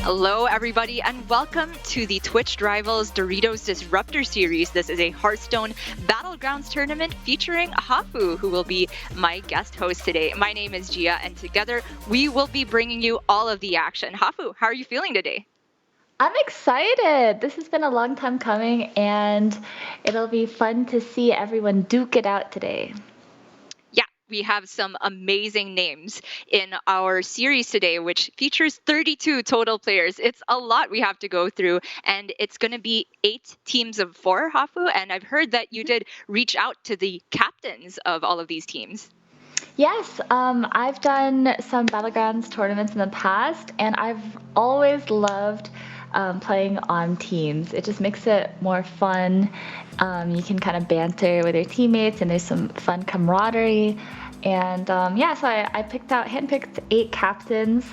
Hello, everybody, and welcome to the Twitch Rivals Doritos Disruptor Series. This is a Hearthstone Battlegrounds tournament featuring Hafu, who will be my guest host today. My name is Gia, and together we will be bringing you all of the action. Hafu, how are you feeling today? I'm excited. This has been a long time coming, and it'll be fun to see everyone duke it out today. Yeah, we have some amazing names in our series today, which features 32 total players. It's a lot we have to go through, and it's going to be 8 teams of 4, Hafu. And I've heard that you did reach out to the captains of all of these teams. Yes, I've done some Battlegrounds tournaments in the past, and I've always loved playing on teams. It just makes it more fun. You can kind of banter with your teammates, and there's some fun camaraderie. And yeah, so I handpicked 8 captains.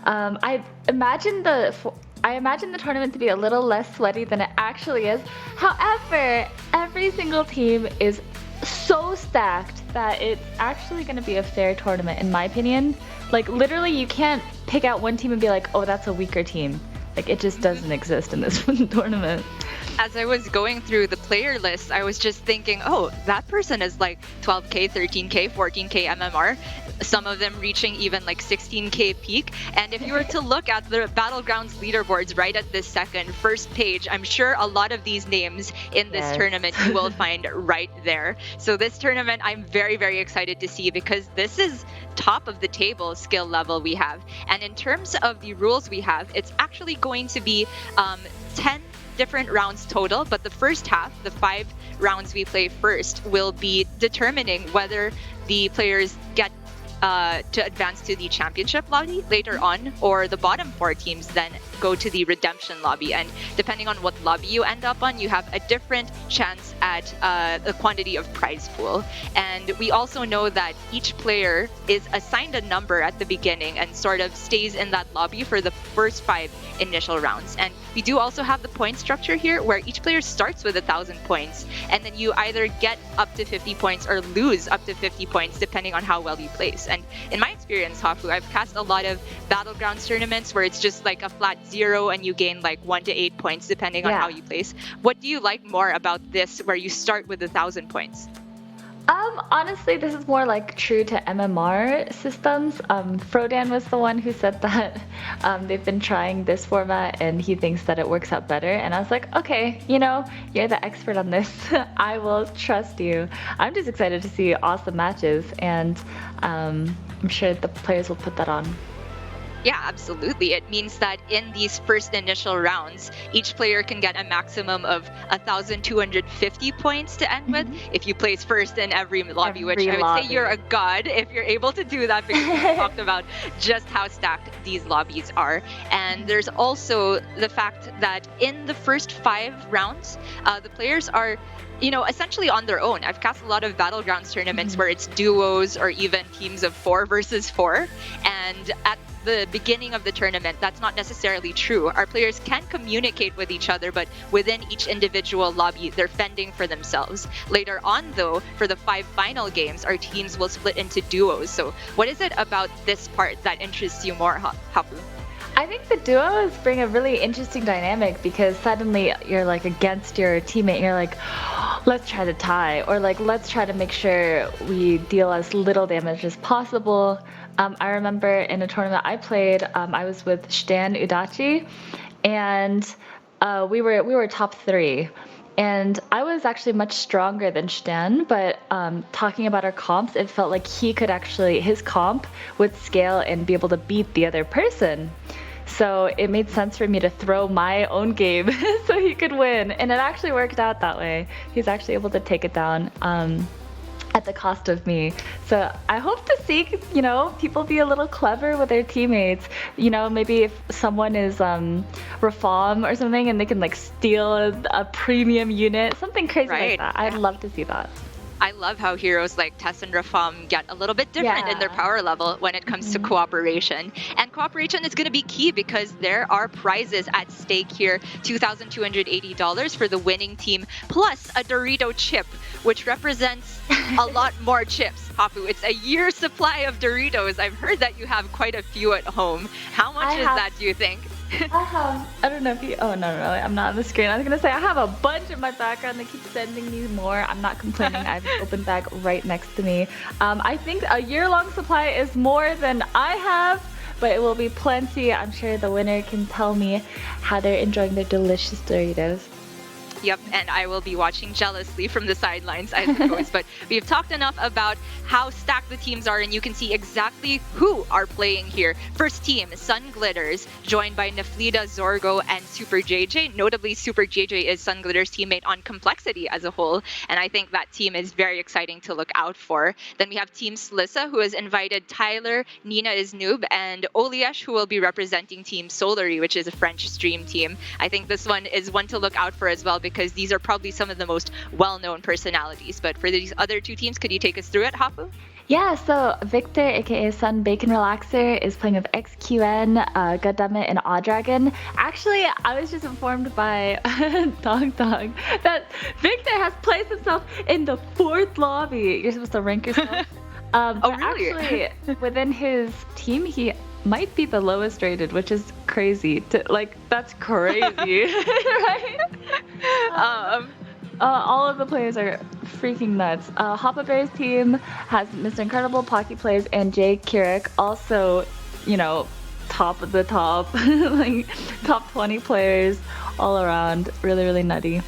I imagine the tournament to be a little less sweaty than it actually is. However, every single team is so stacked that it's actually going to be a fair tournament, in my opinion. Like, literally, you can't pick out one team and be like, oh, that's a weaker team. Like, it just doesn't exist in this tournament. As I was going through the player list, I was just thinking, oh, that person is like 12K, 13K, 14K MMR. Some of them reaching even like 16K peak. And if you were to look at the Battlegrounds leaderboards right at this second, first page, I'm sure a lot of these names in this tournament you will find right there. So this tournament, I'm very, very excited to see because this is top of the table skill level we have. And in terms of the rules we have, it's actually going to be 10 different rounds total, but the first half, the 5 rounds we play first, will be determining whether the players get to advance to the championship lobby later on, or the bottom 4 teams then go to the redemption lobby. And depending on what lobby you end up on, you have a different chance at the quantity of prize pool. And we also know that each player is assigned a number at the beginning and sort of stays in that lobby for the first 5 initial rounds. And we do also have the point structure here where each player starts with 1,000 points, and then you either get up to 50 points or lose up to 50 points depending on how well you place. And in my experience, Hafu, I've cast a lot of Battlegrounds tournaments where it's just like a flat 0 and you gain like 1 to 8 points depending on how you place. What do you like more about this where you start with 1,000 points? Honestly, this is more like true to MMR systems. Frodan was the one who said that they've been trying this format and he thinks that it works out better. And I was like, okay, you're the expert on this. I will trust you. I'm just excited to see awesome matches, and I'm sure the players will put that on. Yeah, absolutely. It means that in these first initial rounds, each player can get a maximum of 1,250 points to end with if you place first in every lobby, which I would say you're a god if you're able to do that, because we talked about just how stacked these lobbies are. And there's also the fact that in the first 5 rounds, the players are essentially on their own. I've cast a lot of Battlegrounds tournaments where it's duos or even teams of 4 versus 4. And at the beginning of the tournament, that's not necessarily true. Our players can communicate with each other, but within each individual lobby, they're fending for themselves. Later on, though, for the 5 final games, our teams will split into duos. So what is it about this part that interests you more, Hafu? I think the duos bring a really interesting dynamic because suddenly you're like against your teammate and you're like, let's try to tie, or like, let's try to make sure we deal as little damage as possible. I remember in a tournament I played, I was with Stan Udachi, and we were top 3. And I was actually much stronger than Stan, but talking about our comps, it felt like his comp would scale and be able to beat the other person. So it made sense for me to throw my own game so he could win. And it actually worked out that way. He's actually able to take it down at the cost of me. So I hope to see, people be a little clever with their teammates. Maybe if someone is Reform or something and they can like steal a premium unit, something crazy like that. I'd love to see that. I love how heroes like Tess and Rafam get a little bit different in their power level when it comes to cooperation. And cooperation is going to be key because there are prizes at stake here. $2,280 for the winning team, plus a Dorito chip, which represents a lot more chips. Hafu, it's a year's supply of Doritos. I've heard that you have quite a few at home. How much is that, do you think? I don't know if you, oh no, I'm not on the screen. I was gonna say, I have a bunch in my background. They keep sending me more. I'm not complaining. I have an open bag right next to me. I think a year-long supply is more than I have, but it will be plenty. I'm sure the winner can tell me how they're enjoying their delicious Doritos. Yep, and I will be watching jealously from the sidelines, I suppose. But we've talked enough about how stacked the teams are, and you can see exactly who are playing here. First team, Sun Glitters, joined by Naflida, Zorgo, and Super JJ. Notably, Super JJ is Sun Glitters' teammate on Complexity as a whole, and I think that team is very exciting to look out for. Then we have Team Slissa, who has invited Tyler, Nina is Noob, and Oliesh, who will be representing Team Solary, which is a French stream team. I think this one is one to look out for as well, because these are probably some of the most well-known personalities. But for these other two teams, could you take us through it, Hafu? Yeah, so Victor, aka Sun Bacon Relaxer, is playing with XQN, Goddammit, and Aw Dragon. Actually, I was just informed by Dog that Victor has placed himself in the 4th lobby. You're supposed to rank yourself. Oh, really? Actually, within his team, he might be the lowest rated, which is crazy. That's crazy, right? All of the players are freaking nuts. Hoppa Bear's team has Mr. Incredible, Pocky Plays, and Jay Kirik. Also, top of the top, like top 20 players all around. Really, really nutty.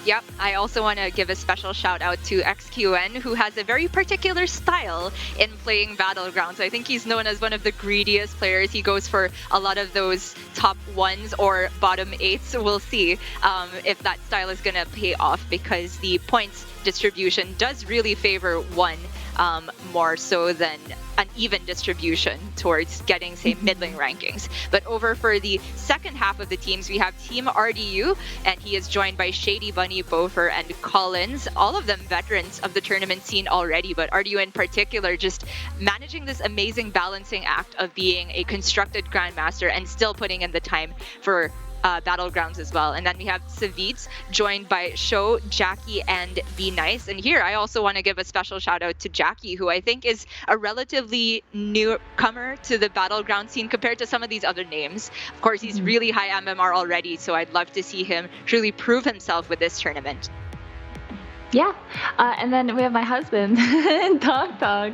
Yep, I also want to give a special shout out to XQN, who has a very particular style in playing Battlegrounds. I think he's known as one of the greediest players. He goes for a lot of those top 1s or bottom 8s. We'll see if that style is going to pay off, because the points distribution does really favor one more so than an even distribution towards getting, say, middling rankings. But over for the second half of the teams, we have Team RDU, and he is joined by Shady Bunny, Bofer, and Collins, all of them veterans of the tournament scene already, but RDU in particular just managing this amazing balancing act of being a constructed Grandmaster and still putting in the time for Battlegrounds as well. And then we have Savitz, joined by Sho, Jackie, and Be Nice. And here I also want to give a special shout out to Jackie, who I think is a relatively newcomer to the Battleground scene compared to some of these other names. Of course, he's really high MMR already, so I'd love to see him truly prove himself with this tournament. Yeah, and then we have my husband, Dog.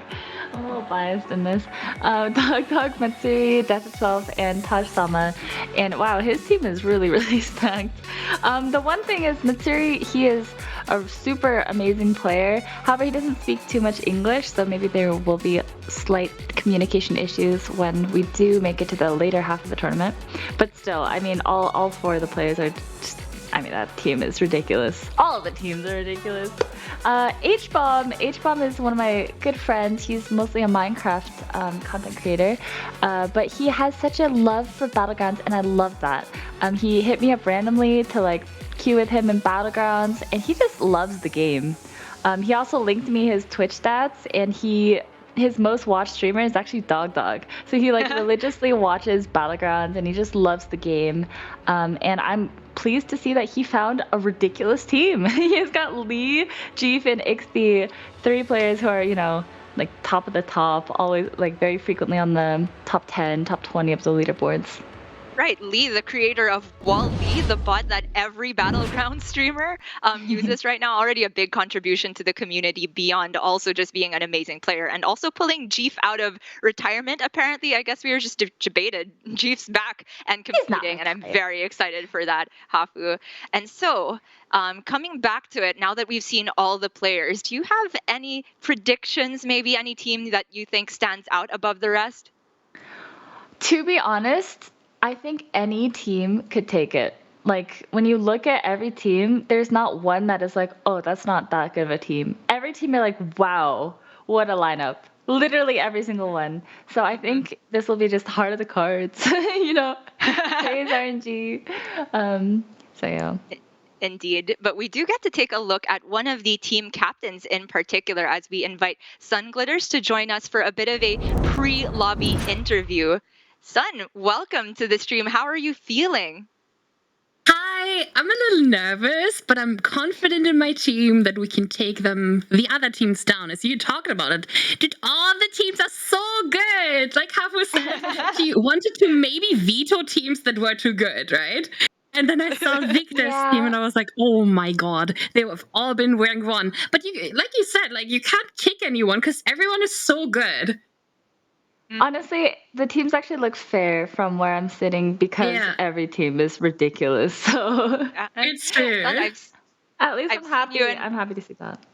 I'm a little biased in this. Dog, Matsuri, Death itself, and Taj Sama. And wow, his team is really, really stacked. The one thing is, Matsuri, he is a super amazing player. However, he doesn't speak too much English, so maybe there will be slight communication issues when we do make it to the later half of the tournament. But still, I mean, all 4 of the players are just, I mean, that team is ridiculous. All of the teams are ridiculous. H-Bomb is one of my good friends. He's mostly a Minecraft content creator, but he has such a love for Battlegrounds, and I love that. He hit me up randomly to queue with him in Battlegrounds, and he just loves the game. He also linked me his Twitch stats, and his most watched streamer is actually Dog. So he religiously watches Battlegrounds, and he just loves the game. And I'm pleased to see that he found a ridiculous team. He's got Lee, Jeef, and Ixty, 3 players who are, top of the top, always very frequently on the top 10, top 20 of the leaderboards. Right, Lee, the creator of Wall-E, the bot that every Battleground streamer uses right now, already a big contribution to the community beyond also just being an amazing player and also pulling Jeef out of retirement, apparently. I guess we were just debated. Jeef's back and competing, and I'm very excited for that, Hafu. And so, coming back to it, now that we've seen all the players, do you have any predictions, maybe any team that you think stands out above the rest? To be honest, I think any team could take it. When you look at every team, there's not one that is oh, that's not that good of a team. Every team, you're wow, what a lineup. Literally every single one. So I think this will be just heart of the cards, praise RNG. So yeah. Indeed, but we do get to take a look at one of the team captains in particular as we invite Sun Glitters to join us for a bit of a pre-lobby interview. Sun, welcome to the stream. How are you feeling? Hi, I'm a little nervous, but I'm confident in my team that we can take the other teams down. As you talked about it, all the teams are so good. Like Hafu said, she wanted to maybe veto teams that were too good, right? And then I saw Victor's team, and I was like, "Oh my god, they have all been rank 1." But like you said, like you can't kick anyone because everyone is so good. Honestly, the teams actually look fair from where I'm sitting because every team is ridiculous. So it's true. At least I've I'm happy. seen you I'm happy to see that.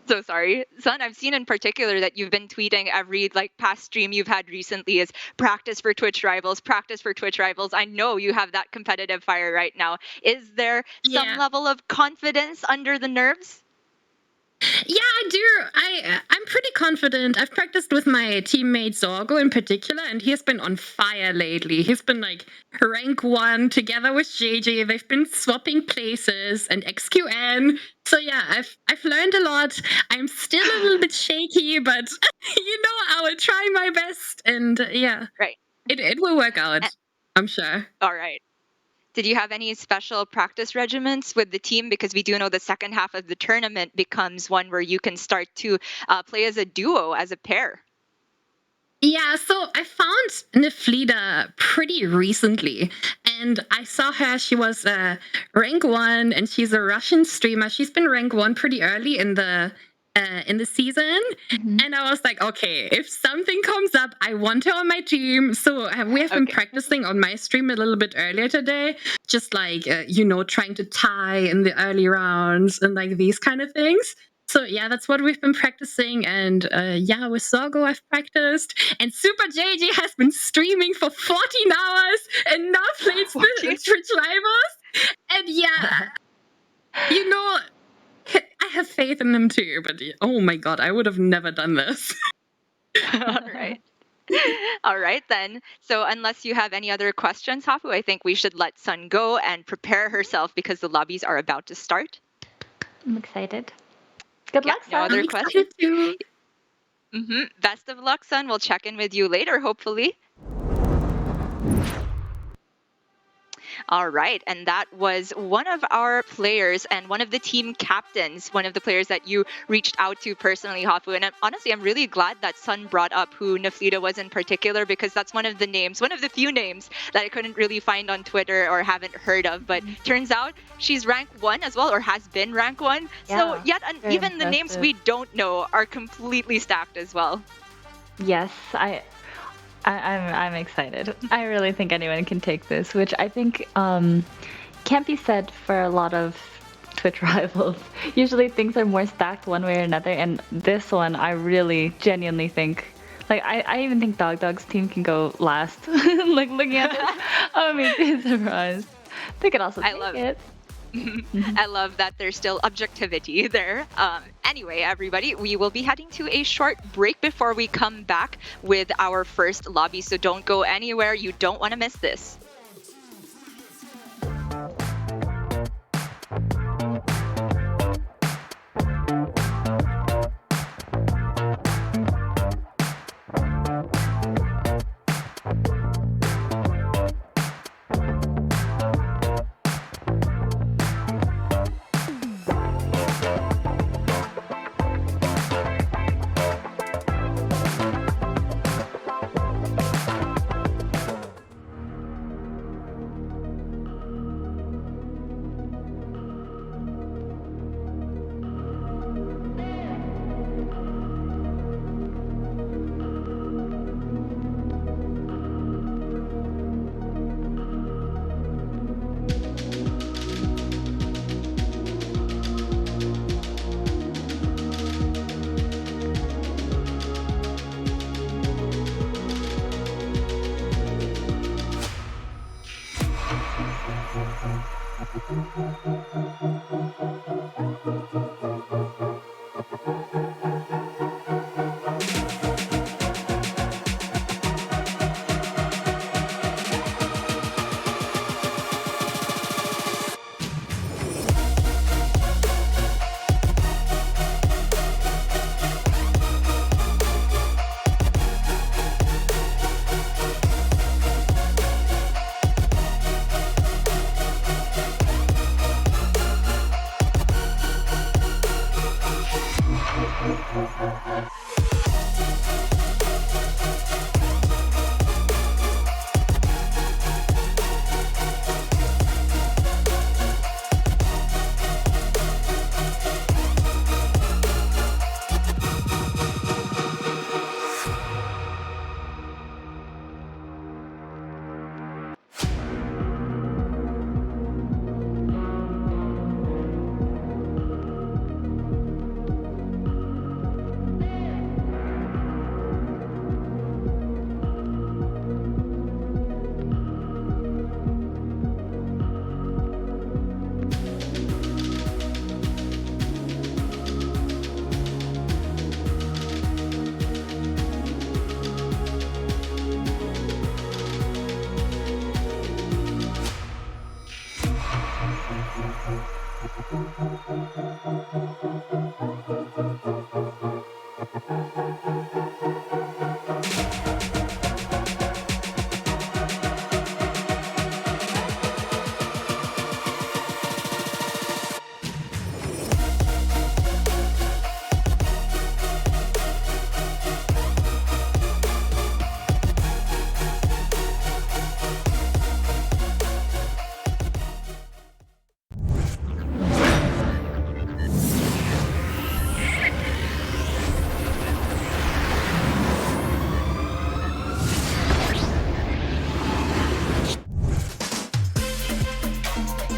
So sorry, Sun. I've seen in particular that you've been tweeting every past stream you've had recently is practice for Twitch rivals, practice for Twitch rivals. I know you have that competitive fire right now. Is there some level of confidence under the nerves? Yeah, I do. I'm pretty confident. I've practiced with my teammate Zorgo in particular, and he's been on fire lately. He's been like rank 1 together with JJ. They've been swapping places and XQN. So yeah, I've learned a lot. I'm still a little bit shaky, but I will try my best. And yeah, right, it will work out. I'm sure. All right. Did you have any special practice regimens with the team? Because we do know the second half of the tournament becomes one where you can start to play as a duo, as a pair. Yeah, so I found Neflida pretty recently, and I saw her. She was rank 1, and she's a Russian streamer. She's been rank 1 pretty early in the season, and I was like, okay, if something comes up, I want her on my team. So we have been practicing on my stream a little bit earlier today, just trying to tie in the early rounds and these kind of things. So yeah, that's what we've been practicing, and with Zorgo I've practiced, and Super JJ has been streaming for 14 hours and now played Twitch rivals, and I have faith in them too, but oh my god, I would have never done this. All right then. So unless you have any other questions, Hafu, I think we should let Sun go and prepare herself because the lobbies are about to start. I'm excited. Good luck, Sun. No other questions? Best of luck, Sun. We'll check in with you later, hopefully. All right, and that was one of our players and one of the team captains, one of the players that you reached out to personally, Hafu. And honestly, I'm really glad that Sun brought up who Neflida was in particular, because that's one of the few names that I couldn't really find on Twitter or haven't heard of. But turns out she's rank 1 as well, or has been rank 1. So even the names we don't know are completely stacked as well. Yes, I'm excited. I really think anyone can take this, which I think can't be said for a lot of Twitch rivals. Usually things are more stacked one way or another, and this one I really genuinely think, I even think Dog's team can go last. Looking at this, I would be surprised. They could also take it. I love that there's still objectivity there. Anyway, everybody, we will be heading to a short break before we come back with our first lobby. So don't go anywhere. You don't want to miss this.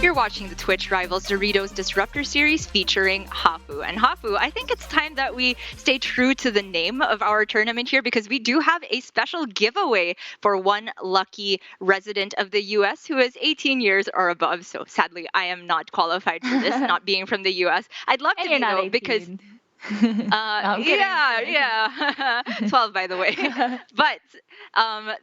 You're watching the Twitch Rivals Doritos Disruptor series featuring Hafu. And Hafu, I think it's time that we stay true to the name of our tournament here because we do have a special giveaway for one lucky resident of the US who is 18 years or above. So sadly, I am not qualified for this, not being from the US. I'd love And to you're be not though 18. because No, I'm kidding. yeah. 12 by the way. But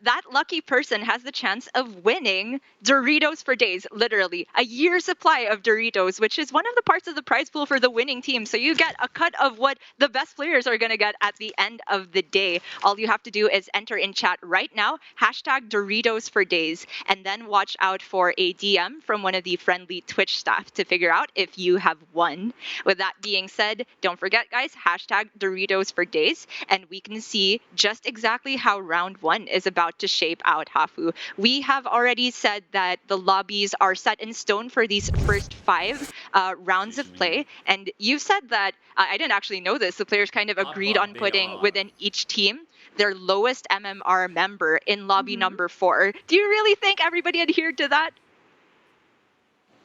that lucky person has the chance of winning Doritos for days, literally a year's supply of Doritos, which is one of the parts of the prize pool for the winning team. So you get a cut of what the best players are going to get at the end of the day. All you have to do is enter in chat right now, hashtag Doritos for days, and then watch out for a DM from one of the friendly Twitch staff to figure out if you have won. With that being said, don't forget, guys, hashtag Doritos for days, and we can see just exactly how round one is about to shape out, Hafu. We have already said that the lobbies are set in stone for these first 5 rounds of play, and you've said that, I didn't actually know this, the players kind of agreed on putting within each team their lowest MMR member in lobby number 4. Do you really think everybody adhered to that?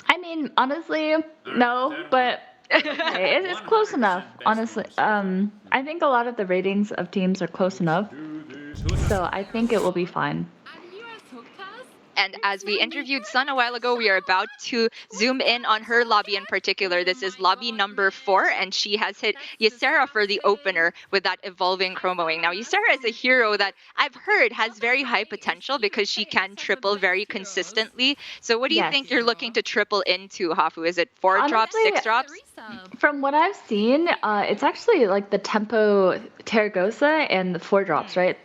I mean, honestly, no, but okay, it's close enough, honestly. I think a lot of the ratings of teams are close enough, so I think it will be fine. And as we interviewed Sun a while ago, we are about to zoom in on her lobby in particular. This is lobby number 4, and she has hit Ysera for the opener with that evolving chromoing. Now, Ysera is a hero that I've heard has very high potential because she can triple very consistently. So what do you Yes. think you're looking to triple into, Hafu? Is it 4 drops, Honestly, 6 drops? From what I've seen, it's actually like the tempo Terragosa and the 4 drops, right?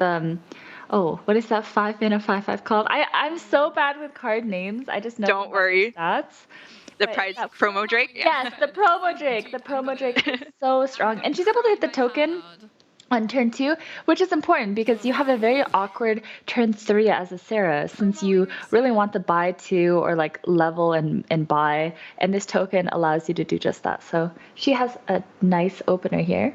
Oh, what is that 5-mana 5/5 called? I'm so bad with card names. I just know Don't worry. stats. The But prize yeah, promo Drake? Yes, the promo Drake. The promo Drake is so strong. And she's able to hit the token on turn 2, which is important because you have a very awkward turn 3 as a Sarah, since you really want to buy 2 or like level and buy, and this token allows you to do just that. So she has a nice opener here.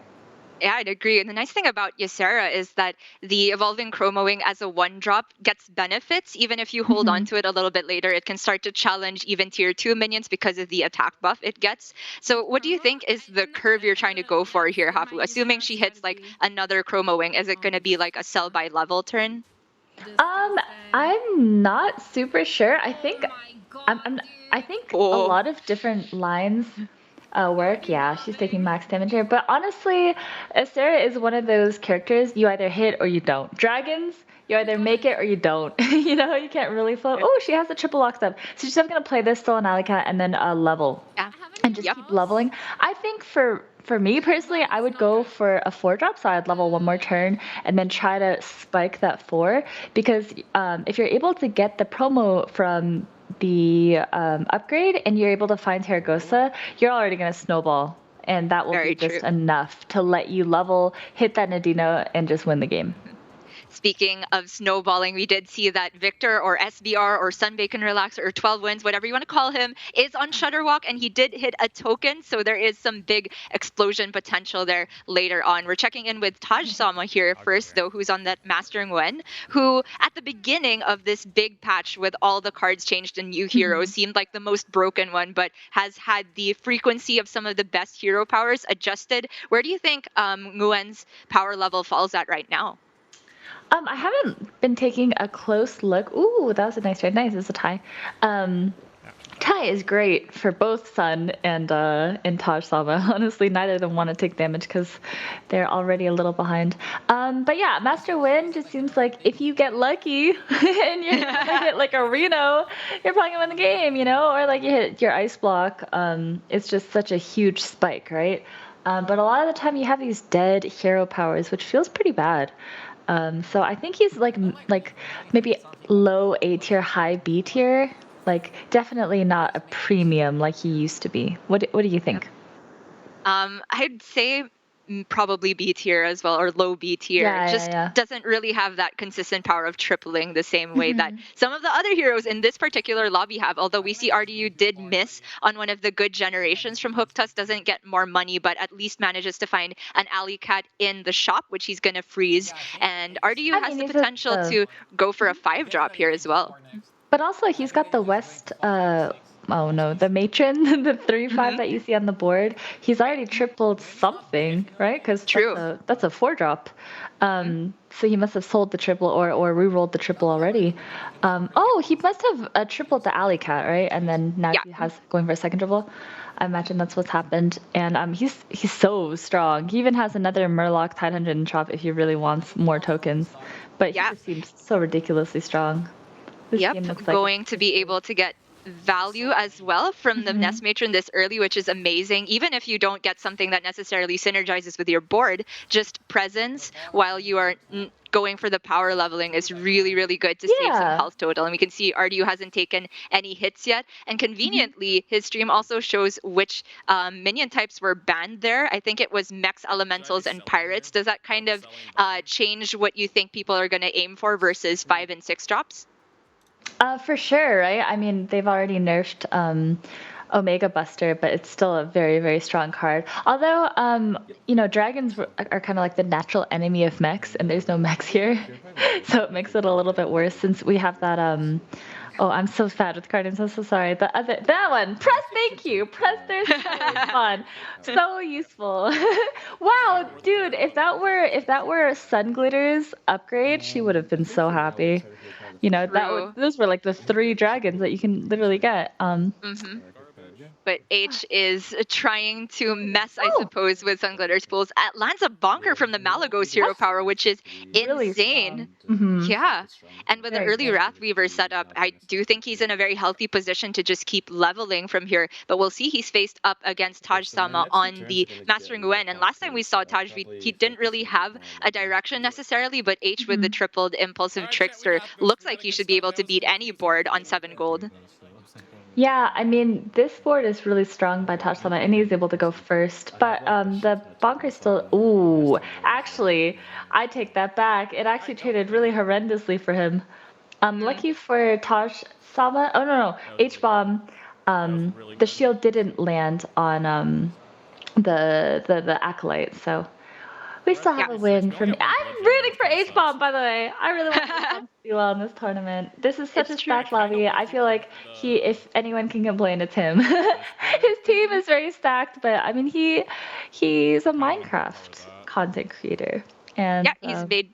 Yeah, I'd agree. And the nice thing about Ysera is that the evolving chromoing as a 1-drop gets benefits. Even if you hold on to it a little bit later, it can start to challenge even tier 2 minions because of the attack buff it gets. So what do you think is the curve you're trying to go for here, Hafu? Assuming she hits like another chromoing, is it going to be like a sell by level turn? I'm not super sure. I think I think a lot of different lines work. Yeah, she's taking max damage here. But honestly, Sarah is one of those characters you either hit or you don't. Dragons, you either make it or you don't. You know, you can't really float. Oh, she has the triple lock stuff. So she's just gonna play this still in Alley Cat and then level. Yeah. And just keep leveling. I think for me personally, I would go for a 4-drop, so I'd level one more turn and then try to spike that 4, because if you're able to get the promo from the upgrade and you're able to find Terragosa, you're already going to snowball, and that will Very be just true. enough to let you level, hit that Nadino, and just win the game. Speaking of snowballing, we did see that Victor or SBR or Sunbacon Relaxer or 12 Wins, whatever you want to call him, is on Shutterwalk, and he did hit a token, so there is some big explosion potential there later on. We're checking in with Taj Sama here first, though, who's on that Mastering Wen, who at the beginning of this big patch with all the cards changed and new heroes seemed like the most broken one, but has had the frequency of some of the best hero powers adjusted. Where do you think Nguyen's power level falls at right now? I haven't been taking a close look. Ooh, that was a nice trade. Nice, it's a tie. Tie is great for both Sun and Taj Sama. Honestly, neither of them want to take damage because they're already a little behind. But yeah, Master Win just seems like if you get lucky and you hit like a Reno, you're probably gonna win the game, you know? Or like you hit your Ice Block. It's just such a huge spike, right? But a lot of the time you have these dead hero powers, which feels pretty bad. So I think he's like maybe low A tier, high B tier. Like definitely not a premium like he used to be. What do you think? I'd say probably B tier as well, or low B tier. Yeah. Doesn't really have that consistent power of tripling the same way that some of the other heroes in this particular lobby have. Although we see RDU did miss on one of the good generations from Hooktusk, doesn't get more money, but at least manages to find an alley cat in the shop, which he's going to freeze. And RDU has the potential to go for a 5-drop here as well. But also he's got the West oh no, the matron, the 3/5 Hmm. that you see on the board, he's already tripled something, right? Because True. that's a 4-drop. Mhm. So he must have sold the triple or re-rolled the triple already. Oh, he must have tripled the alley cat, right? And then now Yeah. he has going for a second triple. I imagine that's what's happened. And he's so strong. He even has another Murloc Tide 100 in shop if he really wants more tokens. But he Yeah. just seems so ridiculously strong. This Yep, game looks like going to be able to get value as well from the hmm Nest Matron this early, which is amazing. Even if you don't get something that necessarily synergizes with your board, just presence while you are going for the power leveling is really, really good to save some Yeah. health total. And we can see RDU hasn't taken any hits yet. And Mhm. conveniently, his stream also shows which minion types were banned there. I think it was mechs, elementals, and pirates. Does that kind of change what you think people are going to aim for versus 5 and 6 drops? For sure, right? I mean, they've already nerfed Omega Buster, but it's still a very, very strong card. Although, dragons are kind of like the natural enemy of mechs, and there's no mechs here, so it makes it a little bit worse since we have that. Oh, I'm so bad with card names. I'm so sorry. That one. Press. Thank you. Press. There's fun. So useful. Wow, dude. If that were Sun Glitter's upgrade, she would have been so happy. True. Those were like the 3 dragons that you can literally get. Hmm. But H is trying to mess, I Oh, suppose, with Sun Glitter's pools. Lands a bonker from the Malagos hero that's power, which is really strong. insane. Yeah. And with the Very early good. Wrathweaver setup, I do think he's in a very healthy position to just keep leveling from here. But we'll see he's faced up against Taj Sama on the Mastering Wen. And last time we saw Taj, he didn't really have a direction necessarily, but H with the Mhm. tripled Impulsive Trickster looks like he should be able to beat any board on 7 gold. Yeah, I mean, this board is really strong by Touch Summit, and he's able to go first. But the bonker still. Ooh, actually, I take that back. It actually traded really horrendously for him. Mhm. Lucky for Taj Sama. Oh no, no, H bomb. The shield didn't land on the acolyte, so we still Yeah. have a win for me. I'm rooting for H bomb, by the way. I really want H bomb to do well in this tournament. This is such It's a true. stacked lobby. I feel like if anyone can complain, it's him. His team Mhm. is very stacked, but I mean, he's a Minecraft content creator, and Yeah, he's made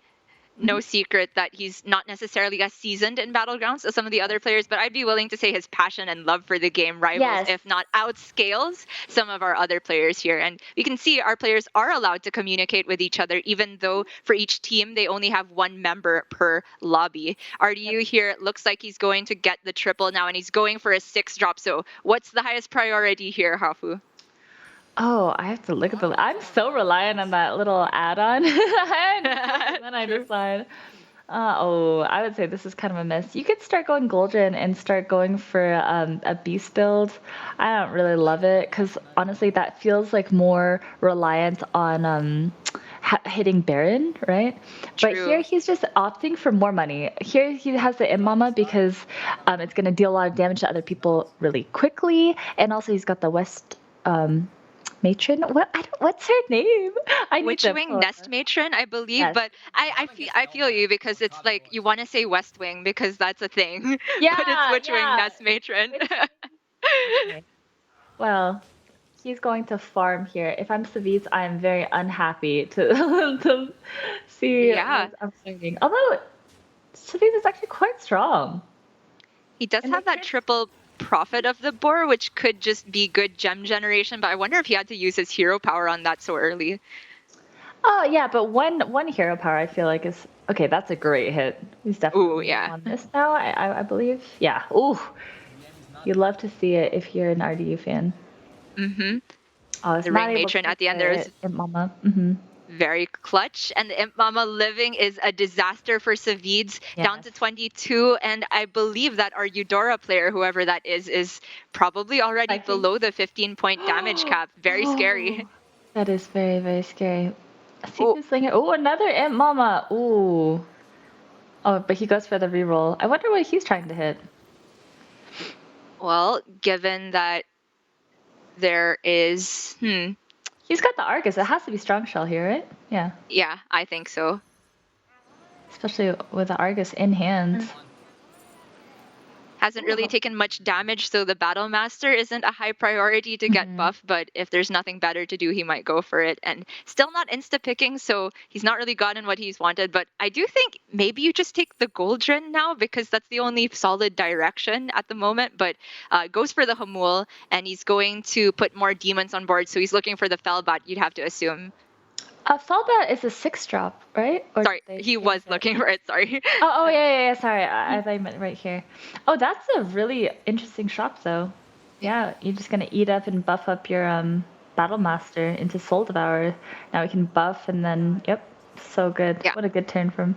no secret that he's not necessarily as seasoned in Battlegrounds as some of the other players, but I'd be willing to say his passion and love for the game rivals, yes. if not outscales, some of our other players here. And we can see our players are allowed to communicate with each other, even though for each team they only have one member per lobby. RDU here looks like he's going to get the triple now, and he's going for a 6 drop. So what's the highest priority here, Hafu? Oh, I have to look at the. I'm so reliant on that little add-on. And then I True. decide. I would say this is kind of a miss. You could start going Golden and start going for a beast build. I don't really love it because honestly, that feels like more reliant on hitting Baron, right? But here True. he's just opting for more money. Here he has the Mama because it's going to deal a lot of damage to other people really quickly, and also he's got the West. Matron? What's her name? I need Witch to Wing pull it Nest up. Matron, I believe, Yes. but I feel you because it's like you want to say West Wing because that's a thing, but it's Yeah, Witch Wing yeah. Nest Matron. Which okay. Well, he's going to farm here. If I'm Saviz, I am very unhappy to to see Yeah, this upswinging. Although Saviz is actually quite strong. he does And the have that kid. triple profit of the boar, which could just be good gem generation, but I wonder if he had to use his hero power on that so early. Oh yeah, but one hero power I feel like is okay. That's a great hit. He's Ooh, definitely yeah. on this now. I believe. Yeah. Ooh, you'd love to see it if you're an RDU fan. Mm-hmm. Oh, it's The not Ring able to Matron get at the end there the is Imp Mama. Mm-hmm. very clutch. And the Imp Mama living is a disaster for Savids, down Yes. to 22. And I believe that our Eudora player, whoever that is probably already Spiking. below the 15-point damage cap. Very scary. Oh, that is very, very scary. Oh, Seafood Slinger. Oh, another Imp Mama. Ooh. Oh, but he goes for the reroll. I wonder what he's trying to hit. well, given that there is, He's got the Argus. It has to be Strong Shell here, right? Yeah. yeah, I think so. Especially with the Argus in hand. hasn't really taken much damage, so the Battle Master isn't a high priority to get buff, but if there's nothing better to do, he might go for it. And still not insta-picking, so he's not really gotten what he's wanted, but I do think maybe you just take the Goldren now, because that's the only solid direction at the moment, but goes for the Hamul, and he's going to put more demons on board, so he's looking for the Felbat, you'd have to assume. Felbat is a 6-drop, right? Or Sorry, did they he change was it? looking for it, sorry. Yeah. Sorry, I thought you meant right here. Oh, that's a really interesting shop, though. Yeah, you're just gonna eat up and buff up your Battle Master into Soul Devourer. Now we can buff and then, yep, so good. Yeah. What a good turn from.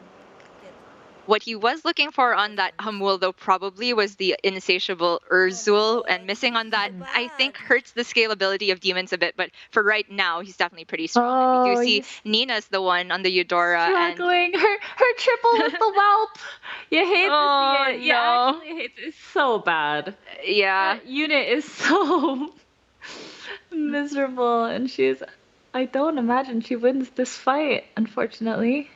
What he was looking for on that Hamul, though, probably was the insatiable Urzul, and missing on that, I think, hurts the scalability of demons a bit, but for right now, he's definitely pretty strong. And we do see Nina's the one on the Eudora. Struggling. Her triple with the whelp. You hate to see it. You actually hate it. It's so bad. Yeah. That unit is so miserable, and I don't imagine she wins this fight, unfortunately.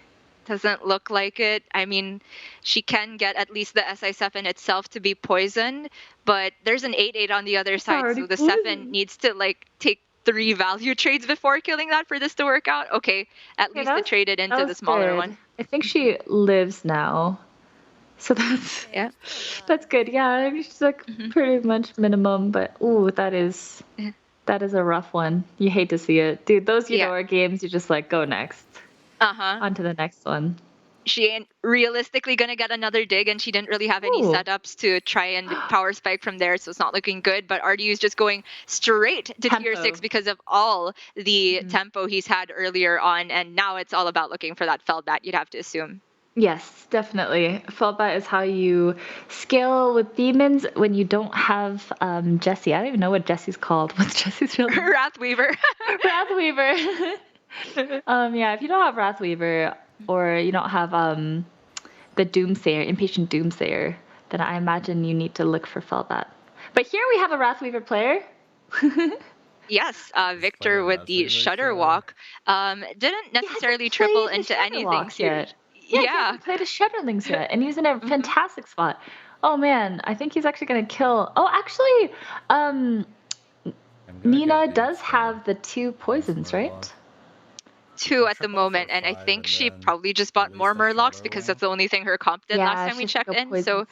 Doesn't look like it. I mean, she can get at least the SI7 itself to be poisoned, but there's an 8/8 on the other side, so the 7 needs to take 3 value trades before killing that for this to work out. Okay, at least it traded into the smaller one. I think she lives now, so that's good. Yeah, I mean, she's like pretty much minimum, but ooh, that is a rough one. You hate to see it, dude. Those Eudora games, you just like go next. On to the next one. She ain't realistically gonna get another dig, and she didn't really have any setups to try and power spike from there, so it's not looking good. But RDU's just going straight to tier 6 because of all the tempo he's had earlier on, and now it's all about looking for that Felbat, you'd have to assume. Yes, definitely. Felbat is how you scale with demons when you don't have Jessie. I don't even know what Jessie's called. What's Jessie's real name? Wrathweaver. Wrathweaver. If you don't have Wrathweaver or you don't have the Doomsayer, Impatient Doomsayer, then I imagine you need to look for Felbat. But here we have a Wrathweaver player. Yes, Victor with the Shudder Walk. Didn't necessarily triple into anything serious. He hasn't played a Shudderlings yet, and he's in a fantastic spot. Oh man, I think he's actually gonna kill. Oh, actually, Nina does have the 2 poisons, right? 2 at the moment, and I think she probably just bought more Murlocs because that's the only thing her comp did last time we checked in. So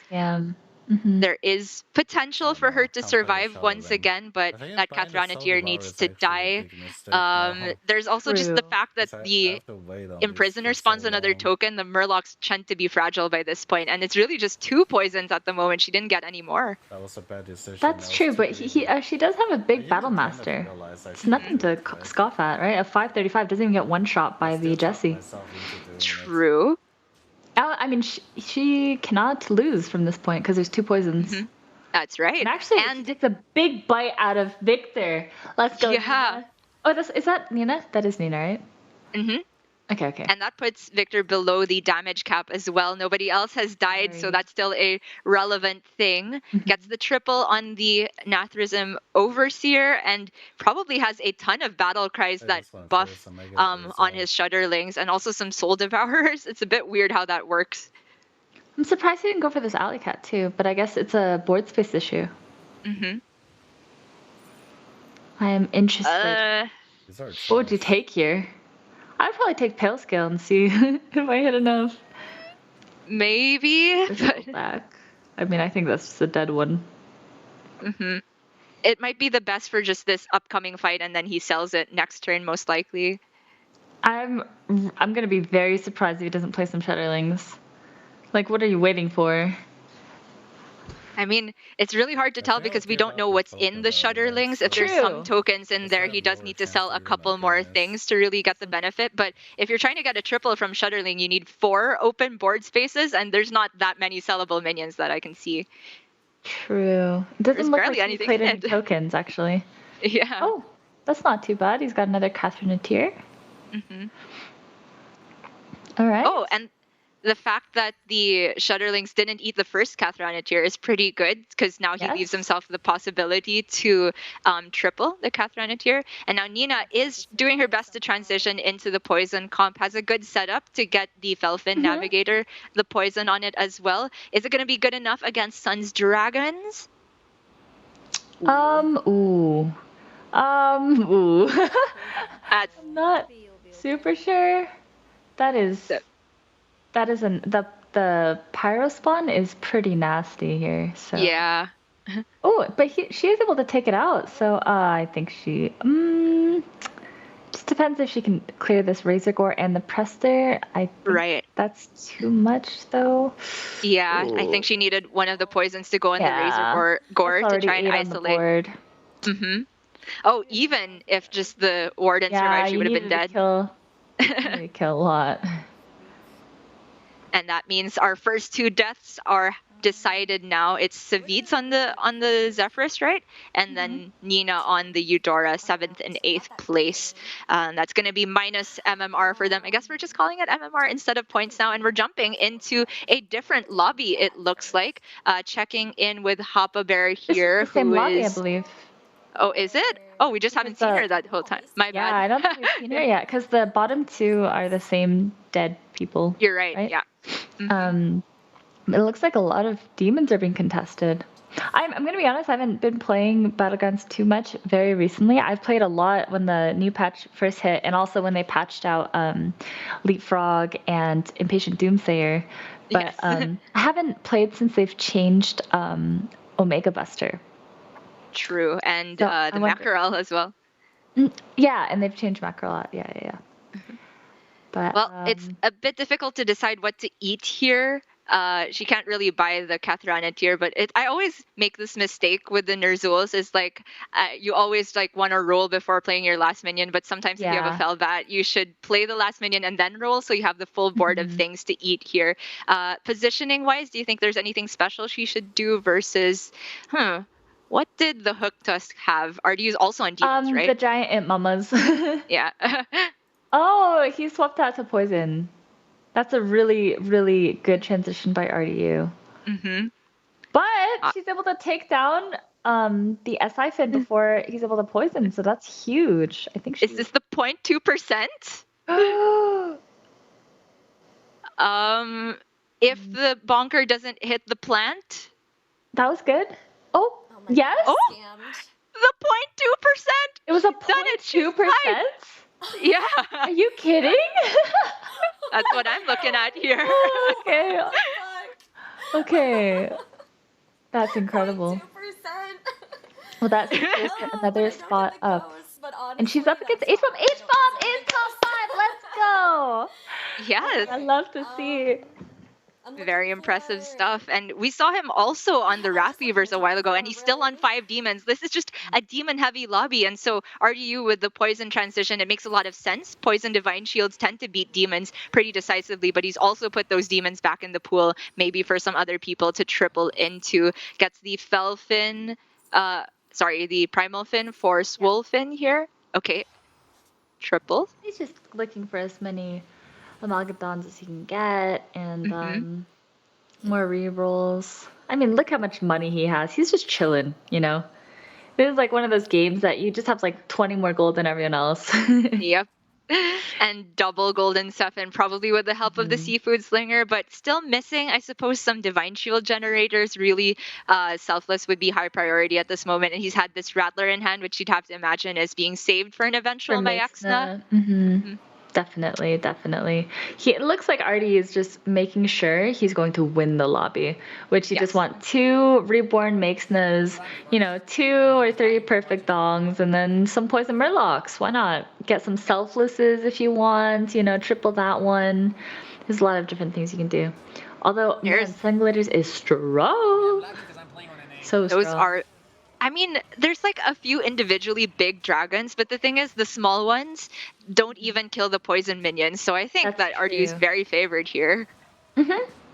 there is potential for her to survive once again, but that Cathranatier needs to die. There's also just the fact that the Imprisoner spawns another token. The Murlocs tend to be fragile by this point, and it's really just 2 poisons at the moment. She didn't get any more. That was a bad decision. That's true, but she does have a big Battle Master. It's nothing to scoff at, right? A 535 doesn't even get one shot by the Jessie. True. I mean, she cannot lose from this point because there's 2 poisons. That's right. And actually, it's a big bite out of Victor. Let's go. Yeah. Nina. Oh, is that Nina? That is Nina, right? Okay. And that puts Victor below the damage cap as well. Nobody else has died, so that's still a relevant thing. Gets the triple on the Nathrism Overseer, and probably has a ton of battle cries that buff on his Shudderlings, and also some Soul Devourers. It's a bit weird how that works. I'm surprised he didn't go for this Alley Cat too, but I guess it's a board space issue. I am interested. What would you take here? I'd probably take Pale Scale and see if I hit enough. Maybe. Back. I mean, I think that's just a dead one. It might be the best for just this upcoming fight, and then he sells it next turn, most likely. I'm gonna be very surprised if he doesn't play some Shudderlings. Like, what are you waiting for? I mean, it's really hard to tell because we don't know what's in the Shudderlings. If there's some tokens in there, he does need to sell a couple more things to really get the benefit. But if you're trying to get a triple from Shudderling, you need 4 open board spaces, and there's not that many sellable minions that I can see. True. It doesn't look like he played any tokens, actually. Yeah. Oh, that's not too bad. He's got another Cathranatier. All right. Oh, and the fact that the Shudderlings didn't eat the first Cathranatir is pretty good, because now he leaves Yes. himself the possibility to triple the Cathranatir. And now Nina is doing her best to transition into the poison comp, has a good setup to get the Felfin Navigator, the poison on it as well. Is it going to be good enough against Sun's Dragons? Ooh. Ooh. That's I'm not super sure. That is the pyro spawn is pretty nasty here. So yeah. oh, but she is able to take it out. So I think she just depends if she can clear this Razor Gore and the Prester. I think Right. that's too much though. Yeah, I Ooh. think she needed one of the poisons to go in the Yeah. Razor Gore That's to already try and 8 on the isolate. board. Mm-hmm. Oh, even if just the Warden Yeah, survived, she you would have been needed to dead. kill a lot. And that means our first two deaths are decided now. It's Savitz on the Zephyrus, right? And then Nina on the Eudora, 7th and 8th place. That's going to be minus MMR for them. I guess we're just calling it MMR instead of points now, and we're jumping into a different lobby, it looks like. Checking in with Hoppa Bear here, It's the same who lobby, I is... believe. Oh, is it? Oh, we just haven't seen her that whole time. My Yeah, bad. I don't think we've seen her yet because the bottom two are the same dead people. You're right. Yeah. It looks like a lot of demons are being contested. I'm gonna be honest, I haven't been playing Battlegrounds too much very recently. I've played a lot when the new patch first hit, and also when they patched out Leapfrog and Impatient Doomsayer. But Yes. I haven't played since they've changed Omega Buster. True, and So, the I wonder- Mackerel as well. Yeah, and they've changed macro a lot. Yeah. But Well, it's a bit difficult to decide what to eat here. She can't really buy the Cathranatir, but I always make this mistake with the Nerzuls. Is like you always like want to roll before playing your last minion, but sometimes if you have a Yeah. fell bat, you should play the last minion and then roll, so you have the full board of things to eat here. Positioning wise, do you think there's anything special she should do versus? What did the Hook Tusk have? RDU's also on demons, right? The giant imp mamas. Yeah. Oh, he swapped out to poison. That's a really, really good transition by RDU. But she's able to take down the SI Fin before he's able to poison, so that's huge. I think Is this the 0.2%? If the bonker doesn't hit the plant, that was good. Oh, yes. Oh, the 0.2%. It was a Done it. 0.2%. Yeah. Are you kidding? That's what I'm looking at here. Okay. Okay. That's incredible. Well, that's another spot up. And she's up against H-Bomb. H-Bomb is top 5. Let's go. Yes. I love to see. Very impressive stuff. And we saw him also on the Wrath Weavers a while ago, and he's still on 5 demons. This is just a demon-heavy lobby, and so RDU with the poison transition, it makes a lot of sense. Poison Divine Shields tend to beat demons pretty decisively, but he's also put those demons back in the pool, maybe for some other people to triple into. Gets the Felfin, the Primal Fin for Swolfin here. Okay. Triple. He's just looking for as many Amalgadons as he can get, and more rerolls. I mean, look how much money he has. He's just chilling, you know? This is like one of those games that you just have like 20 more gold than everyone else. Yep. And double golden stuff, and probably with the help of the Seafood Slinger, but still missing, I suppose, some Divine Shield generators. Really, Selfless would be high priority at this moment, and he's had this Rattler in hand, which you'd have to imagine is being saved for an eventual Myexna. Definitely. It looks like Artie is just making sure he's going to win the lobby, which you just want 2 reborn Makesnas, 2 or 3 perfect dongs, and then some poison murlocs. Why not? Get some selflesses if you want, triple that one. There's a lot of different things you can do. Although, man, Sunglitters is strong. So strong. Those are... I mean, there's like a few individually big dragons, but the thing is, the small ones don't even kill the poison minions. So I think that RDU is very favored here.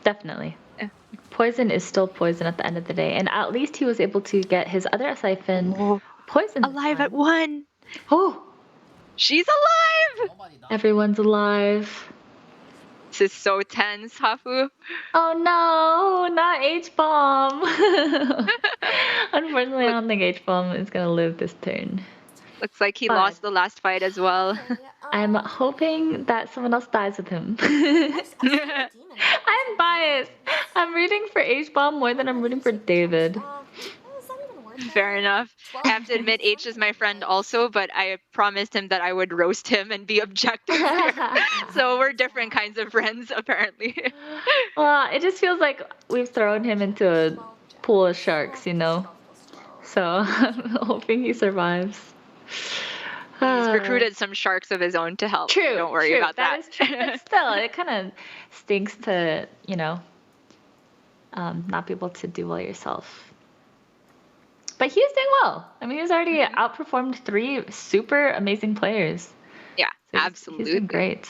Definitely. Yeah. Poison is still poison at the end of the day. And at least he was able to get his other siphon poison. Alive at 1. Oh. She's alive! Everyone's alive. This is so tense, Hafu. Oh no, not H-bomb. Unfortunately, I don't think H-bomb is gonna live this turn. Looks like he But- lost the last fight as well. I'm hoping that someone else dies with him. I'm biased. I'm rooting for H-bomb more than I'm rooting for David. Fair enough. I have to admit, H is my friend also, but I promised him that I would roast him and be objective here. So we're different kinds of friends, apparently. Well, it just feels like we've thrown him into a pool of sharks, you know? So I'm hoping he survives. He's recruited some sharks of his own to help. True. Don't worry true. about that. That is true. But still, it kind of stinks to, you know, not be able to do well yourself. But he was doing well. I mean, he's already outperformed 3 super amazing players. Yeah, So absolutely. He's doing great.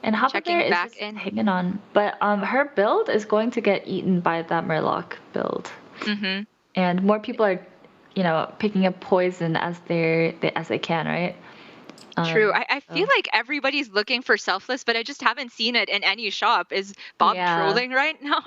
And Hafu Checking there is back just in. hanging on. But her build is going to get eaten by that Murloc build. Mm-hmm. And more people are, you know, picking up poison as they can, right? True. I feel like everybody's looking for selfless, but I just haven't seen it in any shop. Is Bob Yeah. trolling right now?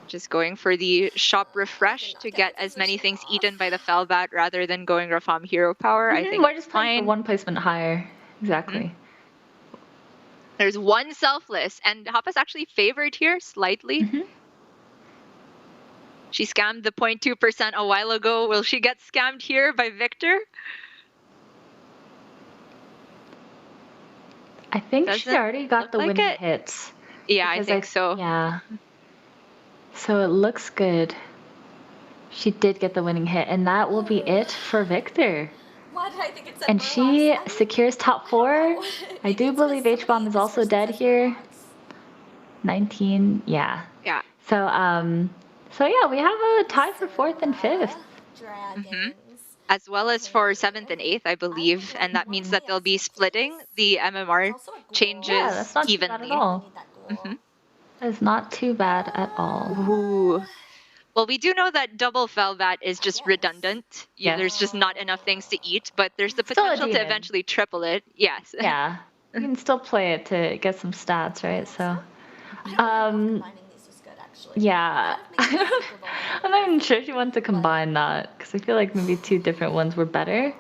Just going for the shop refresh to get as many things eaten by the Felbat rather than going Rafam hero power. I think we're just playing for fine. one placement higher. Exactly. There's one selfless, and Hoppa's actually favored here slightly. Mhm. She scammed the 0.2% a while ago. Will she get scammed here by Victor? I think she Doesn't already got look the like winning it. hits. Yeah, I Because think so. Yeah. So it looks good. She did get the winning hit, and that will be it for Victor. Why did I think it said And Murlocs? she I mean, secures top 4. I don't know. I Maybe do it's 'cause believe H-bomb somebody is this also person dead says here. Murlocs. 19, yeah. Yeah. So yeah, we have a tie for 4th and 5th. Dragons. As well as for 7th and 8th, I believe. And that means that they'll be splitting the MMR Also a ghoul. changes Yeah, that's not too bad at evenly. I all. need that ghoul. Mhm. That is not too bad at all. Ooh. Well, we do know that double Felbat is just Yes. redundant. Yes. There's just not enough things to eat, but there's the Still a potential to demon. eventually triple it. Yes. Yeah. You can still play it to get some stats, right? So, I don't even know if Um, combining these was good, actually. yeah. It kind of makes it super vulnerable. I'm not even sure if you want to combine that, because I feel like maybe 2 different ones were better,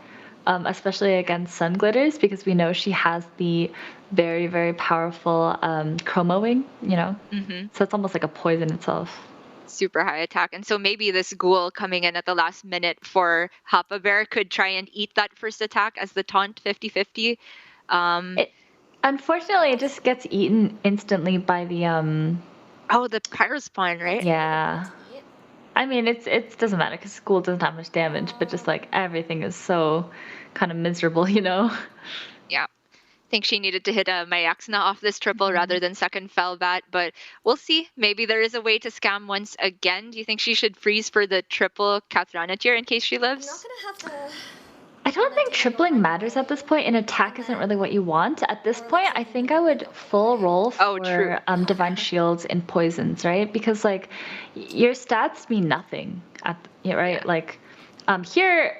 especially against Sun Glitters, because we know she has the very, very powerful Chromo Wing, you know? Hmm. So it's almost like a poison itself. Super high attack. And so maybe this ghoul coming in at the last minute for Hoppa Bear could try and eat that first attack as the taunt 50-50. Unfortunately, it just gets eaten instantly by the Oh, the Pyrospawn, right? yeah. I mean, it doesn't matter because school doesn't have much damage, but just like everything is so kind of miserable, you know? Yeah. I think she needed to hit a Mayaxna off this triple rather than second Felbat, but we'll see. Maybe there is a way to scam once again. Do you think she should freeze for the triple Kathranatir in case she I'm not lives? gonna have to. I don't think tripling matters at this point, and attack isn't really what you want. At this point, I think I would full roll Oh, true. for Divine Shields and Poisons, right? Because, like, your stats mean nothing, right? Yeah. Like, here,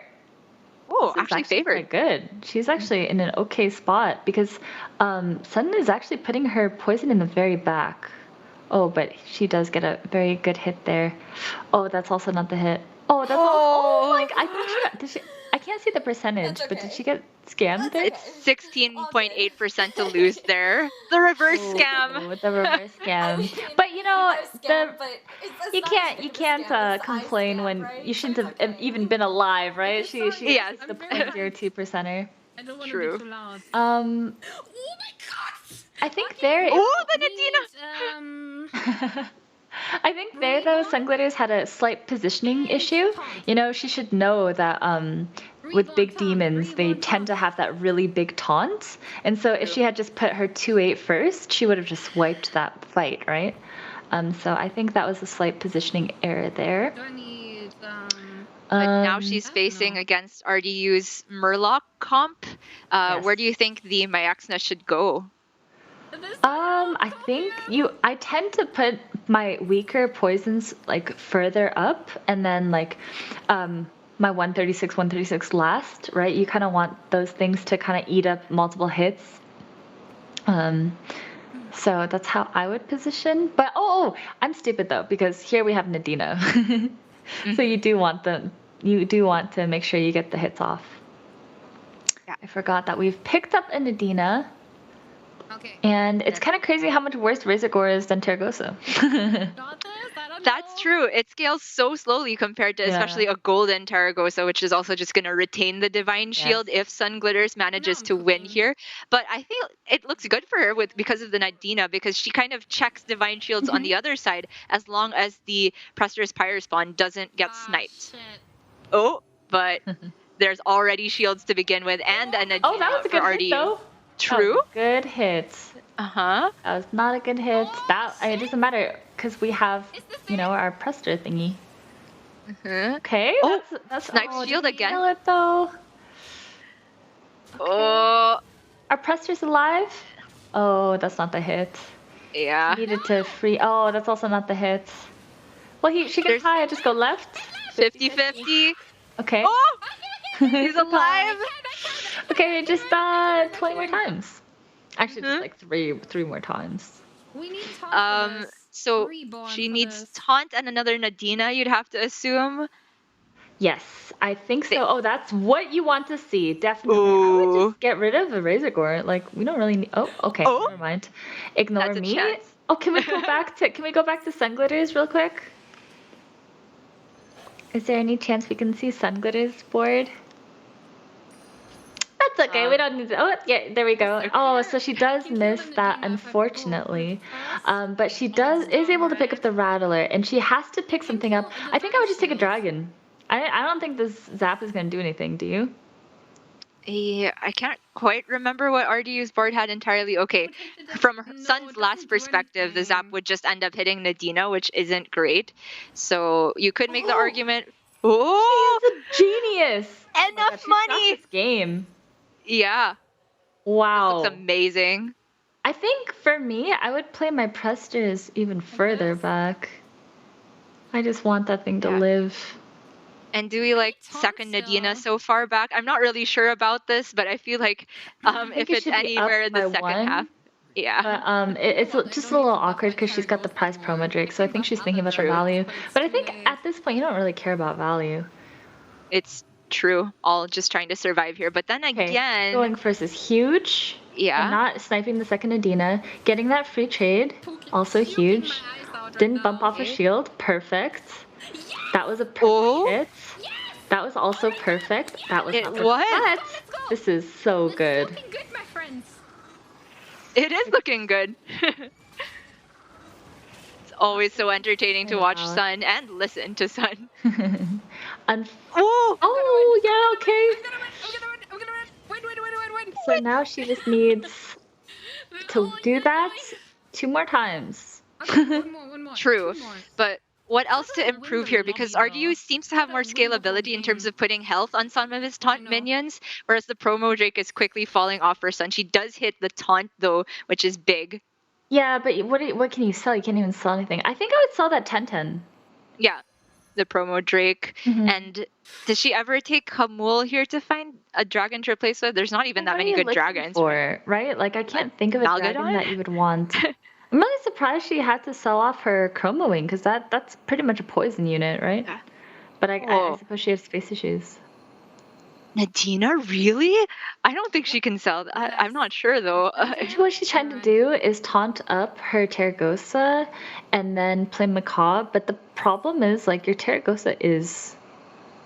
Oh, this is actually favored. quite good. She's actually in an okay spot because Sun is actually putting her Poison in the very back. Oh, but she does get a very good hit there. Oh, that's also not the hit. Oh, that's oh my! I think she got. Did she? I can't see the percentage, That's but did okay. she get scammed there? It's 16.8% to lose there. The reverse scam. With the reverse scam. I mean, But you know, it was scam, but you not can't as you big of a can't scam as the complain ice scam, when right? you shouldn't It's have okay. even been alive, right? She Yes. the I'm very 0.02 percenter. I don't want to True. be too loud. Oh Um, my god! I think there. Oh, the Need, Nadina! I think there though, Sun Glitters had a slight positioning issue. You know, she should know that with big demons, they tend to have that really big taunt. And so if she had just put her 2-8 first, she would have just wiped that fight, right? So I think that was a slight positioning error there. Do I need But now she's I don't facing know. against RDU's Murloc comp. Where Yes. do you think the Mayaxna should go? I think I tend to put my weaker poisons like further up and then like my 136 last, right? You kind of want those things to kind of eat up multiple hits. So that's how I would position. But I'm stupid though, because here we have Nadina. So you do want to make sure you get the hits off. Yeah. I forgot that we've picked up a Nadina. Okay. And it's kind of crazy how much worse Razorgore is than Terragosa. Got this? I don't That's know. true. It scales so slowly compared to Yeah. especially a golden Taragosa, which is also just going to retain the Divine Shield if Sun Glitters manages to win here. But I think it looks good for her because of the Nadina, because she kind of checks Divine Shields on the other side as long as the Prester's Pyre spawn doesn't get sniped. Shit. Oh, but there's already shields to begin with and a Nadina Oh, that was a for good hit RDU. though. True. Good hit. Uh-huh. That was not a good hit. It doesn't matter because we have, It's the same. our Prester thingy. Uh-huh. Okay, Oh, that's snipe did shield we again. kill it though. Oh, Our Prester's alive. Oh, that's not the hit. yeah. Needed to free. Oh, that's also not the hit. Well, she can There's- try. Just go left. 50-50. Okay. Oh, he's alive. Okay, just 20 more times. Actually, just like three more times. We need taunt for this. So Reborn she for needs this. taunt and another Nadina, you'd have to assume. Yes, I think so. Oh, that's what you want to see. Definitely. I would Ooh. just get rid of the Razorgore. Like, we don't really need. Oh, okay. Oh. Never mind. Ignore That's a me. chance. Oh, can we go back to Sun Glitters real quick? Is there any chance we can see Sun Glitters board? That's okay. We don't need to. Oh, yeah, there we go. Oh, so she does miss that, unfortunately. But she is able to pick up the Rattler, and she has to pick something up. I think I would just take a Dragon. I don't think this Zap is going to do anything. Do you? Yeah, I can't quite remember what RDU's board had entirely. Okay, from her Sun's last perspective, the Zap would just end up hitting Nadina, which isn't great. So you could make the argument. Oh, She's a genius. enough She's got money. this game. Yeah, Wow. looks amazing. I think for me, I would play my Presters even further back. I just want that thing to live. And do we like Taunt second still. Nadina so far back? I'm not really sure about this, but I feel like think if it it's should be anywhere up in the by second one. half. Yeah. But it's just a little awkward because she's got the prize promo Drake, so I think she's thinking about the True. value. But I think at this point, you don't really care about value. It's true. All just trying to survive here. But then Okay, again, going first is huge. Yeah. And not sniping the second Adina. Getting that free trade, also huge. Didn't bump off a shield, perfect. That was a perfect hit. That was also perfect. That was It not perfect. was. But this is so good. Looking good, my friends. it is looking good. It's always so entertaining to watch Wow. Sun and listen to Sun. Oh, yeah, okay. I'm gonna win. So now she just needs to do that 2 more times. Okay, one more. True. Two more. But what else to about win improve the here? Because lobby, RDU though? seems to have more How about win the whole scalability in terms game? of putting health on some of his taunt know. minions, whereas the promo Drake is quickly falling off for Sun. She does hit the taunt though, which is big. Yeah, but what can you sell? You can't even sell anything. I think I would sell that 10-10. Yeah, the promo Drake. Mhm. And does she ever take Hamul here to find a dragon to replace with? There's not even that What are many you good looking dragons. for, right? Like I can't think of a dragon Malgadon? that you would want. I'm really surprised she had to sell off her Chroma Wing because that's pretty much a poison unit, right? Yeah. But I Oh. suppose she has space issues. Nadina, really? I don't think she can sell that. I'm not sure though. Actually, what she's trying to do is taunt up her Terragosa and then play Macabre. But the problem is, like, your Terragosa is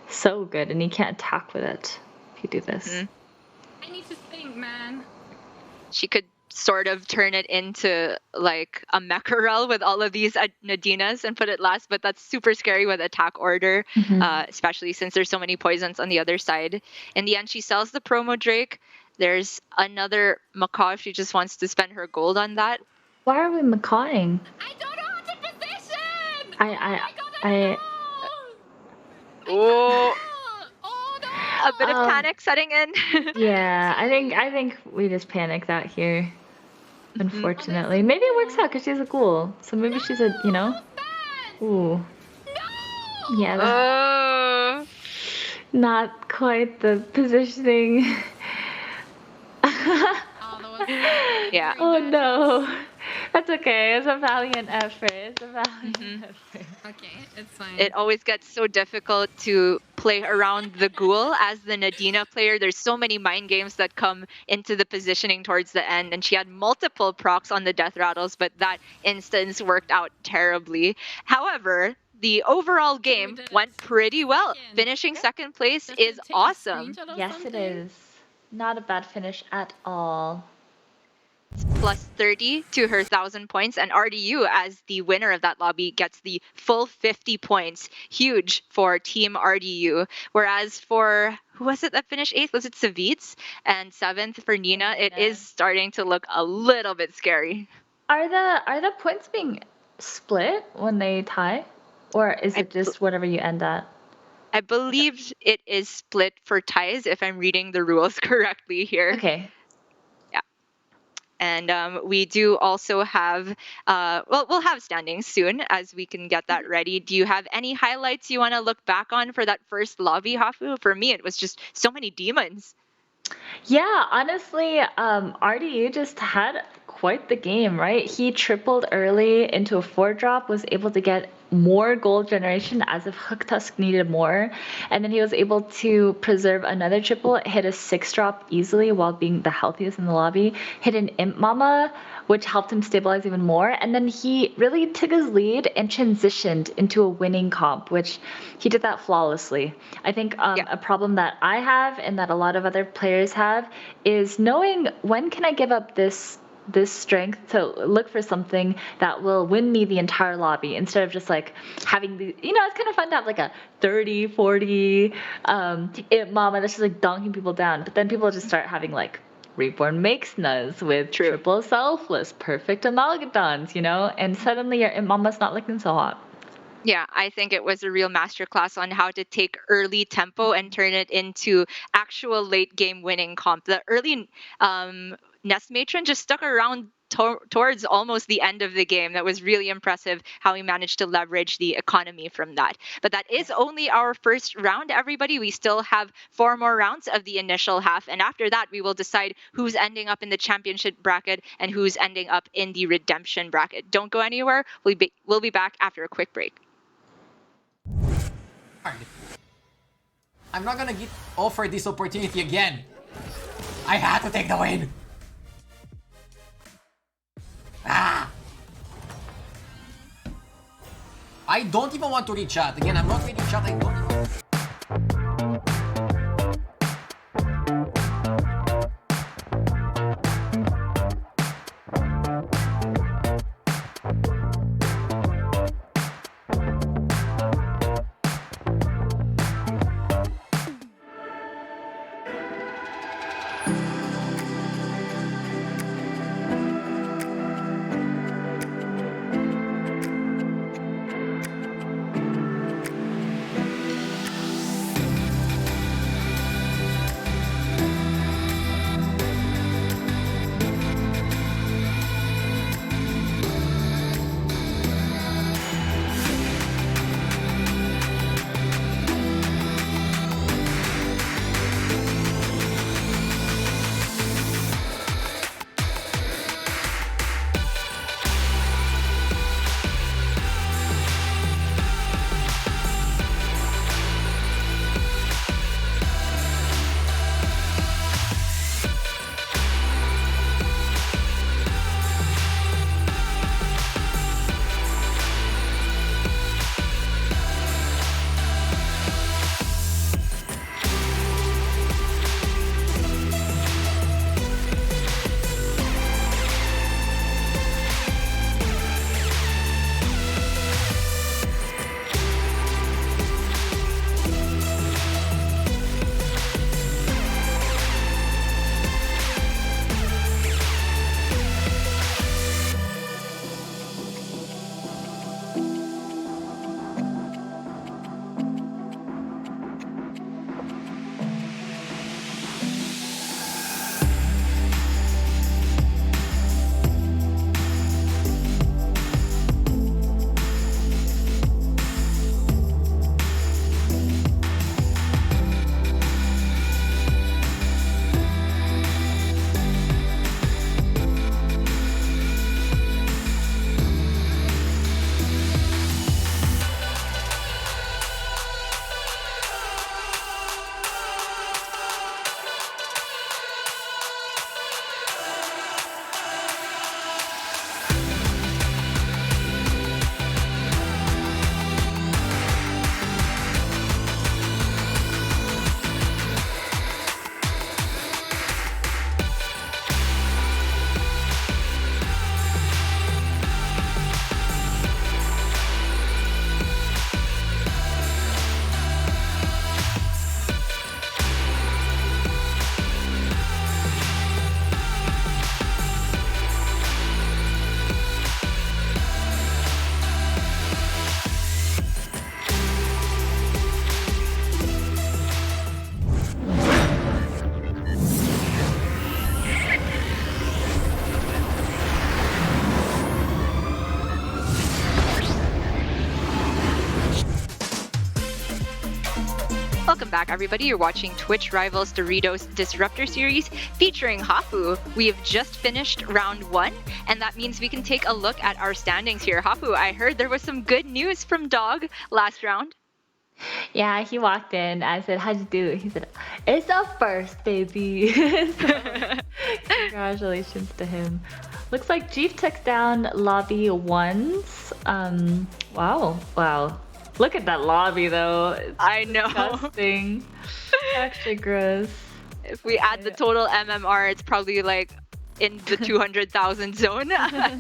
so good and you can't attack with it if you do this. Mhm. I need to think, man. She could sort of turn it into like a Mecharel with all of these Nadinas and put it last, but that's super scary with attack order, especially since there's so many poisons on the other side. In the end, she sells the promo Drake. There's another Macaw if she just wants to spend her gold on that. Why are we macawing? I don't know how to position. I Oh, Oh no. a bit of panic setting in. yeah, I think we just panicked out here. Unfortunately, maybe it works out because she's a ghoul. So maybe she's a, Bad. ooh, No. yeah. Oh, Not quite the positioning. Oh, that was Yeah. very Oh bad. no. That's okay. It's a valiant effort. It's a valiant Mhm. effort. Okay, it's fine. It always gets so difficult to play around the ghoul as the Nadina player. There's so many mind games that come into the positioning towards the end, and she had multiple procs on the death rattles, but that instance worked out terribly. However, the overall Okay, we game did it. went pretty well. Second. Finishing second place Does is it take awesome. a screenshot or Yes, something? it is. Not a bad finish at all. Plus 30 to her 1,000 points, and RDU, as the winner of that lobby, gets the full 50 points. Huge for Team RDU. Whereas for, who was it that finished 8th? Was it Savitz? And 7th for Nina. It Nina. is starting to look a little bit scary. Are the points being split when they tie? Or is I it just whatever you end at? I believe it is split for ties, if I'm reading the rules correctly here. Okay. And we do also have, well, we'll have standings soon as we can get that ready. Do you have any highlights you want to look back on for that first lobby, Hafu? For me, it was just so many demons. Yeah, honestly, RDU just had quite the game, right? He tripled early into a 4-drop, was able to get more gold generation as if Hook Tusk needed more. And then he was able to preserve another triple, hit a 6-drop easily while being the healthiest in the lobby, hit an Imp Mama, which helped him stabilize even more. And then he really took his lead and transitioned into a winning comp, which he did that flawlessly. I think a problem that I have and that a lot of other players have is knowing when can I give up this strength to look for something that will win me the entire lobby instead of just like having the, it's kind of fun to have like a 30 40 it mama that's just like donking people down, but then people just start having like reborn makes nuz with True. triple selfless perfect amalgadons, and suddenly your mama's not looking so hot. Yeah, I think it was a real masterclass on how to take early tempo and turn it into actual late game winning comp. The early Nest Matron just stuck around towards almost the end of the game. That was really impressive how he managed to leverage the economy from that. But that is only our first round, everybody. We still have 4 more rounds of the initial half. And after that, we will decide who's ending up in the championship bracket and who's ending up in the redemption bracket. Don't go anywhere. We'll be back after a quick break. I'm not gonna get offered this opportunity again. I had to take the win. Ah! I don't even want to reach out. Again, I'm not reading chat. I don't even... Welcome back, everybody. You're watching Twitch Rivals Doritos Disruptor Series featuring Hafu. We have just finished round 1, and that means we can take a look at our standings here. Hafu, I heard there was some good news from Dog last round. Yeah, he walked in. I said, "How'd you do?" He said, "It's a first, baby." So, congratulations to him. Looks like Jeep took down lobby ones. Wow. Look at that lobby though. It's I know. disgusting. Actually gross. If we add the total MMR, it's probably like in the 200,000 zone. Yeah,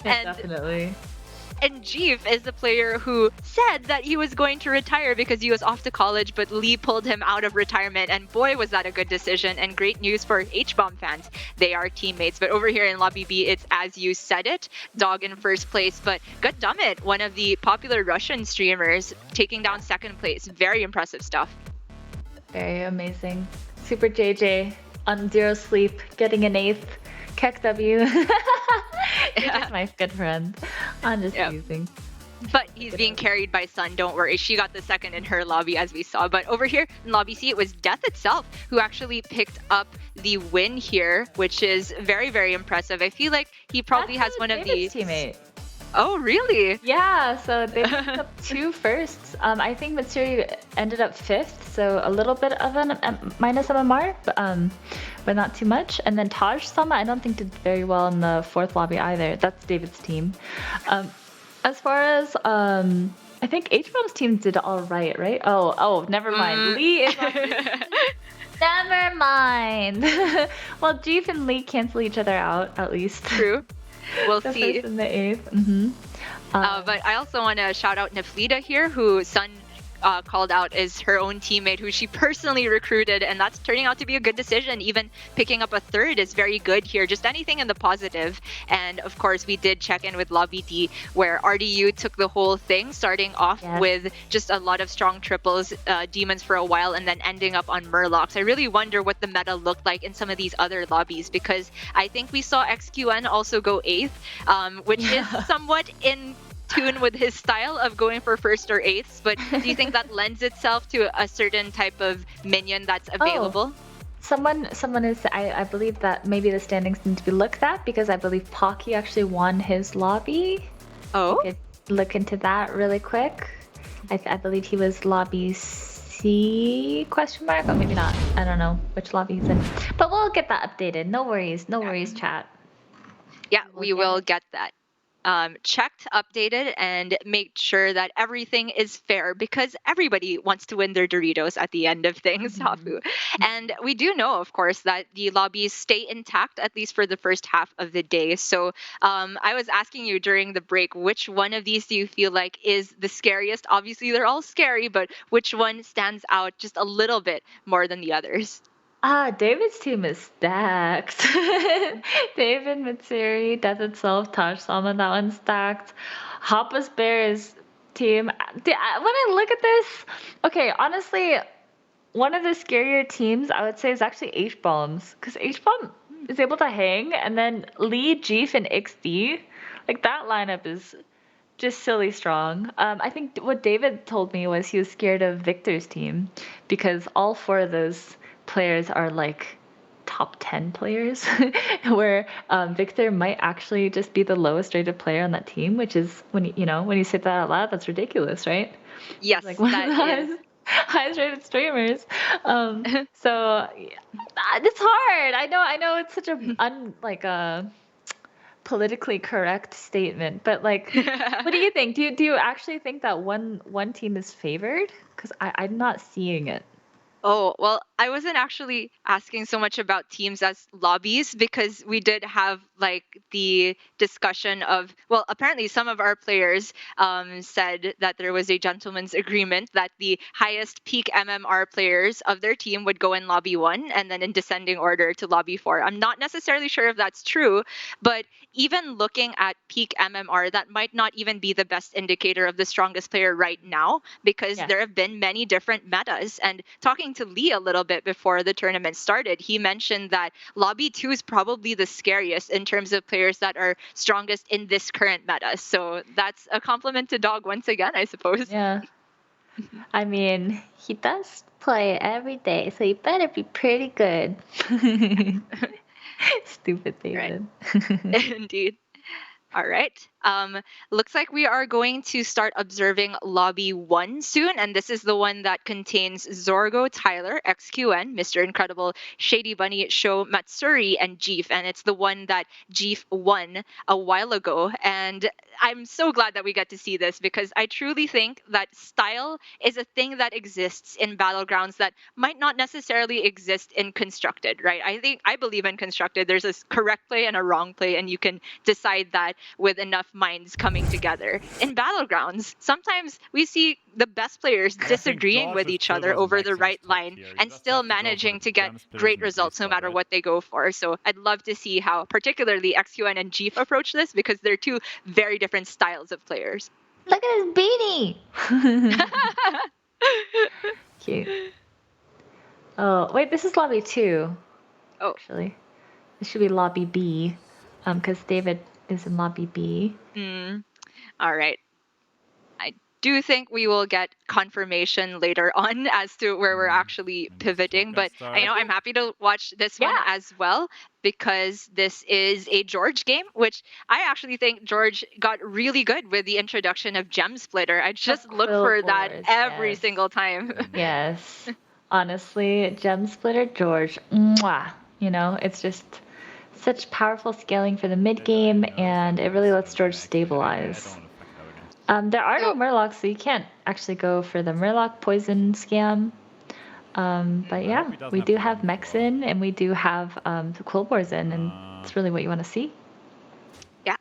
definitely. And Jeef is the player who said that he was going to retire because he was off to college, but Lee pulled him out of retirement. And boy, was that a good decision. And great news for H-Bomb fans. They are teammates. But over here in Lobby B, it's as you said it, Dog in first place. But Goddammit, one of the popular Russian streamers, taking down second place. Very impressive stuff. Very amazing. Super JJ on zero sleep, getting an 8th. Keck W. You're just my good friend. I'm just teasing. But he's being carried by Sun, don't worry. She got the second in her lobby as we saw. But over here in Lobby C, it was Death itself who actually picked up the win here, which is very, very impressive. I feel like he probably has one of David's these. teammate. Oh, really? Yeah, so they picked up 2 firsts. I think Matsuri ended up 5th, so a little bit of a minus MMR, but not too much. And then Taj Sama, I don't think did very well in the 4th lobby either. That's David's team. As far as I think H-Bomb's team did all right, right? Oh, never mind. Lee is on Never mind. Well, Jeef and Lee cancel each other out, at least. True. We'll the see. first and the 8th. But I also want to shout out Naflida here, who Sun called out as her own teammate, who she personally recruited, and that's turning out to be a good decision. Even picking up a 3rd is very good here. Just anything in the positive. And of course, we did check in with Lobby D, where RDU took the whole thing, starting off with just a lot of strong triples, demons for a while, and then ending up on Murlocs. I really wonder what the meta looked like in some of these other lobbies, because I think we saw XQN also go 8th, which is somewhat in tune with his style of going for 1st or 8ths, but do you think that lends itself to a certain type of minion that's available? Someone is, I believe that maybe the standings need to be looked at, because I believe Pocky actually won his lobby. Oh? You could look into that really quick. I believe he was lobby C question mark, or maybe not. I don't know which lobby he's in. But we'll get that updated. No worries, chat. Yeah, we will get that checked, updated, and make sure that everything is fair, because everybody wants to win their Doritos at the end of things, Hafu. And we do know, of course, that the lobbies stay intact, at least for the first half of the day. So I was asking you during the break, which one of these do you feel like is the scariest? Obviously, they're all scary, but which one stands out just a little bit more than the others? David's team is stacked. David, Mitsuri, Death Itself, Taj Salman, that one's stacked. Hoppa's Bears team. When I look at this, okay, honestly, one of the scarier teams I would say is actually H-Bombs, because H-Bomb is able to hang, and then Lee, Jeef, and XD, like that lineup is just silly strong. I think what David told me was he was scared of Victor's team, because all 4 of those players are like top 10 players, where Victor might actually just be the lowest rated player on that team, which is, when you say that out loud, that's ridiculous, right? Yes, like one that of the is. highest rated streamers. So it's hard. I know it's such a politically correct statement, but like, what do you think? Do you actually think that one team is favored? Because I'm not seeing it. Oh, well, I wasn't actually asking so much about teams as lobbies, because we did have like the discussion of, well, apparently some of our players said that there was a gentleman's agreement that the highest peak MMR players of their team would go in lobby 1 and then in descending order to lobby 4. I'm not necessarily sure if that's true, but even looking at peak MMR, that might not even be the best indicator of the strongest player right now, because there have been many different metas. And talking to Lee a little bit before the tournament started, he mentioned that lobby 2 is probably the scariest in terms of players that are strongest in this current meta. So that's a compliment to Dog once again, I suppose. Yeah. I mean, he does play every day, so you better be pretty good. Stupid Right. David. Indeed. All right. Looks like we are going to start observing Lobby 1 soon, and this is the one that contains Zorgo, Tyler, XQN, Mr. Incredible, Shady Bunny, Sho, Matsuri, and Jeef, and it's the one that Jeef won a while ago. And I'm so glad that we get to see this because I truly think that style is a thing that exists in Battlegrounds that might not necessarily exist in Constructed, right? I believe in Constructed. There's a correct play and a wrong play, and you can decide that with enough minds coming together. In Battlegrounds, sometimes we see the best players disagreeing with each other over the right line and still managing to get great results no matter what they go for. So I'd love to see how particularly XQN and Jeef approach this because they're two very different styles of players. Look at his beanie! Cute. Oh, wait, this is lobby 2, Oh, actually. This should be lobby B, because David is in lobby B. all right. I do think we will get confirmation later on as to where we're actually pivoting, but I know I'm happy to watch this one Yeah. as well because this is a George game, which I actually think George got really good with the introduction of Gem Splitter. I just look Quill for that Wars, every yes. single time. Yes. Honestly, Gem Splitter George, mwah. You know, it's just such powerful scaling for the mid game, and it really lets George stabilize. There are no So- Murlocs, so you can't actually go for the Murloc poison scam. But yeah, we do have Mexin, and we do have the Quillbores in, and it's really what you want to see. Yeah.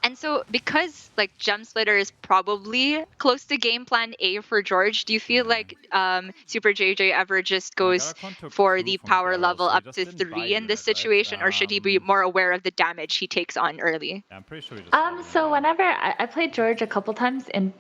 And so because like Gem Splitter is probably close to game plan A for George, do you feel like Super JJ ever just goes for the power level up to 3 in this situation, or should he be more aware of the damage he takes on early? I'm pretty sure. So whenever I played George a couple times, and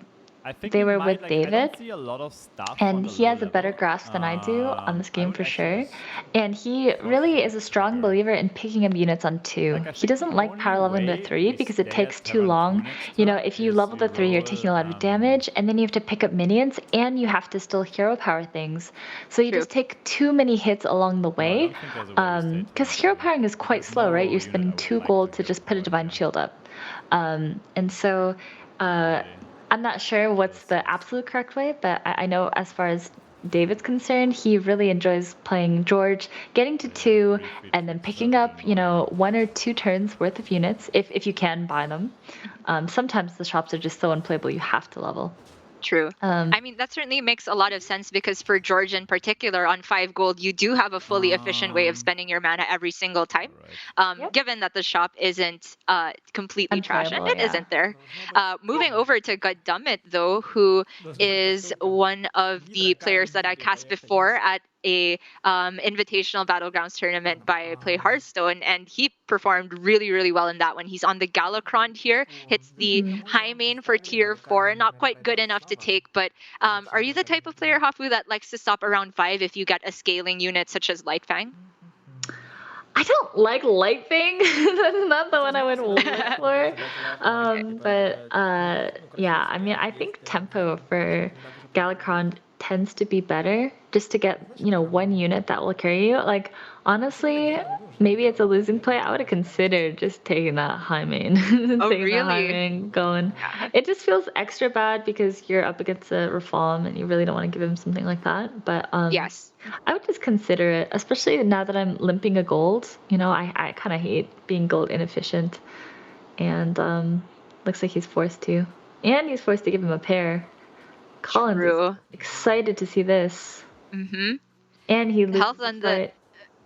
I think they we were might, with like, David, I don't see a lot of stuff on and the he low has a better level. grasp than I do on this I game would for actually sure. just And he really is a strong believer in picking up units on 2. Like, I He think doesn't the like only power leveling to way 3 we because it stay takes at too long. 17 You know, extra if you is level the 3, you're roll, taking a lot of damage, and then you have to pick up minions, and you have to still hero power things. So you True. just take too many hits along the way. don't think there's a way to stay Because at hero 17. powering is quite There's slow, no right? You're unit I spending would 2 like gold to to hero just put a power, divine yeah. shield up. And so I'm not sure what's the absolute correct way, but I know as far as David's concerned, he really enjoys playing George, getting to 2, and then picking up, 1 or 2 turns worth of units, if you can buy them. Sometimes the shops are just so unplayable you have to level. True. I mean, that certainly makes a lot of sense because for George in particular, on 5 gold, you do have a fully efficient way of spending your mana every single time. Yep. Given that the shop isn't completely trash, and Unplayable, it yeah. isn't there. Moving over to Goddammit, though, who is one of the players that I cast before at a invitational battlegrounds tournament by Play Hearthstone, and he performed really, really well in that one. He's on the Galacron here, hits the high main for tier 4, not quite good enough to take, but are you the type of player, Hafu, that likes to stop around 5 if you get a scaling unit such as Lightfang? I don't like Light Thing. That's not the one I would look for. Yeah, I mean, I think tempo for Galacron tends to be better just to get, 1 unit that will carry you. Like, honestly, maybe it's a losing play. I would have considered just taking that high main. Taking that high really? main, going. It just feels extra bad because you're up against a Reform and you really don't want to give him something like that. But Yes. I would just consider it, especially now that I'm limping a gold. I kind of hate being gold inefficient. And looks like he's forced to. And he's forced to give him a pair. Collins True. is excited to see this. Mm-hmm. And he loses Health on the fight.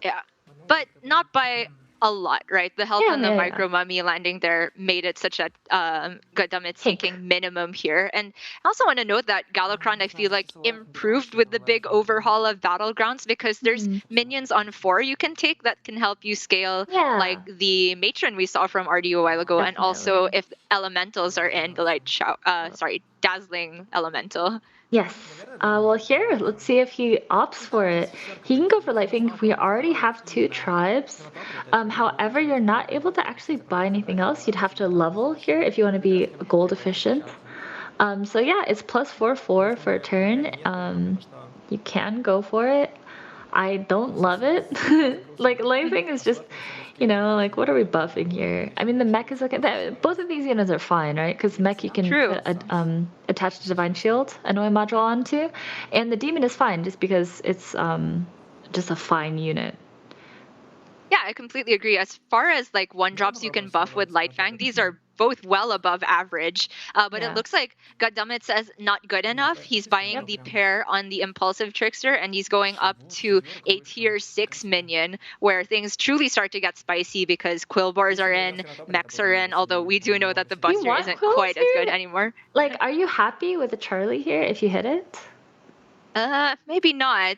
Yeah, but not by a lot, right? The health Yeah, on the yeah, micro mummy landing there made it such a Goddammit Tank. taking minimum here. And I also want to note that Galacron, I feel like, improved with the big overhaul of Battlegrounds because there's minions on 4 you can take that can help you scale, Yeah. like the matron we saw from RD a while ago, and also Definitely. if elementals are in the dazzling elemental. Yes. Well, here, let's see if he opts for it. He can go for Lightning. We already have 2 tribes. However, you're not able to actually buy anything else. You'd have to level here if you want to be gold efficient. So yeah, it's plus 4/4 for a turn. You can go for it. I don't love it. Like Lifing is just, like what are we buffing here? I mean the mech is okay. Both of these units are fine, right? Because mech you can True. put attach the Divine Shield, annoy module onto, and the demon is fine just because it's just a fine unit. Yeah, I completely agree. As far as like one drops you can buff with Light Fang, these are both well above average. But Yeah. it looks like Goddammit says not good enough. He's buying the pair on the Impulsive Trickster, and he's going up to a tier 6 minion, where things truly start to get spicy because Quillbars are in, mechs are in, although we do know that the Buster want isn't Quills quite as good here? anymore. Like, are you happy with the Charlie here if you hit it? Maybe not.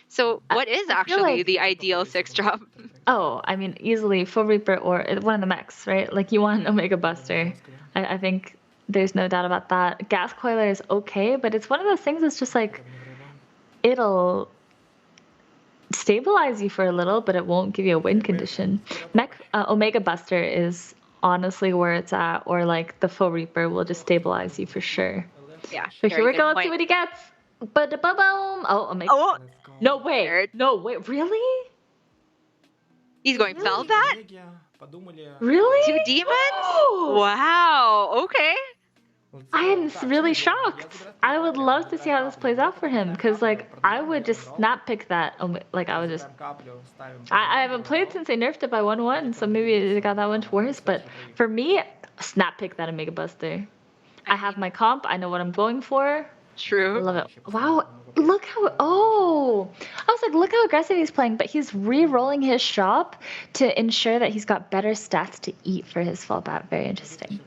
So what is I feel actually like- the ideal 6 drop? Oh, I mean, easily Full Reaper or one of the mechs, right? Like, you want an Omega Buster. I think there's no doubt about that. Gas Coiler is okay, but it's one of those things that's just like, it'll stabilize you for a little, but it won't give you a win condition. Omega Buster is honestly where it's at, or like the Full Reaper will just stabilize you for sure. Yeah. So very here we good go. Let's see point. what he gets. But oh, Omega. Oh, No way. Weird. No way. Really? he's going Velvet? Really? 2 demons? Wow. Okay. I am really shocked. I would love to see how this plays out for him because, like, I would just snap pick that. Like, I would just. I haven't played since they nerfed it by 1/1, so maybe they got that one worse. But for me, snap pick that Omega Buster. I have my comp. I know what I'm going for. I True. love it. Wow. Look how. Oh! I was like, look how aggressive he's playing, but he's re rolling his shop to ensure that he's got better stats to eat for his fallback. Very interesting.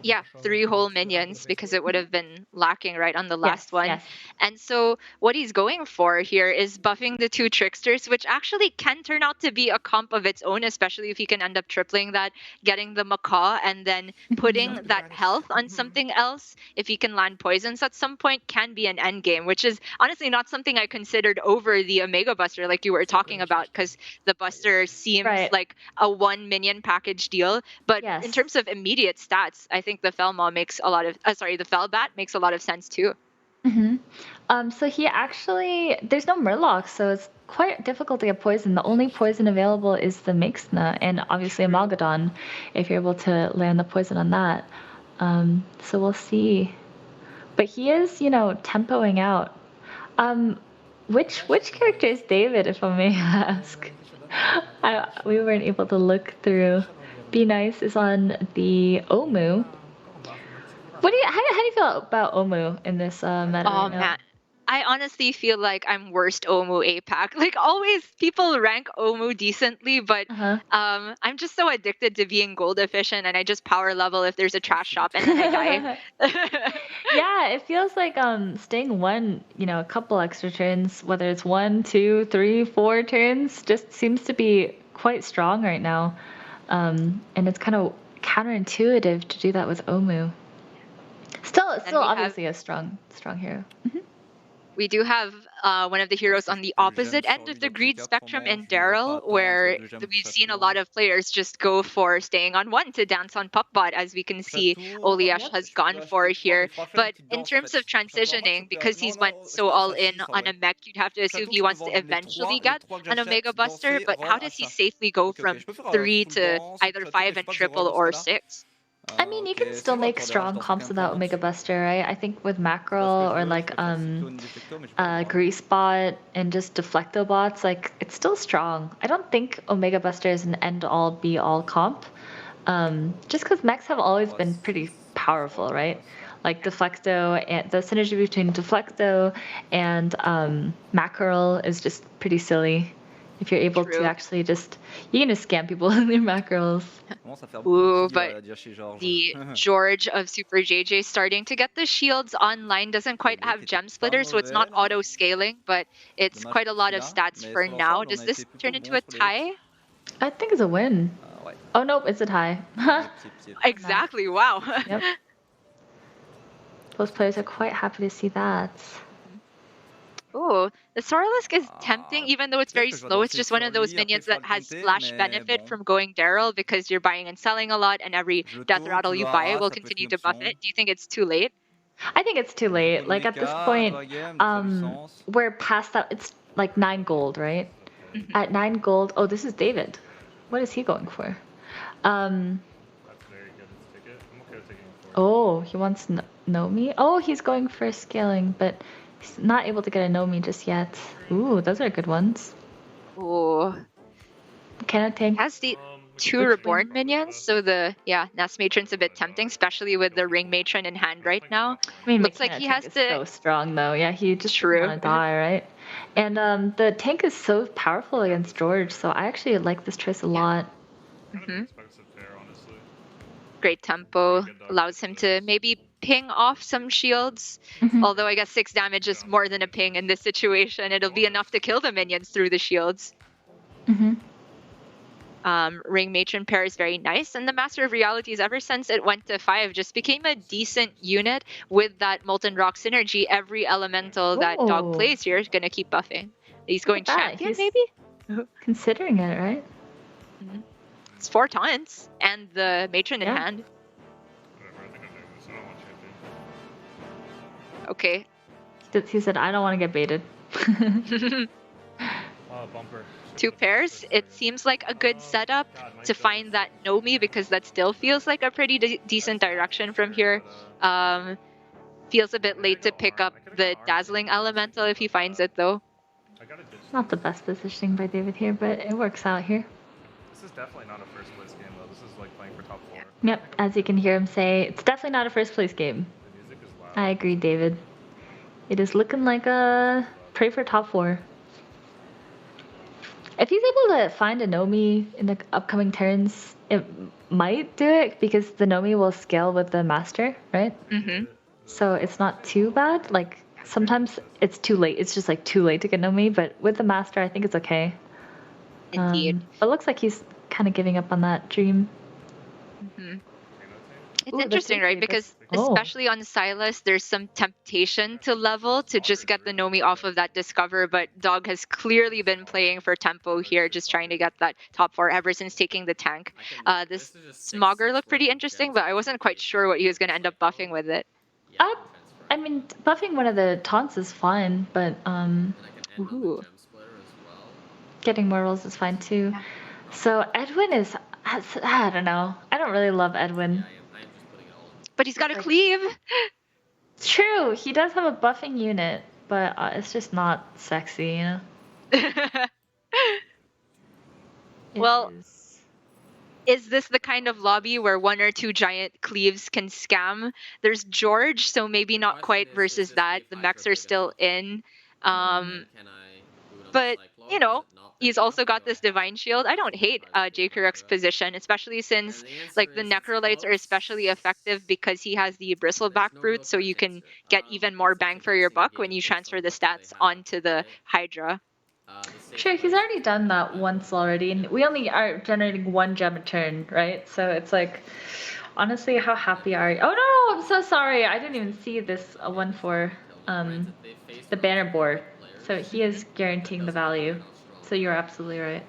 Yeah, 3 whole minions because it would have been lacking right on the last one. Yes. And so what he's going for here is buffing the 2 tricksters, which actually can turn out to be a comp of its own, especially if he can end up tripling that, getting the macaw, and then putting that health on something else. If he can land poisons at some point, can be an end game, which is honestly not something I considered over the Omega Buster like you were talking about, because the Buster seems Right. like a 1 minion package deal. But Yes. in terms of immediate stats, I think the Felmaw makes a lot of the Felbat makes a lot of sense too. So he actually, there's no Murloc, so it's quite difficult to get poison. The only poison available is the Mixna and obviously Amalgadon, if you're able to land the poison on that. So we'll see. But he is, tempoing out. Which character is David, if I may ask? We weren't able to look through. Be Nice is on the Omu. How do you feel about Omu in this meta? Oh right now? man. I honestly feel like I'm worst Omu APAC. Like always people rank Omu decently, but Uh-huh. I'm just so addicted to being gold efficient, and I just power level if there's a trash shop and then I die. Yeah, it feels like staying one, a couple extra turns, whether it's 1, 2, 3, 4 turns, just seems to be quite strong right now. And it's kind of counterintuitive to do that with Omu. Still we have- obviously a strong hero. We do have one of the heroes on the opposite end of the greed spectrum in Daryl, where we've seen a lot of players just go for staying on 1 to dance on Puckbot, as we can see Oliash has gone for here. But in terms of transitioning, because he's went so all in on a mech, you'd have to assume he wants to eventually get an Omega Buster, but how does he safely go from 3 to either 5 and triple or 6? I mean, you can still make strong comps without Omega Buster, right? I think with Mackerel or like Grease Bot and just Deflecto bots, like it's still strong. I don't think Omega Buster is an end-all be-all comp. Just because mechs have always been pretty powerful, right? Like Deflecto and the synergy between Deflecto and Mackerel is just pretty silly. If you're able True. to actually you can just scam people in their mackerels. Ooh, but the George of Super JJ starting to get the shields online, doesn't quite have gem splitters, so it's not auto scaling, but it's quite a lot of stats for now. Does this turn into a tie? I think it's a win. Oh nope, it's a tie. Exactly, wow. Yep. Both players are quite happy to see that. Ooh, the Soralisk is tempting, even though it's very slow. It's just one of those minions that has splash benefit from going Daryl because you're buying and selling a lot, and every death rattle you buy will continue to buff it. Do you think it's too late? I think it's too Dans late. tous Like les at this cas, point, Royem, ça a du sens. we're past that. It's like 9 gold, right? Mhm. At 9 gold. Oh, this is David. What is he going for? Um. That's very good. It's ticket. I'm okay with taking it for Oh, he wants Nomi. Oh, he's going for scaling, but he's not able to get a Nomi just yet. Ooh, those are good ones. Ooh. Can I tank? Has the we two can reborn probably minions, best. so the Nest Matron's a bit tempting, especially with the Ring Matron in hand right now. I mean, Looks like Mechanic he tank has is to. so strong though. Yeah, he just doesn't True. want to die, right? And the tank is so powerful against George, so I actually like this choice a lot. Kind of Mhm. expensive pair, honestly. Great tempo allows him to maybe ping off some shields. Mhm. Although I guess 6 damage is more than a ping in this situation. It'll be enough to kill the minions through the shields. Mhm. Ring Matron pair is very nice, and the Master of Realities, ever since it went to 5, just became a decent unit with that Molten Rock synergy. Every elemental that Dog Whoa. plays here is gonna keep buffing. He's going Look at that, champion, he's- maybe? Considering it, right? It's 4 taunts, and the Matron in Yeah. hand. Whatever, I think I'm doing this. I don't want champion. Okay. He said, "I don't want to get baited." Bumper. 2 pairs. It seems like a good setup to find that Nomi, because that still feels like a pretty decent direction from here. Feels a bit late to pick up the Dazzling Elemental if he finds it, though. I gotta ditch. Not the best positioning by David here, but it works out here. This is definitely not a first place game though. This is like playing for top 4. Yep, as you can hear him say, it's definitely not a first place game. The music is loud. I agree, David. It is looking like a pray for top 4. If he's able to find a Nomi in the upcoming turns, it might do it because the Nomi will scale with the master, right? Mm-hmm. So it's not too bad. Like sometimes it's too late. It's just like too late to get Nomi, but with the master, I think it's okay. Indeed. But it looks like he's kind of giving up on that dream. Mm-hmm. It's Ooh, the interesting, right? thinking, Because oh. especially on Silas, there's some temptation to level to just get the Nomi off of that Discover, but Dog has clearly been playing for tempo here, just trying to get that top 4 ever since taking the tank. This Smogger looked pretty interesting, but I wasn't quite sure what he was going to end up buffing with it. I mean, buffing one of the taunts is fine, but Ooh. getting more rolls is fine too. So Edwin is, I don't know. I don't really love Edwin. But he's got a cleave. It's true, he does have a buffing unit, but it's just not sexy, you know? Well, is this the kind of lobby where 1 or 2 giant cleaves can scam? There's George, so maybe not quite versus that. The mechs are still in. But, you know, he's also got this Divine Shield. I don't hate J-Kuruk's position, especially since like the Necrolytes are especially effective because he has the Bristleback Brute, so you can get even more bang for your buck when you transfer the stats onto the Hydra. Sure, he's already done that once already, and we only are generating 1 gem a turn, right? So it's like, honestly, how happy are you? Oh no, I'm so sorry. I didn't even see this one for the banner board. So he is guaranteeing the value. So you're absolutely right.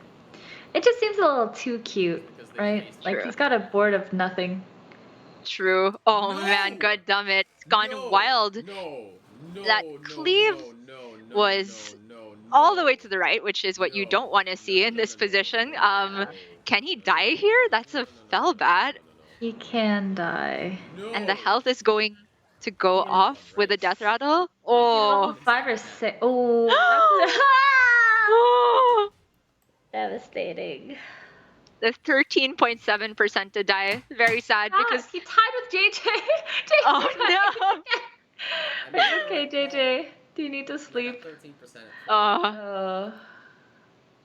It just seems a little too cute, right? Like he's got a board of nothing. True. Oh man, goddammit. It's gone wild. That cleave was all the way to the right, which is what you don't want to see in this position. Can he die here? That's a fell bad. He can die. And the health is going to go off with a death rattle. Level Oh. 5 or 6. Oh, Oh. devastating. The 13.7% to die. Very sad because he tied with JJ. oh no. Okay, JJ. Do you need to sleep? 13%. Oh.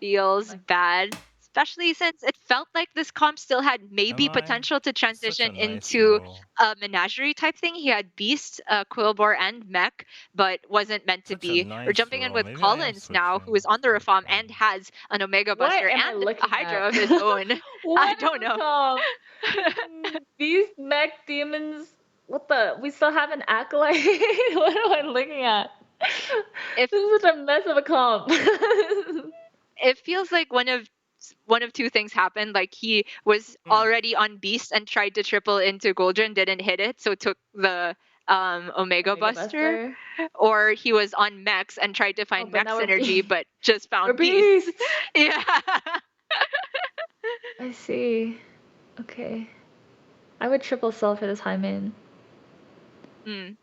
Feels bad. Especially since it felt like this comp still had maybe Am I? potential to transition Such a nice into roll. a menagerie type thing. He had Beast, Quillbore, and Mech, but wasn't meant to Such a be. nice We're jumping in roll. with Maybe I am Collins now, who is on the switching. Reform and has an Omega What Buster am I and looking a Hydra at? of his own. I don't know. These mech demons. What the? We still have an acolyte. What am I looking at? If- This is such a mess of a comp. It feels like one of 2 things happened. Like he was already on Beast and tried to triple into Goldrin, didn't hit it, so took the Omega Buster, or he was on Mechs and tried to find but now Mech we're synergy, beast. but just We're found Beast. beasts. Yeah. I see. Okay. I would triple sell for this high main. Mm.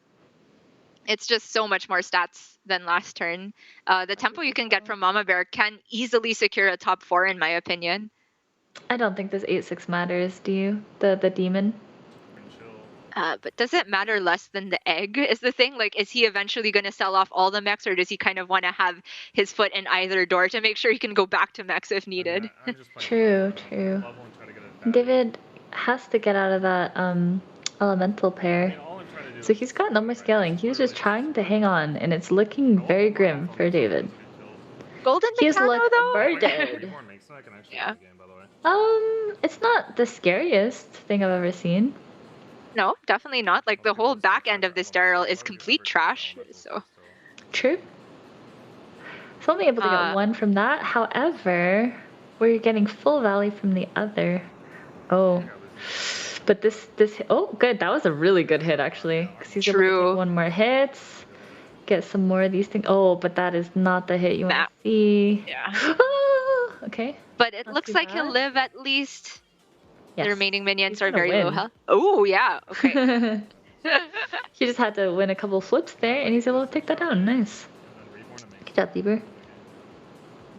It's just so much more stats than last turn. The tempo you can get from Mama Bear can easily secure a top 4, in my opinion. I don't think this 8-6 matters, do you? The demon? And chill. But does it matter less than the egg is the thing? Like, is he eventually going to sell off all the mechs, or does he kind of want to have his foot in either door to make sure he can go back to mechs if needed? I'm just playing True, Valorant. true. Level and try to get it back. David has to get out of that elemental I pair. mean, all I'm trying to do So is he's got no more just scaling. He's just literally trying to hang on, and it's looking very grim for David. Golden He's Mechano, looked though? murdered. Reborn makes so I can actually Yeah. win the game, by the way. It's not the scariest thing I've ever seen. No, definitely not. Like, the whole back end of this Daryl is complete trash, so... True. So only able to get one from that. However, we're getting full value from the other. Oh. But this oh, good. That was a really good hit, actually. Because he's able to True. take one more hit. Get some more of these things. Oh, but that is not the hit you want to see. Yeah. Ah, okay. But it Not looks too like he'll bad. live at least. Yes. The remaining minions He's are gonna very low win. health. Oh, yeah. Okay. He just had to win a couple flips there, and he's able to take that down. Nice. Good job, Bieber.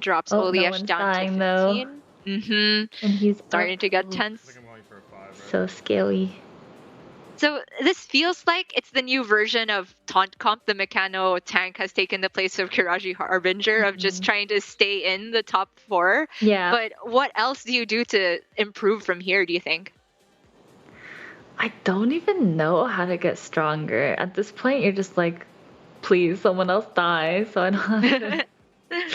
Drops Oh, no Oliash one's down dying, to though. 15. Mm-hmm. And he's Starting up. to get Ooh, I tense. think I'm going for a 5 right So now. scaly. So this feels like it's the new version of Taunt Comp. The Meccano tank has taken the place of Kiraji Harbinger of just trying to stay in the top 4. Yeah. But what else do you do to improve from here, do you think? I don't even know how to get stronger. At this point, you're just like, please, someone else die so I don't have to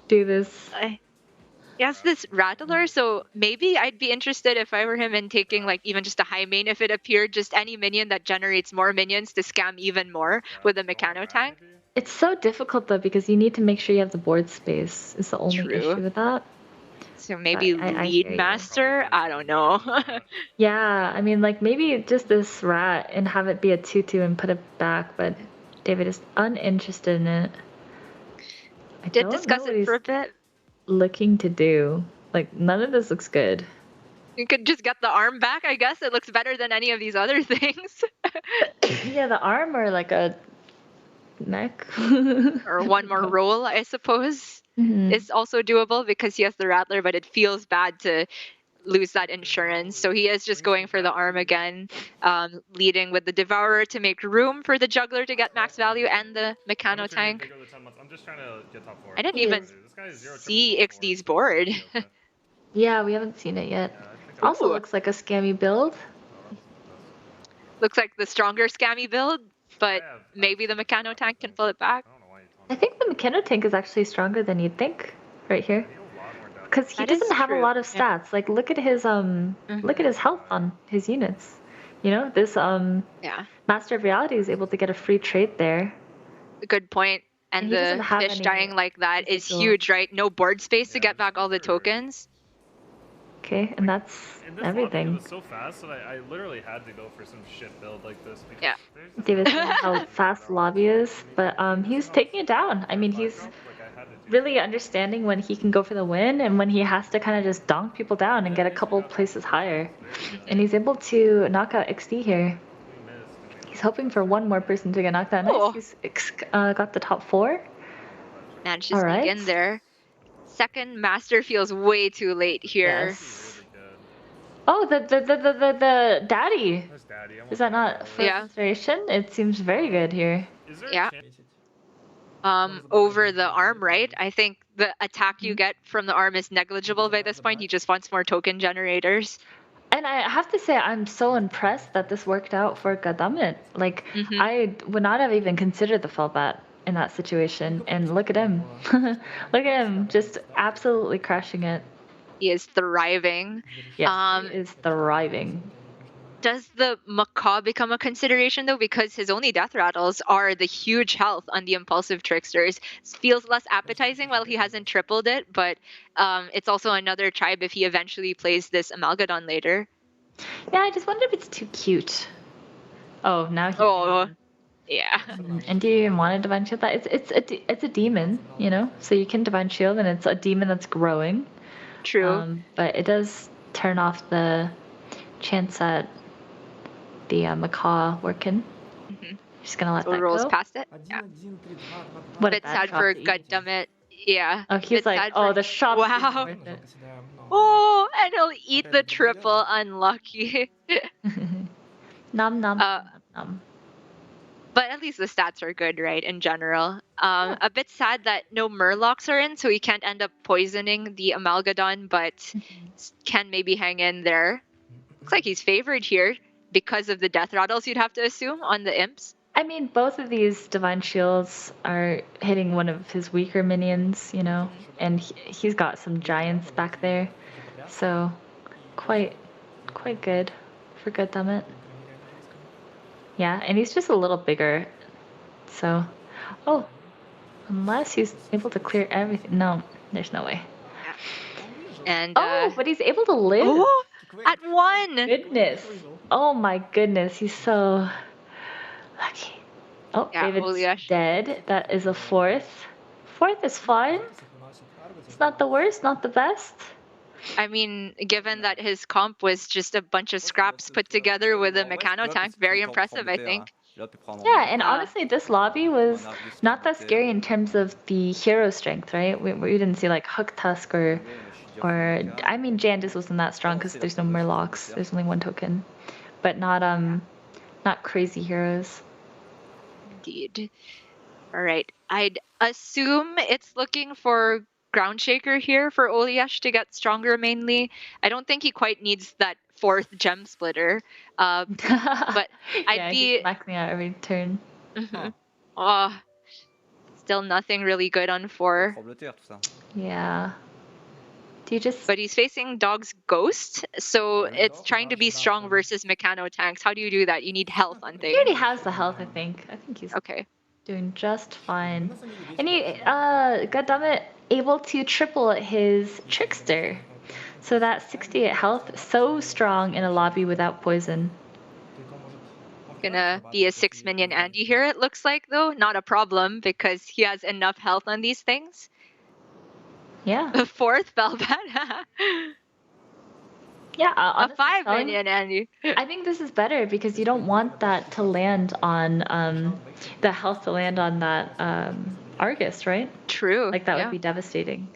do this. He has this Rattler, so maybe I'd be interested if I were him in taking like even just a high main if it appeared, just any minion that generates more minions to scam even more with a Meccano tank. It's so difficult though because you need to make sure you have the board space. Is the only True. issue with that. So maybe I lead hear you. master? I don't know. Yeah, I mean like maybe just this rat and have it be a 2/2 and put it back, but David is uninterested in it. I Did don't discuss know what it he's for a bit. looking to do. Like none of this looks good. You could just get the arm back, I guess. It looks better than any of these other things. Yeah, the arm or like a neck. Or one more roll, I suppose, Mhm. is also doable because he has the Rattler, but it feels bad to lose that insurance. So he is just going for the arm again, leading with the Devourer to make room for the Juggler to get max value and the Meccano tank. I'm just trying to get top 4. I didn't He even is. This guy is 0 see triple four, XD's so board. it's okay. Yeah, we haven't seen it yet. Yeah, I think Also Ooh. looks like a scammy build. Looks like the stronger scammy build, but I have maybe the Meccano tank can pull it back. I don't know why you I think the McKenna tank is actually stronger than you'd think, right here. Because he That is doesn't have a true, lot of yeah. stats. Like look at his look at his health on his units. You know, this Yeah, Master of Reality is able to get a free trade there. good point. And And he doesn't the have fish any dying like that is physical- huge, right? No board space to get back all the tokens. Okay, and that's In this everything. lobby, it was so fast that I literally had to go for some shit build like this. Because Yeah. there's just David's saying how fast the lobby is, but he's taking it down. I mean, he's like I had to do really understanding when he can go for the win and when he has to kind of just donk people down and get a couple places higher. And he's able to knock out XD here. He's hoping for one more person to get knocked out. Cool. Nice. He's got the top 4. Managed to All sneak right. in there. Second master feels way too late here. Yes. really good. Oh, the daddy. Where's daddy? Is that not for Yeah. consideration? It seems very good here. Is there a Yeah. chance- Over the arm, right? I think the attack Mm-hmm. you get from the arm is negligible by this point. He just wants more token generators. And I have to say, I'm so impressed that this worked out for Gadamit. Like, Mhm. I would not have even considered the fallback in that situation. And look at him. Look at him, just absolutely crushing it. He is thriving. Yes, he is thriving. Does the macaw become a consideration though? Because his only death rattles are the huge health on the impulsive tricksters. Feels less appetizing while he hasn't tripled it, but it's also another tribe if he eventually plays this Amalgadon later. Yeah, I just wonder if it's too cute. Oh, now he. Oh, yeah. And do you even want to divine shield that? It's a demon, you know. So you can divine shield, and it's a demon that's growing. True. But it does turn off the chance at the macaw working. Mhm. Just gonna let So that rolls go. past it. Yeah. 1, 1, 3, 2, 2, 2. What a Bit bad sad shot for to eat. Goddammit. Yeah. Oh, he's Bit like, sad oh, for... the shop's Wow. worth it. Oh, and he'll eat the triple. Unlucky. Nom nom Uh, nom. but at least the stats are good, right? In general. Yeah. A bit sad that no Murlocs are in, so he can't end up poisoning the Amalgadon, but can maybe hang in there. Looks like he's favored here because of the death rattles. You'd have to assume on the imps. I mean, both of these divine shields are hitting one of his weaker minions, you know, and he's got some giants back there, so quite good for Goddammit. Yeah, and he's just a little bigger, so oh, unless he's able to clear everything. No, there's no way. And Oh, but he's able to live. oh, at 1. Goodness. Oh my goodness, he's so lucky. Oh, Yeah, David's Oliash. dead. That is a 4th. 4th is fine. It's not the worst, not the best. I mean, given that his comp was just a bunch of scraps put together with a Mechano tank, very impressive, I think. Yeah, and honestly, this lobby was not that scary in terms of the hero strength, right? We didn't see like Hook Tusk or I mean, Jandis wasn't that strong because there's no Murlocs. There's only 1 token, but not crazy heroes. Indeed. All right. I'd assume it's looking for Ground Shaker here for Oliash to get stronger mainly. I don't think he quite needs that 4th Gem Splitter. But I'd be... he's maxing out every turn. Oh, still nothing really good on 4. Yeah. Do you just... But he's facing Dog's Ghost, so it's trying to be strong versus Mechano tanks. How do you do that? You need health on He things. already has the health, I think. I think he's Okay. doing just fine. And he, goddammit, able to triple his Trickster. So that 68 health, so strong in a lobby without poison. Gonna be a 6 minion Andy here, it looks like, though. Not a problem, because he has enough health on these things. Yeah. The 4th fell bad. Yeah, A 5 minion Andy. I think this is better because you don't want that to land on the health to land on that Argus, right? True. Like that yeah. would be devastating.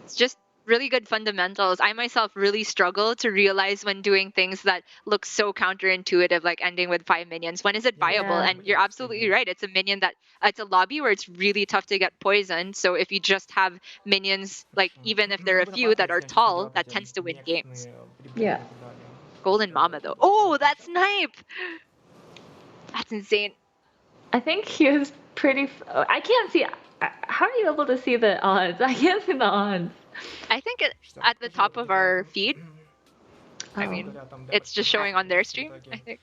It's just really good fundamentals. I myself really struggle to realize when doing things that look so counterintuitive, like ending with 5 minions. When is it viable? Yeah. And you're absolutely right. It's a minion that it's a lobby where it's really tough to get poisoned. So if you just have minions, like even if there are a few that are tall, that tends to win games. Yeah. Golden Mama though. Oh, that snipe! That's insane. I think he was pretty. I can't see. How are you able to see the odds? I can't see the odds. I think at the top of our feed. I mean, it's just showing on their stream, I think.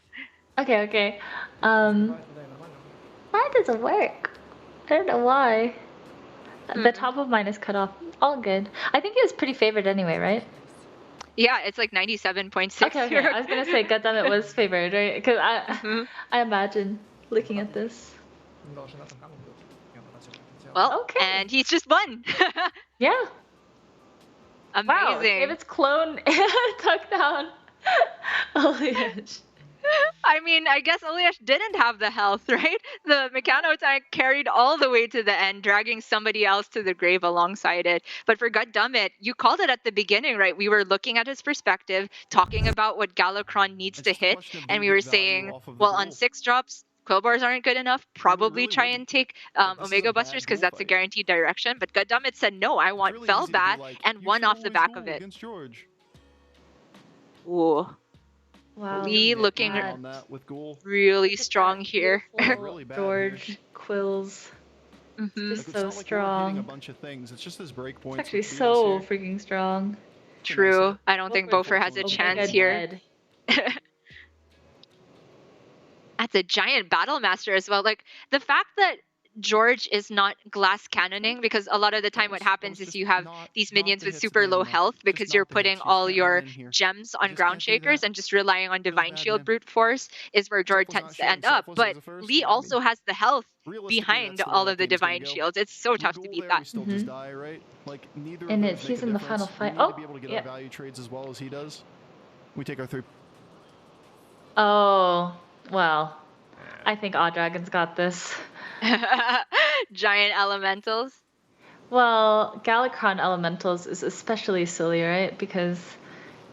Okay. Why does it work? I don't know why. The top of mine is cut off. All good. I think it was pretty favored anyway, right? Yeah, it's like 97.6. Okay. I was gonna say, goddammit, was favored, right? Because I imagine looking at this. Well, Okay. and he's just won. Yeah. Amazing. Wow. David's clone took down Oliash. I mean, I guess Oliash didn't have the health, right? The Mechano tank carried all the way to the end, dragging somebody else to the grave alongside it. But for Goddammit, you called it at the beginning, right? We were looking at his perspective, talking about what Galakron needs to hit, and we were saying, well, on 6 drops, Quill bars aren't good enough. Probably try and take Omega Busters because that's a guaranteed direction. But Goddammit said, no, I want Fell Bat and won off the back of it. Ooh. Wow. Lee looking really strong here. George Quills. Just so strong. A bunch of things. It's just his break points. It's actually so freaking strong. True. I don't think Bofer has a chance here. That's a giant battle master as well. Like the fact that George is not glass cannoning, because a lot of the time what happens is you have these minions with super low health because you're putting all your gems on ground shakers and just relying on divine shield brute force is where George tends to end up. But Lee also has the health behind all of the divine shields. It's so tough to beat that. We still just die, right? Like neither And of those he's make a in the difference. final fight. We need Oh, to be able to get yeah. our value trades as well as he does. We take our 3. Oh, well, I think Odd Dragon's got this. Giant elementals. Well, Galakron Elementals is especially silly, right? Because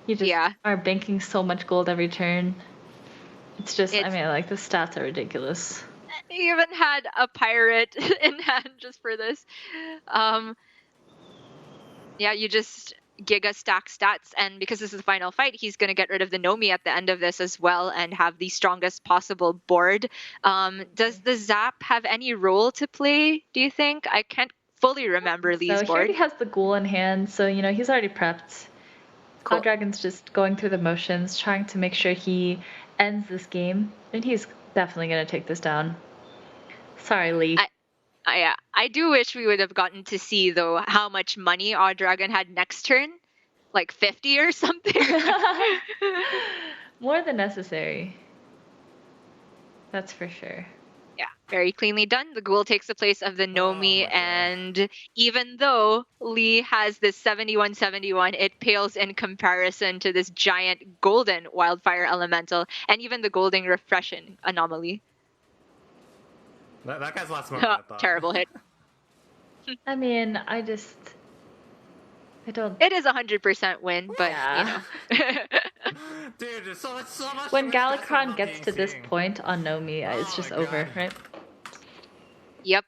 you just are banking so much gold every turn. It's just, I mean, like, the stats are ridiculous. He even had a pirate in hand just for this. Yeah, you just giga stack stats, and because this is the final fight, he's going to get rid of the Nomi at the end of this as well and have the strongest possible board. Does the Zap have any role to play, do you think? I can't fully remember Lee's So he board. already has the Ghoul in hand, so, you know, he's already prepped. Cool. Odd Dragon's just going through the motions, trying to make sure he ends this game, and he's definitely going to take this down. Sorry, Lee. I do wish we would have gotten to see, though, how much money Odd Dragon had next turn. Like 50 or something. More than necessary. That's for sure. Yeah, very cleanly done. The Ghoul takes the place of the Nomi, and even though Lee has this 71/71, it pales in comparison to this giant golden Wildfire Elemental and even the golden Refreshen anomaly. That guy's a lot smarter than I thought. Terrible hit. I mean, I don't. It is 100% win, but Yeah. you know. Dude, there's so much. When Galakron gets to this point on Nomi, it's just over, right? Yep.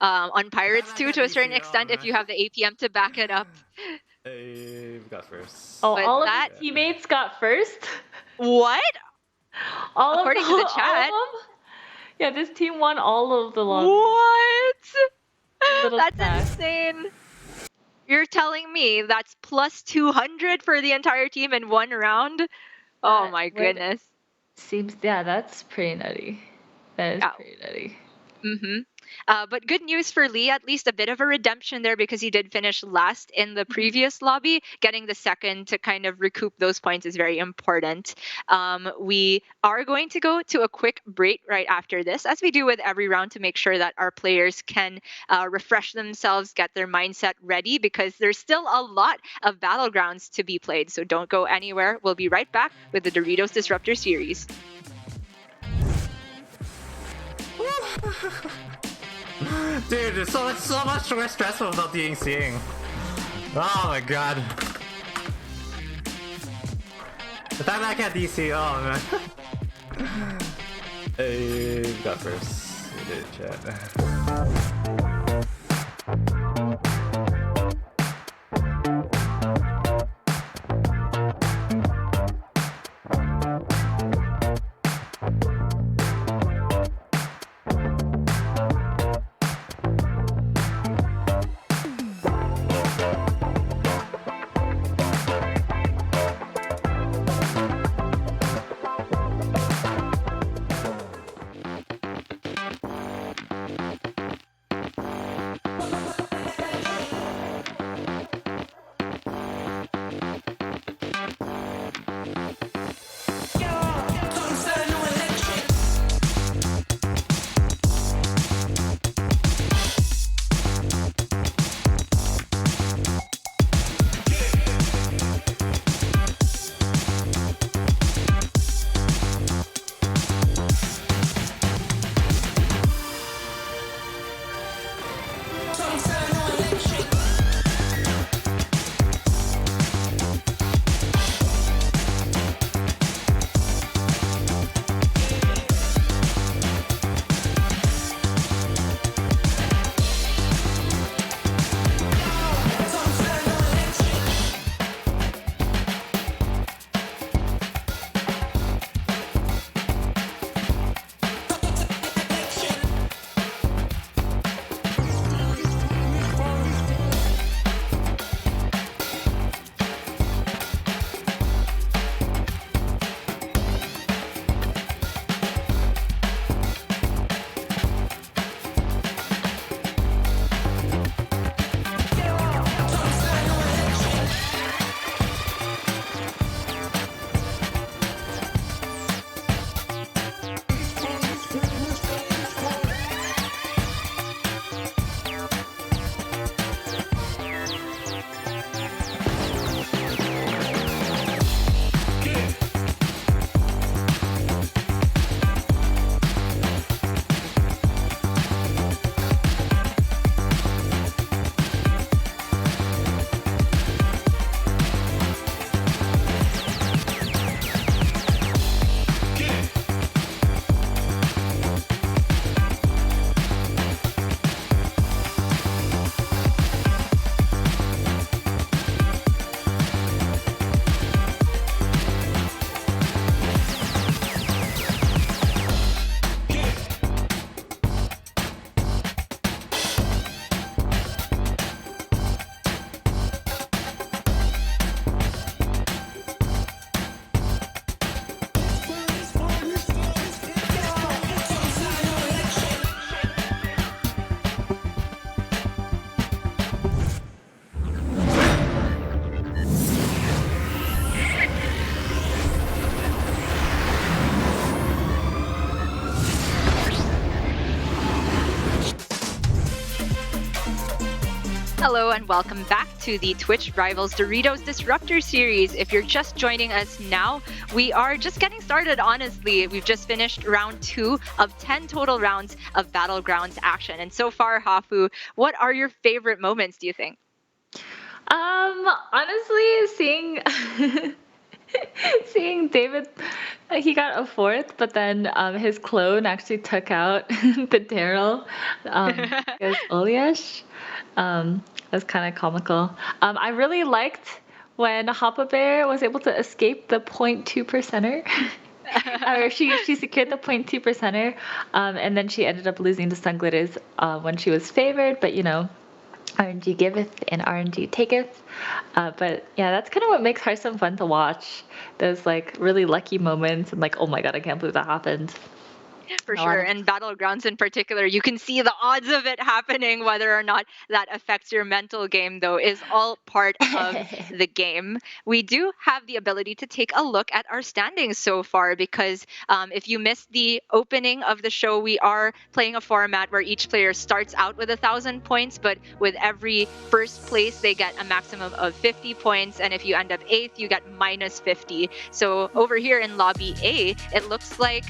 On Pirates too, to a certain extent, if you have the APM to back it up. Hey, we got first. Oh, But all that- of his teammates got first? What? All According of to the all chat. of them? Yeah, this team won all of the lobbies. What? Little That's snack. insane. You're telling me that's plus 200 for the entire team in one round? Oh That my would- goodness. Seems, yeah, that's pretty nutty. That is Yeah. pretty nutty. Mm-hmm. But good news for Lee, at least a bit of a redemption there, because he did finish last in the previous lobby. Getting the second to kind of recoup those points is very important. We are going to go to a quick break right after this, as we do with every round, to make sure that our players can refresh themselves, get their mindset ready, because there's still a lot of battlegrounds to be played. So don't go anywhere. We'll be right back with the Doritos Disruptor series. Dude, there's so much more stressful without being seeing. Oh my god. The fact that I can't DC, oh man. Hey, we got first. We did chat. Hello and welcome back to the Twitch Rivals Doritos Disruptor series. If you're just joining us now, we are just getting started, honestly. We've just finished round 2 of 10 total rounds of Battlegrounds action. And so far, Hafu, what are your favorite moments, do you think? Honestly, seeing David, he got a 4th, but then his clone actually took out the Daryl. It was Oliesh. That's kind of comical. I really liked when Hoppa Bear was able to escape the 0.2 percenter. Or she secured the 0.2 percenter, and then she ended up losing to Sunglitters when she was favored, but you know, RNG giveth and RNG taketh. But yeah, that's kind of what makes Hearthstone fun to watch. Those like really lucky moments and like, oh my god, I can't believe that happened. For sure. And Battlegrounds in particular, you can see the odds of it happening. Whether or not that affects your mental game, though, is all part of the game. We do have the ability to take a look at our standings so far because if you missed the opening of the show, we are playing a format where each player starts out with 1,000 points, but with every first place, they get a maximum of 50 points. And if you end up 8th, you get minus 50. So over here in Lobby A, it looks like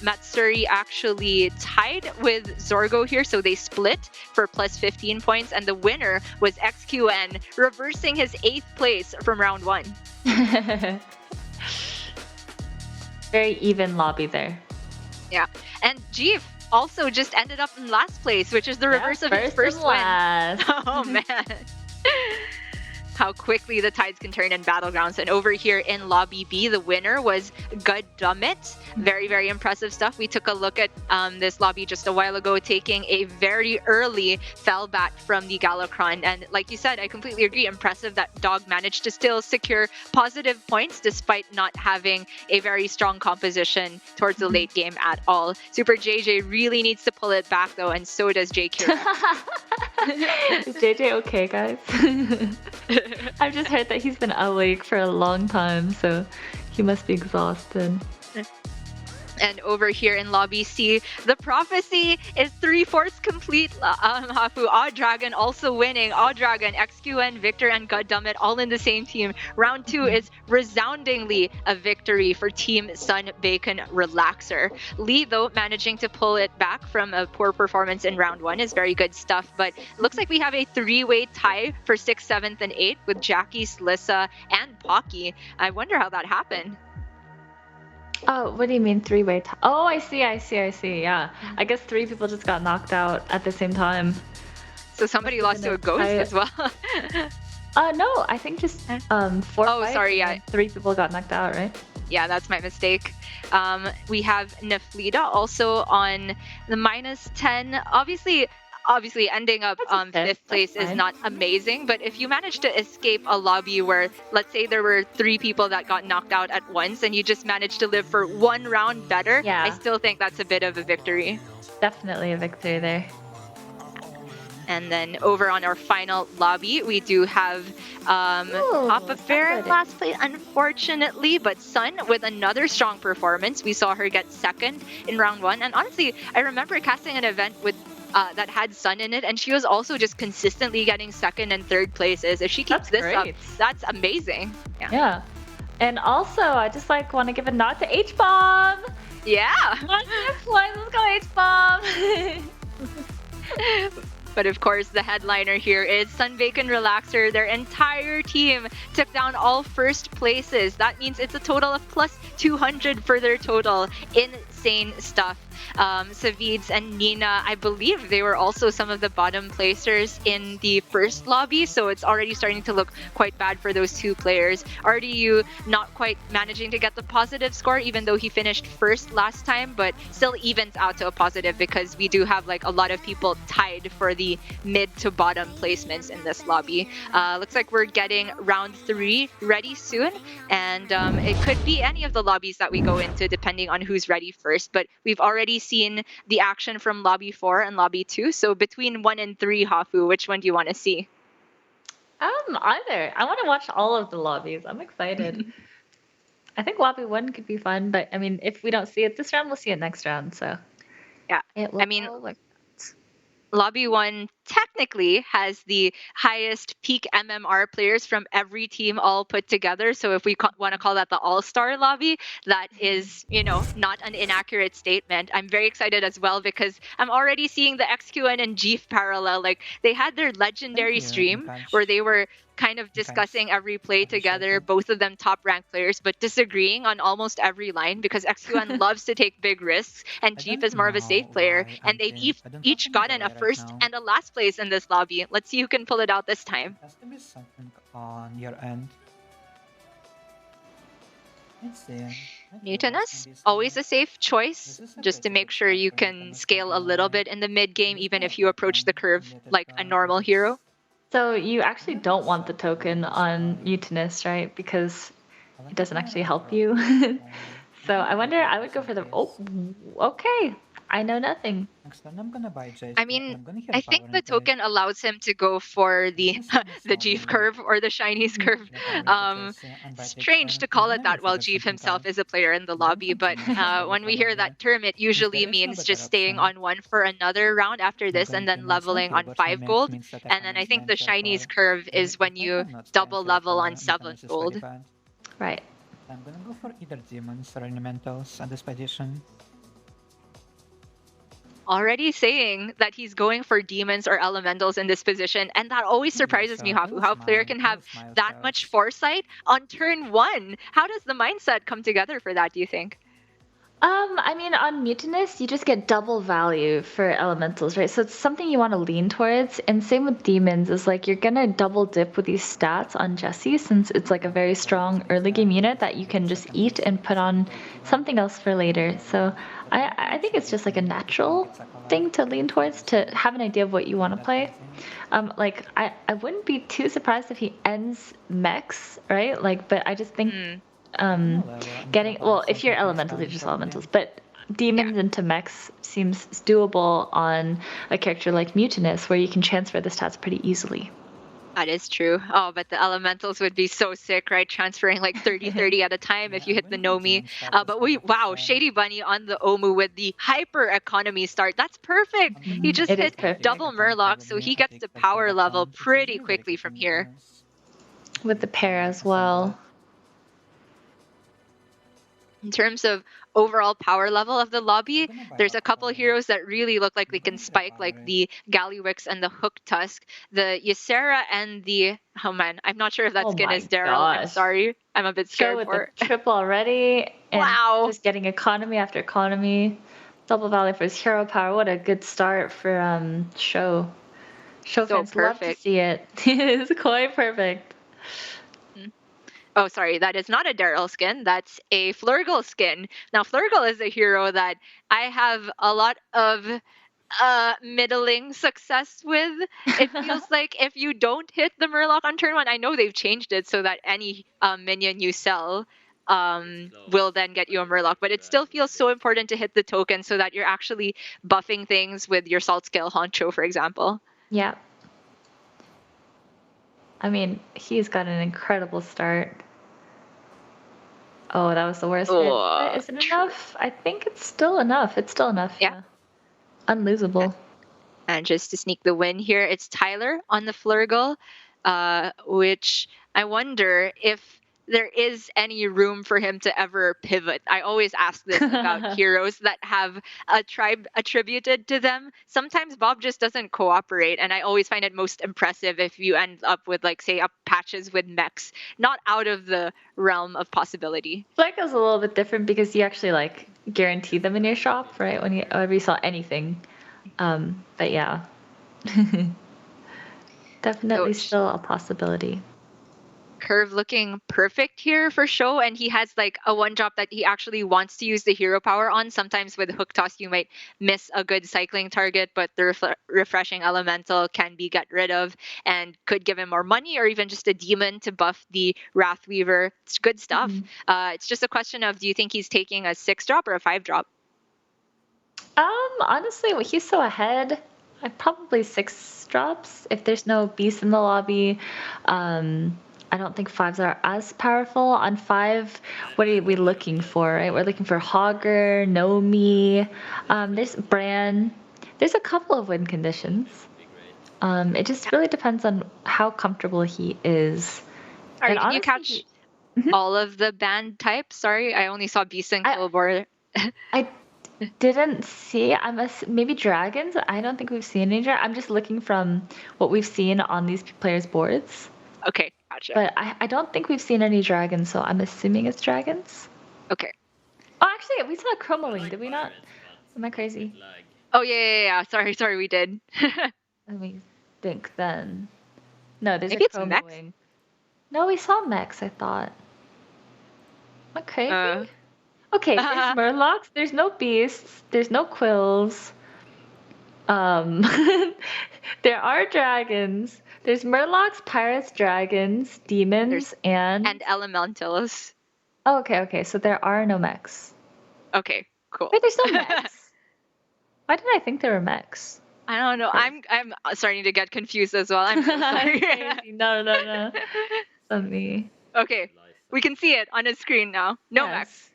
Matsuri actually tied with Zorgo here, so they split for plus 15 points, and the winner was XQN, reversing his 8th place from round 1. Very even lobby there. Yeah, and Jeef also just ended up in last place, which is the reverse of his first win. Oh man. How quickly the tides can turn in Battlegrounds. And over here in Lobby B, the winner was Gudummit. Very, very impressive stuff. We took a look at this lobby just a while ago, taking a very early fell back from the Galakron. And like you said, I completely agree. Impressive that Dog managed to still secure positive points despite not having a very strong composition towards the late game at all. Super JJ really needs to pull it back though, and so does JQ. Is JJ okay, guys? I've just heard that he's been awake for a long time, so he must be exhausted. And over here in Lobby C, the prophecy is 3/4 complete. Hafu, Odd Dragon also winning. Odd Dragon, XQN, Victor, and Gudummit all in the same team. Round 2 is resoundingly a victory for Team Sun Bacon Relaxer. Lee, though, managing to pull it back from a poor performance in round 1 is very good stuff. But looks like we have a 3-way tie for 6th, 7th, and 8th with Jackie, Slissa, and Pocky. I wonder how that happened. Oh, what do you mean 3-way tie? Oh, I see. Yeah. I guess 3 people just got knocked out at the same time. So somebody lost to a ghost as well? No, I think just 4 fights, sorry, yeah. 3 people got knocked out, right? Yeah, that's my mistake. We have Neflida also on the minus 10. Obviously ending up 5th place is not amazing, but if you manage to escape a lobby where, let's say there were 3 people that got knocked out at once and you just managed to live for 1 round better, I still think that's a bit of a victory. Definitely a victory there. And then over on our final lobby, we do have Papa Bear in last place, unfortunately, but Sun with another strong performance. We saw her get 2nd in round 1. And honestly, I remember casting an event with that had Sun in it, and she was also just consistently getting 2nd and 3rd places. If she keeps this up, that's amazing. Yeah. And also, I just want to give a nod to H-Bomb. Yeah. Let's go H-Bomb. But of course, the headliner here is Sun Bacon Relaxer. Their entire team took down all first places. That means it's a total of plus 200 for their total. Insane stuff. Savids and Nina, I believe they were also some of the bottom placers in the first lobby, so it's already starting to look quite bad for those 2 players. RDU not quite managing to get the positive score, even though he finished 1st last time, but still evens out to a positive because we do have a lot of people tied for the mid to bottom placements in this lobby. Looks like we're getting round 3 ready soon, and it could be any of the lobbies that we go into depending on who's ready first, but we've already seen the action from Lobby 4 and Lobby 2. So between 1 and 3, Hafu, which one do you want to see? Either. I want to watch all of the lobbies. I'm excited. I think Lobby 1 could be fun, but I mean, if we don't see it this round, we'll see it next round. So yeah, it will all work. Lobby 1 technically has the highest peak MMR players from every team all put together. So if we want to call that the all-star lobby, that is, not an inaccurate statement. I'm very excited as well because I'm already seeing the XQN and Jeef parallel. Like they had their legendary stream where they were kind of discussing every play together, both of them top ranked players, but disagreeing on almost every line because XQN loves to take big risks and Jeep is more of a safe player. And they've each gotten a first and a last place in this lobby. Let's see who can pull it out this time. Has to be something on your end. Let's see. Mutinous, always a safe choice, just to make sure you can scale a little bit in the mid game, even if you approach the curve like a normal hero. So you actually don't want the token on Mutinous, right? Because it doesn't actually help you. So I wonder, I would go for the, okay. I know nothing. Next turn, I'm gonna buy Jace. I mean, I think the token allows him to go for the Jeef curve or the Shinies curve. Strange to call it that while Jeef himself is a player in the lobby, but when we hear that term, it usually means just staying on 1 for another round after this and then leveling on 5 gold. And then I think the Shinies curve is when you double level on 7 gold. Right. I'm gonna go for either demons or elementals at this position. Already saying that he's going for demons or elementals in this position, and that always surprises me, Hafu, how a player can have that much foresight on turn 1. How does the mindset come together for that, do you think? I mean, on Mutinous, you just get double value for elementals, right? So it's something you want to lean towards. And same with demons, is like you're gonna double dip with these stats on Jessie, since it's like a very strong early game unit that you can just eat and put on something else for later. So I think it's just like a natural thing to lean towards, to have an idea of what you want to play. Like I wouldn't be too surprised if he ends mechs, right? Like, but I just think if you're elementals, you're just elementals, but demons into mechs seems doable on a character like Mutinous, where you can transfer the stats pretty easily. That is true. Oh, but the elementals would be so sick, right? Transferring like 30-30 at a time if you hit the Nomi. But Shady Bunny on the Omu with the hyper economy start. That's perfect. He just hit double Murloc, so he gets to power level pretty quickly from here. With the pair as well. In terms of overall power level of the lobby, there's a couple of heroes that really look like they can spike, like the Gallywix and the Hook Tusk. The Ysera and the... Oh man, I'm not sure if that skin is Daryl. I'm sorry. I'm a bit scared for it. The triple already. And just getting economy after economy. Double value for his hero power. What a good start for Show. Show so fans perfect. love to see it. It's quite perfect. Oh, sorry, that is not a Daryl skin. That's a Flurgle skin. Now, Flurgle is a hero that I have a lot of middling success with. It feels like if you don't hit the Murloc on turn 1, I know they've changed it so that any minion you sell will then get you a Murloc, but it still feels so important to hit the token so that you're actually buffing things with your Salt Scale Honcho, for example. Yeah. I mean, he's got an incredible start. Oh, that was the worst hit. But is it enough? I think it's still enough. It's still enough. Yeah. Unlosable. And just to sneak the win here, it's Tyler on the Flurgle, which I wonder if there is any room for him to ever pivot. I always ask this about heroes that have a tribe attributed to them. Sometimes Bob just doesn't cooperate, and I always find it most impressive if you end up with, like, say, patches with mechs, not out of the realm of possibility. Flurgle's a little bit different because you actually, like, guarantee them in your shop, right? Whenever you sell anything. But yeah. Definitely still a possibility. Curve looking perfect here for Show, and he has like a one drop that he actually wants to use the hero power on. Sometimes with Hook Toss you might miss a good cycling target, but the refreshing elemental can be got rid of and could give him more money, or even just a demon to buff the Wrathweaver. It's good stuff. It's just a question of, do you think he's taking a 6 drop or a 5 drop? Honestly, he's so ahead. I'd probably 6 drops if there's no beast in the lobby. I don't think 5s are as powerful. On 5, what are we looking for, right? We're looking for Hogger, Nomi. There's Bran. There's a couple of win conditions. It just really depends on how comfortable he is. Sorry, And did you honestly, catch all of the band types? Sorry, I only saw Beast and I- Killbor. I didn't see. Maybe dragons. I don't think we've seen any. I'm just looking from what we've seen on these players' boards. Okay, gotcha. But I don't think we've seen any dragons, so I'm assuming it's dragons. Okay. Oh, actually, we saw a chroma wing, did we not? Am I crazy? Oh yeah. Sorry, we did. Let me think then. No, there's Maybe a it's chroma mechs? wing. No, we saw mechs, I thought. Am I crazy? Okay, there's murlocs, there's no beasts, there's no quills. There are dragons. There's murlocs, pirates, dragons, demons, and elementals. Oh, okay. So there are no mechs. Okay, cool. Wait, there's no mechs. Why did I think there were mechs? I don't know. Crazy. I'm starting to get confused as well. I'm so sorry. Crazy. No. Let me. Okay, we can see it on his screen now. No mechs.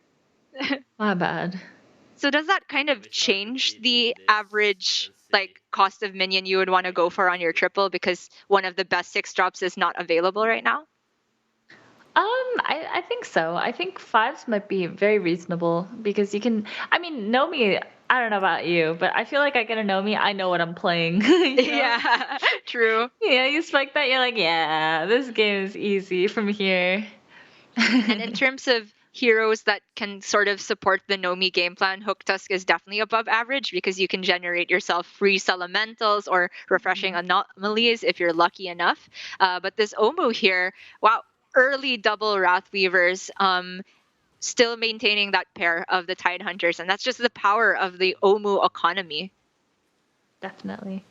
My bad. So does that kind of change the average like cost of minion you would want to go for on your triple because one of the best 6 drops is not available right now? I think so. I think 5s might be very reasonable because you can. I mean, Nomi. I don't know about you, but I feel like I get a Nomi. I know what I'm playing. You know? Yeah, true. Yeah, you spike that, you're like, yeah, this game is easy from here. And in terms of heroes that can sort of support the Nomi game plan, Hook Tusk is definitely above average because you can generate yourself free elementals or refreshing anomalies if you're lucky enough. But this Omu here, wow, early double Wrathweavers, still maintaining that pair of the Tide Hunters, and that's just the power of the Omu economy. Definitely.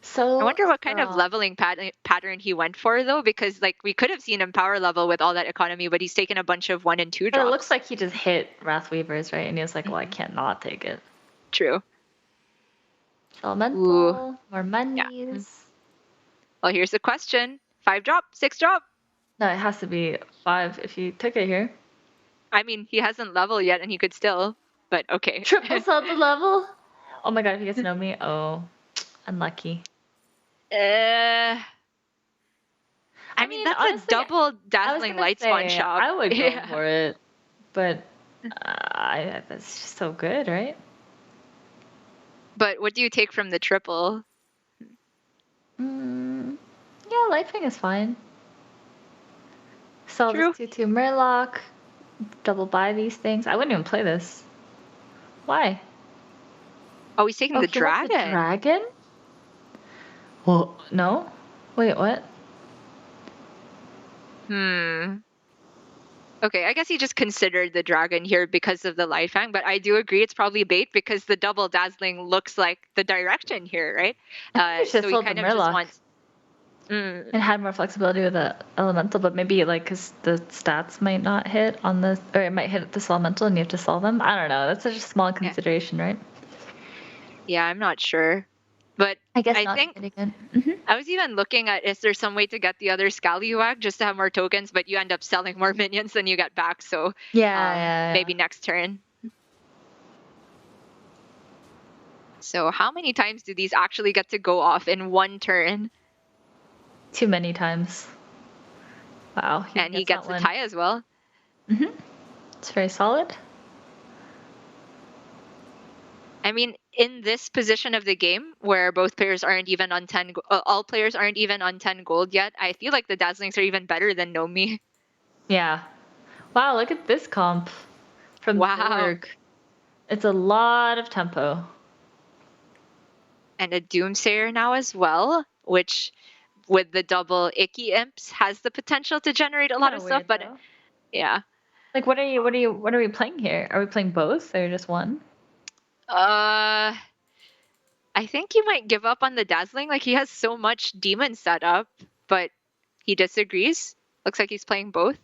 So I wonder what kind of leveling pattern he went for though, because like we could have seen him power level with all that economy, but he's taken a bunch of 1 and 2 drops. It looks like he just hit Wrathweavers, right? And he was like, well, I can't not take it. True. Elemental, more monies. Yeah. Well, here's the question. 5 drop, 6 drop? No, it has to be 5 if you took it here. I mean, he hasn't leveled yet and he could still, but okay. Triple sell the level? Oh my god, if he gets Nomi, oh, unlucky. I mean, that's honestly, a double dazzling light spawn shop. I would go for it, but that's just so good, right? But what do you take from the triple? Yeah, Lightwing is fine. Sell this 2/2 Murloc, double buy these things. I wouldn't even play this. Why? Oh, he's taking the dragon. The dragon? Well, no. Wait, what? Okay, I guess he just considered the dragon here because of the life hang, but I do agree it's probably bait because the double dazzling looks like the direction here, right? So he kind of just wants. And had more flexibility with the elemental, but maybe like because the stats might not hit on the, or it might hit this elemental and you have to solve them. I don't know. That's such a small consideration, right? Yeah, I'm not sure. But I guess I think I was even looking at is there some way to get the other Scallywag just to have more tokens, but you end up selling more minions than you get back. So maybe next turn. So how many times do these actually get to go off in one turn? Too many times. Wow. And he gets a tie as well. It's very solid. I mean, in this position of the game where both players aren't even on 10, all players aren't even on 10 gold yet, I feel like the Dazzlings are even better than Nomi. Yeah. Wow, look at this comp from Zorg. It's a lot of tempo. And a Doomsayer now as well, which with the double Icky Imps has the potential to generate a lot of stuff, but yeah. Like what are we playing here? Are we playing both or just one? I think he might give up on the Dazzling. Like he has so much demon set up, but he disagrees. Looks like he's playing both.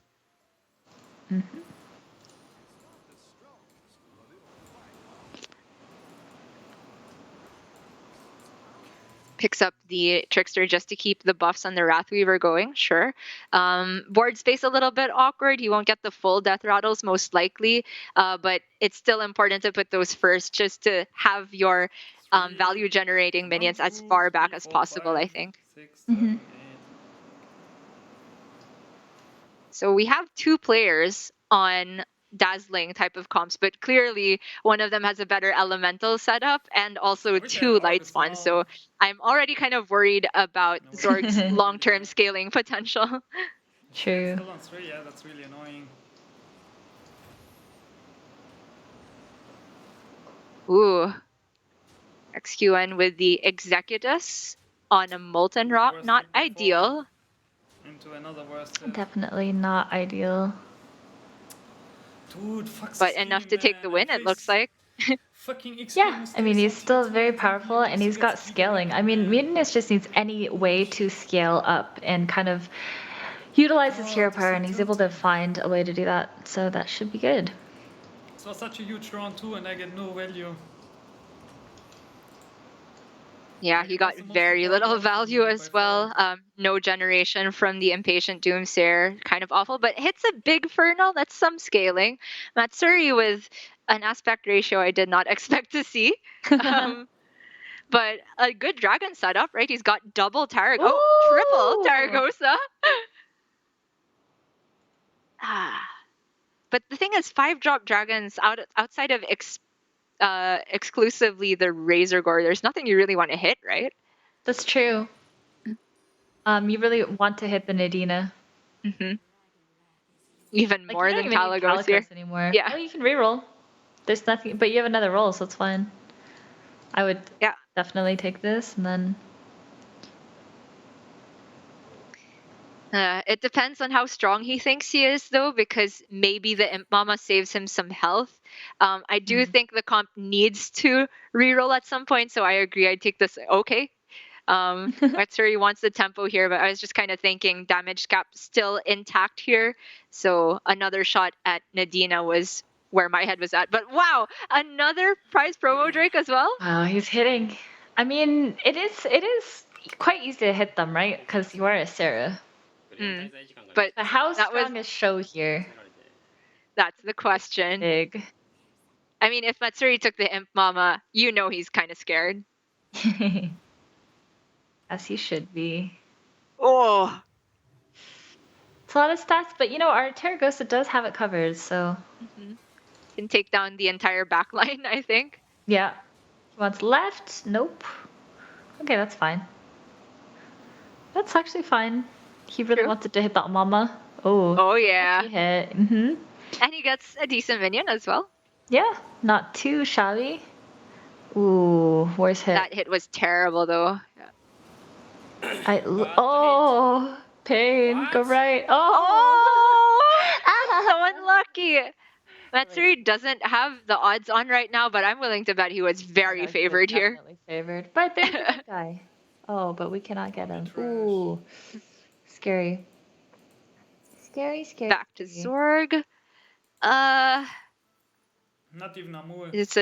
Picks up the Trickster just to keep the buffs on the Wrathweaver going, sure. Board space a little bit awkward. He won't get the full Death Rattles most likely, but it's still important to put those first just to have your value generating minions as far back as possible, I think. 6, 7, 8. So we have two players on dazzling type of comps, but clearly one of them has a better elemental setup and also wish I two had light August spawns. now. So I'm already kind of worried about Zorg's long-term scaling potential. True. Still on 3, yeah, that's really annoying. Ooh. XQN with the Executus on a Molten Rock. Worst Not hit by far. ideal. Into another worst hit. Definitely not ideal. Dude, fuck But Steam, enough to take the win, it looks like. Fucking Yeah, I mean, he's still very powerful and he's got scaling. I mean, Mutinous just needs any way to scale up and kind of utilize his hero power, and he's able to find a way to do that. So that should be good. This was such a huge round too, and I get no value. Yeah, he got very little value as well. No generation from the Impatient Doomsayer. Kind of awful, but hits a big Fernal. That's some scaling. Matsuri with an aspect ratio I did not expect to see. But a good dragon setup, right? He's got double Tarrag. Oh, triple Tarragosa. But the thing is, 5-drop dragons outside of exclusively the Razor Gore, there's nothing you really want to hit, right? That's true. You really want to hit the Nadina. Even Like, more you don't than even need Kaligos here. Kalikos anymore. Yeah. Oh, you can reroll. There's nothing, but you have another roll, so it's fine. I would definitely take this, and then... It depends on how strong he thinks he is, though, because maybe the Imp Mama saves him some health. I do think the comp needs to reroll at some point, so I agree. I'd take this. Okay. Matsuri wants the tempo here, but I was just kind of thinking damage cap still intact here. So another shot at Nadina was where my head was at. But wow, another prize promo Drake as well. Wow, he's hitting. I mean, it is quite easy to hit them, right? Because you are a Sarah. But how strong is Show here? That's the question. Big. I mean, if Matsuri took the Imp Mama, you know he's kind of scared. As he should be. Oh. It's a lot of stats, but you know, our Terragosa does have it covered, so... Can take down the entire backline, I think. Yeah. What's left? Nope. Okay, that's fine. That's actually fine. He really wanted to hit that mama. Oh yeah. Hit. And he gets a decent minion as well. Yeah, not too shabby. Ooh, worst hit. That hit was terrible though. Oh, pain. What? Go right. So unlucky. Matsuri doesn't have the odds on right now, but I'm willing to bet he was very favored here. Definitely favored. But there's the good guy. Oh, but we cannot get him. Ooh. Scary. Scary. Back to Zorg. Not even Amul. It's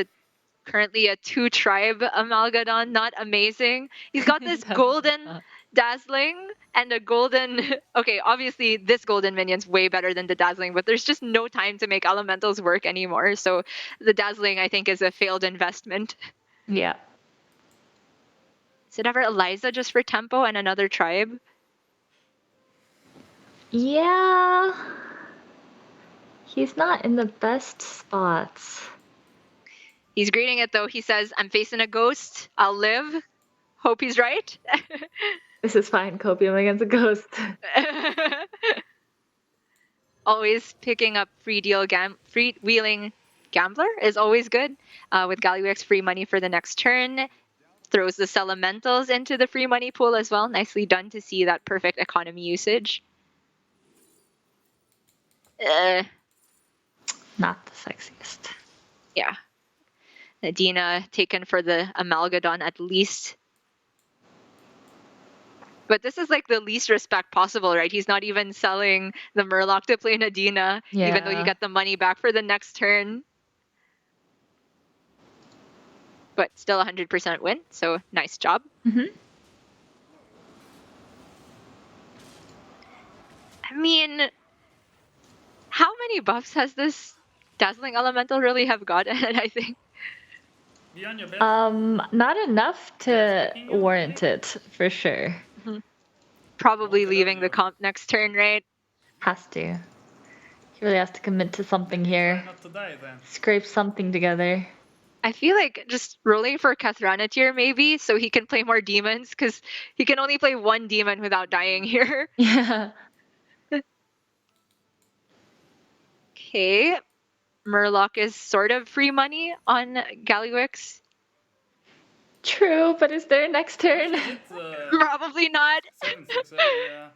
currently a 2-tribe Amalgadon. Not amazing. He's got this golden dazzling and a golden... Okay, obviously this golden minion's way better than the dazzling, but there's just no time to make elementals work anymore. So the dazzling, I think, is a failed investment. Yeah. Is it ever Eliza just for tempo and another tribe? Yeah. He's not in the best spots. He's greeting it though. He says, I'm facing a ghost. I'll live. Hope he's right. This is fine. Copium against a ghost. Always picking up freewheeling gambler is always good. With Galliwix free money for the next turn. Throws the Elementals into the free money pool as well. Nicely done to see that perfect economy usage. Not the sexiest. Yeah. Nadina taken for the Amalgadon at least. But this is like the least respect possible, right? He's not even selling the Murloc to play Nadina, even though you get the money back for the next turn. But still 100% win, so nice job. I mean, how many buffs has this Dazzling Elemental really have gotten, I think? Be on your best. Not enough to Yes, picking you, warrant really? it, for sure. Probably Won't allow leaving the you. comp next turn, right? Has to. He really has to commit to something Maybe here. try not to die then. Scrape something together. I feel like just rolling for Kathranatir maybe, so he can play more demons, because he can only play one demon without dying here. Yeah. Okay. Murloc is sort of free money on Gallywix. True, but is there next turn? Hit Probably not. 7-6, yeah.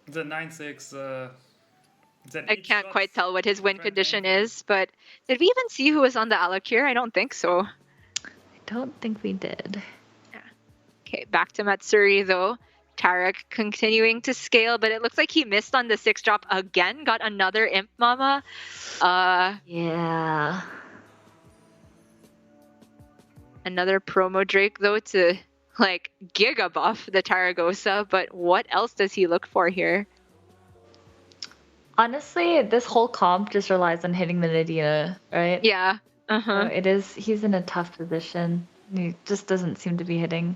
The 9-6. It's an I 8 can't shot. quite tell what his win Try to condition aim for it. is, but did we even see who was on the Alakir? I don't think so. I don't think we did. Okay, back to Matsuri though. Tarek continuing to scale, but it looks like he missed on the 6-drop again. Got another Imp Mama. Yeah. Another promo Drake though to like giga buff the Taragosa, but what else does he look for here? Honestly, this whole comp just relies on hitting the Nadina, right? Yeah. So he's in a tough position. He just doesn't seem to be hitting.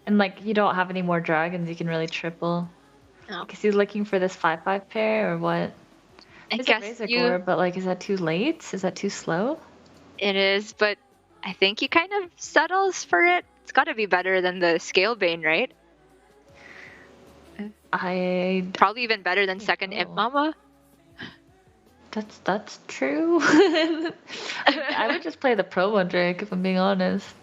And like, you don't have any more dragons you can really triple. Oh. Because he's looking for this 5/5 pair or what? I Is guess it Razor Gore, but like, is that too late? Is that too slow? it is, but I think he kind of settles for it. It's got to be better than the Scale Bane, right? Probably even better than second Imp Mama. That's true. I would just play the promo Drake if I'm being honest.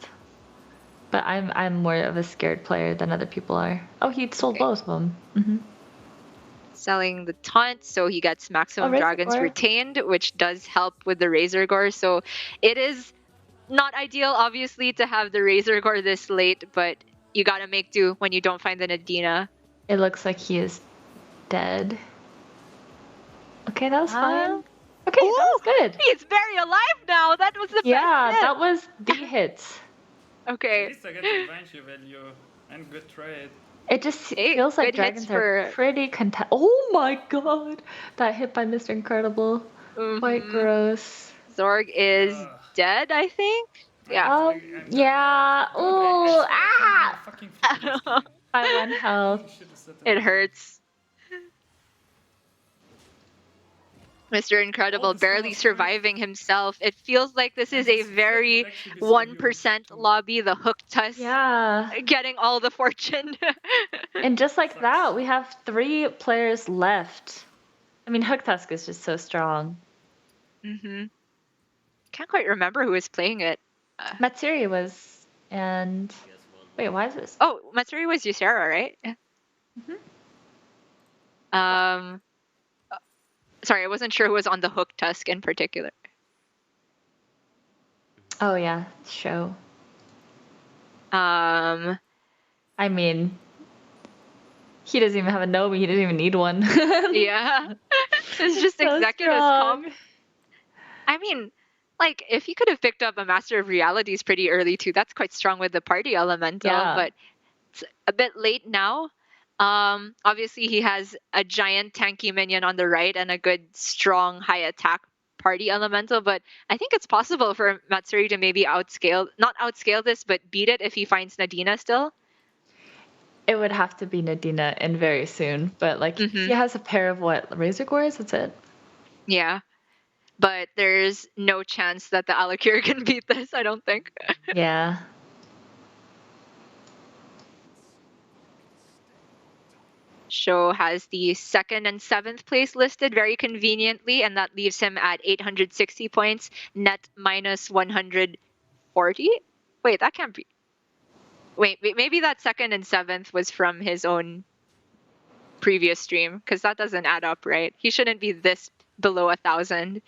But I'm more of a scared player than other people are. Oh, he sold both of them. Selling the taunt, so he gets maximum Razor dragons Gore. retained, which does help with the Razor Gore. So it is not ideal, obviously, to have the Razor Gore this late, but you gotta make do when you don't find the Nadina. It looks like he is dead. Okay, that was fine. Okay, that was good. He's very alive now. That was the Yeah, best hit. that was the hit. At Okay. least I get the Banshee value and good trade. It just Hey, feels like good hits dragons are for- pretty content. Oh my god! That hit by Mr. Incredible. Quite gross. Zorg is dead, I think. Yeah. Yeah. Oh, ah! Fucking flip this By 1 health. game. Should've set It them. hurts. Mr. Incredible barely surviving himself. It feels like this is a very 1% lobby, the hook tusk Yeah. getting all the fortune. And just like that, we have 3 players left. I mean, Hook Tusk is just so strong. Can't quite remember who was playing it. Matsuri was, and wait, why is this? Oh, Matsuri was Ysera, right? Sorry, I wasn't sure who was on the hook tusk in particular. Oh yeah, show. Um, I mean, he doesn't even have a Nomi. He doesn't even need one. yeah, it's just So executive strong. comp. I mean, like if he could have picked up a Master of Realities pretty early too, that's quite strong with the party elemental. Yeah. But it's a bit late now. Obviously he has a giant tanky minion on the right and a good strong high attack party elemental, but I think it's possible for Matsuri to maybe not outscale this, but beat it if he finds Nadina still. It would have to be Nadina and very soon. But like, he has a pair of what, Razor Gores? That's it. Yeah. But there's no chance that the Alakir can beat this, I don't think. Yeah. Show has the 2nd and 7th place listed very conveniently, and that leaves him at 860 points, net minus 140. Wait, that can't be. Wait, maybe that 2nd and 7th was from his own previous stream, because that doesn't add up, right? He shouldn't be this below 1,000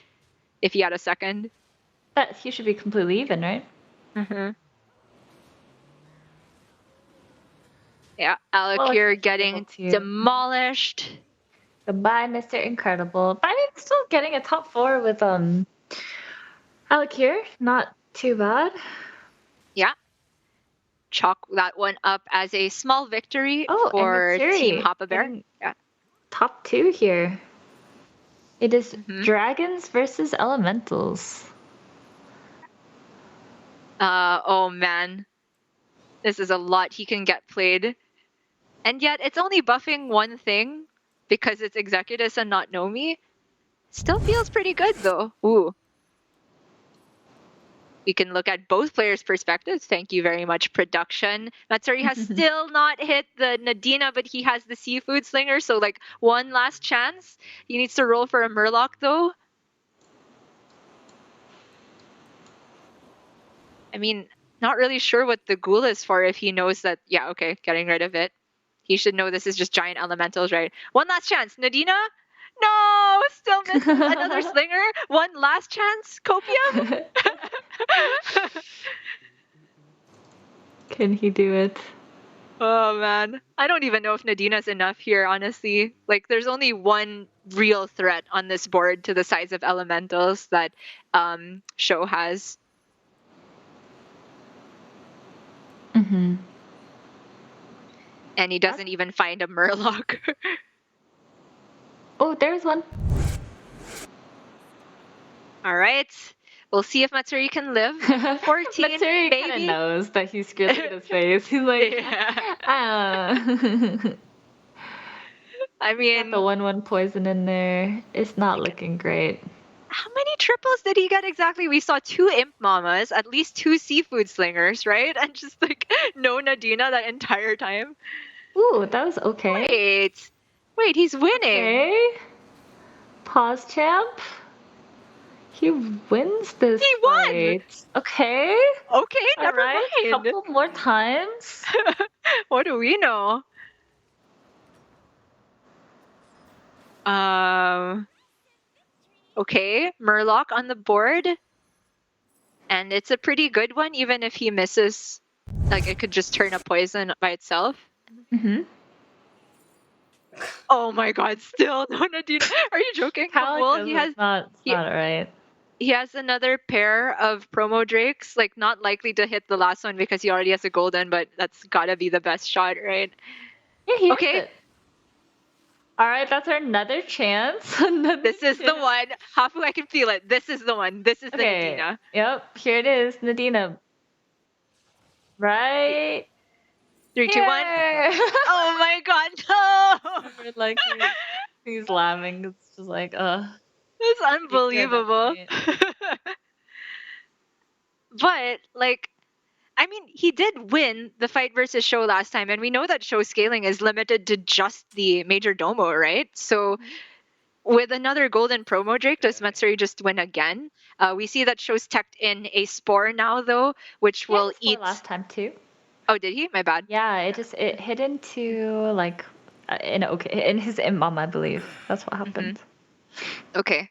if he had a 2nd. But he should be completely even, right? Yeah, Alakir getting too. demolished. Goodbye, Mr. Incredible. But I mean, still getting a top 4 with Alakir. Not too bad. Yeah. chalk that one up as a small victory Oh, and for Matsuri Team Hoppa Bear. getting Yeah. top 2 here. It is Mhm. dragons versus elementals. Oh man. This is a lot he can get played. And yet it's only buffing one thing because it's Executus and not Nomi. Still feels pretty good though. Ooh. We can look at both players' perspectives. Thank you very much, production. Matsuri has still not hit the Nadina, but he has the Seafood Slinger, so like one last chance. He needs to roll for a Murloc though. I mean, not really sure what the Ghoul is for if he knows that, yeah, okay, getting rid of it. He should know this is just giant elementals, right? One last chance. Nadina? No! Still misses another Slinger. One last chance. Copium? Can he do it? Oh man. I don't even know if Nadina's enough here, honestly. Like, there's only one real threat on this board to the size of elementals that Show has. Mm-hmm. And he doesn't even find a Murloc. Oh, there's one. All right. We'll see if Matsuri can live. 14, Matsuri kind of baby. knows that he's screwed. Look at his face. He's like, Yeah. ah. I mean, Got the 1/1 poison in there. It's not looking great. how many triples did he get exactly? We saw 2 Imp Mamas, at least 2 Seafood Slingers, right? And just like no Nadina that entire time. Ooh, that was okay. Wait, he's winning. Okay. Pause champ. He wins this He won! fight. Okay. Okay, never Alright, mind. couple more times. What do we know? Okay, Murloc on the board. And it's a pretty good one, even if he misses. Like, it could just turn a poison by itself. Mm-hmm. Oh my god, still no Nadina. Are you joking? Well, It's not right. he has another pair of promo drakes, like not likely to hit the last one because he already has a golden, but that's gotta be the best shot, right? Yeah, he Okay. hit it. Alright, that's our another chance. This is the one. Hafu, I can feel it. This is the one. This is the Nadina. Yep, here it is, Nadina. Right. 3, 2, 1. Here. Oh my god, no! Like he's laughing. It's just like, It's unbelievable. But, like, I mean, he did win the fight versus Show last time, and we know that Show scaling is limited to just the Major Domo, right? So, with another golden promo Drake, does Matsuri just win again? We see that Show's teched in a Spore now, though, which will eat. last time too. Oh, did he? My bad. Yeah, it hit into like in his imam, I believe. That's what happened. Okay.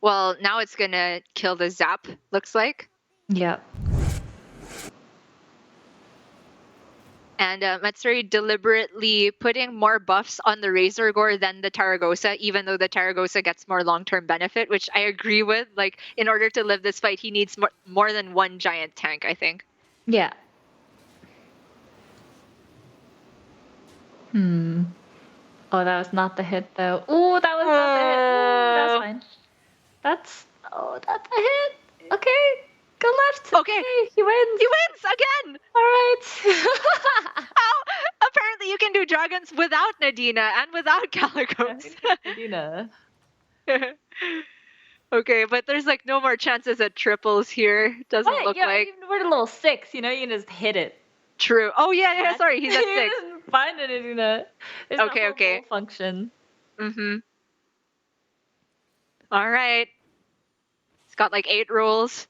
Well, now it's gonna kill the Zap, looks like. Yep. And Matsuri deliberately putting more buffs on the Razor Gore than the Taragosa, even though the Taragosa gets more long-term benefit, which I agree with. Like, in order to live this fight, he needs more than one giant tank, I think. Yeah. Oh, that was not the hit though. Ooh, that was not the hit. Ooh, that's fine. That's a hit. Okay. Go left. Okay. He wins. He wins again! All right. How? Apparently you can do dragons without Nadina and without Calicos. Nadina. Okay, but there's like no more chances at triples here. Doesn't look like. Even we're a little 6, you can just hit it. True. Oh yeah, sorry, he's at 6. He doesn't find it, Nadina. It's Okay, not okay. full function. All right. It's got like 8 rolls.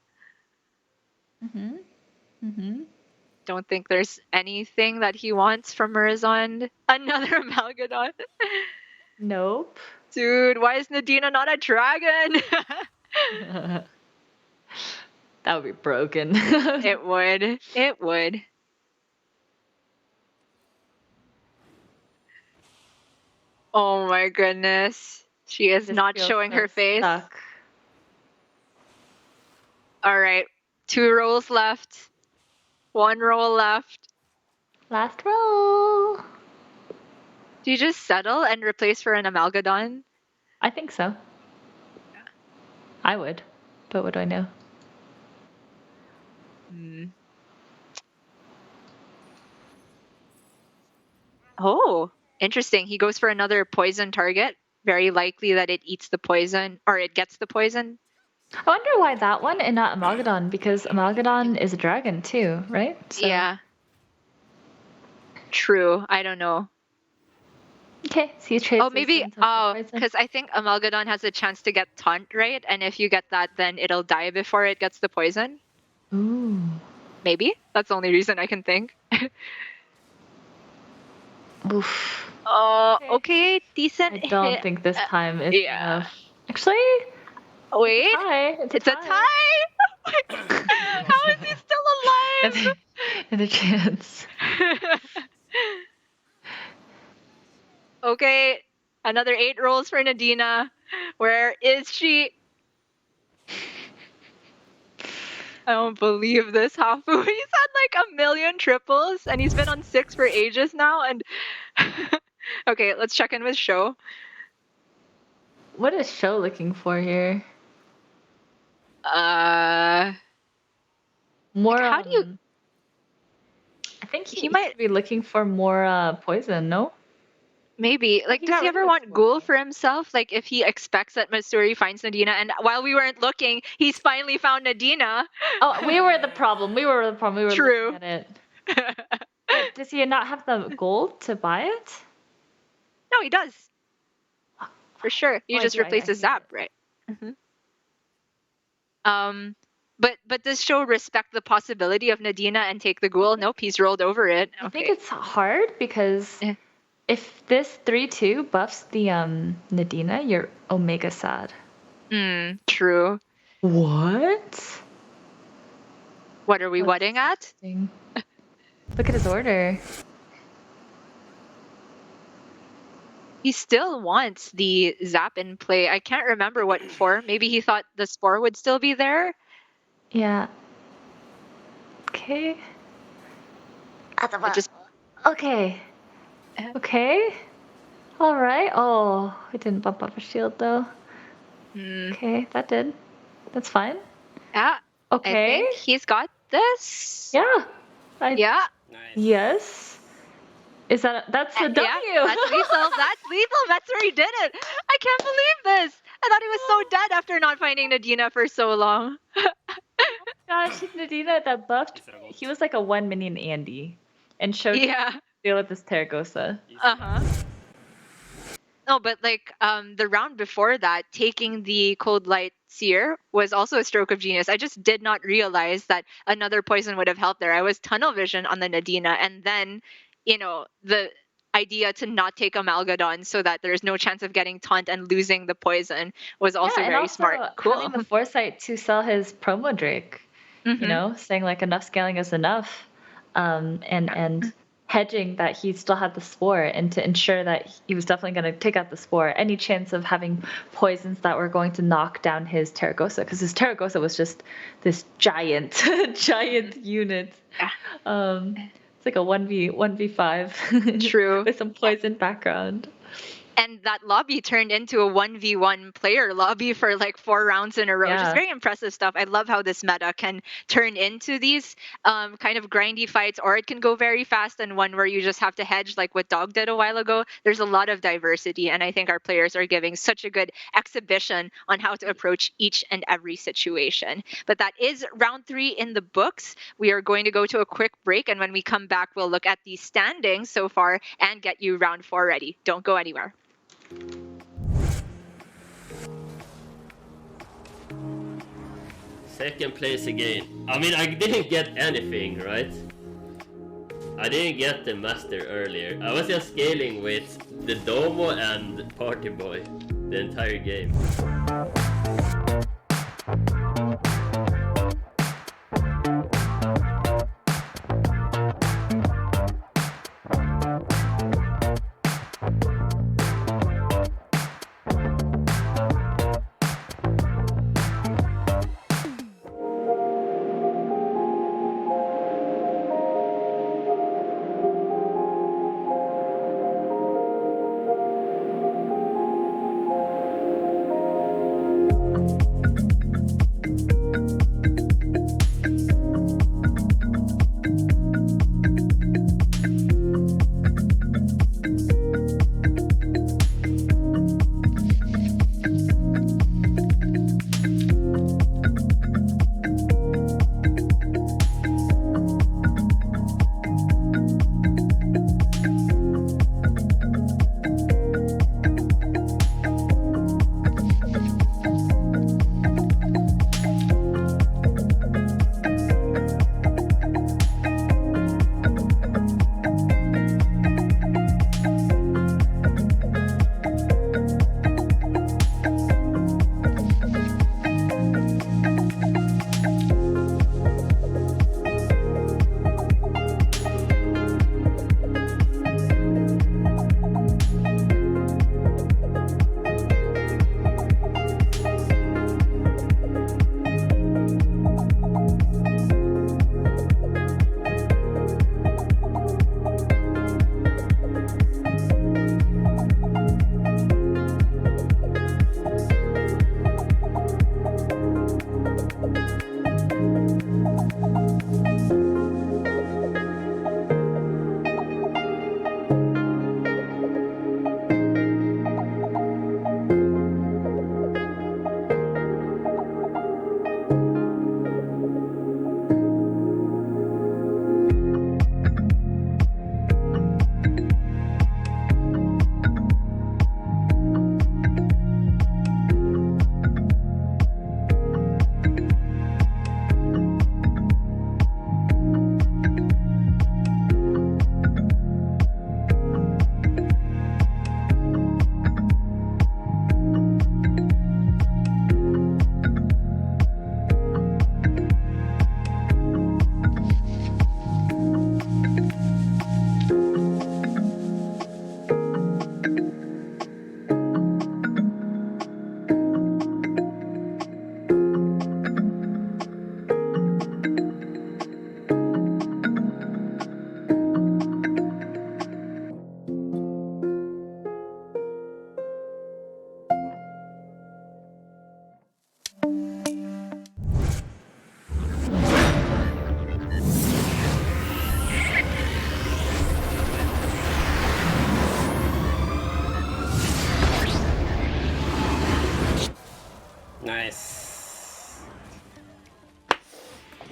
Don't think there's anything that he wants from Murazond. Another Amalgadon. Nope. Dude, why is Nadina not a dragon? That would be broken. It would. It would. Oh my goodness. She is not showing her face. Stuck. All right. 2 rolls left. 1 roll left. Last roll. Do you just settle and replace for an Amalgadon? I think so. I would, but what do I know? Oh, interesting. He goes for another poison target. Very likely that it eats the poison or it gets the poison. I wonder why that one and not Amalgadon, because Amalgadon is a dragon too, right? So, Yeah. True. I don't know. Okay, so you trade. Oh, maybe. Oh, because I think Amalgadon has a chance to get taunt, right? And if you get that, then it'll die before it gets the poison. Ooh. Maybe. That's the only reason I can think. Oof. Oh, okay. Decent I don't hit. think this time is Yeah. enough. Actually, Wait. it's a tie. Oh my God. How is he still alive? Another chance. Okay. Another 8 rolls for Nadina. Where is she? I don't believe this, Hafu. He's had like a million triples and he's been on 6 for ages now. And okay, let's check in with Sho. What is Sho looking for here? More. Like, how do you? I think He might be looking for more poison. No. maybe like he does got he rid ever of want his Ghoul Ghoul. for himself? Like if he expects that Masuri finds Nadina, and while we weren't looking, he's finally found Nadina. Oh, we were the problem. We were True. looking at it. But does he not have the gold to buy it? No, he does. For sure. You Oh, I just do. replace I the see zap, right? But does Sho respect the possibility of Nadina and take the Ghoul? Nope, he's rolled over it. I think Okay. it's hard because Eh. if this 3/2 buffs the Nadina, you're Omega sad. True. What? What are we whatting at? Look at his order. He still wants the zap in play. I can't remember what for. Maybe he thought the spore would still be there. Yeah. Okay. Just Okay. Okay. All right. Oh, I didn't bump up a shield though. Okay, that did. That's fine. yeah. Okay. I think he's got this. Yeah. Yeah. Yes. Is that's the W? Yeah, that's lethal. That's lethal. That's where he did it. I can't believe this. I thought he was so dead after not finding Nadina for so long. Gosh, Nadina that buffed. He was like a 1 minion Andy, and showed Yeah. deal with this Terragosa. No, but like the round before that, taking the Cold Light Seer was also a stroke of genius. I just did not realize that another poison would have helped there. I was tunnel vision on the Nadina, and then, the idea to not take Amalgadon so that there's no chance of getting taunt and losing the poison was also and very also smart. Cool. Having the foresight to sell his promo Drake, saying like enough scaling is enough, and hedging that he still had the spore and to ensure that he was definitely going to take out the spore. Any chance of having poisons that were going to knock down his Terragosa, because his Terragosa was just this giant unit. It's like a 1v5. True. With some poison background. And that lobby turned into a 1v1 player lobby for like 4 rounds in a row, which is very impressive stuff. I love how this meta can turn into these kind of grindy fights, or it can go very fast and one where you just have to hedge like what Dog did a while ago. There's a lot of diversity, and I think our players are giving such a good exhibition on how to approach each and every situation. But that is round 3 in the books. We are going to go to a quick break, and when we come back, we'll look at the standings so far and get you round 4 ready. Don't go anywhere. Second place again. I mean, I didn't get anything, right? I didn't get the master earlier. I was just scaling with the Domo and Party Boy the entire game.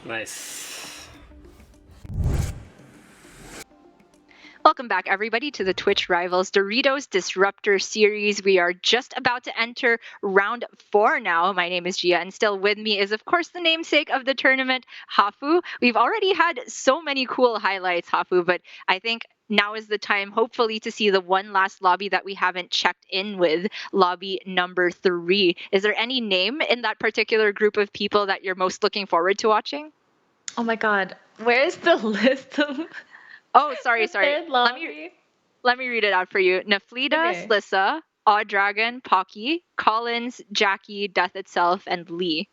Nice. Welcome back, everybody, to the Twitch Rivals Doritos Disruptor Series. We are just about to enter round 4 now. My name is Gia, and still with me is, of course, the namesake of the tournament, Hafu. We've already had so many cool highlights, Hafu, but I think now is the time, hopefully, to see the one last lobby that we haven't checked in with, lobby number 3. Is there any name in that particular group of people that you're most looking forward to watching? Oh my god, where's the list of Oh, sorry. third lobby? Let me read it out for you. Naflida, Okay. Slissa, Odd Dragon, Pocky, Collins, Jackie, Death Itself, and Lee.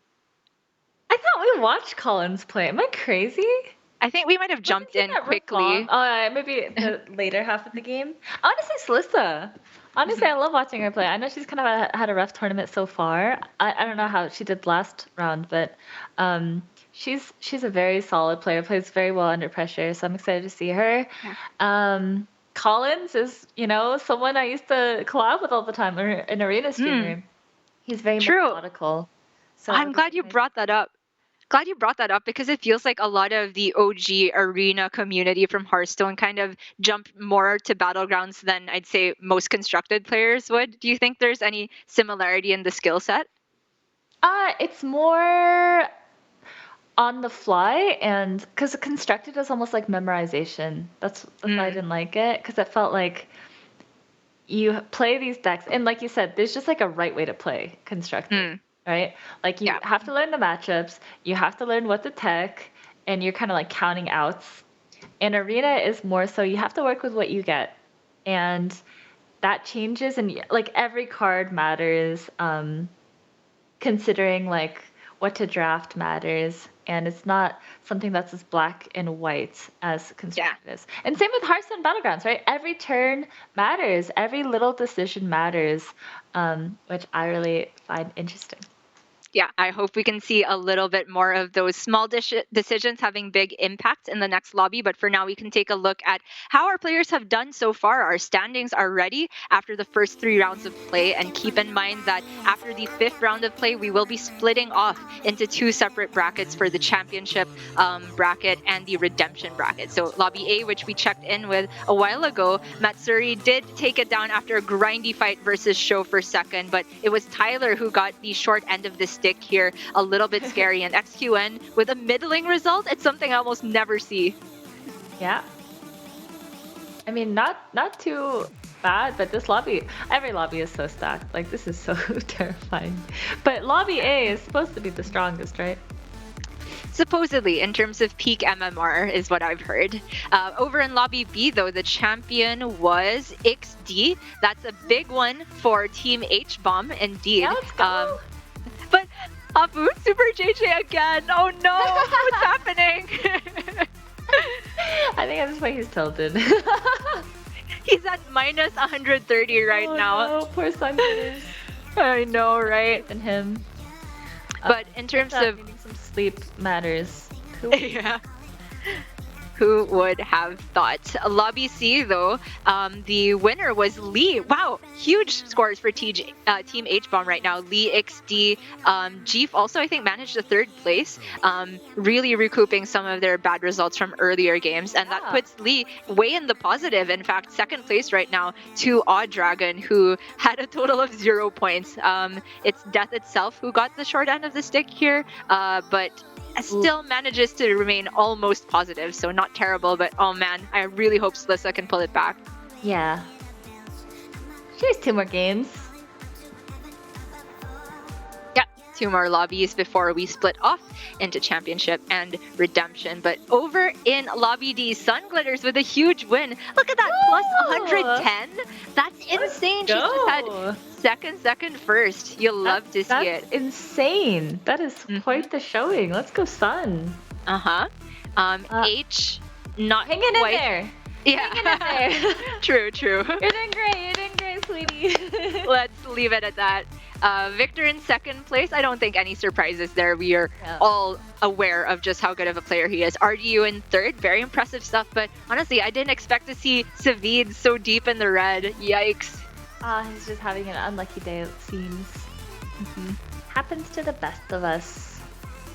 I thought we watched Collins play. Am I crazy? I think we might have jumped in quickly. Oh, maybe the later half of the game. I want to say Slissa. Honestly, I love watching her play. I know she's kind of had a rough tournament so far. I don't know how she did last round, but she's a very solid player. Plays very well under pressure, so I'm excited to see her. Collins is, someone I used to collab with all the time, or an arena streamer. He's very methodical. So I'm glad you brought that up. Because it feels like a lot of the OG arena community from Hearthstone kind of jumped more to Battlegrounds than I'd say most constructed players would. Do you think there's any similarity in the skill set? It's more on the fly, and because constructed is almost like memorization. That's why I didn't like it, because it felt like you play these decks, and like you said, there's just like a right way to play constructed. Right? Like you have to learn the matchups, you have to learn what to tech, and you're kind of like counting outs. And arena is more so you have to work with what you get. And that changes, and like every card matters, considering like what to draft matters. And it's not something that's as black and white as constructed is. And same with Hearthstone Battlegrounds, right? Every turn matters. Every little decision matters, which I really find interesting. Yeah, I hope we can see a little bit more of those small decisions having big impacts in the next lobby. But for now, we can take a look at how our players have done so far. Our standings are ready after the first 3 rounds of play. And keep in mind that after the 5th round of play, we will be splitting off into 2 separate brackets for the championship bracket and the redemption bracket. So lobby A, which we checked in with a while ago, Matsuri did take it down after a grindy fight versus Sho for second. But it was Tyler who got the short end of the stick here, a little bit scary. And XQN with a middling result, it's something I almost never see. Yeah. I mean, not too bad, but this lobby, every lobby is so stacked. Like, this is so terrifying. But lobby A is supposed to be the strongest, right? Supposedly, in terms of peak MMR, is what I've heard. Over in Lobby B, though, the champion was XD. That's a big one for Team H-Bomb, indeed. Yeah, let's go. But Hafu, Super JJ again. Oh no, what's happening? I think that's why he's tilted. He's at minus 130 right now. No, poor Sunday. I know, right? And him. But in terms of needing some sleep matters. Yeah. Who would have thought? Lobby C, though, the winner was Lee. Wow, huge scores for Team H-Bomb right now. Lee, XD, Jeef also, I think, managed the 3rd place, really recouping some of their bad results from earlier games. And that puts Lee way in the positive. In fact, 2nd place right now to Odd Dragon, who had a total of 0 points. It's Death Itself who got the short end of the stick here, but still manages to remain almost positive, so not terrible, but oh man, I really hope Slissa can pull it back. Yeah. She has 2 more games. Yeah, 2 more lobbies before we split off into championship and redemption. But over in Lobby D, Sun Glitters with a huge win. Look at that, plus 110. That's insane. She just had second, first. You'll love to see it. That's insane. That is quite the showing. Let's go, Sun. H, not hanging quite. in there. Yeah. Hanging in there. True. You're doing great, sweetie. Let's leave it at that. Victor in 2nd place. I don't think any surprises there. We are all aware of just how good of a player he is. RDU in 3rd. Very impressive stuff. But honestly, I didn't expect to see Savid so deep in the red. Yikes. He's just having an unlucky day, it seems. Happens to the best of us.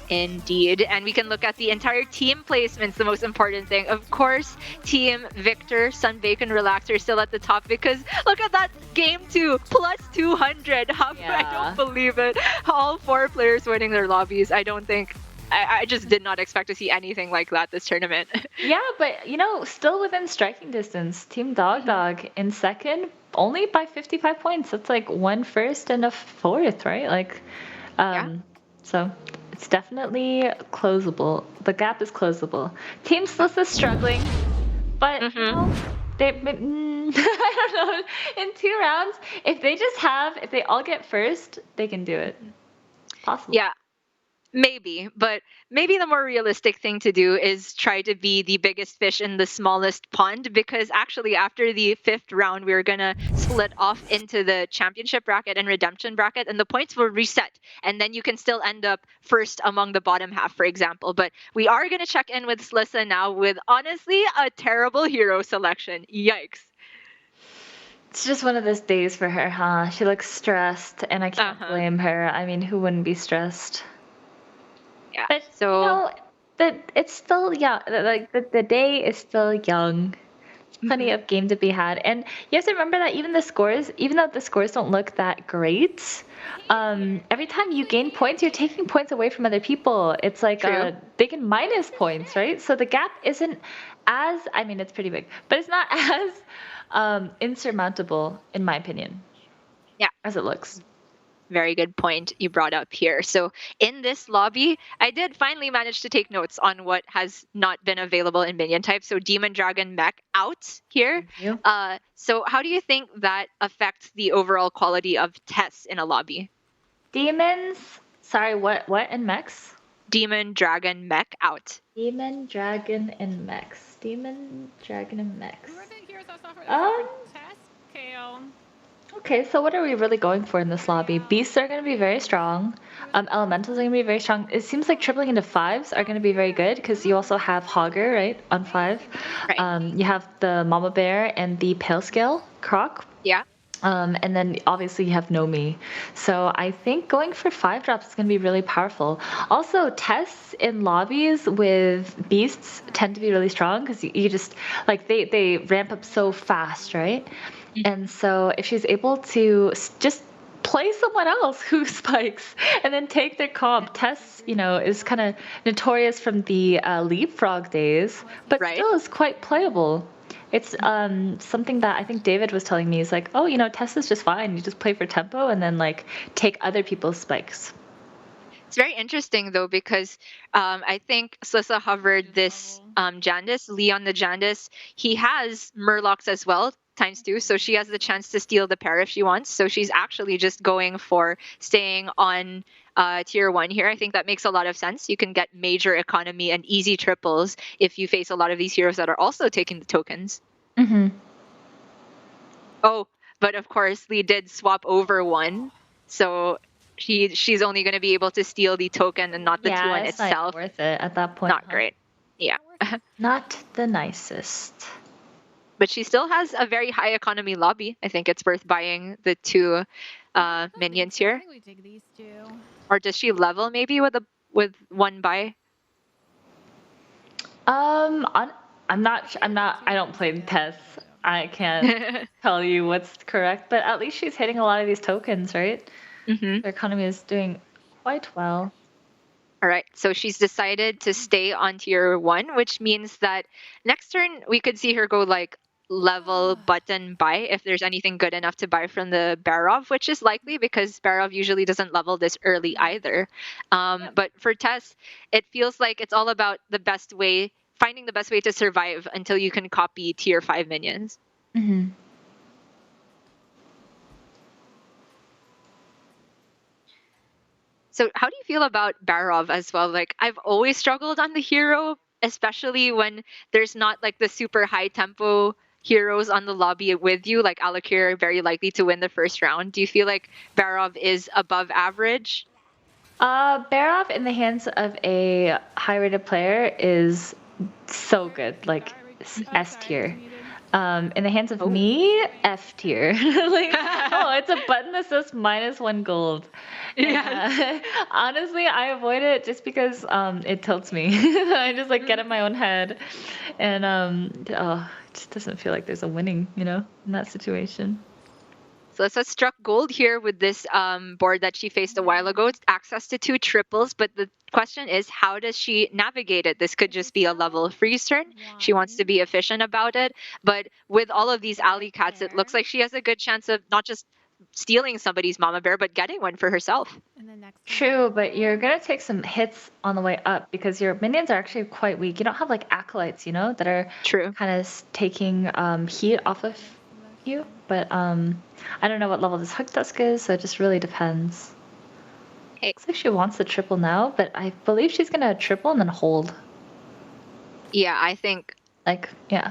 Indeed. And we can look at the entire team placements, the most important thing. Of course, Team Victor, Sunbacon Relaxer still at the top because look at that game 2, plus 200. I Yeah. don't believe it. All 4 players winning their lobbies. I just did not expect to see anything like that this tournament. Yeah, but you know, still within striking distance. Team Dog Dog in second, only by 55 points. That's like 1 first and a 4th, right? Like, so it's definitely closable. The gap is closable. Team Sliss is struggling, but you know, they, I don't know. In 2 rounds, if they all get first, they can do it. Possible. Yeah. Maybe, but maybe the more realistic thing to do is try to be the biggest fish in the smallest pond, because actually after the 5th round, we're going to split off into the championship bracket and redemption bracket, and the points will reset. And then you can still end up first among the bottom half, for example. But we are going to check in with Slissa now with honestly a terrible hero selection. Yikes. It's just one of those days for her, huh? She looks stressed, and I can't blame her. I mean, who wouldn't be stressed? Yeah. But so you know, it's still young. Like the day is still young. Plenty of game to be had, and you have to remember that even though the scores don't look that great, every time you gain points, you're taking points away from other people. It's like they can minus points, right? So the gap isn't as, I mean, it's pretty big, but it's not as insurmountable, in my opinion. Yeah, as it looks. Very good point you brought up here. So in this lobby, I did finally manage to take notes on what has not been available in minion type. So Demon Dragon Mech out here. So how do you think that affects the overall quality of tests in a lobby? Demons? Sorry, what and mechs? Demon Dragon Mech out. Demon Dragon and mechs. Demon Dragon and mechs. Okay, so what are we really going for in this lobby? Beasts are going to be very strong. Elementals are going to be very strong. It seems like tripling into 5s are going to be very good because you also have Hogger, right, on 5. Right. You have the Mama Bear and the Pale Scale Croc. Yeah. And then obviously you have Nomi. So I think going for 5 drops is going to be really powerful. Also, tests in lobbies with beasts tend to be really strong because you just, like, they ramp up so fast, right? And so if she's able to just play someone else who spikes and then take their comp, Tess, you know, is kind of notorious from the leapfrog days, but still is quite playable. It's something that I think David was telling me. Is like, oh, you know, Tess is just fine. You just play for tempo and then like take other people's spikes. It's very interesting though because I think Slissa hovered this Jandis, Leon the Jandis. He has Murlocs as well, ×2, so she has the chance to steal the pair if she wants. So she's actually just going for staying on tier 1 here. I think that makes a lot of sense. You can get major economy and easy triples if you face a lot of these heroes that are also taking the tokens. Mm-hmm. Oh, but of course Lee did swap over 1, so she's only going to be able to steal the token and not the 2-1 itself. Not worth it at that point. Not great. Yeah. Not the nicest. But she still has a very high economy lobby. I think it's worth buying the 2 minions here. Or does she level maybe with 1 buy? I don't play Tess. I can't tell you what's correct, but at least she's hitting a lot of these tokens, right? Mm-hmm. Her economy is doing quite well. All right, so she's decided to stay on tier 1, which means that next turn we could see her go like level button buy if there's anything good enough to buy from the Barov, which is likely because Barov usually doesn't level this early either. But for Tess, it feels like it's all about finding the best way to survive until you can copy tier 5 minions. Mm-hmm. So how do you feel about Barov as well? Like, I've always struggled on the hero, especially when there's not like the super high tempo heroes on the lobby with you, like Alakir are very likely to win the first round. Do you feel like Barov is above average? Barov in the hands of a high-rated player is so good, like S tier. In the hands of me, F tier. Like, oh, it's a button that says -1 gold. Yeah. Honestly, I avoid it just because it tilts me. I just like get in my own head, and it just doesn't feel like there's a winning, in that situation. So Lissa struck gold here with this board that she faced a while ago. It's access to 2 triples, but the question is, how does she navigate it? This could just be a level freeze turn. She wants to be efficient about it. But with all of these alley cats, it looks like she has a good chance of not just stealing somebody's mama bear, but getting one for herself. True, but you're gonna take some hits on the way up because your minions are actually quite weak. You don't have like acolytes, that are True. kind of taking heat off of you. But I don't know what level this Hook Tusk is, so it just really depends. Hey. Looks like she wants the triple now, but I believe she's gonna triple and then hold. Yeah, I think Yeah.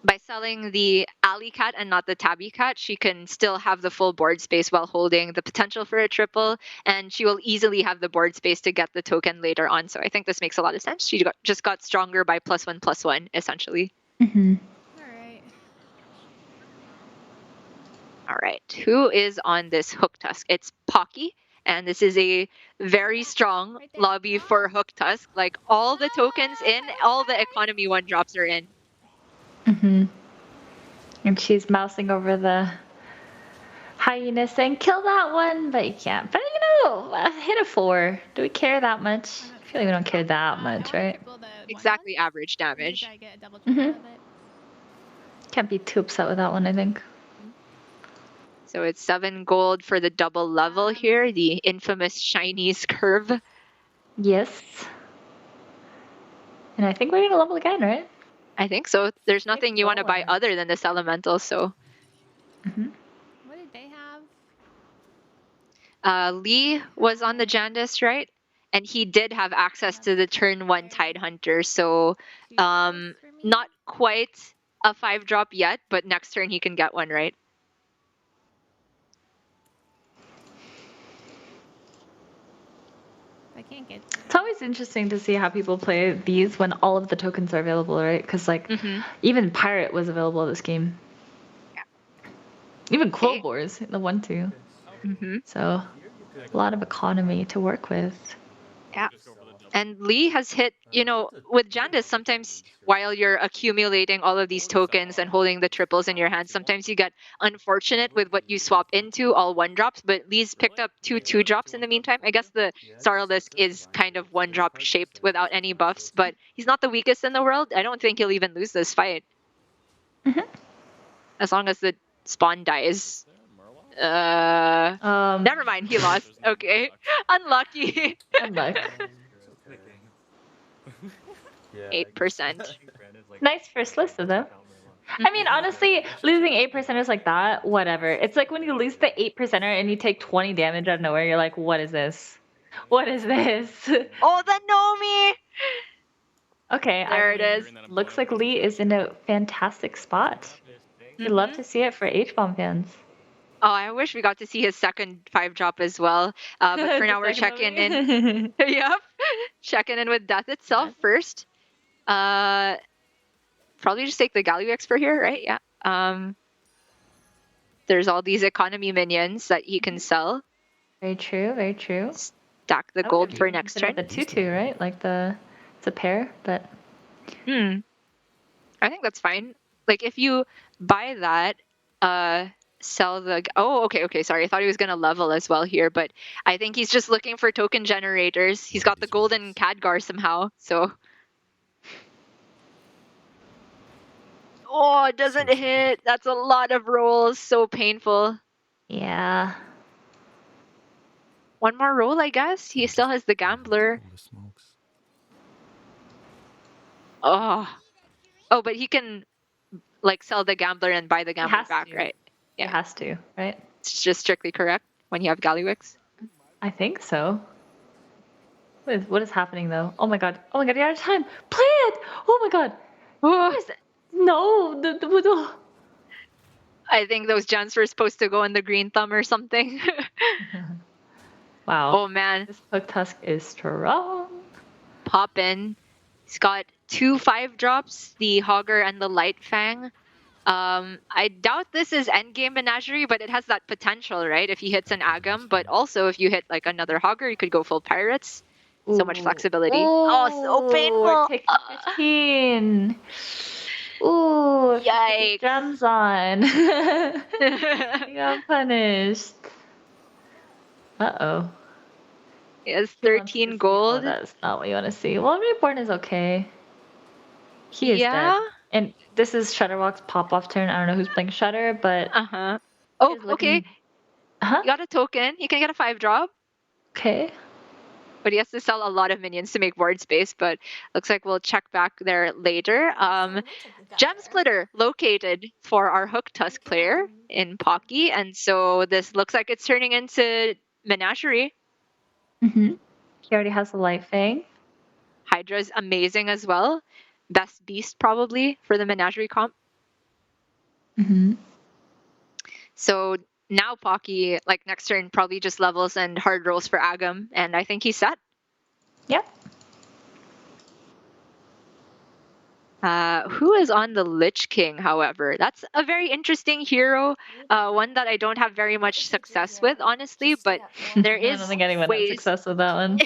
by selling the alley cat and not the tabby cat, she can still have the full board space while holding the potential for a triple, and she will easily have the board space to get the token later on. So I think this makes a lot of sense. She just got stronger by +1/+1, essentially. All right, who is on this Hook Tusk? It's Pocky, and this is a very strong lobby for Hook Tusk. Like all the tokens in, all the economy 1-drops are in. And she's mousing over the hyena saying, kill that one, but you can't. But hit a 4. Do we care that much? I feel like we don't care that much, right? Exactly average damage. Can't be too upset with that one, I think. So it's 7 gold for the double level here, the infamous Chinese curve. Yes. And I think we're gonna level again, right? I think so. There's nothing you want to buy other than this elemental, so. What did they have? Lee was on the Jandis, right? And he did have access to the turn 1 Tide Hunter, so not quite a 5-drop yet, but next turn he can get one, right? I can't get. It's always interesting to see how people play these when all of the tokens are available, right? Because even Pirate was available this game. Yeah. Even Quill Boars, the 1/2. So a lot of economy to work with. Yeah. And Lee has hit, with Jandis, sometimes while you're accumulating all of these tokens and holding the triples in your hand, sometimes you get unfortunate with what you swap into, all 1-drops, but Lee's picked up 2 2-drops in the meantime. I guess the Saralisk is kind of 1-drop shaped without any buffs, but he's not the weakest in the world. I don't think he'll even lose this fight. As long as the spawn dies. Never mind, he lost. Okay. Unlucky. Unlucky. 8%. Nice first list, though. I mean, honestly, losing 8%ers like that, whatever. It's like when you lose the 8%er and you take 20 damage out of nowhere, you're like, what is this? What is this? Oh, the Nomi! Okay, there it is. Looks like Lee is in a fantastic spot. We'd love to see it for H-Bomb fans. Oh, I wish we got to see his second 5-drop as well. But for now, we're checking in. Yep. Checking in with Death itself first. Probably just take the Galux for here, right? Yeah. There's all these economy minions that he can sell. Very true, very true. Stack the gold for next turn. The 2/2, right? Like it's a pair, but. I think that's fine. Like if you buy that, sell the. Oh, okay. Sorry, I thought he was gonna level as well here, but I think he's just looking for token generators. He's got the golden Khadgar somehow, so. Oh, it doesn't hit. That's a lot of rolls. So painful. Yeah. One more roll, I guess. He still has the Gambler. Oh, but he can like sell the Gambler and buy the Gambler back, right? Yeah, he has to, right? It's just strictly correct when you have Galliwix. I think so. What is happening though? Oh my god, you're out of time. Play it! Oh my god. What is it? No, I think those gems were supposed to go in the green thumb or something. Wow. Oh man. This Hook Tusk is strong. Pop in. He's got 2 5-drops, the Hogger and the Light Fang. I doubt this is endgame Menagerie, but it has that potential, right? If he hits an Agam, but also if you hit like another Hogger, you could go full Pirates. So much flexibility. Oh, so Ooh, painful. take 15. Ooh, Yikes. drums on. He got punished. Uh-oh. He has He wants to 13 see- gold. Oh, that's not what you want to see. Well, Reborn is okay. He is dead. Yeah. And this is Shutterwalk's pop-off turn. I don't know who's playing Shutter, but Uh-huh. Oh, he's looking- okay. Huh? You got a token. You can get a 5-drop. Okay. But he has to sell a lot of minions to make board space, but looks like we'll check back there later. Gem Splitter located for our Hook Tusk player in Pocky, and so this looks like it's turning into Menagerie. Mm-hmm. He already has the Light Fang. Hydra's amazing as well. Best beast probably for the Menagerie comp. Mm-hmm. So now Pocky, like next turn, probably just levels and hard rolls for Agam, and I think he's set. Yep. Who is on the Lich King, however? That's a very interesting hero, one that I don't have very much success with, honestly, but there I is don't think anyone ways. has success with that one.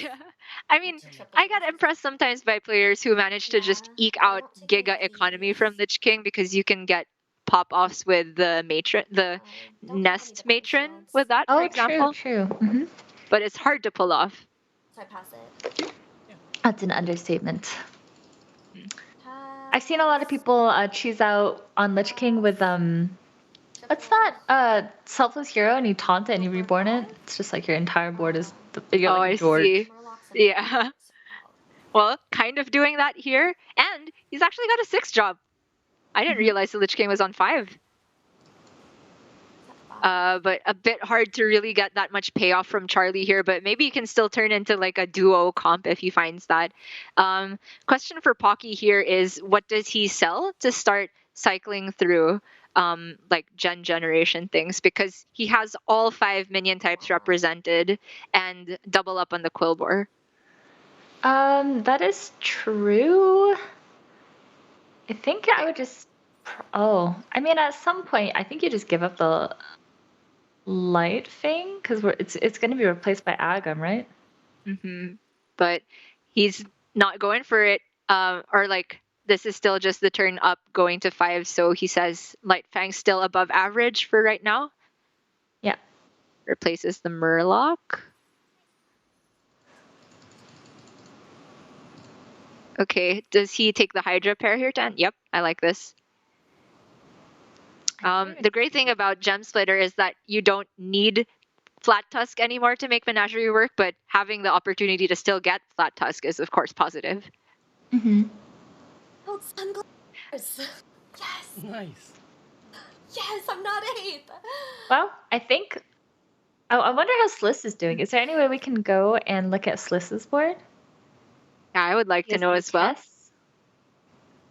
I mean, I get impressed sometimes by players who manage to just eke out giga economy from Lich King because you can get pop-offs with the matron, the Nest matron with that, for Oh, example. true. Mm-hmm. But it's hard to pull off. So I pass it. That's an understatement. I've seen a lot of people cheese out on Lich King with what's that? Selfless hero, and you taunt it and you reborn it. It's just like your entire board is you're Oh, like I George. see. Yeah. Well, kind of doing that here, and he's actually got a 6-job. I didn't realize the Lich King was on 5. But a bit hard to really get that much payoff from Charlie here, but maybe he can still turn into like a duo comp if he finds that. Question for Pocky here is, what does he sell to start cycling through like generation things? Because he has all 5 minion types represented and double up on the Quillbore. That is true. I think I would just. Oh, I mean, at some point, I think you just give up the Light Fang because it's going to be replaced by Agam, right? Mm-hmm. But he's not going for it, or like this is still just the turn up going to 5. So he says Light Fang's still above average for right now. Yeah. Replaces the Murloc. Okay, does he take the Hydra pair here, Dan? Yep, I like this. The great thing about Gem Splitter is that you don't need Flat Tusk anymore to make Menagerie work, but having the opportunity to still get Flat Tusk is, of course, positive. Mm-hmm. Oh, sunglasses. Yes. Nice. Yes, I'm not 8. Well, I think. Oh, I wonder how Sliss is doing. Is there any way we can go and look at Sliss's board? Yeah, I would like to know as well.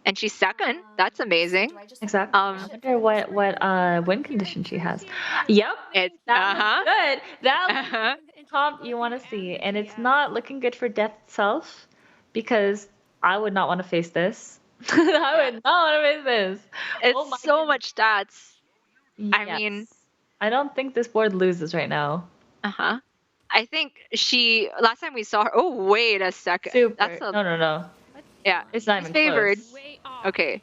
And she's second. That's amazing. Exactly. I wonder what win condition she has. Yep. It's That looks good. That looks comp you want to see, and it's not looking good for death itself, because I would not want to face this. I would not want to face this. It's so much stats. I Yes. mean, I don't think this board loses right now. I think last time we saw her. Oh, wait a second. Super. That's no. Yeah, It's not he's even favored. close. Okay.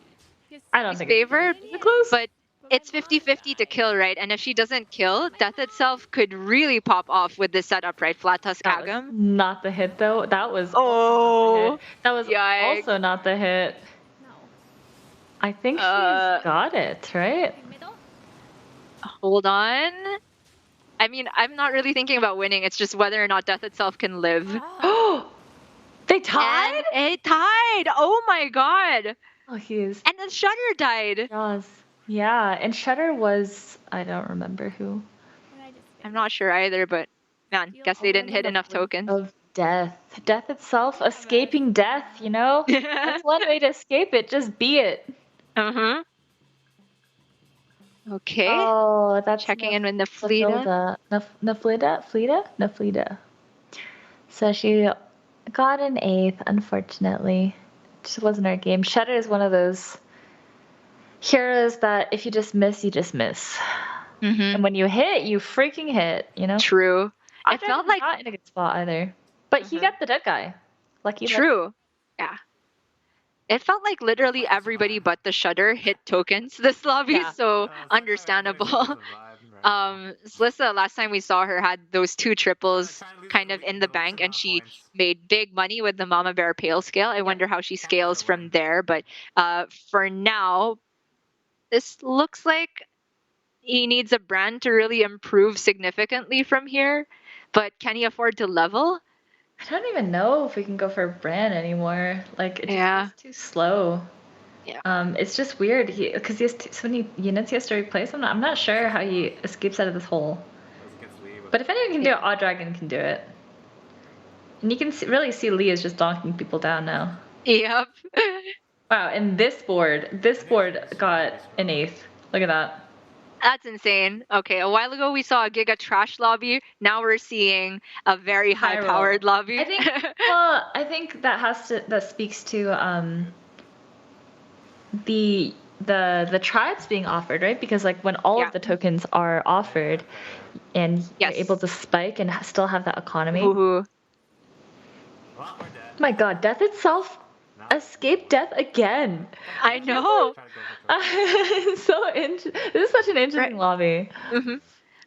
I don't He's think favored, it's close. but it's 50-50 to kill, right? And if she doesn't kill, death itself could really pop off with this setup, right? Flat Tusk That was Agam. not the hit though. That was Oh, that was yikes. also not the hit. I think she's got it, right? Hold on. I mean, I'm not really thinking about winning. It's just whether or not death itself can live. Oh, they tied. And it tied. Oh my god. Oh, he is. And then Shutter died. Jaws. Yeah, and Shutter was, I don't remember who. I'm not sure either, but man, guess they didn't hit enough tokens. Of death. Death itself, escaping death, you know? That's one way to escape it. Just be it. Okay. Oh, that's Checking in with Naflida. Naflida. So she got an 8th, unfortunately. just wasn't our game. Shudder is one of those heroes that if you just miss, you just miss. And when you hit, you freaking hit, you know? True. It It felt like not in a good spot either. But he got the dead guy. Lucky. true. Yeah. It felt like literally everybody but the Shudder hit tokens this lobby, Yeah. so understandable. Slissa, last time we saw her, had those 2 triples kind of in the bank, and she made big money with the Mama Bear Pale scale. I wonder how she scales from there, but for now, this looks like he needs a brand to really improve significantly from here. But can he afford to level? I don't even know if we can go for a brand anymore. Like, it just feels too slow. Yeah. It's just weird because he has so many units he has to replace. I'm not sure how he escapes out of this hole. But if anyone can do it, Odd Dragon can do it. And you can really see Lee is just donking people down now. Yep. Wow, and this board got an 8th. Look at that. That's insane. Okay, a while ago we saw a Giga Trash lobby. Now we're seeing a very high-powered lobby. I think that speaks to the tribes being offered, right? Because like when all of the tokens are offered and you're able to spike and still have that economy. Ooh. Oh my god, death itself escaped death again. I know. This is such an interesting lobby.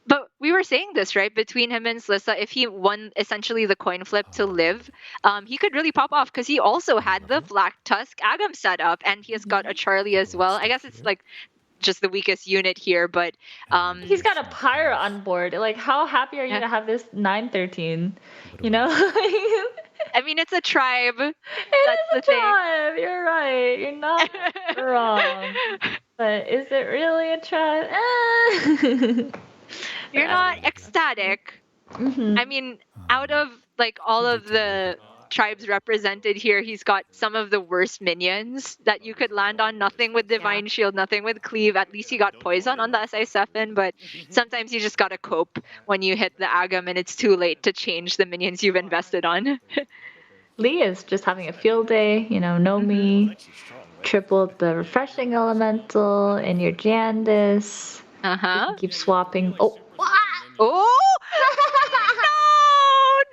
But we were saying this, right? Between him and Slissa, if he won essentially the coin flip to live, he could really pop off because he also had the Black Tusk Agam set up, and he has got a Charlie as well. I guess it's like just the weakest unit here, but he's got a Pyre on board. Like, how happy are you to have this 913? You know? I mean, it's a tribe. That's the tribe. You're right. You're not wrong. But is it really a tribe? You're not ecstatic. I mean, out of like all of the tribes represented here, he's got some of the worst minions that you could land on. Nothing with Divine Shield, nothing with Cleave. At least he got Poison on the SI7, but sometimes you just gotta cope when you hit the Agam and it's too late to change the minions you've invested on. Lee is just having a field day, you know, me, tripled the refreshing elemental and your Jandis. Keep swapping. Oh. Oh!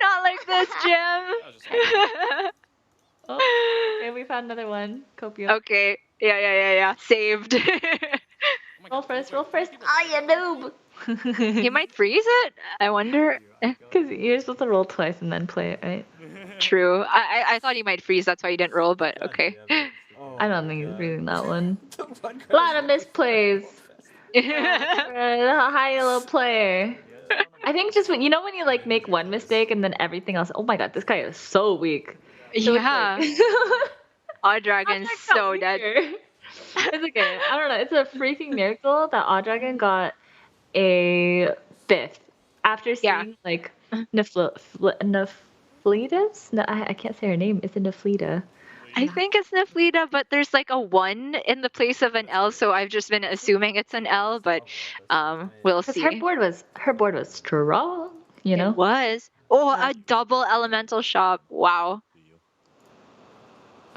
No! Not like this, Jim! Okay, we found another one. Copio. Okay. Yeah. Saved. Roll first. Ah, you noob! He might freeze it? I wonder. Because you're supposed to roll twice and then play it, right? True. I thought he might freeze, that's why he didn't roll, but okay. I don't think he's freezing that one. A lot of misplays. A high yellow player. I think just when you like make one mistake and then everything else. Oh my god, this guy is so weak. Yeah. Odd Dragon's so dead. It's okay. I don't know. It's a freaking miracle that Odd Dragon got a 5th after seeing like Neflitas. No, I can't say her name. It's a Neflita. I think it's Neflita, but there's like a 1 in the place of an L, so I've just been assuming it's an L, but we'll see. Her board was strong, you know? It was. Oh, a double elemental shop. Wow.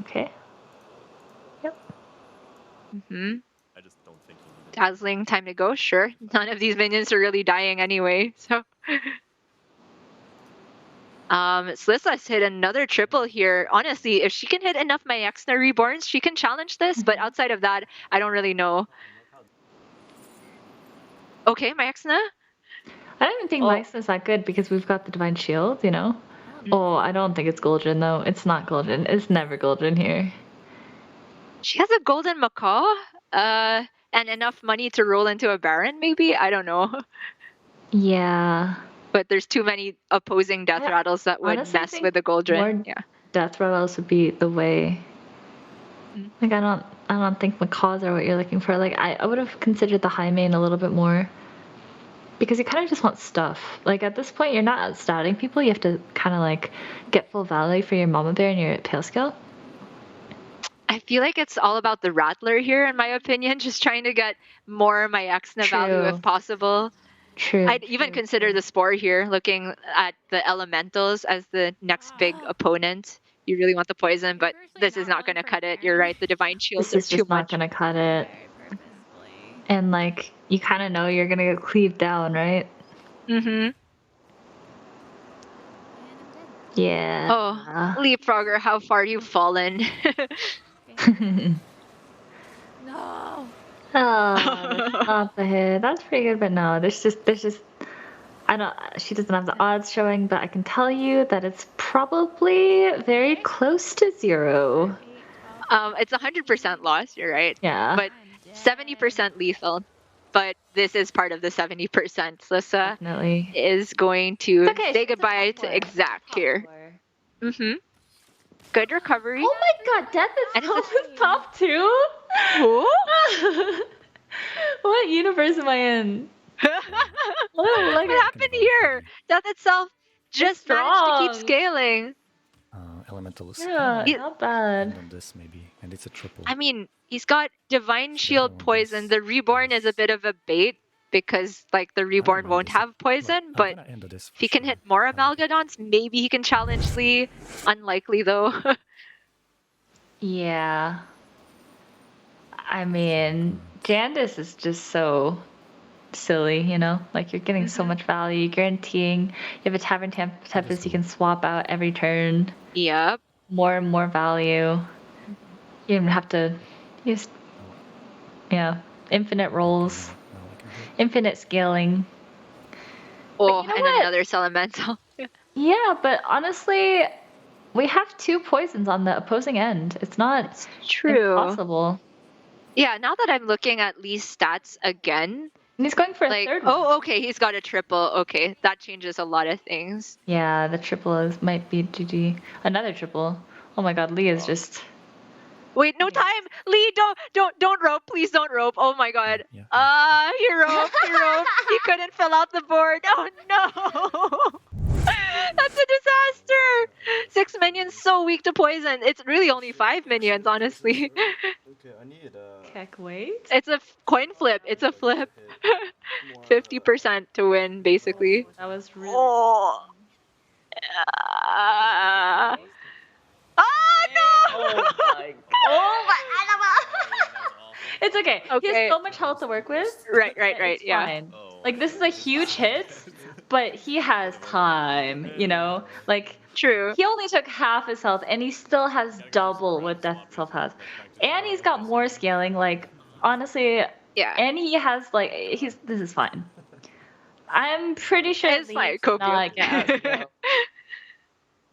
Okay. Yep. Dazzling, time to go, sure. None of these minions are really dying anyway, so. Slissa's hit another triple here. Honestly, if she can hit enough Myexna Reborns, she can challenge this, but outside of that, I don't really know. Okay, Myexna? I don't even think Myexna's that good because we've got the Divine Shield, you know? Oh, I don't think it's Goldrin, though. It's not Goldrin. It's never Goldrin here. She has a Golden Macaw, and enough money to roll into a Baron, maybe? I don't know. Yeah. But there's too many opposing death rattles that would mess with the Goldrin. Yeah. Death rattles would be the way. Like I don't think macaws are what you're looking for. Like I would have considered the high main a little bit more. Because you kind of just want stuff. Like at this point you're not outstatting people, you have to kinda like get full value for your Mama Bear and your Pale Scale. I feel like it's all about the Rattler here, in my opinion. Just trying to get more Myexna value if possible. True. I'd even consider the Spore here, looking at the Elementals as the next big opponent. You really want the poison, but this is not going to cut it. You're right. The divine shields This are is too just not much. gonna cut it. And like, you kind of know you're gonna get cleaved down, right? Mm-hmm. Yeah. Oh, leapfrogger, how far you've fallen. No. Oh, that's not the hit. That's pretty good, but no, there's just, I don't, she doesn't have the odds showing, but I can tell you that it's probably very close to 0. It's 100% loss, you're right. Yeah. But 70% lethal. But this is part of the 70%. Lissa Definitely. is going to It's okay, say she's a goodbye top to four. Exact Top here. 4. Mm-hmm. Good recovery. Oh my god, Death is And still it's his top 2? Who? What universe am I in? What happened here? Death itself just managed to keep strong. scaling. Elementalist. Yeah, He- not bad. On this maybe, and it's a triple. I mean, he's got Divine Shield poison. The Reborn is a bit of a bait because, like, the Reborn won't have poison, but if he can hit more Amalgadons, maybe he can challenge Lee. Unlikely, though. Yeah. I mean, Jandis is just so silly, you know? Like, you're getting so much value, you're guaranteeing. You have a Tavern Tempest you can swap out every turn. Yep. More and more value. You don't have to use, yeah, infinite rolls, infinite scaling. Oh, you know and what? another Elemental. Yeah, but honestly, we have 2 poisons on the opposing end. It's not True. impossible. Yeah, now that I'm looking at Lee's stats again, And he's going for a like, third one. oh, okay, he's got a triple. Okay, that changes a lot of things. Yeah, the triple might be GG. Another triple. Oh my god, Lee is just... Wait, no time! Lee, don't rope. Please don't rope. Oh my god. He roped. He couldn't fill out the board. Oh no! That's a disaster! 6 minions so weak to poison. It's really only 5 minions, honestly. Okay, I need Heck, wait. It's a coin flip. It's a flip. 50% to win, basically. That was really... Oh! Oh no! Oh my It's okay. He Okay. has so much health to work with. Right, It's yeah. fine. Like, this is a huge hit, but he has time, you know? Like, True. he only took half his health, and he still has double what Death itself has. And he's got more scaling, like, honestly, Yeah. and he has, like, this is fine. I'm pretty sure It's Lee fine, did Kokyo. not get outscaled.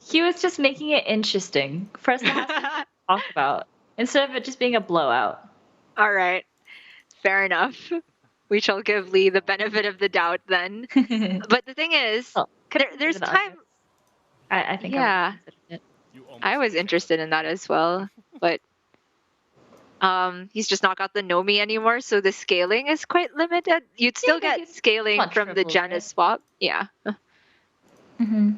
He was just making it interesting for us to have something to talk about, instead of it just being a blowout. All right. Fair enough. We shall give Lee the benefit of the doubt then. But the thing is, Oh, there's consider the time. I think Yeah. I would consider it. I was interested in that as well, but he's just not got the Nomi anymore, so the scaling is quite limited. You'd still Yeah, but get he's scaling not from the triple, Janus right? swap. Yeah. Mm-hmm.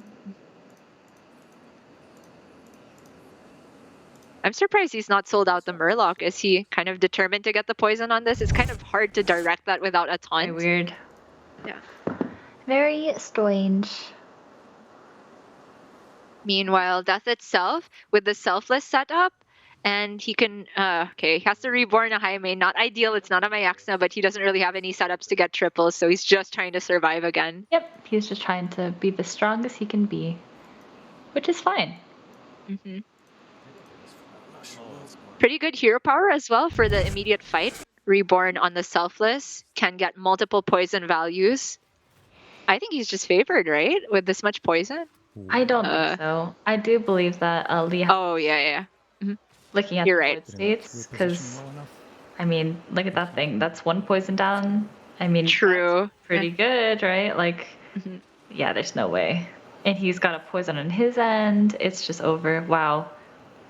I'm surprised he's not sold out the Murloc. Is he kind of determined to get the poison on this? It's kind of hard to direct that without a Very taunt. weird. Yeah. Very strange. Meanwhile, Death itself, with the selfless setup, and he can, he has to reborn a high main. Not ideal, it's not a Mayaxna, but he doesn't really have any setups to get triples, so he's just trying to survive again. Yep, he's just trying to be the strongest he can be, which is fine. Mm-hmm. Pretty good hero power as well for the immediate fight. Reborn on the selfless can get multiple poison values. I think he's just favored, right? With this much poison? I don't think so. I do believe that Lee Oh, yeah. looking at You're the right. board states, because, I mean, look at that thing. That's 1 poison down. I mean, True. that's pretty good, right? Like, yeah, there's no way. And he's got a poison on his end. It's just over. Wow.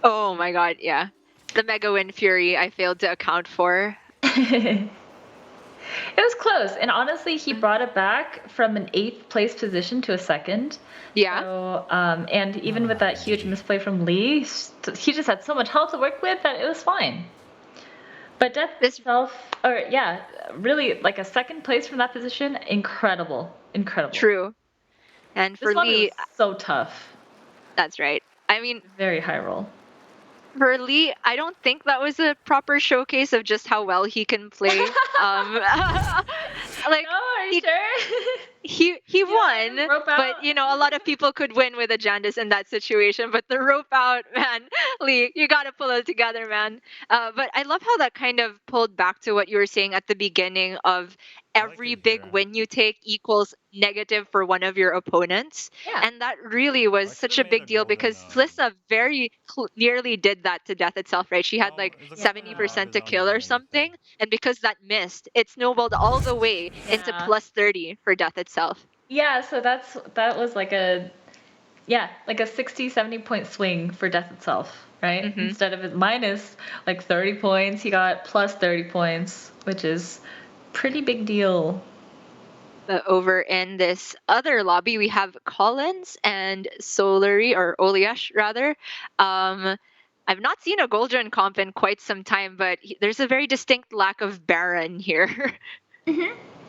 Oh my god, yeah. The Mega Wind Fury I failed to account for. It was close, and honestly, he brought it back from an 8th place position to a 2nd. Yeah. So, and even with that huge misplay from Lee, he just had so much health to work with that it was fine. But Death itself, really, like a 2nd place from that position, incredible. True. And for This one Lee, was so tough. that's right. I mean, Very high roll. for Lee, I don't think that was a proper showcase of just how well he can play. Like, No, are you he- sure? he won, rope but out? a lot of people could win with a Jandis in that situation. But the rope out, man, Lee, you gotta pull it together, man. But I love how that kind of pulled back to what you were saying at the beginning of every big win you take equals negative for one of your opponents. Yeah. And that really was such a big deal because Slissa very clearly did that to Death itself, right? She had like 70% to kill or something. And because that missed, it snowballed all the way into Yeah. plus 30 for Death itself. Yeah, so that was like a 60, 70 point swing for Death itself, right? Mhm. Instead of it minus like 30 points, he got plus 30 points, which is pretty big deal. Over in this other lobby, we have Collins and Solary, or Oliash rather. I've not seen a Goldrun comp in quite some time, but there's a very distinct lack of Baron here.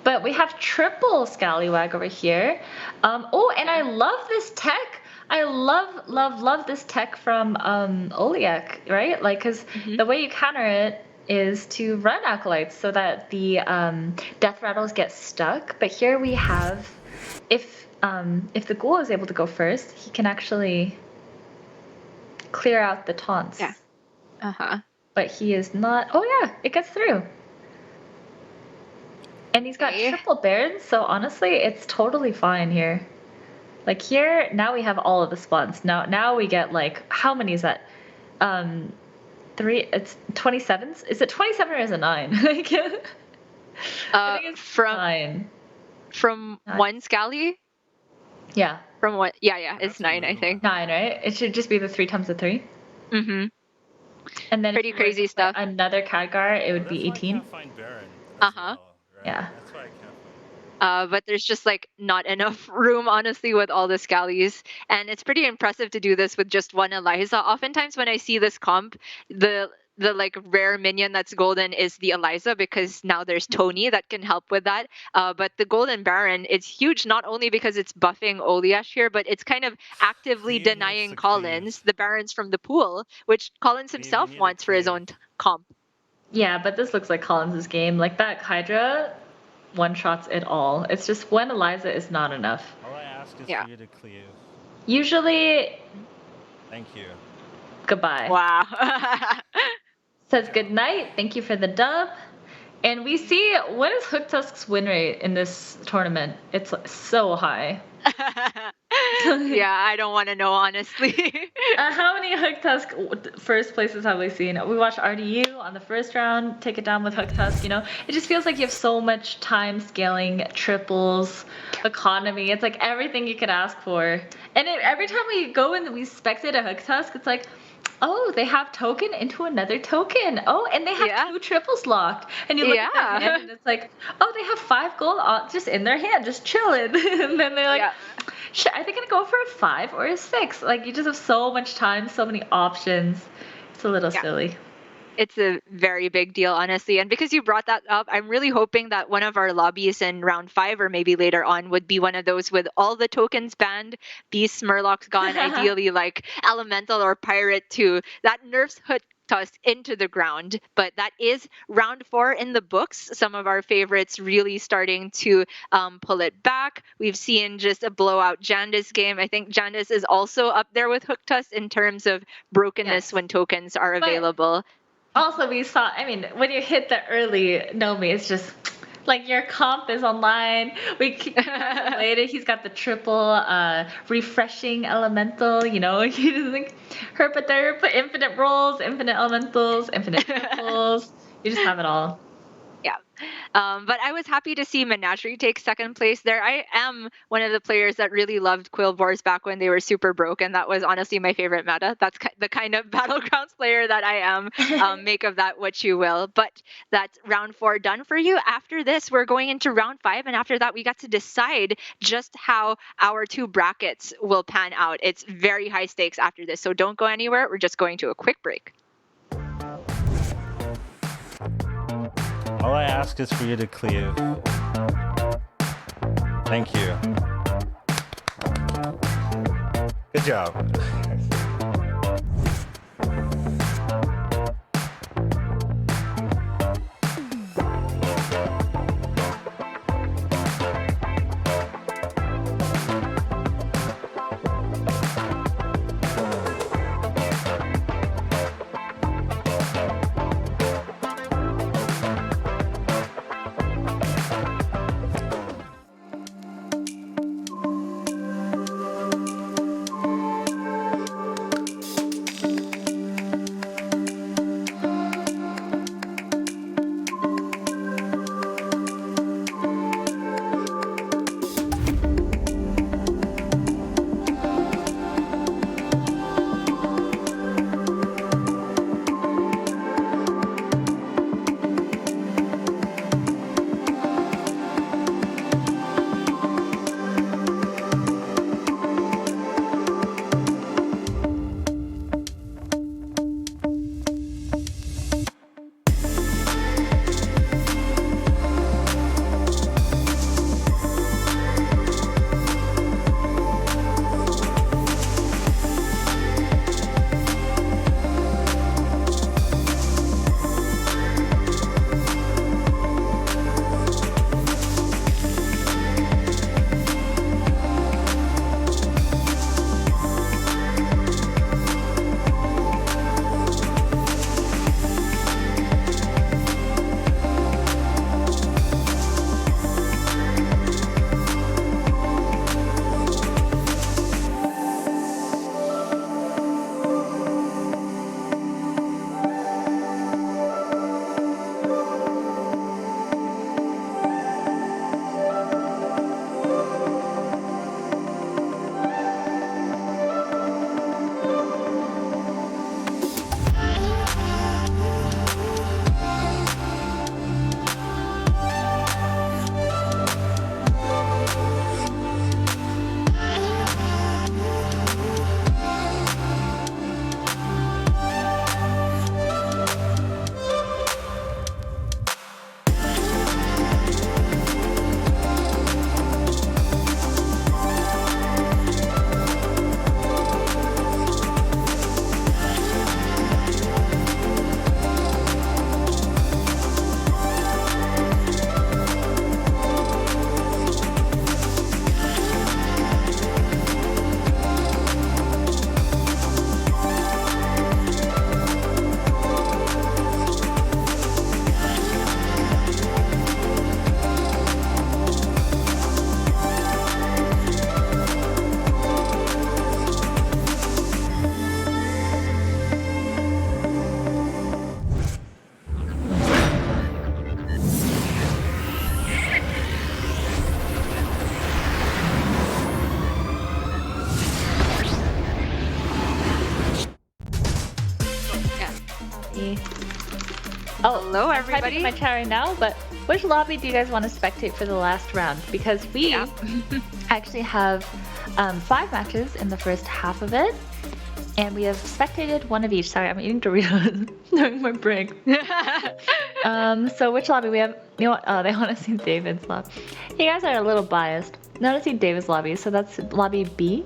But we have triple Scallywag over here. And I love this tech. I love this tech from Oliak, right? Like, because the way you counter it is to run acolytes so that the death rattles get stuck. But here we have, if the ghoul is able to go first, he can actually clear out the taunts. Yeah. But he is not. Oh yeah, it gets through. And he's got triple barons, so honestly, it's totally fine here. Like here, now we have all of the spawns. Now we get like, how many is that? 3. It's 27s. Is it 27 or is it 9? I think it's 9. From 1 Scally? Yeah. From what? Yeah, it's 9, I think. 9, right? It should just be the 3 times the 3. Mm-hmm. And then pretty crazy stuff. Another Khadgar, it would be 18. Yeah. That's why I can't find. But there's just like not enough room, honestly, with all the Scallies. And it's pretty impressive to do this with just one Eliza. Oftentimes when I see this comp, the like rare minion that's golden is the Eliza, because now there's Tony that can help with that. But the Golden Baron, it's huge not only because it's buffing Oliash here, but it's kind of actively denying Collins the Barons from the pool, which Collins himself wants for his own comp. Yeah, but this looks like Collins' game. Like that Hydra one-shots it all. It's just when Eliza is not enough. All I ask is for you to cleave. Usually, Thank you. goodbye. Wow. Says good night. Thank you for the dub. And we see, what is Hook Tusk's win rate in this tournament? It's so high. Yeah, I don't want to know, honestly. How many Hook Tusk first places have we seen? We watched RDU on the first round, take it down with Hook Tusk, It just feels like you have so much time scaling, triples, economy. It's like everything you could ask for. And every time we go and we spectate a Hook Tusk, it's like, oh, they have token into another token. Oh, and they have 2 triples locked. And you look at their hand and it's like, oh, they have 5 gold just in their hand, just chilling. And then they're like, are they going to go for a 5 or a 6? Like, you just have so much time, so many options. It's a little silly. It's a very big deal, honestly. And because you brought that up, I'm really hoping that one of our lobbies in round 5 or maybe later on would be one of those with all the tokens banned, Beasts, Murlocs gone, ideally like Elemental or Pirate too. That nerfs Hook Tusk into the ground. But that is round 4 in the books. Some of our favorites really starting to pull it back. We've seen just a blowout Jandis game. I think Jandis is also up there with Hook Tusk in terms of brokenness when tokens are available. Also, we saw, when you hit the early Nomi, it's just like your comp is online. We kick him later. He's got the triple refreshing elemental, He just like herp at there, put infinite rolls, infinite elementals, infinite triples. You just have it all. Yeah. But I was happy to see Menagerie take second place there. I am one of the players that really loved Quillbors back when they were super broken. That was honestly my favorite meta. That's the kind of Battlegrounds player that I am. Make of that what you will. But that's round 4 done for you. After this, we're going into round 5. And after that, we got to decide just how our 2 brackets will pan out. It's very high stakes after this. So don't go anywhere. We're just going to a quick break. All I ask is for you to cleave. Thank you. Good job. see. Oh, Hello, I'm everybody. typing in my chat right now, but which lobby do you guys want to spectate for the last round? Because we actually have 5 matches in the first half of it, and we have spectated one of each. Sorry, I'm eating Doritos during my break. So which lobby we have? You know what? Oh, they want to see David's lobby. You guys are a little biased. They want to see David's lobby, so that's lobby B.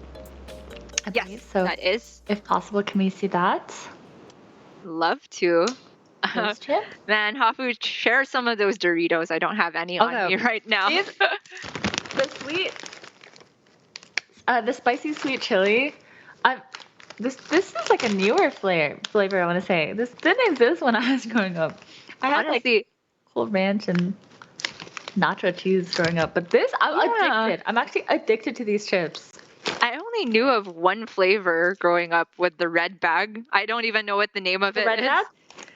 I Yes, believe. So that is. if possible, can we see that? Love to. Those chips? Man, Hafu, share some of those Doritos. I don't have any on me right now. These- the spicy sweet chili. This is like a newer flavor. I want to say this didn't exist when I was growing up. I had Honestly, like Cool Ranch and nacho cheese growing up, but this I'm addicted. I'm actually addicted to these chips. I only knew of one flavor growing up with the red bag. I don't even know what the name of The it red is. bag?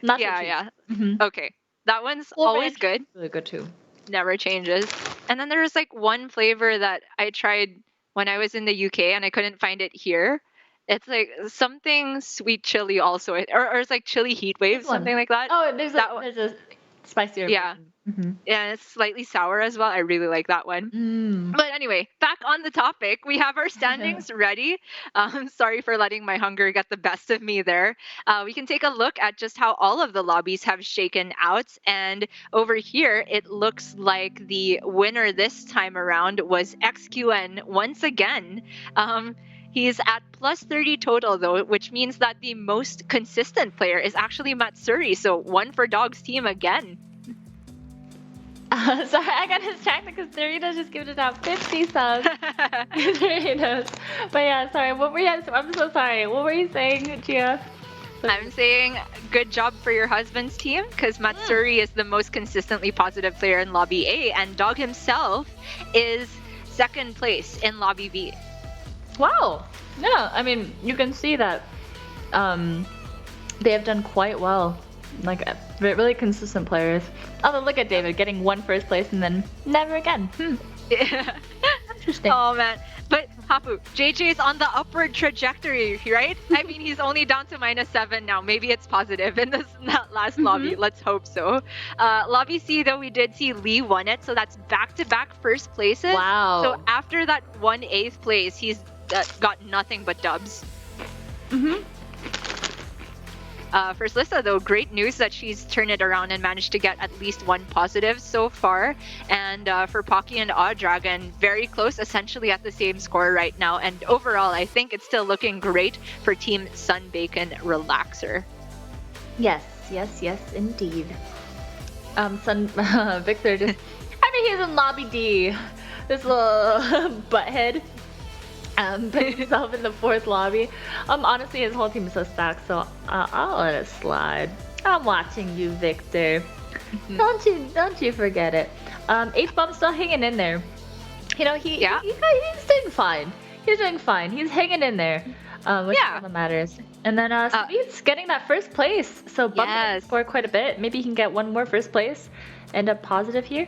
Nacho Yeah, cheese. yeah. Mhm. Okay. That one's Cool always Ranch good. is really good too. Never changes. And then there was like one flavor that I tried when I was in the UK and I couldn't find it here. It's like something sweet chili also, or it's like chili heat wave, This one. something like that. Oh, there's That there's a spicier. Yeah. Mm-hmm. Yeah, it's slightly sour as well. I really like that one. But anyway, back on the topic, we have our standings ready. Sorry for letting my hunger get the best of me there. We can take a look at just how all of the lobbies have shaken out. And over here, it looks like the winner this time around was XQN once again. He's at plus 30 total, though, which means that the most consistent player is actually Matsuri. So 1 for Dog's team again. Sorry, I got distracted because Doritos just gave it out 50 subs. Doritos. But yeah, sorry. What were you? I'm so sorry. What were you saying, Gia? I'm saying good job for your husband's team because Matsuri is the most consistently positive player in Lobby A, and Dog himself is 2nd place in Lobby B. Wow. Yeah, I mean, you can see that they have done quite well. Like, really consistent players. Oh, look at David getting 1 first place and then never again. Interesting. Oh, man. But, Hafu, JJ's on the upward trajectory, right? I mean, he's only down to -7 now. Maybe it's positive in that last lobby. Let's hope so. Lobby C, though, we did see Lee won it, so that's back-to-back first places. Wow. So after that 1 8th place, he's got nothing but dubs. For Slissa, though, great news that she's turned it around and managed to get at least 1 positive so far. And for Pocky and Odd Dragon, very close, essentially at the same score right now. And overall, I think it's still looking great for Team Sunbacon Relaxer. Yes, indeed. Victor just, I mean, he's in Lobby D. This little butthead. Put himself in the 4th lobby. Honestly, his whole team is so stacked, so I'll let it slide. I'm watching you, Victor. Don't you forget it. H-Bomb's still hanging in there. You know, he's doing fine. He's doing fine. He's hanging in there, which is all that matters. And then Sabit's getting that 1st place, so bumping the score quite a bit. Maybe he can get 1 more 1st place, end up positive here.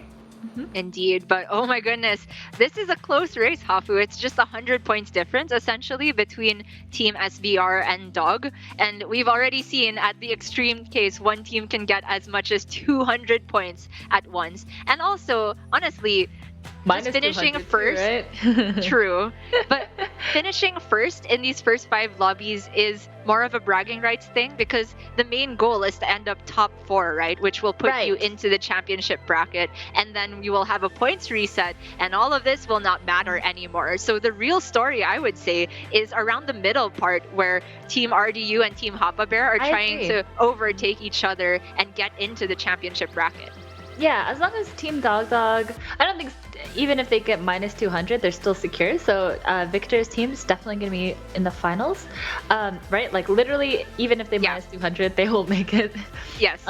Indeed, but oh my goodness, this is a close race, Hafu. It's just 100 points difference essentially between Team SBR and Dog, and we've already seen at the extreme case one team can get as much as 200 points at once. And also, honestly, just finishing first, too, right? True, but finishing first in these first 5 lobbies is more of a bragging rights thing because the main goal is to end up top 4, right? Which will put you into the championship bracket, and then you will have a points reset, and all of this will not matter anymore. So the real story, I would say, is around the middle part where Team RDU and Team Hoppa Bear are trying to overtake each other and get into the championship bracket. Yeah, as long as Team Dog, I don't think even if they get -200, they're still secure. So Victor's team is definitely going to be in the finals, right? Like literally, even if they -200, they will make it. Yes.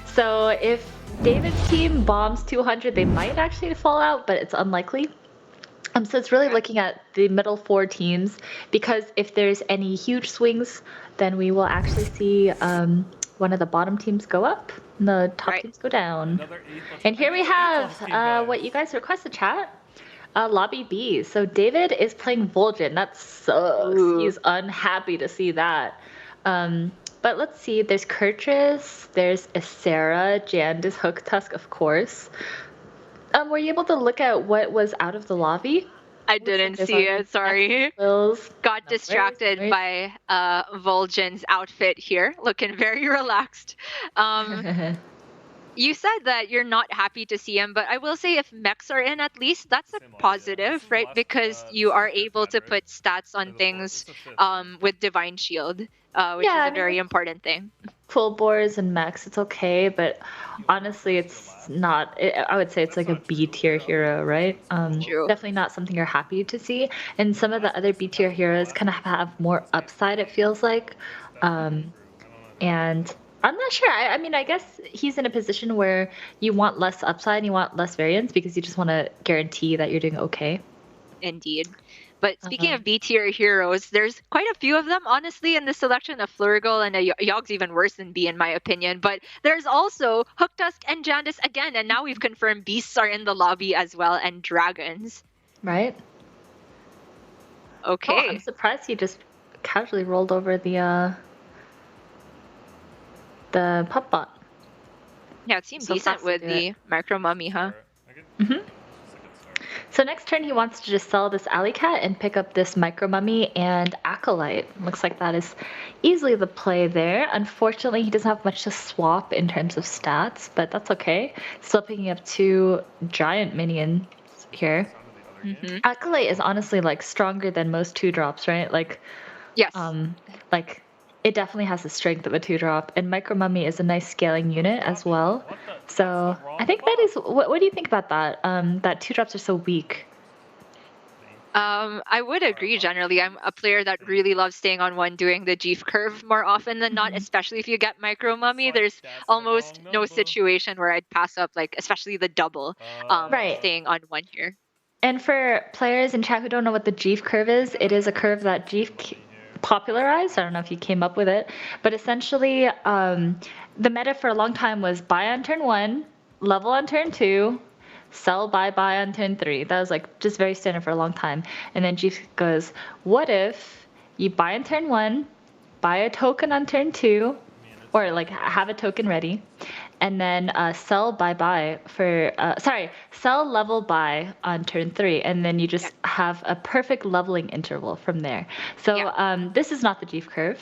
So if David's team bombs 200, they might actually fall out, but it's unlikely. So it's really looking at the middle 4 teams, because if there's any huge swings, then we will actually see one of the bottom teams go up and the top teams go down. And here we have what you guys requested, chat. Lobby B. So David is playing Vol'jin. That sucks. He's unhappy to see that. but let's see. There's Kurtrus, there's Isera, Jandis, Hook Tusk, of course. Were you able to look at what was out of the lobby? I didn't see it, sorry. Got distracted by Vol'jin's outfit here, looking very relaxed. You said that you're not happy to see him, but I will say if mechs are in at least, that's a positive, right? Because you are able to put stats on things with Divine Shield, which is a very important thing. Full bores and mechs, it's okay, but honestly, it's not. I would say it's like a B tier hero, right? True. Definitely not something you're happy to see. And some of the other B tier heroes kind of have more upside. It feels like, and I'm not sure. I mean, I guess he's in a position where you want less upside and you want less variance because you just want to guarantee that you're doing okay. Indeed. But speaking of B tier heroes, there's quite a few of them, honestly, in the selection of Flurgle, and Yogg's even worse than B in my opinion. But there's also Hooktusk and Jandis again, and now we've confirmed beasts are in the lobby as well, and dragons. Right. Okay. Oh, I'm surprised he just casually rolled over the pup bot. Yeah, it seems decent with the Micro Mummy, huh? So next turn he wants to just sell this Alley Cat and pick up this Micro Mummy and Acolyte. Looks like that is easily the play there. Unfortunately, he doesn't have much to swap in terms of stats, but that's okay. Still picking up 2 giant minions here. Acolyte is honestly like stronger than most 2-drops, right? Like, yes. Like it definitely has the strength of a 2-drop, and Micro Mummy is a nice scaling unit as well. So I think that is. What do you think about that? That 2-drops are so weak. I would agree generally. I'm a player that really loves staying on one, doing the Jeef curve more often than not, especially if you get Micro Mummy. There's almost no situation where I'd pass up, like, especially the double, staying on one here. And for players in chat who don't know what the Jeef curve is, it is a curve that Jeef popularized. I don't know if you came up with it, but essentially the meta for a long time was buy on turn 1, level on turn 2, sell, buy on turn 3. That was like just very standard for a long time. And then Jeef goes, what if you buy on turn 1, buy a token on turn 2, or like have a token ready, and then sell buy for sell level buy on turn 3, and then you just have a perfect leveling interval from there. So this is not the Jeef curve.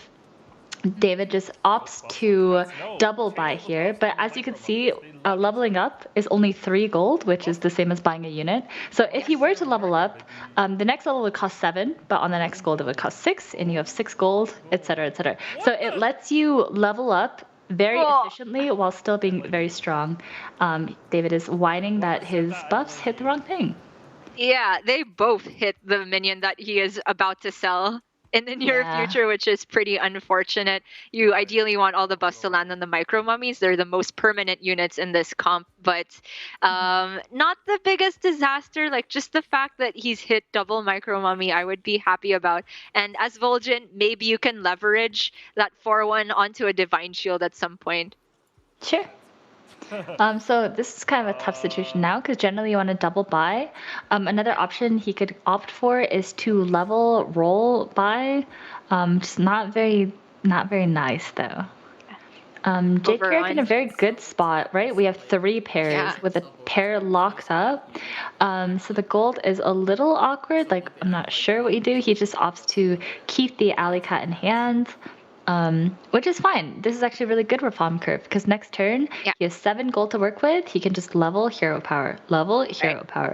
David just opts to double buy here, but as you can see, leveling up is only 3 gold, which is the same as buying a unit. So if you were to level up, the next level would cost 7, but on the next gold it would cost 6, and you have 6 gold, etc., etc. So it lets you level up very efficiently while still being very strong. David is whining that his buffs hit the wrong thing. Yeah, they both hit the minion that he is about to sell in the near future, which is pretty unfortunate. You ideally want all the buffs to land on the Micro Mummies. They're the most permanent units in this comp, but not the biggest disaster. Like, just the fact that he's hit double Micro Mummy, I would be happy about. And as Vol'jin, maybe you can leverage that 4-1 onto a Divine Shield at some point. Sure. So this is kind of a tough situation now because generally you want to double buy. Another option he could opt for is to level roll buy. Just not very nice though. Jake Carrick in a very good spot, right? We have 3 pairs with a pair locked up. So the gold is a little awkward. Like, I'm not sure what you do. He just opts to keep the Alley Cat in hand. Which is fine. This is actually a really good reform curve because next turn he has 7 gold to work with. He can just level hero power,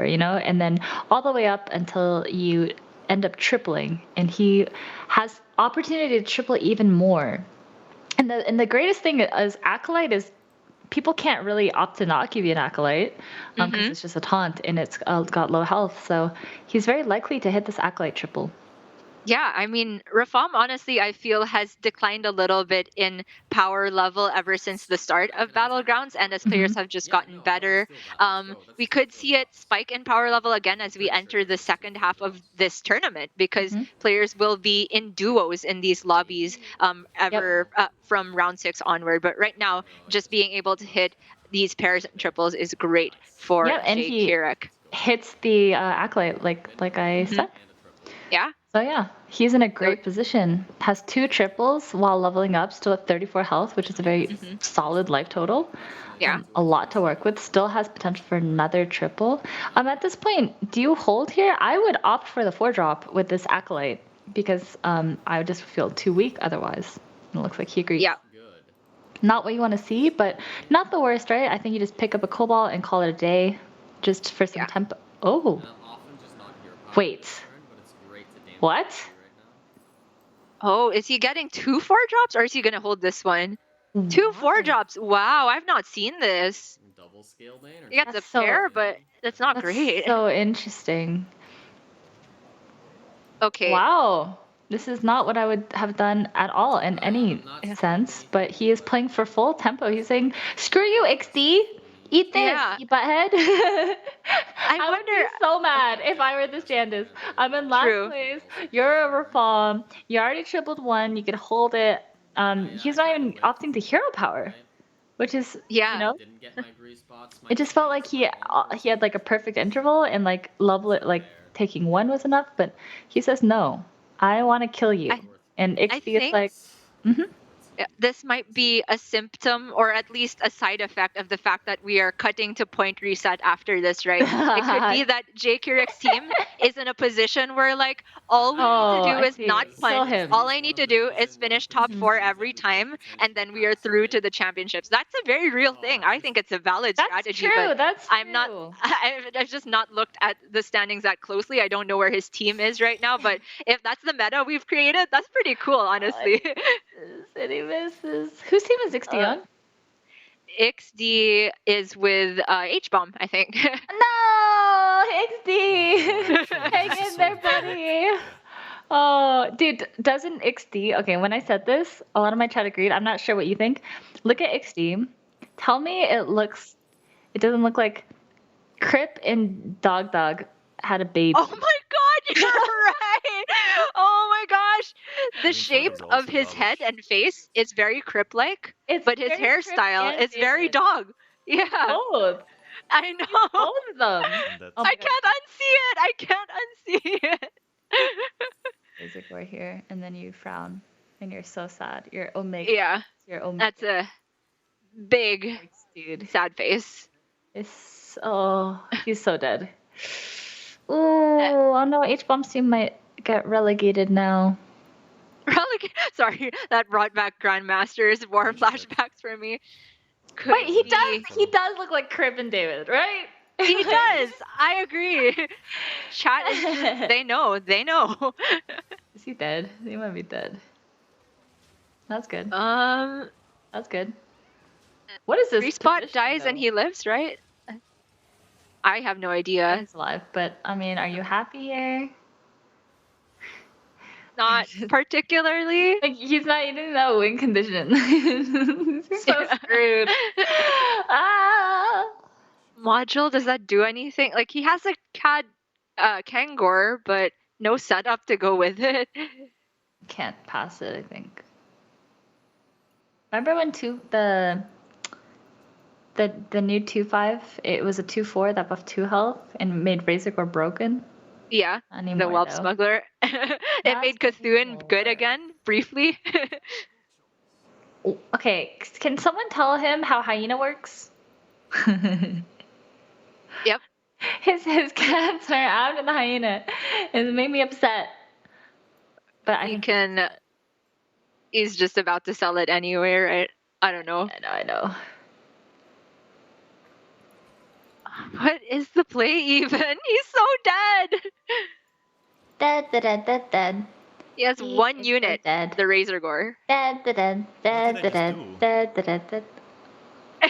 you know, and then all the way up until you end up tripling, and he has opportunity to triple even more. And the greatest thing is Acolyte is people can't really opt to not give you an Acolyte because it's just a taunt and it's got low health. So he's very likely to hit this Acolyte triple. Yeah, I mean, Rafam, honestly, I feel has declined a little bit in power level ever since the start of Battlegrounds, and as players have just gotten better. We could see it spike in power level again as we enter the second half of this tournament, because players will be in duos in these lobbies from round 6 onward. But right now, just being able to hit these pairs and triples is great for Jake Carrick. Hits the Acolyte, like I said. Yeah, So yeah, he's in a great position. Has 2 triples while leveling up, still at 34 health, which is a very solid life total. Yeah. A lot to work with. Still has potential for another triple. At this point, do you hold here? I would opt for the 4-drop with this Acolyte because I would just feel too weak otherwise. It looks like he agrees. Yeah. Not what you want to see, but not the worst, right? I think you just pick up a Cobalt and call it a day just for some tempo. Oh. Wait. What? Oh, is he getting 2 4-drops or is he gonna hold this one? 2 4-drops. Wow, I've not seen this. Double scale lane? Or He gets a so- pair, but that's not That's great. so interesting. Okay. Wow. This is not what I would have done at all in any sense, but he is playing for full tempo. He's saying, screw you, XD. Eat this, Yeah. you butthead. I would be wonder- so mad if I were this Jandis. I'm in last True. place. You're over farm. You already tripled 1. You could hold it. He's not even opting to hero power, which is, Yeah. you know, Didn't get my grease spots. it just felt like he had like a perfect interval and like level it, like taking 1 was enough, but he says no. I want to kill you. And XD is think- like, This might be a symptom or at least a side effect of the fact that we are cutting to point reset after this, right? It could be that JQRX team is in a position where like all we need to do I is see. not Kill punch. him. All I need to do is finish top 4 every time and then we are through to the championships. That's a very real thing. I think it's a valid that's strategy. true. But That's I'm not true. I've just not looked at the standings that closely. I don't know where his team is right now, but if that's the meta we've created, that's pretty cool, honestly. And he misses. Whose team is XD on? XD is with H-Bomb, I think. No, XD. Hang in there, buddy. Oh, dude, doesn't XD? Okay, when I said this, a lot of my chat agreed. I'm not sure what you think. Look at XD. Tell me it doesn't look like Crip and Dog had a baby. Oh my god, you're right! Oh my gosh! The shape Photo's also of his doggish. head and face is very Crip-like, It's but his very Crip hairstyle and is very David. dog. Yeah, Both. I know. Both of them. And that's Oh my I can't unsee it. I can't unsee it. Basic right here, and then you frown, and you're so sad. You're Omega. Yeah, You're Omega. that's a big dude. sad face. He's so dead. Ooh, oh no, H-Bomb's team might get relegated now. Sorry, that brought back Grandmaster's war flashbacks for me. Could Wait, he be- does look like Crib and David, right? He does. I agree. Chat is just, they know. Is he dead? He might be dead. That's good. That's good. What is this? Respot position, dies and though? he lives, right? I have no idea. He's alive, but I mean, are you happy here? Not particularly. Like he's not even in that win condition. He's so screwed. Ah. Module, does that do anything? Like he has a Kangor, but no setup to go with it. Can't pass it, I think. Remember when the new 2-5, it was a 2-4 that buffed 2 health and made Razorgore broken? Yeah, Not anymore, the Whelp though. Smuggler. It Not made Cthulhu good anymore. again, briefly. Okay, can someone tell him how Hyena works? Yep. His cats are out in the Hyena. It made me upset. But I think He's just about to sell it anyway, right? I don't know. I know. What is the play even? He's so dead. Dead. He has He one is unit, dead. the Razorgore. Dead. What did I just do?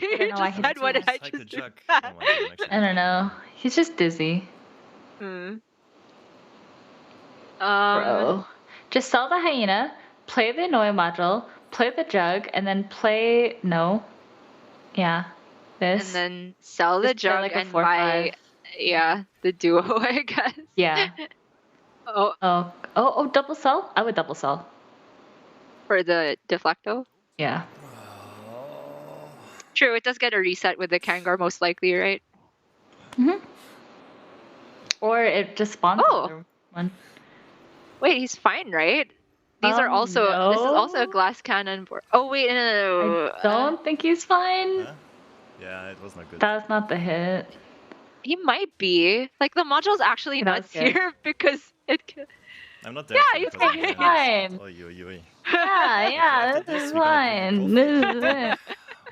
You know why just he said, what did I Psych the just do? Juck. Oh, I didn't actually I don't know. He's just dizzy. Hmm. Bro. Just sell the Hyena, play the Annoy module, play the Jug, and then play... No. Yeah. And This. then sell the Just play jug like a and 4-5. buy, the duo, I guess. Yeah. Oh, Double sell? I would double sell. for the Deflecto. Yeah. True, it does get a reset with the Kangor, most likely, right? Or it just spawns Oh. another one. Wait, he's fine, right? These are also. This is also a No. glass cannon board. Oh wait, no. I don't think he's fine. Huh? Yeah, it was not good. That's not the hit. He might be. Like the module's actually That was nuts good. here because it. I'm not dead. Yeah, he's because I'm fine. dead. Fine. Oy, oy, oy. Yeah, after this is we're gonna fine. drink This coffee. is it.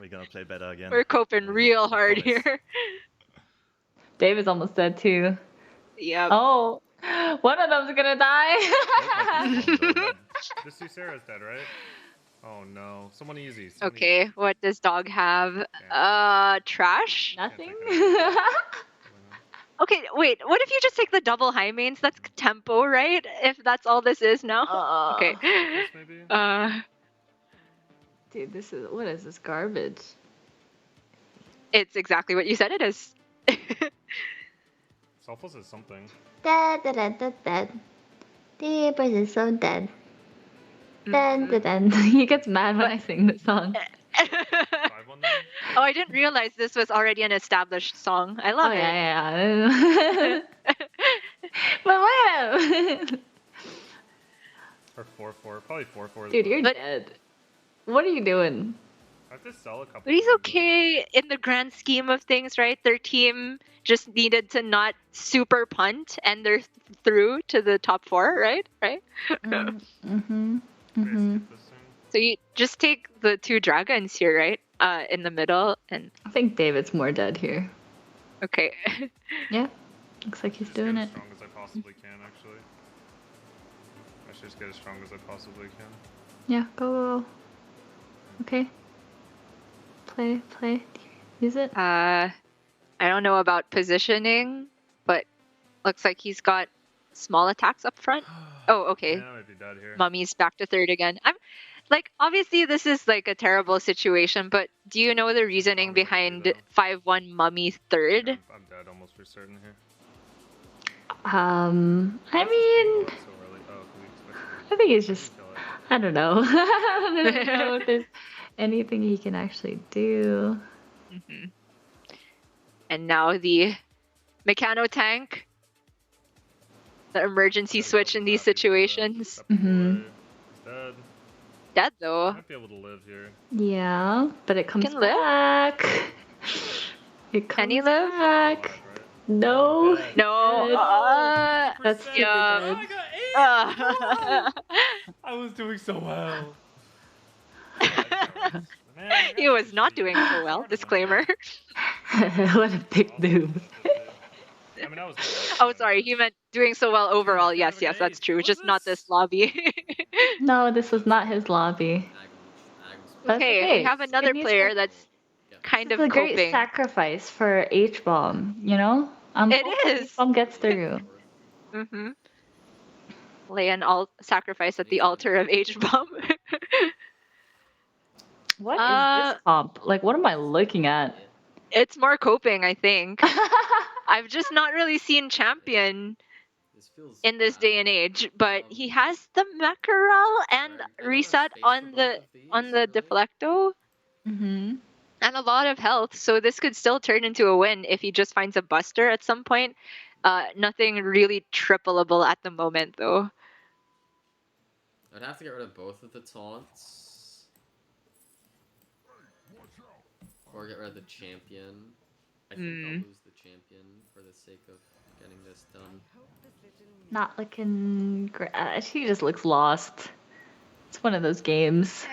We're gonna play better again. We're coping real hard promise. here. David's almost dead too. Yep. Oh, one of them's gonna die. This Sarah's dead, right? Oh no. Someone easy. Okay, what does dog have? Trash? Nothing. Okay, wait, what if you just take the double high mains? That's tempo, right? If that's all this is now? Okay. Maybe? Dude, what is this garbage? It's exactly what you said it is. Selfless is something. Dead. The person is so dead. Dun. He gets mad when I sing this song. 5-1 then? Oh, I didn't realize this was already an established song. I love Oh it. yeah. But wait. Or 4-4. Probably 4-4. Dude, you're dead. What are you doing? I have to sell a couple. But he's cards, okay in the grand scheme of things, right? Their team just needed to not super punt, and they're through to the top 4, right? Right? Mm-hmm. though. Okay, skip this thing. So you just take the 2 dragons here, right? In the middle, and I think David's more dead here. okay. Yeah. Looks like he's Just doing get it. as strong as I possibly can, actually. I should just get as strong as I possibly can. Yeah, go. Okay. Play. Use it. I don't know about positioning, but looks like he's got small attacks up front. Oh, okay. Yeah, I might be dead here. Mummy's back to 3rd again. I'm like, obviously this is like a terrible situation, but do you know the reasoning behind 5-1 Mummy 3rd? I'm dead almost for certain here. I mean, So early. Oh, we expected I think he's just. to kill it. I don't know. I don't know if there's anything he can actually do. And now the Mechano tank, the emergency switch in these situations. That Mhm. boy is dead. Dead though. Might be able to live here. Yeah, but it comes Can live? back. It comes Can he live? back. Right? No. Dead. No. That's super yeah. Oh, good. I got 8! I was doing so well. Man, He was not doing so well. Disclaimer. What a big noob. I mean, I was Oh, sorry. He meant doing so well overall. Yes, that's true. Just not this lobby. No, this was not his lobby. That's Okay, we have It another needs player to- that's kind It's of a great coping. sacrifice for H-bomb, you know? It hoping is. H-bomb gets through. Mm-hmm. Lay an sacrifice at the altar of H-bomb. What is this comp? Like, what am I looking at? It's more coping, I think. I've just not really seen champion in this day and age, but he has the mackerel and reset on the deflecto Mm-hmm. and a lot of health, so this could still turn into a win if he just finds a buster at some point. Nothing really tripleable at the moment though. I'd have to get rid of both of the taunts. Or get rid of the champion. I think I'll lose the champion for the sake of getting this done. Not looking great. She just looks lost. It's one of those games.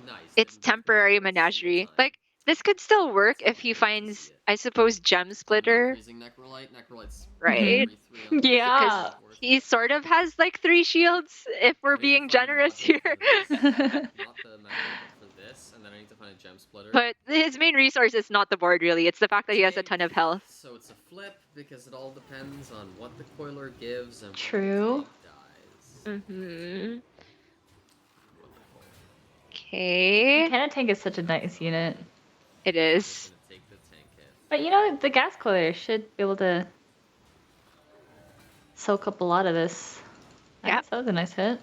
Nice. It's temporary menagerie. Like, this could still work if he finds, I suppose, Gem Splitter, Freezing Necrolite's right? Yeah. He sort of has like 3 shields, if we're being generous here. Not the Necrolite for this, and then I need to find a Gem Splitter. But his main resource is not the board, really. It's the fact that he has a ton of health. So it's a flip because it all depends on what the coiler gives and True. what the tank dies. Mm-hmm. Okay. Cannon tank is such a nice unit. It is. Gonna take the tank hit. But you know, the gas coiler should be able to soak up a lot of this. Yeah. Nice, that was a nice hit.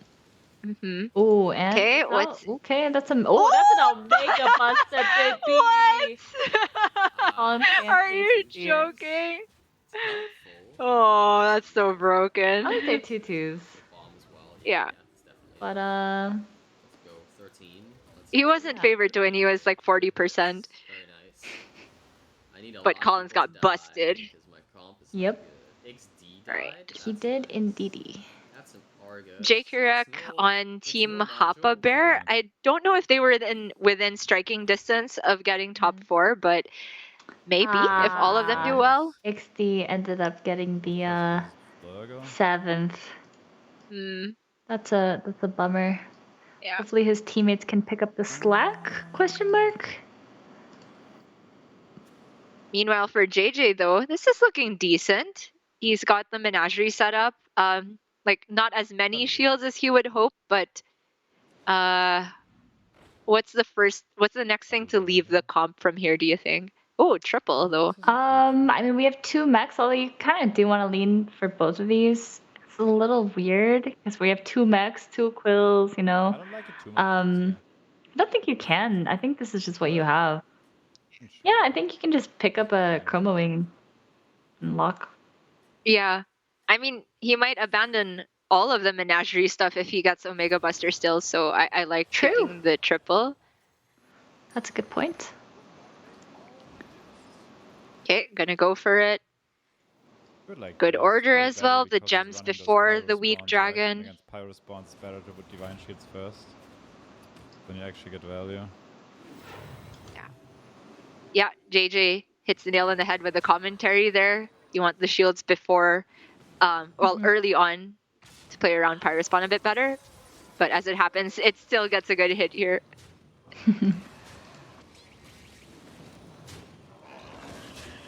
Mm-hmm. Ooh, and Okay, oh, what's- okay, that's an Omega Buster, baby. On Are you fantasy. joking? Oh, that's so broken. I like their tutus. Yeah. It's definitely. But Let's go 13. Let's He go. wasn't favored to win. He was like 40%. Very nice. I need a But lot Collins of people to got die busted. because my comp is Yep. not good. XD Right. died. he That's did nice. indeed. That's an Argus. Jay Kurek on Team Hapa Bear. I don't know if they were within striking distance of getting top 4, but maybe if all of them do well. XD ended up getting the Burger. 7th. Hmm. That's a bummer. Yeah. Hopefully his teammates can pick up the slack? Question mark. Meanwhile, for JJ though, this is looking decent. He's got the menagerie set up. Like not as many shields as he would hope, but what's the next thing to leave the comp from here, do you think? Oh, triple though. I mean, we have 2 mechs, although you kind of do want to lean for both of these. It's a little weird because we have 2 mechs, 2 quills, you know. I don't like it too much. I don't think you can. I think this is just what you have. Yeah, I think you can just pick up a Chroma Wing and lock. Yeah. I mean, he might abandon all of the menagerie stuff if he gets Omega Buster still, so I like picking the triple. That's a good point. Okay, gonna go for it. Like Good this. order Probably as better well. The because he's gems running those before pyro the weak spawns, right? And dragon. against pyro spawns, it's better to put divine shields first. Then you actually get value. Yeah, JJ hits the nail on the head with the commentary there. You want the shields before, early on to play around pyro spawn a bit better. But as it happens, it still gets a good hit here.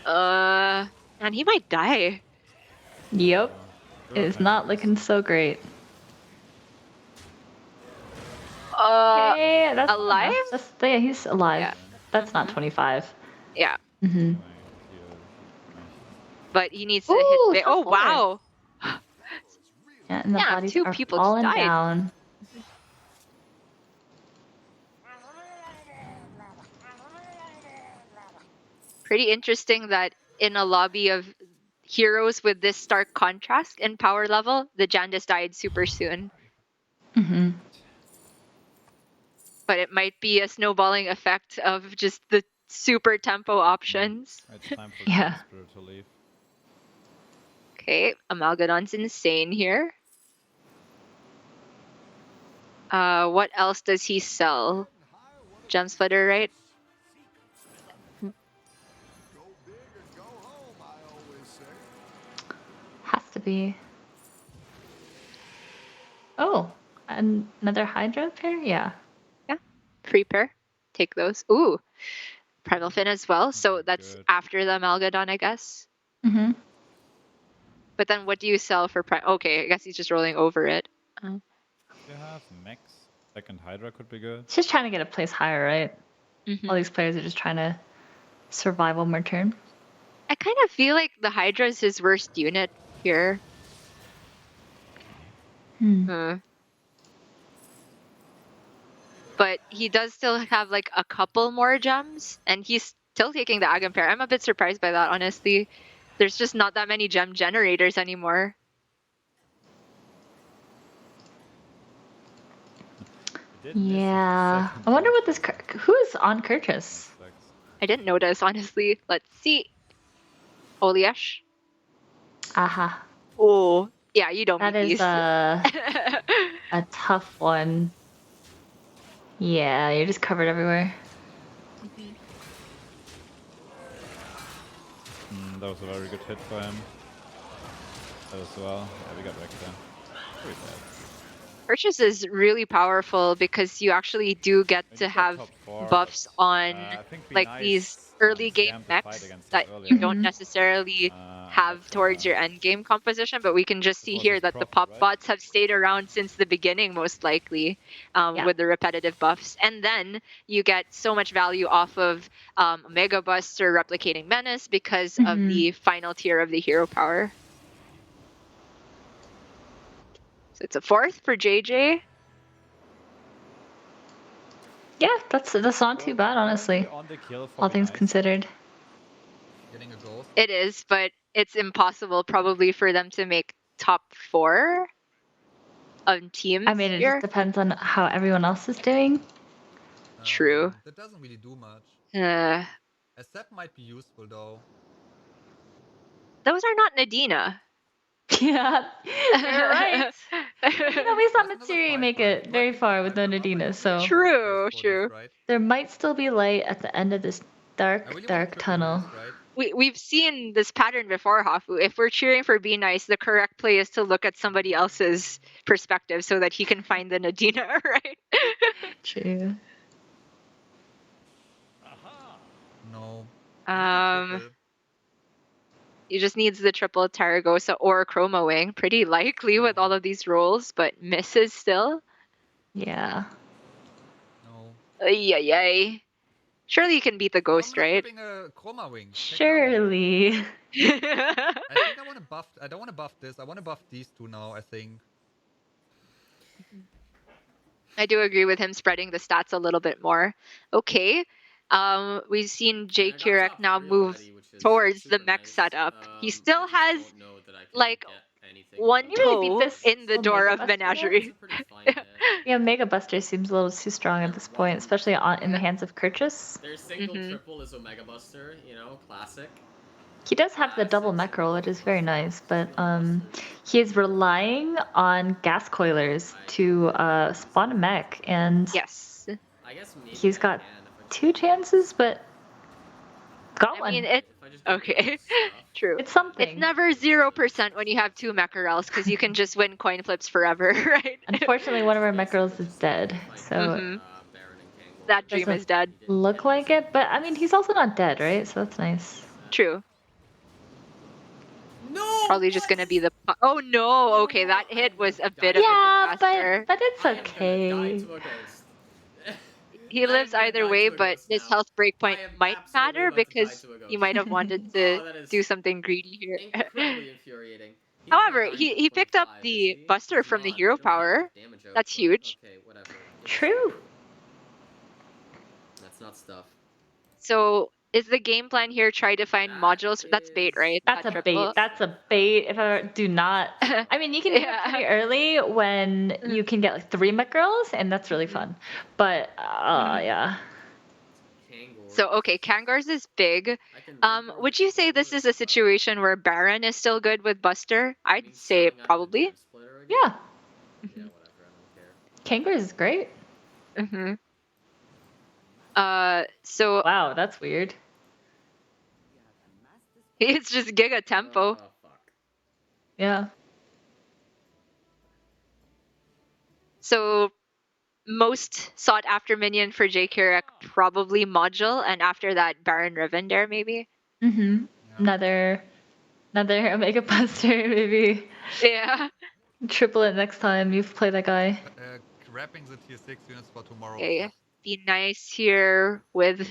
And he might die. Yep. It's not looking so great. Hey, that's alive? Yeah, he's alive. Yeah. That's not 25. Yeah. Mm-hmm. But he needs to Ooh, hit. top Oh, wow. Yeah, and the Yeah, bodies 2 are people falling just died. down. Pretty interesting that in a lobby of heroes with this stark contrast in power level, the Jandis died super soon. Mm-hmm. But it might be a snowballing effect of just the super tempo options. It's time for Yeah. Spirit to leave. Okay, Amalgadon's insane here. What else does he sell? Gem Splitter, right? Has to be. Oh, another Hydra pair? Yeah. Yeah. Free pair. Take those. Ooh. Primal Fin as well. So that's after the Amalgadon, I guess. Mm-hmm. But then what do you sell for Prime? Okay, I guess he's just rolling over it. You have Max. Second Hydra could be good. It's just trying to get a place higher, right? Mm-hmm. All these players are just trying to survive one more turn. I kind of feel like the Hydra is his worst unit here. But he does still have like a couple more gems, and he's still taking the Agam pair. I'm a bit surprised by that, honestly. There's just not that many gem generators anymore. Yeah. I wonder what this... Who is on Kurtis? I didn't notice, honestly. Let's see. Oliesh. Aha. Oh, yeah, you don't That need is these. a tough one. Yeah, you're just covered everywhere. That was a very good hit for him. As well. Yeah, we got wrecked there. Pretty bad. Purchase is really powerful because you actually do get to have buffs on like these early game mechs that you don't necessarily have towards your end game composition, but we can just see here that the pop bots have stayed around since the beginning, most likely, with the repetitive buffs. And then you get so much value off of Mega Bust or Replicating Menace because of the final tier of the hero power. So it's a 4th for JJ. Yeah, that's not too bad, honestly. All things considered. Getting a gold. It is, but it's impossible probably for them to make top 4. on teams I mean, it here. just depends on how everyone else is doing. True. That doesn't really do much. Uh, A Sep might be useful though. those are not Nadina. Yeah, you're right. You know, we saw There's another Mitsuri fight, make right? it very far with no Nadina, so True, For true. this, right? there might still be light at the end of this I dark, really wanna dark triple tunnel. this, right? We've seen this pattern before, Hafu. If we're cheering for Be Nice, the correct play is to look at somebody else's perspective so that he can find the Nadina, right? True. No. Um, he just needs the triple Taragosa or Chroma Wing. Pretty likely with all of these rolls, but misses still. Yeah. No. Ay. Surely you can beat the ghost, I'm not right? tripping a Chroma Wing. Surely. I think I want to buff. I don't want to buff this. I want to buff these two now. I think. I do agree with him spreading the stats a little bit more. Okay. We've seen Jay Kirek now move towards the mech setup. He still has like one toe in the door of Menagerie. Yeah, Mega Buster seems a little too strong at this point, especially in the hands of Kurchus. Their single triple is Omega Buster, you know, classic. He does have the double mech roll, which is very nice, but he is relying on gas coilers to spawn a mech, and yes, he's got 2 chances, but got one. I mean, okay, true. It's something. It's never 0% when you have 2 Mecharels because you can just win coin flips forever, right? Unfortunately, one of our Mecharels is dead, so that dream is dead. Look like it, but I mean, he's also not dead, right? So that's nice. True. No. Probably just gonna be the. Oh no! Okay, that hit was a bit of a disaster. but it's okay. He lives either way, but his health breakpoint might matter because he might have wanted to do something greedy here. Incredibly infuriating. However, he picked up the Buster from the hero power. That's huge. Okay, whatever. True. That's not stuff. So is the game plan here try to find modules? That's bait, right? That's a bait. That's a bait. If I do not, I mean, you can get pretty early when you can get like 3 mech girls, and that's really fun. But yeah. So okay, Kangars is big. Would you say this is a situation where Baron is still good with Buster? I'd say probably. Yeah. Kangars is great. So wow, that's weird. It's just Giga Tempo. Oh, fuck. Yeah. So most sought after minion for J Kirek probably Module, and after that Baron Rivendare maybe. Yeah. Another Omega Buster maybe. Yeah. Triple it next time you play that guy. Wrapping the tier 6 units for tomorrow. Okay. Be nice here with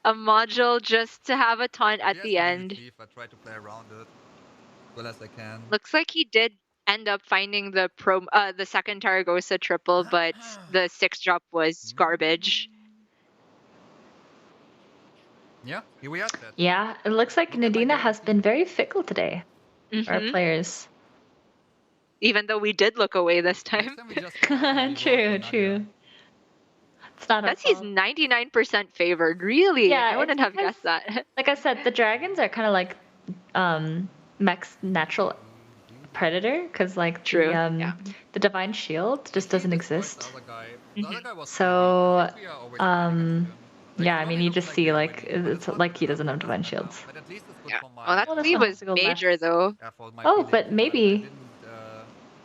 a module just to have a taunt at the end. I try to play around it as well as I can. Looks like he did end up finding the second Taragosa triple, but the 6 drop was garbage. Yeah, here we are. Yeah, it looks like Nadina has been very fickle today for our players. Even though we did look away this time. True. It's not That's he's 99% favored. Really? Yeah, I wouldn't have guessed that. Like I said, the dragons are kind of like Mech's natural predator, because like the divine shield just doesn't exist. So yeah, I mean, you just see like it's like he doesn't have divine shields. Yeah. Well, that lead was major though. Oh, but maybe.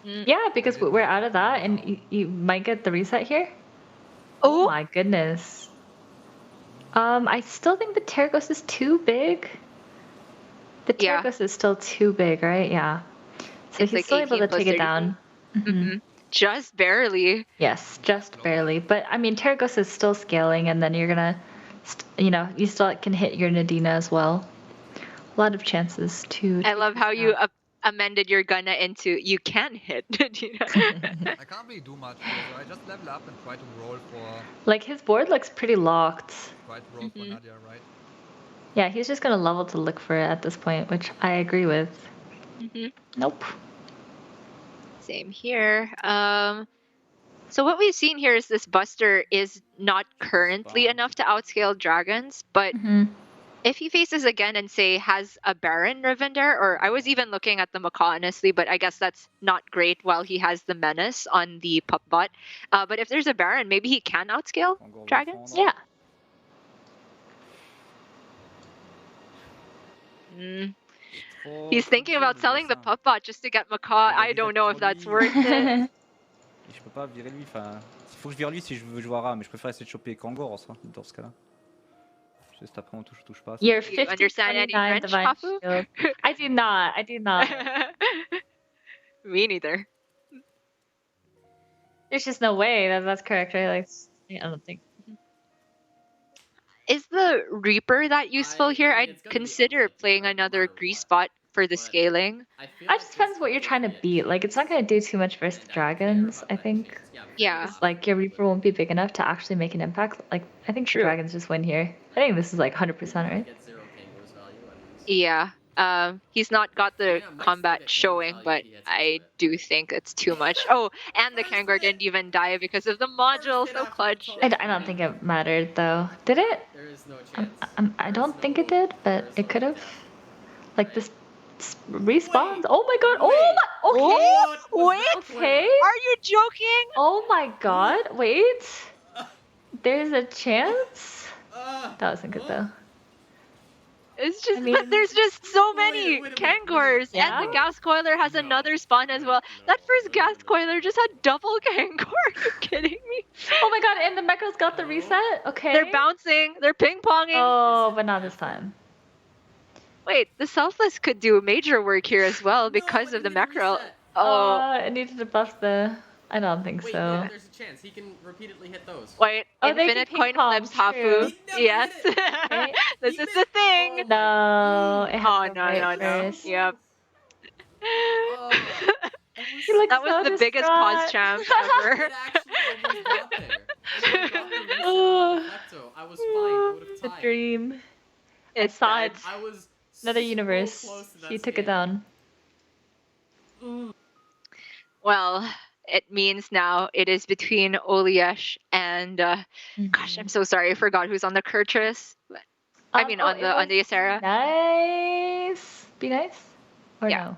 Yeah, because we're out of that, and you might get the reset here. Oh my goodness. I still think the Terragos is too big. The Terragos is still too big, right? Yeah. So he's like still able to take it down. Just barely. Yes, just barely. But I mean, Terragos is still scaling, and then you're gonna, you still can hit your Nadina as well. A lot of chances to. I love how you amended your Gunna into you can hit Nadina. I can't really do much, so I just level up and try to roll for. Like his board looks pretty locked. Try to roll for Nadia, right? Yeah, he's just gonna level to look for it at this point, which I agree with. Nope. Same here. So what we've seen here is this Buster is not currently enough to outscale dragons, but if he faces again and say has a Baron Rivendare, or I was even looking at the Macaw honestly, but I guess that's not great while he has the Menace on the pup bot. But if there's a Baron, maybe he can outscale dragons? Yeah. He's thinking about selling the pup bot just to get Macaw. I don't know if that's worth it. Je peux pas virer lui, enfin... Il faut que je vire lui si je veux jouer à rat, mais je préfère essayer de choper Kangor dans ce cas-là. Juste après on touche pas. You're Do you understand any 50-29 French, Divine Hafu? Shield. I do not. I do not. Me neither. There's just no way that's correct, right? Like, I don't think. Is the Reaper that useful here? I'd consider playing another Grease bot for the scaling. It just depends what you're trying to beat. Like, it's not going to do too much versus dragons, I think. Yeah. Like, your Reaper won't be big enough to actually make an impact. Like, I think the dragons just win here. I think this is like 100%, right? Yeah. He's not got the combat showing, but I do think it's too much. Oh, and the Kangor didn't even die because of the module, so clutch. I don't think it mattered, though. Did it? There is no chance. I don't think it did, but it could have. Like, this respawns. Oh my god. Oh my. Okay. Wait. Okay. Are you joking? Oh my god. Wait. There's a chance? That wasn't good, though. It's just, but there's just so many Kangors, and the gas coiler has another spawn as well. That first gas coiler just had double Kangor. Are you kidding me? Oh my god, and the Mechos got the reset? Okay. They're bouncing, they're ping-ponging. Oh, but not this time. Wait, the Selfless could do major work here as well because of the Mackerel. Oh. It needed to buff the... I don't think so. Yeah, there's a chance. He can repeatedly hit those. Wait, infinite coin flips, Hafu. Yes. This is the thing. No, it has no. first. Yep. You look that was so the biggest pause champ ever. I was fine. It's a dream. I It's saw it. I was Another so universe. close to that He took it scale. down. Well, it means now it is between Oliesh and gosh, I'm so sorry, I forgot who's on the Kurtrus. I mean on the Ysera. Nice. Be nice? Or Yeah.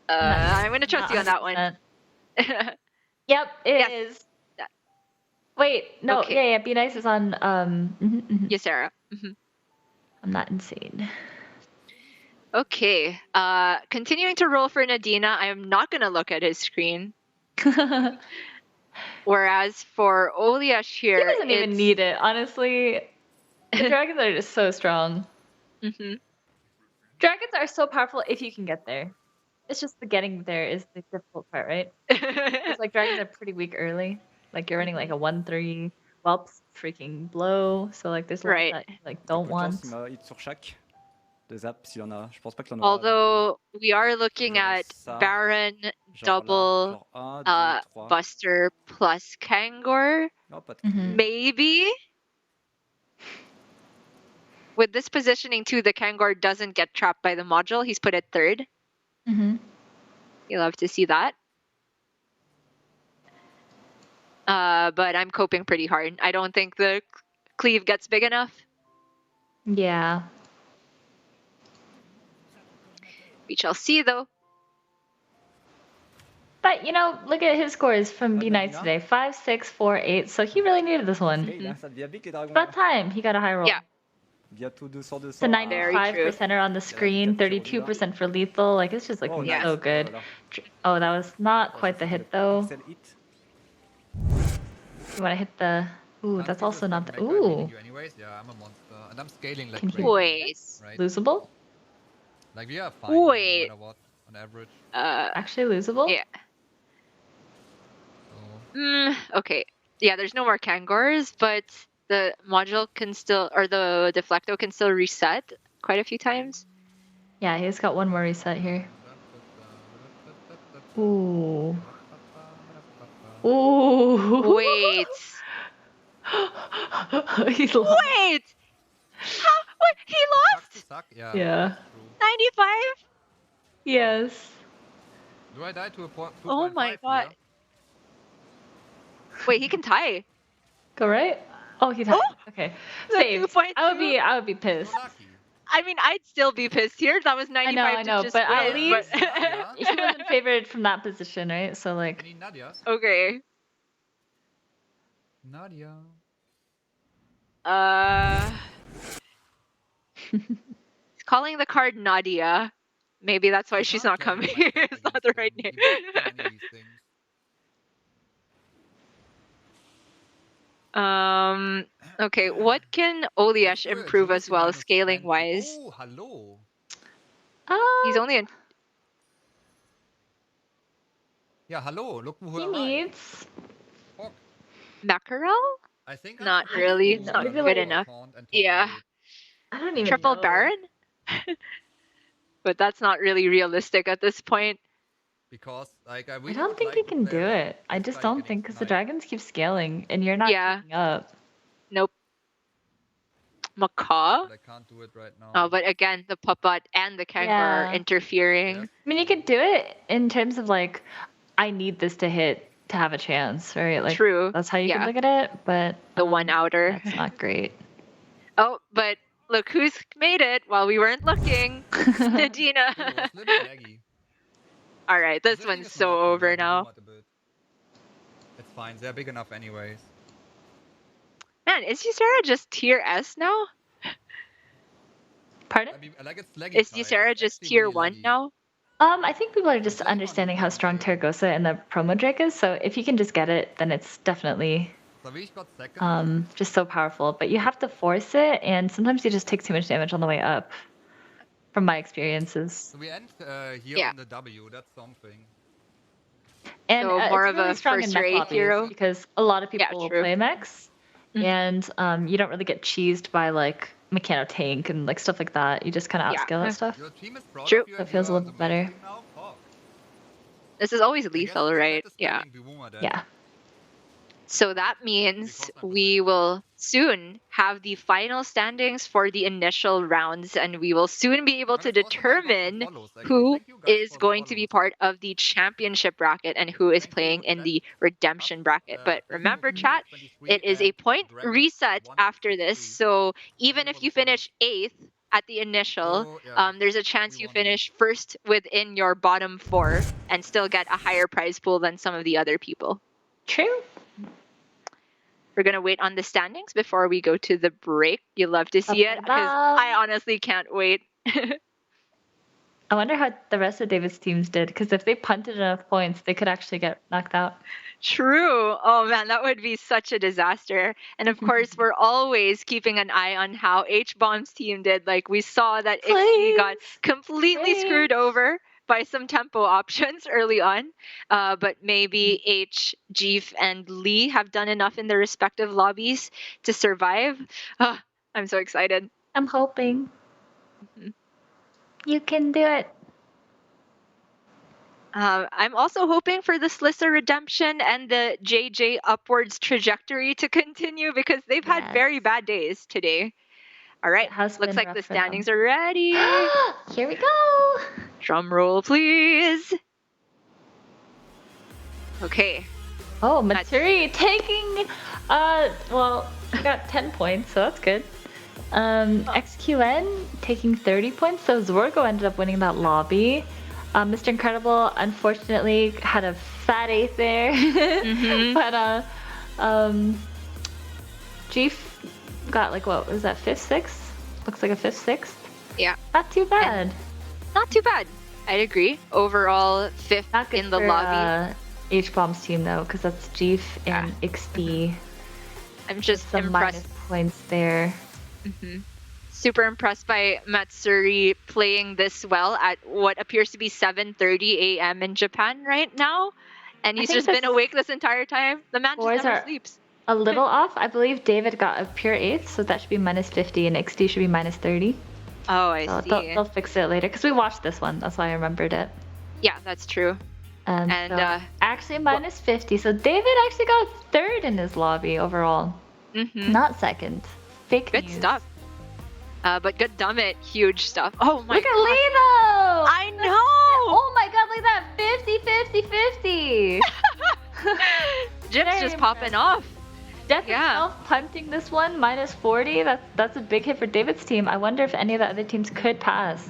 no? I'm gonna trust you on that one. 100%. Yep, it is. Wait, no, Okay. yeah, Be Nice is on Ysera. I'm not insane. Okay. Continuing to roll for Nadina, I am not gonna look at his screen. Whereas for Oliesh here, He doesn't even need it, honestly. The dragons are just so strong. Dragons are so powerful if you can get there. It's just the getting there is the difficult part, right? It's like dragons are pretty weak early. Like you're running like a 1-3 whelps freaking blow. So like there's a lot that you like don't want. Although we are looking at Baron double Buster plus Kangor. Maybe. With this positioning too, the Kangor doesn't get trapped by the module. He's put it third. You love to see that. But I'm coping pretty hard. I don't think the cleave gets big enough. Yeah. We shall see though. But you know, look at his scores from Be Nice today. 5, 6, 4, 8. So he really needed this one. About time he got a high roll. Yeah. The 95% are on the screen, 32% for lethal. Like it's just looking so good. Oh, that was not quite the hit though. You want to hit the? Ooh, that's also not the. Ooh. Yeah, I'm a monster, and I'm scaling like crazy. Wait. Right? Losable? Like we are fine. Wait. No matter what, on average. Actually losable? Yeah. Okay. Yeah, there's no more Kangors, but the module can still, or the deflecto can still reset quite a few times. Yeah, he's got one more reset here. Ooh. Ooh. Wait. He lost. Wait. How? What? He lost? Yeah. Yeah. 95? Yes. Do I die to a point? Oh my god. Wait, he can tie. Go right? Oh, he died. Okay. The Saved. 2.2. I would be pissed. So lucky. I mean, I'd still be pissed here. That was 95 I know, to just but at win. least Nadia. he wasn't favored from that position, right? So like, Any Nadias? Okay. Nadia. He's calling the card Nadia. Maybe that's why she's not coming. It's not the right name. Okay, what can Oliesh improve as well, scaling wise? Oh, hello. He's only in. Yeah, hello. Look who he am I. needs. Fuck. Mackerel? I think Not I'm really. cool It's not with good a enough. account and top Yeah. eight. I don't even Triple know. Baron? But that's not really realistic at this point. Because like I don't think you can do it. I just don't think because the dragons keep scaling and you're not keeping up. Nope. Macaw? But I can't do it right now. Oh, but again, the Puppet and the Kangaroo are Yeah. interfering. Yes. I mean, you could do it in terms of like, I need this to hit to have a chance, right? Like, True. that's how you Yeah. can look at it. But The one outer. that's not great. Oh, but look who's made it while we weren't looking. Nadina. It was a little laggy. All right, this Positioning one's is so not over optimal, now. not a bit. It's fine. They're big enough anyways. Man, is Ysera just tier S now? Pardon? I mean, like it's laggy. Is tied. Ysera It's just actually tier really 1 laggy. now? I think people are just understanding how strong Terragosa and the promo Drake is. So if you can just get it, then it's definitely Savish got second. just so powerful. But you have to force it, and sometimes you just take too much damage on the way up. From my experiences. So we end here Yeah. on the W. That's something. And So more it's of really a strong in mech first-rate lobbies hero? because a lot of Yeah, people true. play mechs, Mhm. and you don't really get cheesed by like Mechano Tank and like stuff like that. You just kind of Yeah. outscale that stuff. Your team is proud True. of you. So it and feels a you are little the bit better. main team now? Fuck. This is always I guess lethal, it's right? better Yeah. spending Bivuma then. Yeah. So that means Because I'm we will soon have the final standings for the initial rounds, and we will soon be able to And it's also my determine box of follows, actually. who Thank you guys is for the going to be follows. part of the championship bracket and who is Thank you, playing in chat. the redemption bracket. But remember, chat, 23 it is a and point Dragon reset after 163. this. So even you if for you the follow. finish 8th at the initial, So, yeah, there's a chance we you won. finish first within your bottom 4 and still get a higher prize pool than some of the other people. True. We're going to wait on the standings before we go to the break. You love to see it because I honestly can't wait. I wonder how the rest of David's teams did because if they punted enough points, they could actually get knocked out. True. Oh man, that would be such a disaster. And of course, we're always keeping an eye on how H-Bomb's team did. Like we saw that XP got completely screwed over by some tempo options early on. But maybe H, Jeef, and Lee have done enough in their respective lobbies to survive. I'm so excited. I'm hoping. You can do it. I'm also hoping for the Slissa redemption and the JJ upwards trajectory to continue because they've had very bad days today. All right, looks been like rough the for them. standings are ready. Here we go. Drum roll, please. Okay. Oh, Matsuri taking, well, I got 10 points, so that's good. XQN taking 30 points, so Zorgo ended up winning that lobby. Mr. Incredible, unfortunately, had a fat 8th there. But, Jeef got like, what was that, 5th, 6th? Looks like a 5th, 6th. Yeah. Not too bad. Not too bad. I'd agree. Overall, 5th Not good in the for, lobby. H-Bomb's team, though, because that's Jeef and XP. I'm just Some impressed. minus points there. Super impressed by Matsuri playing this well at what appears to be 7:30 a.m. in Japan right now. And I he's think just been the awake this entire time. The man just scores never are sleeps. a little off. I believe David got a pure 8th, so that should be minus 50, and XD should be minus 30. Oh, I So see. they'll fix it later, because we watched this one. That's why I remembered it. Yeah, that's true. And And, so actually minus 50. So David actually got 3rd in his lobby overall. Not 2nd. Fake Good news. stuff. But good Dummit, huge stuff. Oh my Look at gosh. Lino! I know! Oh my god, look at that! 50, 50, 50! Jib's just popping off. Death itself punting this one, -40. That's a big hit for David's team. I wonder if any of the other teams could pass.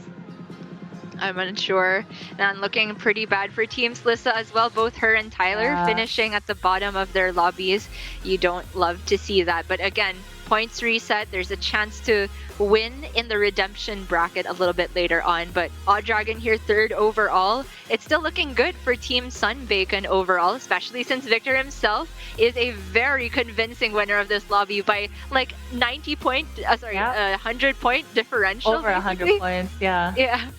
I'm unsure. And looking pretty bad for Team Slissa as well. Both her and Tyler finishing at the bottom of their lobbies. You don't love to see that. But again, points reset. There's a chance to win in the redemption bracket a little bit later on. But Odd Dragon here 3rd overall. It's still looking good for Team Sunbacon overall, especially since Victor himself is a very convincing winner of this lobby by like 100 point differential. Over 100 points, yeah. Yeah.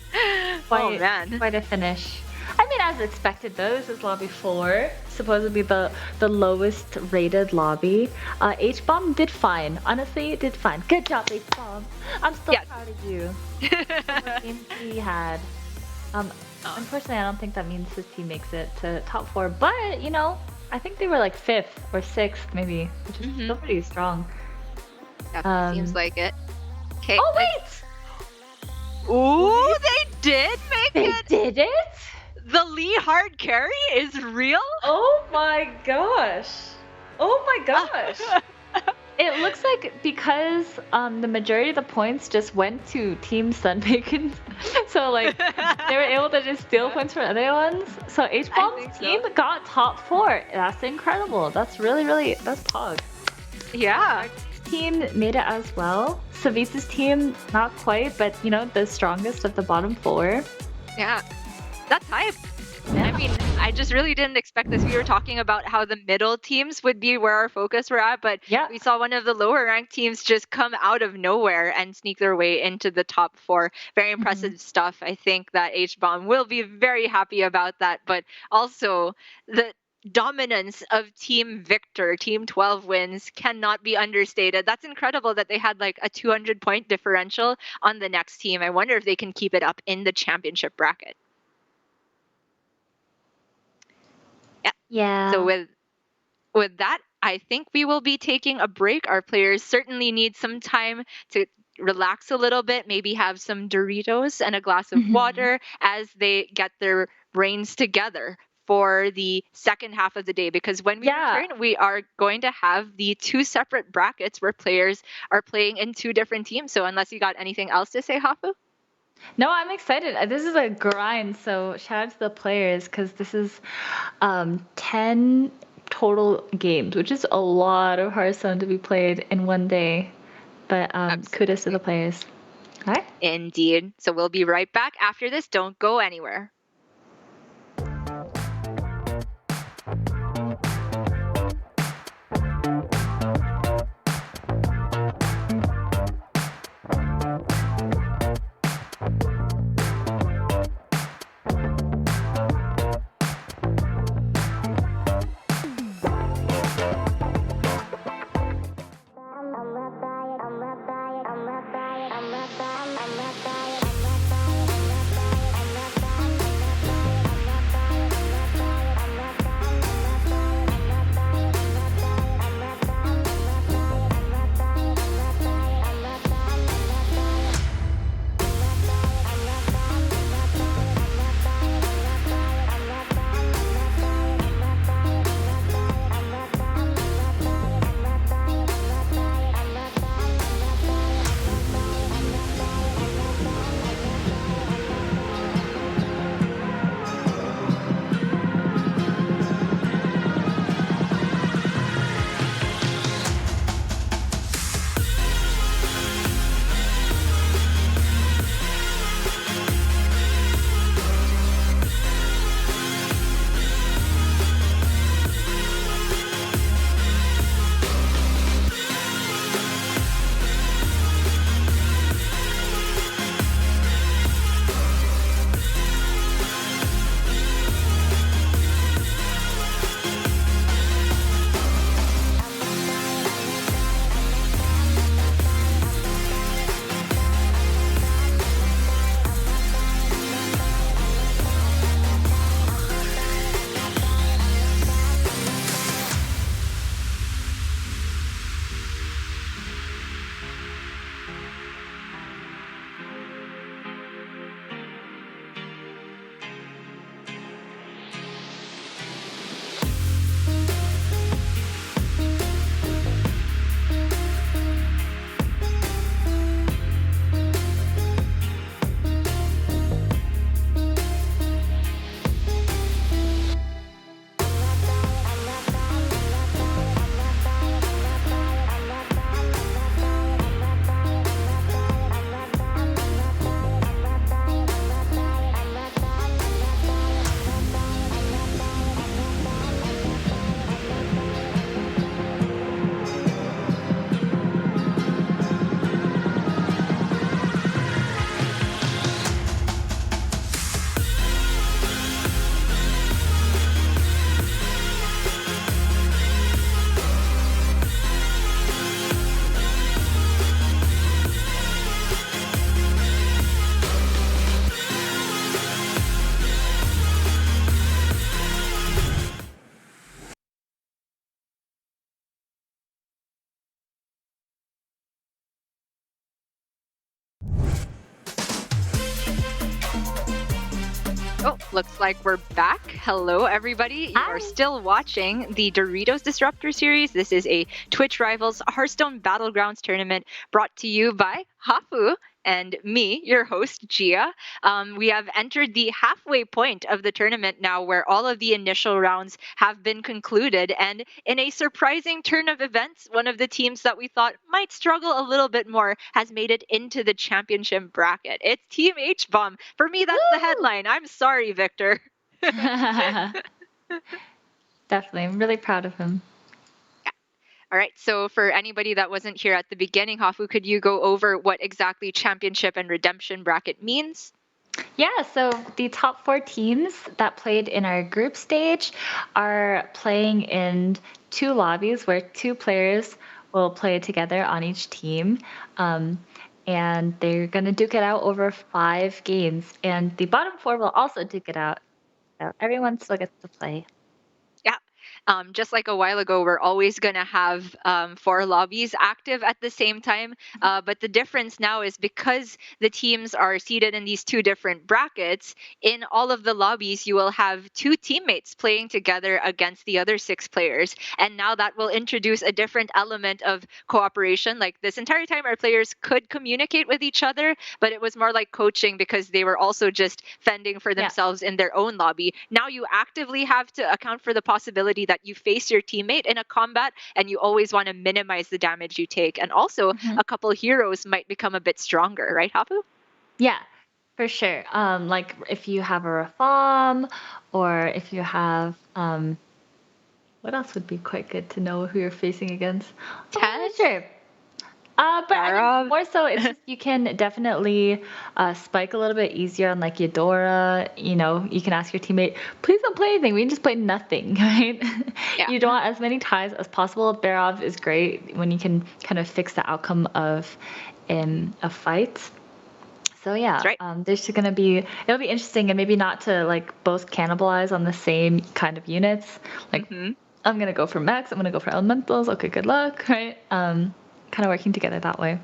Oh man. Quite a finish. I mean, as expected though, this is lobby 4, supposedly the lowest rated lobby. H-Bomb did fine. Honestly, it did fine. Good job, H-Bomb. I'm still proud of you. What games he had. Unfortunately, I don't think that means his team makes it to top 4, but you know, I think they were like 5th or 6th maybe, which is still pretty strong. Definitely seems like it. Okay. Oh wait! Ooh, they did make it! They did it? The Lee hard carry is real? Oh my gosh. Oh my gosh. It looks like because the majority of the points just went to Team Sunbacon, so like they were able to just steal points from other ones. So H-Bomb's team got top 4. That's incredible. That's really, that's pog. Yeah. Team made it as well. Savisa's team, not quite, but you know, the strongest of the bottom 4. Yeah. That's hype. I mean, I just really didn't expect this. We were talking about how the middle teams would be where our focus were at, but we saw one of the lower ranked teams just come out of nowhere and sneak their way into the top 4. Very impressive stuff. I think that H-Bomb will be very happy about that, but also the dominance of Team Victor, Team 12 wins, cannot be understated. That's incredible that they had like a 200 point differential on the next team. I wonder if they can keep it up in the championship bracket. Yeah. So with that, I think we will be taking a break. Our players certainly need some time to relax a little bit, maybe have some Doritos and a glass of water as they get their brains together for the second half of the day. Because when we return, we are going to have the 2 separate brackets where players are playing in 2 different teams. So unless you got anything else to say, Hafu? No, I'm excited. This is a grind, so shout out to the players because this is 10 total games, which is a lot of Hearthstone to be played in one day. But kudos to the players. All right? Indeed. So we'll be right back after this. Don't go anywhere. Oh, looks like we're back. Hello, everybody. You are still watching the Doritos Disruptor series. This is a Twitch Rivals Hearthstone Battlegrounds tournament brought to you by Hafu and me, your host, Gia. We have entered the halfway point of the tournament now, where all of the initial rounds have been concluded. And in a surprising turn of events, one of the teams that we thought might struggle a little bit more has made it into the championship bracket. It's Team H-Bomb. For me, that's the headline. I'm sorry, Victor. Definitely. I'm really proud of him. All right, so for anybody that wasn't here at the beginning, Hafu, could you go over what exactly championship and redemption bracket means? Yeah, so the top 4 teams that played in our group stage are playing in 2 lobbies where 2 players will play together on each team. And they're going to duke it out over 5 games. And the bottom 4 will also duke it out. So everyone still gets to play. Yeah. Just like a while ago, we're always going to have 4 lobbies active at the same time. But the difference now is because the teams are seated in these 2 different brackets, in all of the lobbies, you will have 2 teammates playing together against the other 6 players. And now that will introduce a different element of cooperation. Like this entire time, our players could communicate with each other, but it was more like coaching because they were also just fending for themselves in their own lobby. Now you actively have to account for the possibility that you face your teammate in a combat, and you always want to minimize the damage you take. And also, a couple heroes might become a bit stronger, right, Hafu? Yeah, for sure. Like if you have a Rafam, or if you have what else would be quite good to know who you're facing against? Tez? Sure. But I mean, more so, it's just you can definitely spike a little bit easier on like Eudora. You know, you can ask your teammate, please don't play anything. We can just play nothing, right? Yeah. You don't want as many ties as possible. Barov is great when you can kind of fix the outcome of a fight. So yeah, there's going to be, it'll be interesting, and maybe not to like both cannibalize on the same kind of units. Like I'm going to go for mechs, I'm going to go for elementals. Okay, good luck, right? Kind of working together that way.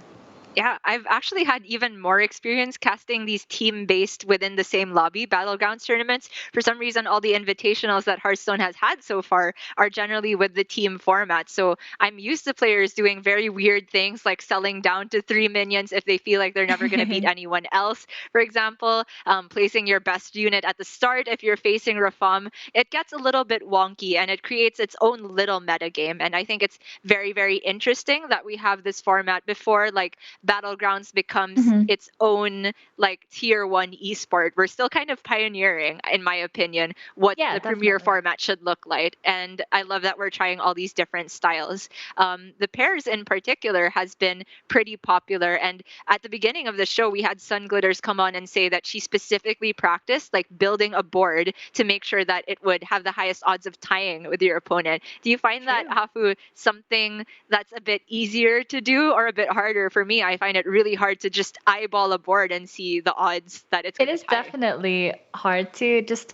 Yeah, I've actually had even more experience casting these team-based within the same lobby battlegrounds tournaments. For some reason, all the invitationals that Hearthstone has had so far are generally with the team format. So I'm used to players doing very weird things like selling down to 3 minions if they feel like they're never going to beat anyone else. For example, placing your best unit at the start if you're facing Rafam. It gets a little bit wonky and it creates its own little metagame. And I think it's very, very interesting that we have this format before like Battlegrounds becomes its own like tier 1 esport. We're still kind of pioneering, in my opinion, what the premier format should look like. And I love that we're trying all these different styles. The pairs in particular has been pretty popular. And at the beginning of the show, we had Sun Glitters come on and say that she specifically practiced like building a board to make sure that it would have the highest odds of tying with your opponent. Do you find that, Hafu, something that's a bit easier to do or a bit harder? For me, I find it really hard to just eyeball a board and see the odds that it's going to tie. It is definitely hard to just,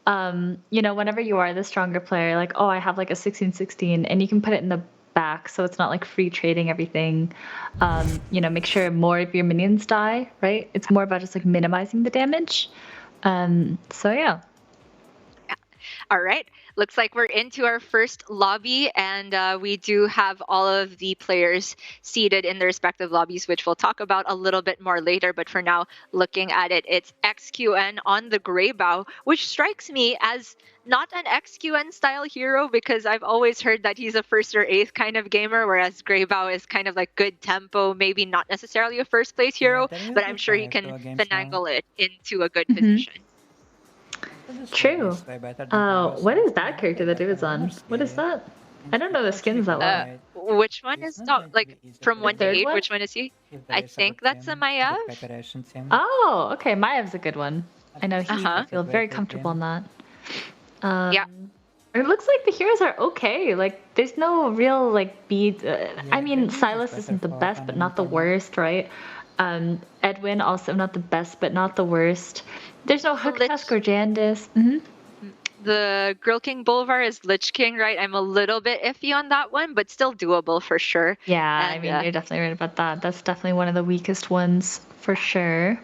you know, whenever you are the stronger player, like, oh, I have like a 16/16, and you can put it in the back so it's not like free trading everything. You know, make sure more of your minions die, right? It's more about just like minimizing the damage. So yeah. All right. Looks like we're into our first lobby, and we do have all of the players seated in their respective lobbies, which we'll talk about a little bit more later. But for now, looking at it, it's XQN on the Greybow, which strikes me as not an XQN style hero because I've always heard that he's a 1st or 8th kind of gamer, whereas Greybow is kind of like good tempo, maybe not necessarily a 1st place hero, but I'm sure he can finagle it into a good position. True. What is that character that David's on? What is that? I don't know the skins that well. Which one is like from 1 to 8? Which one is he? I think that's a Maiev. Oh, okay. Maev's a good one. I know he feels very comfortable in that. Yeah. It looks like the heroes are okay. Like there's no real like beat. I mean, Silas isn't the best, but not the worst, right? Edwin also not the best, but not the worst. There's no Hook Tusk or Jandis. The Girl King Bolvar is Lich King, right? I'm a little bit iffy on that one, but still doable for sure. Yeah, and, I mean, you're definitely right about that. That's definitely one of the weakest ones for sure.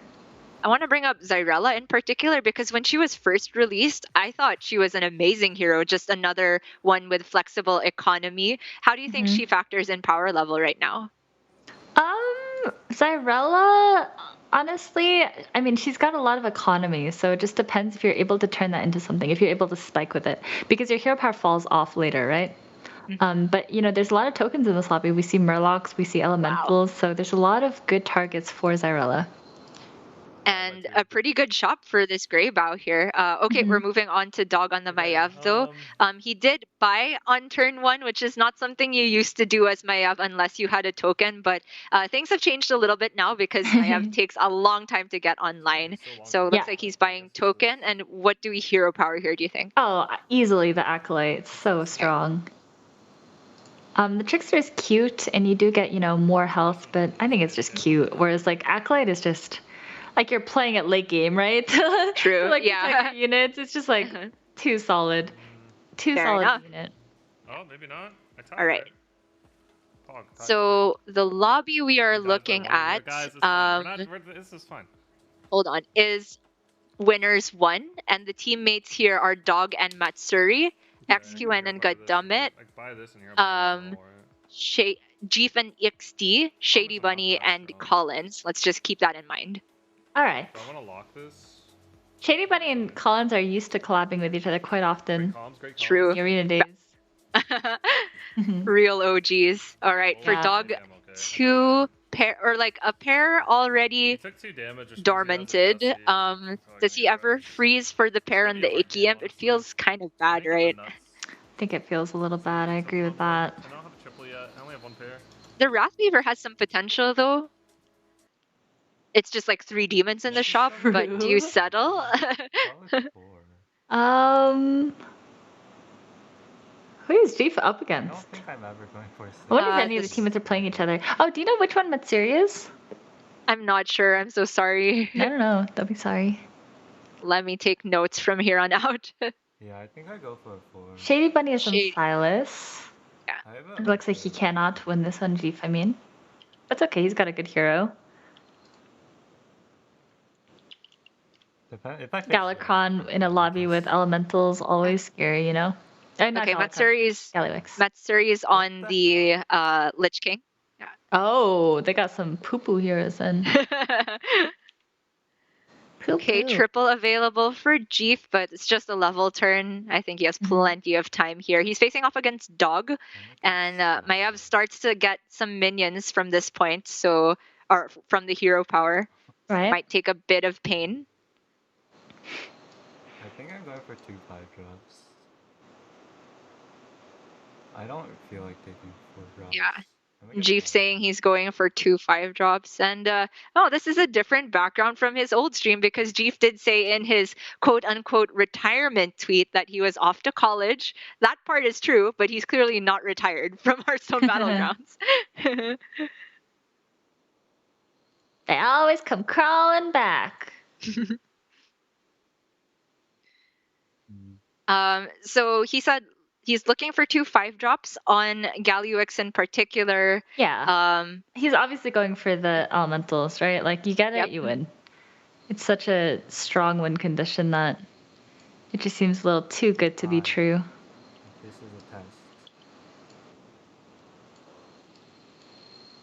I want to bring up Zyrella in particular because when she was first released, I thought she was an amazing hero, just another one with flexible economy. How do you think she factors in power level right now? Zyrella, honestly, I mean, she's got a lot of economy, so it just depends if you're able to turn that into something, if you're able to spike with it, because your hero power falls off later, right? But you know, there's a lot of tokens in this lobby. We see Murlocs, we see Elementals, so there's a lot of good targets for Zyrella. And a pretty good shop for this Grey Bow here. Okay, we're moving on to Dog on the Maiev though. He did buy on turn 1, which is not something you used to do as Maiev unless you had a token, but things have changed a little bit now because Maiev takes a long time to get online. So it looks like he's buying token. And what do we hero power here, do you think? Oh, easily the Acolyte. So strong. The Trickster is cute, and you do get, you know, more health, but I think it's just cute. Whereas, like, Acolyte is just, like, you're playing at late game, right? True, like, yeah. Units, it's just, like, too solid. Too Fair solid enough. unit. Oh, maybe not. All right. So the lobby we are looking at, Guys, it's fine. This is fine. hold on, is winners 1, and the teammates here are Dog and Matsuri, XQN and Goddammit, Jeef and XD, Shady Bunny, and Collins. Let's just keep that in mind. All right. So I want to lock this. Shady Bunny and Collins are used to collabing with each other quite often. Great comms. True. The arena days. Real OGs. All right, for Dog, 2 pair, or like a pair already Took 2 damage. dormanted. Does he ever freeze for the pair on the Icky Imp? It feels kind of bad, right? I think it feels a little bad. I agree with that. I don't have a triple yet. I only have 1 pair. The Wrathweaver has some potential though. It's just like 3 demons in the shop, but do you settle? Who is Jeef up against? I don't think I'm ever going for I wonder if any of the teammates are playing each other. Oh, do you know which one Matsuri is? I'm not sure. I'm so sorry. I don't know. Don't be sorry. Let me take notes from here on out. Yeah, I think I go for a 4. Shady Bunny is on Silas. Yeah. It looks like he cannot win this on Jeef, I mean. That's okay. He's got a good hero. Galakron in a lobby with elementals, always scary, you know? Okay, Matsuri's on the Lich King. Yeah. Oh, they got some poo-poo heroes then. Okay, triple available for Jeef, but it's just a level turn. I think he has plenty of time here. He's facing off against Dog, and Maiev starts to get some minions from this point, so or from the hero power. Right. Might take a bit of pain. I think I'm going for 2 5-drops. I don't feel like taking 4 drops. Yeah. Jeef saying he's going for 2 5-drops. And oh, this is a different background from his old stream because Jeef did say in his quote-unquote retirement tweet that he was off to college. That part is true, but he's clearly not retired from Hearthstone Battlegrounds. They always come crawling back. So he said he's looking for 2 5-drops on Galux in particular. Yeah. He's obviously going for the elementals, right? Like, you get it, you win. It's such a strong win condition that it just seems a little too good to be true. This is a test.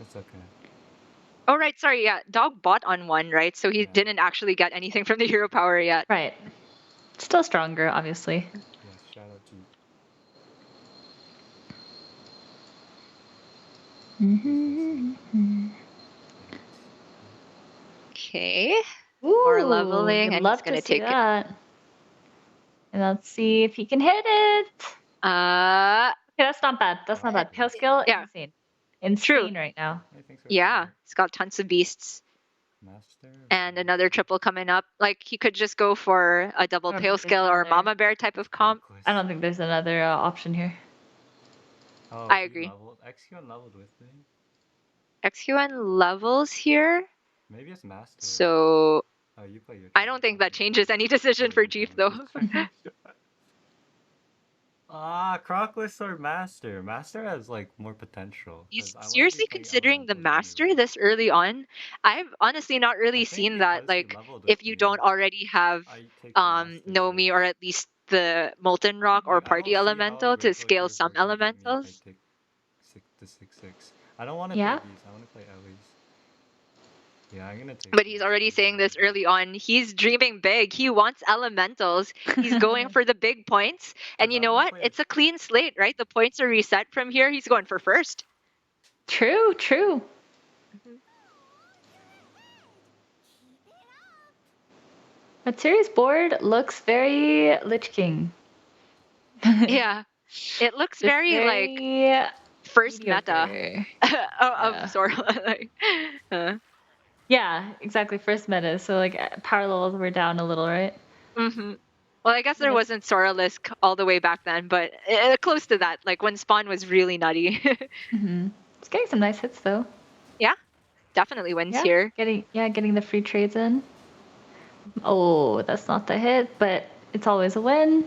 It's okay. Oh, right. Sorry. Yeah. Dog bought on 1, right? So he didn't actually get anything from the hero power yet. Right. Still stronger, obviously. Yes, shout out to Okay. More leveling, and he's gonna take it. And let's see if he can hit it. Okay, that's not bad. That's not bad. Pale skill, insane. Insane right now. Yeah, he's got tons of beasts. And another triple coming up. Like, he could just go for a double pale skill or Mama Bear type of comp. I don't think there's another option here. Oh, I agree. XQN leveled with me. XQN levels here. Maybe it's master. So you play your I don't think that changes any decision for Jeef though. Crockless or Master? Master has like more potential. He's 'cause I wanna be seriously playing considering the elementals master anyway. this early on. I've honestly not really I think seen that. because he Like, leveled if with you me, don't already have I take the Master route. Nomi or at least the Molten Rock or Like, I Party don't see how a Elemental to regular scale some character can beat me if I elementals. take 6-6-6. I don't want to Yeah. play these. I want to play Ellie's. Yeah, I'm gonna take. But he's already saying this early on. He's dreaming big. He wants elementals. He's going for the big points. And you know what? It's a clean slate, right? The points are reset from here. He's going for first. True, true. Matsuri's board looks very Lich King. Yeah. It looks very like first meta of Sora. Like, Yeah, exactly. First meta. So like power levels were down a little, right? Well, I guess there wasn't Soraless all the way back then, but close to that. Like when Spawn was really nutty. It's getting some nice hits though. Yeah, definitely wins Yeah, here. getting the free trades in. Oh, that's not the hit, but it's always a win.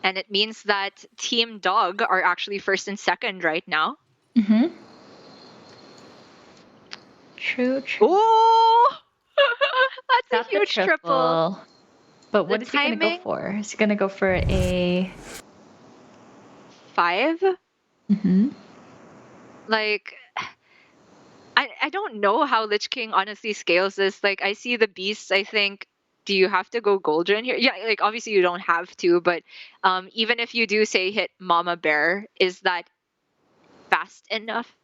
And it means that Team Dog are actually first and second right now. True, true. Oh, that's a huge triple. But what The is he going to go timing- for? Is he going to go for a 5? Like, I don't know how Lich King honestly scales this. Like, I see the beasts, I think, do you have to go Goldren here? Yeah, like, obviously you don't have to, but even if you do, say, hit Mama Bear, is that fast enough?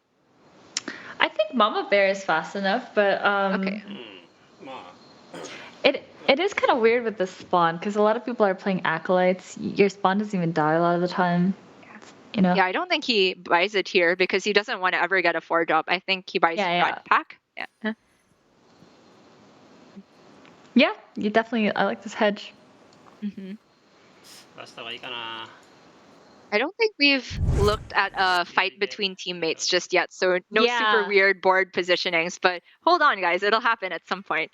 I think Mama Bear is fast enough, but Okay. It is kind of weird with the spawn because a lot of people are playing acolytes. Your spawn doesn't even die a lot of the time. You know. Yeah, I don't think he buys it here because he doesn't want to ever get a 4-drop. I think he buys Red Pack. Yeah. Yeah, you definitely. I like this hedge. I don't think we've looked at a fight between teammates just yet, so no super Yeah. weird board positionings. But hold on, guys, it'll happen at some point.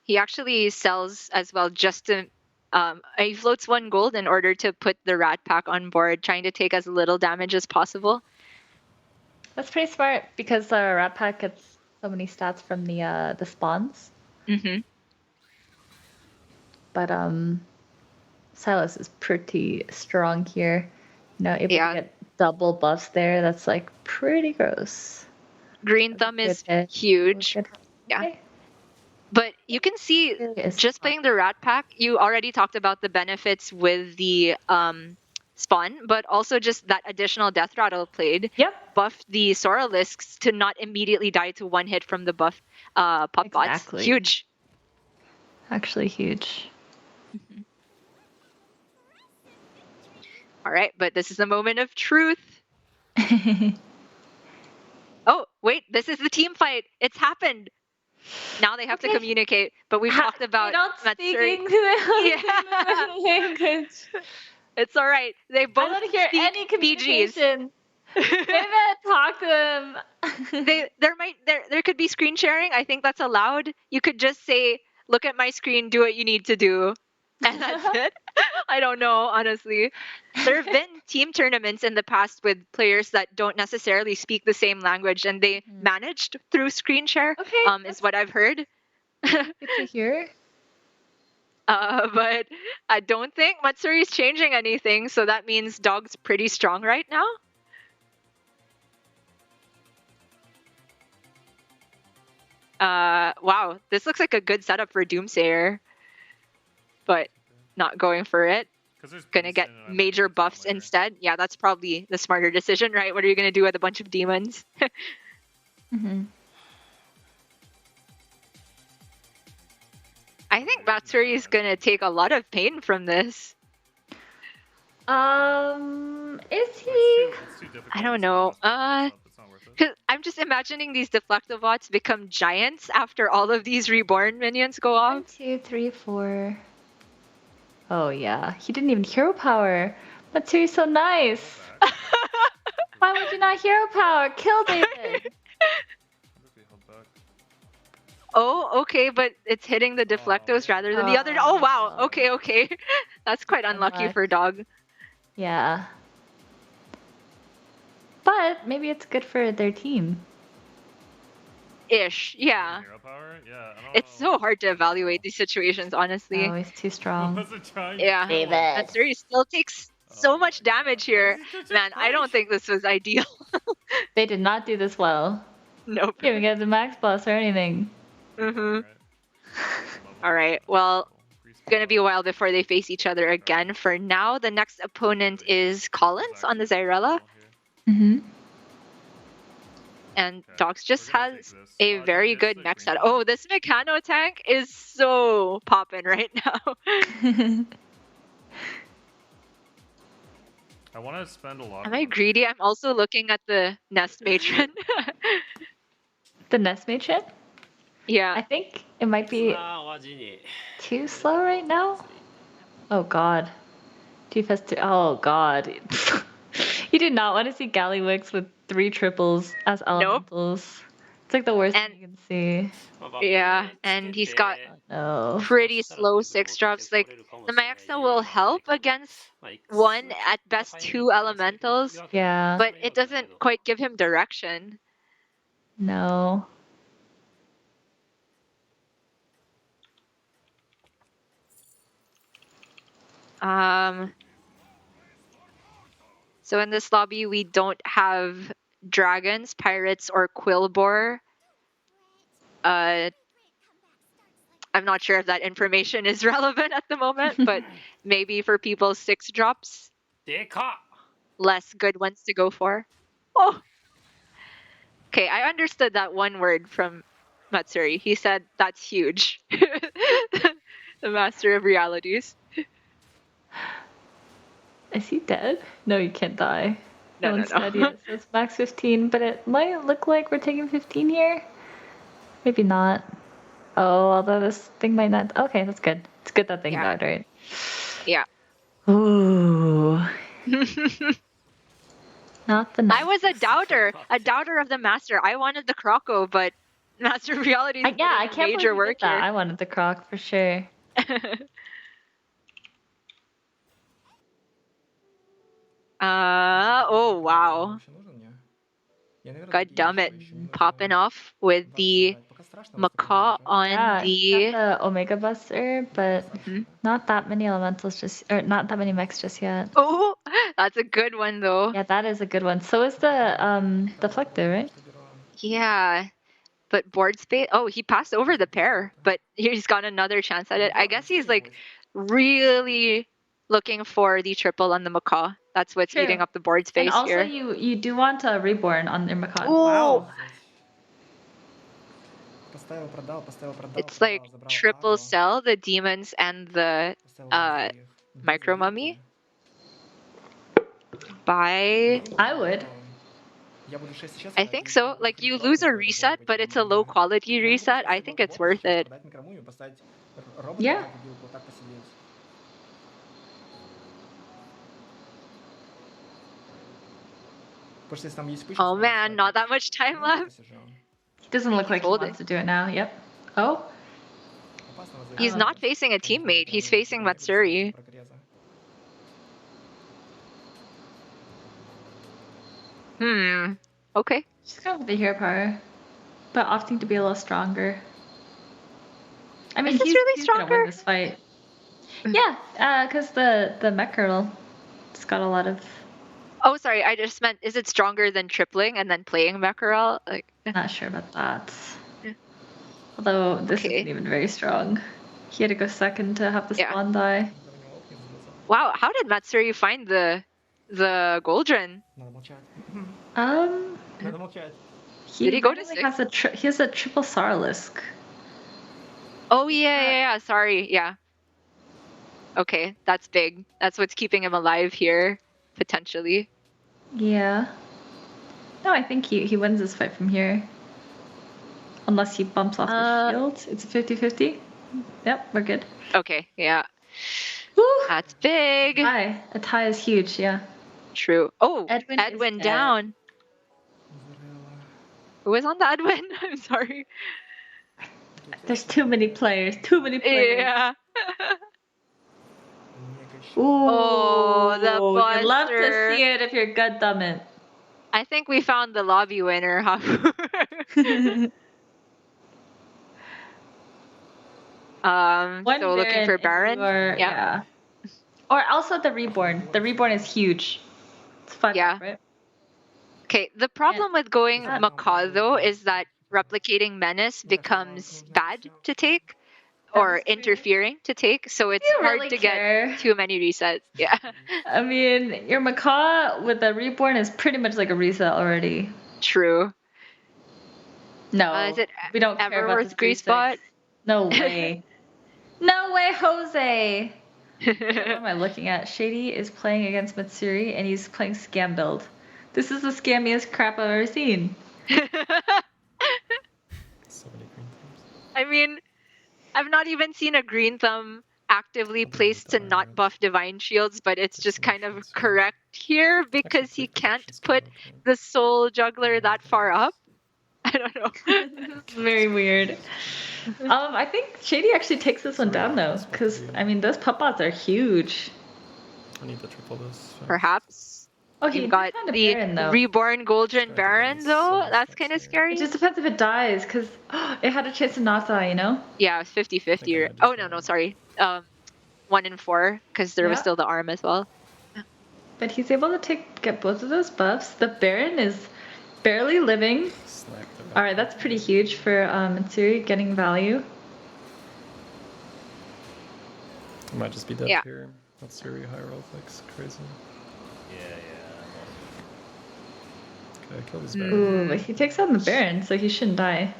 He actually sells as well just to. He floats 1 gold in order to put the Rat Pack on board, trying to take as little damage as possible. That's pretty smart because the Rat Pack gets so many stats from the spawns. But Silas is pretty strong here. You know, able to get double buffs there. That's like pretty gross. Green Thumb is huge. Yeah. But you can see, just playing the Rat Pack, you already talked about the benefits with the spawn, but also just that additional Death Rattle played buffed the Soralisks to not immediately die to 1 hit from the buff pop bots. Huge. Actually huge. All right, but this is the moment of truth. Oh, wait, this is the team fight. It's happened. Now they have to communicate, but we've talked about Matsuri. Language. It's all right. They both I don't hear speak any communication. Maybe talk to them. There could be screen sharing. I think that's allowed. You could just say, "Look at my screen. Do what you need to do," and that's it. I don't know, honestly. There have been team tournaments in the past with players that don't necessarily speak the same language, and they managed through screen share. Is what I've heard. Good to hear. But I don't think Matsuri's changing anything, so that means Dog's pretty strong right now. Wow, this looks like a good setup for Doomsayer, but not going for it. Gonna get major buffs instead. Yeah, that's probably the smarter decision, right? What are you gonna do with a bunch of demons? I think Matsuri is gonna take a lot of pain from this. Is he? I don't know. Cause I'm just imagining these Deflectobots become giants after all of these reborn minions go off. 1, 2, 3, 4. Oh yeah, he didn't even hero power. Matsui's so nice. Why would you not hero power? Kill David. Oh, okay, but it's hitting the deflectos rather than the other. Oh, wow. Okay, okay. That's quite unlucky for Dog. Yeah. But maybe it's good for their team. Ish, yeah. Hero power? Yeah, I don't It's so hard to evaluate these situations, honestly. Oh, he's too strong. Yeah. Matsuri still takes so much damage here. Man, I don't think this was ideal. They did not do this well. Nope. Didn't even get the max plus or anything. Mm-hmm. All right. Well, it's gonna be a while before they face each other again. For now, the next opponent is Collins on the Zyrella, Mm-hmm. and Dogs just has a very good next set. Oh, this Mechano tank is so poppin' right now. I want to spend a lot. Am I greedy? I'm also looking at the Nest Matron. The Nest Matron? Yeah. I think it might be too slow right now. Oh god. Oh god. You do not want to see Gallywix with 3 triples as elementals. It's like the worst thing you can see. Yeah, and he's got pretty slow 6-drops. Like, the Mayaxa will help against 1, at best 2 elementals. Yeah. But it doesn't quite give him direction. No. So in this lobby, we don't have dragons, pirates, or Quillbore. I'm not sure if that information is relevant at the moment, but maybe for people's 6-drops, less good ones to go for. Oh! Okay, I understood that one word from Matsuri. He said, that's huge. The master of realities. Is he dead? No, you can't die. No, one's no. dead yet. So it's max 15, but it might look like we're taking 15 here. Maybe not. Oh, although this thing might not. Okay, that's good. It's good that thing died, right? Yeah. Ooh. Not the. I was a doubter of the master. I wanted the Croco, but Master of Realities did I can't major believe you work did that. here. I wanted the croc for sure. Oh wow. God damn it. Popping off with the macaw on He's got the Omega Buster, but not that many elementals or not that many mechs just yet. Oh, that's a good one though. Yeah, that is a good one. So is the Deflector, right? Yeah. But board space. Oh, he passed over the pair, but he's got another chance at it. I guess he's like really looking for the triple on the macaw. That's what's eating up the board space and also here. you do want a reborn on your macaw. Wow. It's like triple cell, the demons and the micro mummy. I would. I think so. Like, you lose a reset, but it's a low quality reset. I think it's worth it. Yeah. Oh man, not that much time left. He doesn't look like he wants to do it now. Yep. Oh. He's not facing a teammate. He's facing Matsuri. Okay. She's going with the hero power, but opting to be a little stronger. I mean, Is this really he's gonna stronger? win this fight. Yeah, because the mech turtle, it's got a lot of. Oh, sorry. I just meant, is it stronger than tripling and then playing Mackerel? Like, Not sure about that. Although this isn't even very strong. He had to go second to have the spawn die. wow. How did Matsuri find the Goldren? Did he go to literally he has a triple Sarlisk. Oh yeah. Sorry. Yeah. Okay, that's big. That's what's keeping him alive here, potentially. Yeah. No, I think he wins this fight from here. Unless he bumps off the shield. It's a 50-50. Yep, we're good. Okay, yeah. Woo! That's big. Tie. A tie is huge, yeah. True. Oh, Edwin Edwin is dead. down. Who was on the Edwin? I'm sorry. There's too many players. Too many players. Yeah. Ooh. Oh, the You love to buster. see it if you're good, dumb it. I think we found the lobby winner, Hafu. So looking for Baron. Yeah. Or also the Reborn. The Reborn is huge. It's 5, Yeah. right? Okay, the problem with going Macaw though is that replicating Menace becomes bad to take or interfering to take, so it's You hard really to care. get too many resets. Yeah. I mean, your Macaw with the Reborn is pretty much like a reset already. True. No, Is it we don't care ever about worth the Grease 3-6. Spot? No way. No way, Jose! What am I looking at? Shady is playing against Matsuri and he's playing scam build. This is the scammiest crap I've ever seen. I mean, I've not even seen a green thumb actively placed to not buff divine shields, but it's just kind of correct here because he can't put the soul juggler that far up. I don't know. This is very weird. I think Shady actually takes this one down though, because I mean those pup-bots are huge. I need to triple this. Perhaps. Oh, You've got the Baron, though. reborn Goldren Baron though. That's kind of scary. It just depends if it dies, because it had a chance to not die, you know? Yeah, it was 50-50. Oh no, sorry. 1 in 4 because there was still the arm as well. But he's able to get both of those buffs. The Baron is barely living. All right, that's pretty huge for Matsuri getting value. I might just be dead here. That's very high roll, like crazy. Okay, kill this Baron. Ooh, but he takes on the Baron, so he shouldn't die.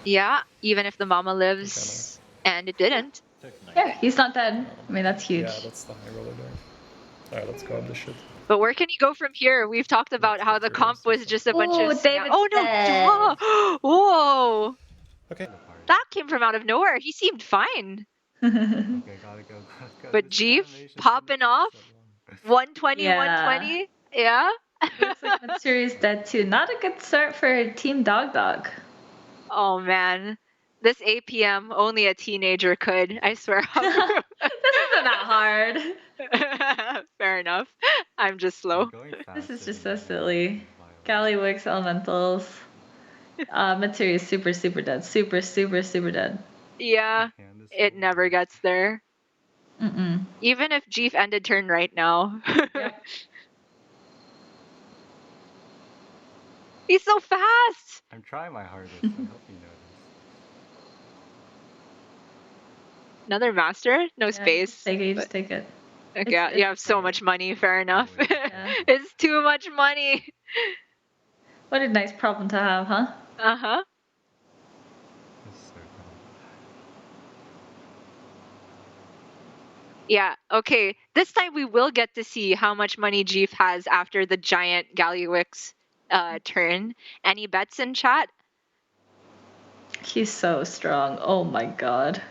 Yeah, even if the mama lives, and it didn't. Yeah, he's not dead. I mean, that's huge. Yeah, that's the high roller there. Alright, let's grab this shit. But where can he go from here? We've talked about how the comp was just a bunch of... David's Oh no! dead. Whoa! Okay. That came from out of nowhere. He seemed fine. But Jeef popping off 120, 120. Yeah. Looks like Matsuri's dead too. Not a good start for Team Dog Dog. Oh man. This APM, only a teenager could, I swear. This isn't that hard. Fair enough. I'm just slow. This is just so silly. Gallywix Elementals. Matsuri is super, super dead. Super, super, super dead. Yeah, it never gets there. Mm-mm. Even if Jeef ended turn right now. Yep. He's so fast! I'm trying my hardest. I hope you notice. Another master? No space. Just take it, you just take it. Okay, you have so much money, fair enough. It's too much money. What a nice problem to have, huh? Uh-huh. Yeah, okay. This time we will get to see how much money Jeef has after the giant Gallywix turn. Any bets in chat? He's so strong. Oh my god.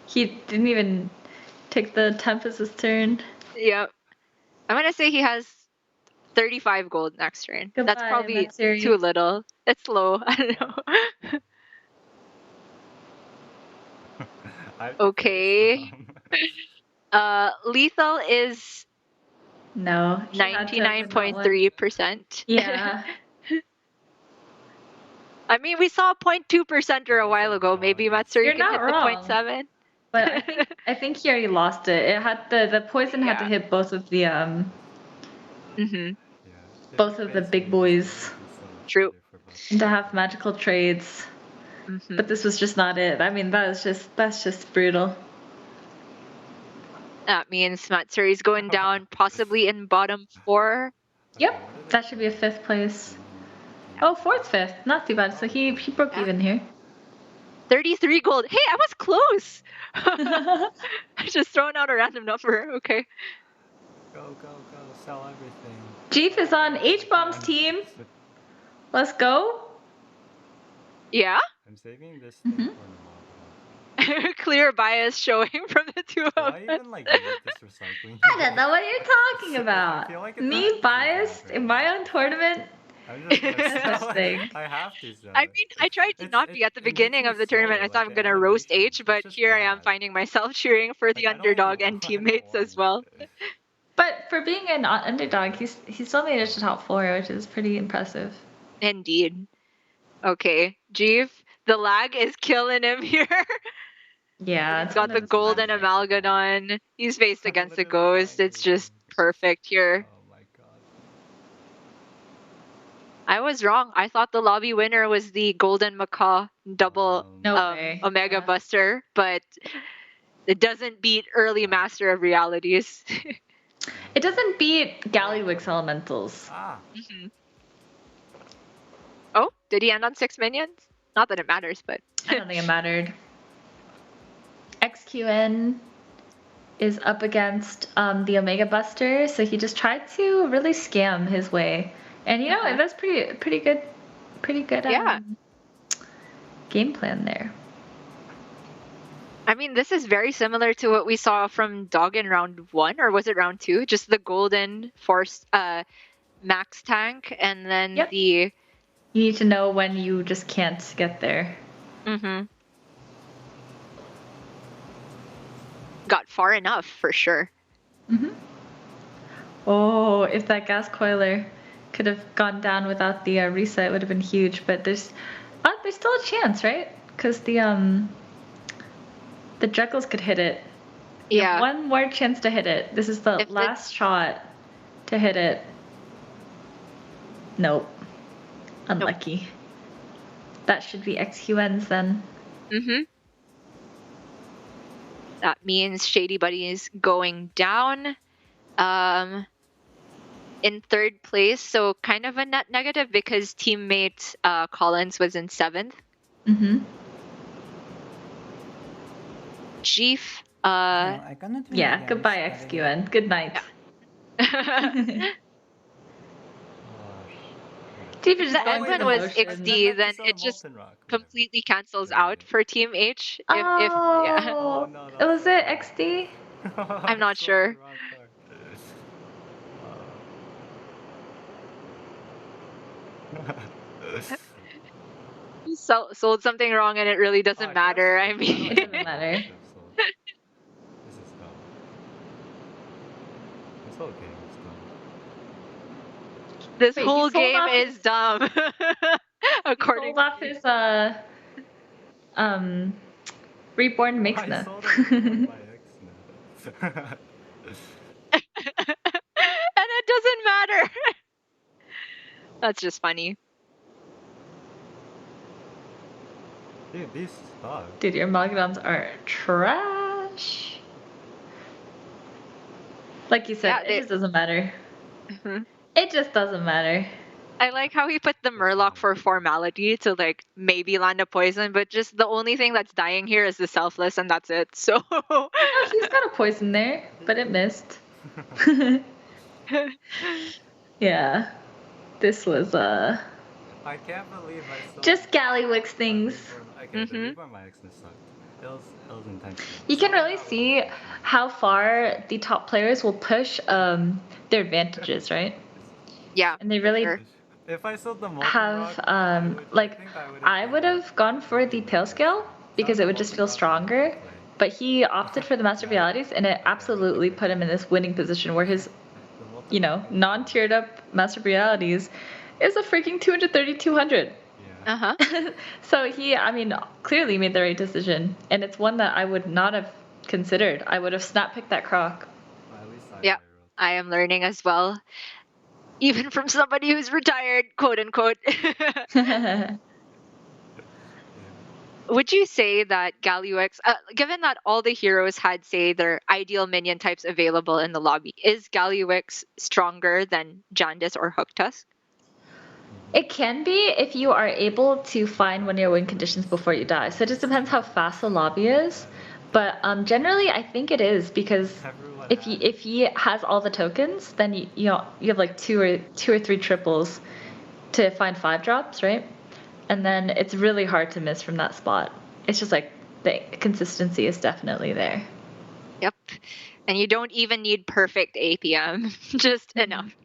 He didn't even take the Tempest's turn. Yep. I'm gonna say he has 35 gold next turn. Goodbye, That's probably Matsuri. too little. It's low. I don't know. Okay. Lethal is no 99.3%. Yeah. I mean, we saw 0.2%er a while ago. Maybe Matsuri You're can not hit wrong. the 0.7. But I think he already lost it. It had the poison had to hit both of the both of the big boys. True. And to have magical trades. But this was just not it. I mean, that's just brutal. That means Matsuri's going down, possibly in bottom 4. Yep, that should be a 5th place. Oh, 4th, 5th. Not too bad. So he broke even here. 33 gold. Hey, I was close. I just throwing out a random number. Okay. Go, sell everything. Jeef is on H-Bomb's team. Let's go. Yeah? I'm saving this thing for tomorrow. clear bias showing from the two Do of I us. even like need this recycling? I don't know what you're talking about. feel like it's Me actually biased bad in right my now. own tournament? I'm just gonna No such thing. I have to sell I it. mean, I tried to not be at the It makes beginning me of the tournament. slower, I thought like I'm the gonna roast animations. H, It's but just here I am bad. finding myself cheering for the Like, I know underdog I and know teammates as well. But for being an underdog, he still made it to top 4, which is pretty impressive. Indeed. Okay, Jeev, the lag is killing him here. Yeah, He's got the golden Amalgadon. He's faced against a ghost. It's just perfect here. Oh my god. I was wrong. I thought the lobby winner was the golden macaw double No way. Omega Yeah. Buster, but it doesn't beat early Master of Realities. It doesn't beat Gallywix Elementals. Ah. Oh, did he end on 6 minions? Not that it matters, but I don't think it mattered. XQN is up against the Omega Buster, so he just tried to really scam his way. And you know, it was pretty good game plan there. I mean, this is very similar to what we saw from Dog in round 1, or was it round 2? Just the golden force max tank, and then Yep. the... You need to know when you just can't get there. Got far enough, for sure. Oh, if that gas coiler could have gone down without the reset, it would have been huge. But there's still a chance, right? Because the Jekyll's could hit it. You have one more chance to hit it. This is the last shot to hit it. Nope. Unlucky. Nope. That should be XQN's then. That means Shady Buddy is going down. In 3rd place, so kind of a net negative because teammate Collins was in 7th. Chief. I cannot really Yeah, guess, goodbye XQN. Good night. If the end one was XD, then it just completely cancels out for Team H. If yeah. Was it XD? I'm not sure. You sold something wrong and it really doesn't matter. I mean, It doesn't matter. This is dumb. It's okay. It's dumb. this Wait, whole he sold game off is dumb. According Sold off his reborn mix I now. sold it to my ex now. and it doesn't matter. That's just funny. Dude, these suck. Dude, your Amalgadons are trash. Like you said, it just doesn't matter. It just doesn't matter. I like how he put the Murloc for formality to like maybe land a poison, but just the only thing that's dying here is the selfless, and that's it. So Oh, he's got a poison there, but it missed. Yeah, this was I can't believe I sold just Gallywix things. Okay, the reborn my ex sucked. It was intentional. You can really see how far the top players will push their advantages, right? Yeah. And they really If I sold the have I would have gone for the Pale Scale because it would just feel stronger. But he opted for the Master of Realities, and it absolutely put him in this winning position where his, non-tiered up Master of Realities is a freaking 230-200. So he, clearly made the right decision, and it's one that I would not have considered. I would have snap picked that Croc. Yeah, I am learning as well. Even from somebody who's retired, quote unquote. Would you say that Gallywix, given that all the heroes had, say, their ideal minion types available in the lobby, is Gallywix stronger than Jandis or Hooktusk? It can be if you are able to find one of your win conditions before you die. So it just depends how fast the lobby is. But generally, I think it is because if he has all the tokens, then you have like two or three triples to find 5 drops, right? And then it's really hard to miss from that spot. It's just like the consistency is definitely there. Yep. And you don't even need perfect APM, just enough.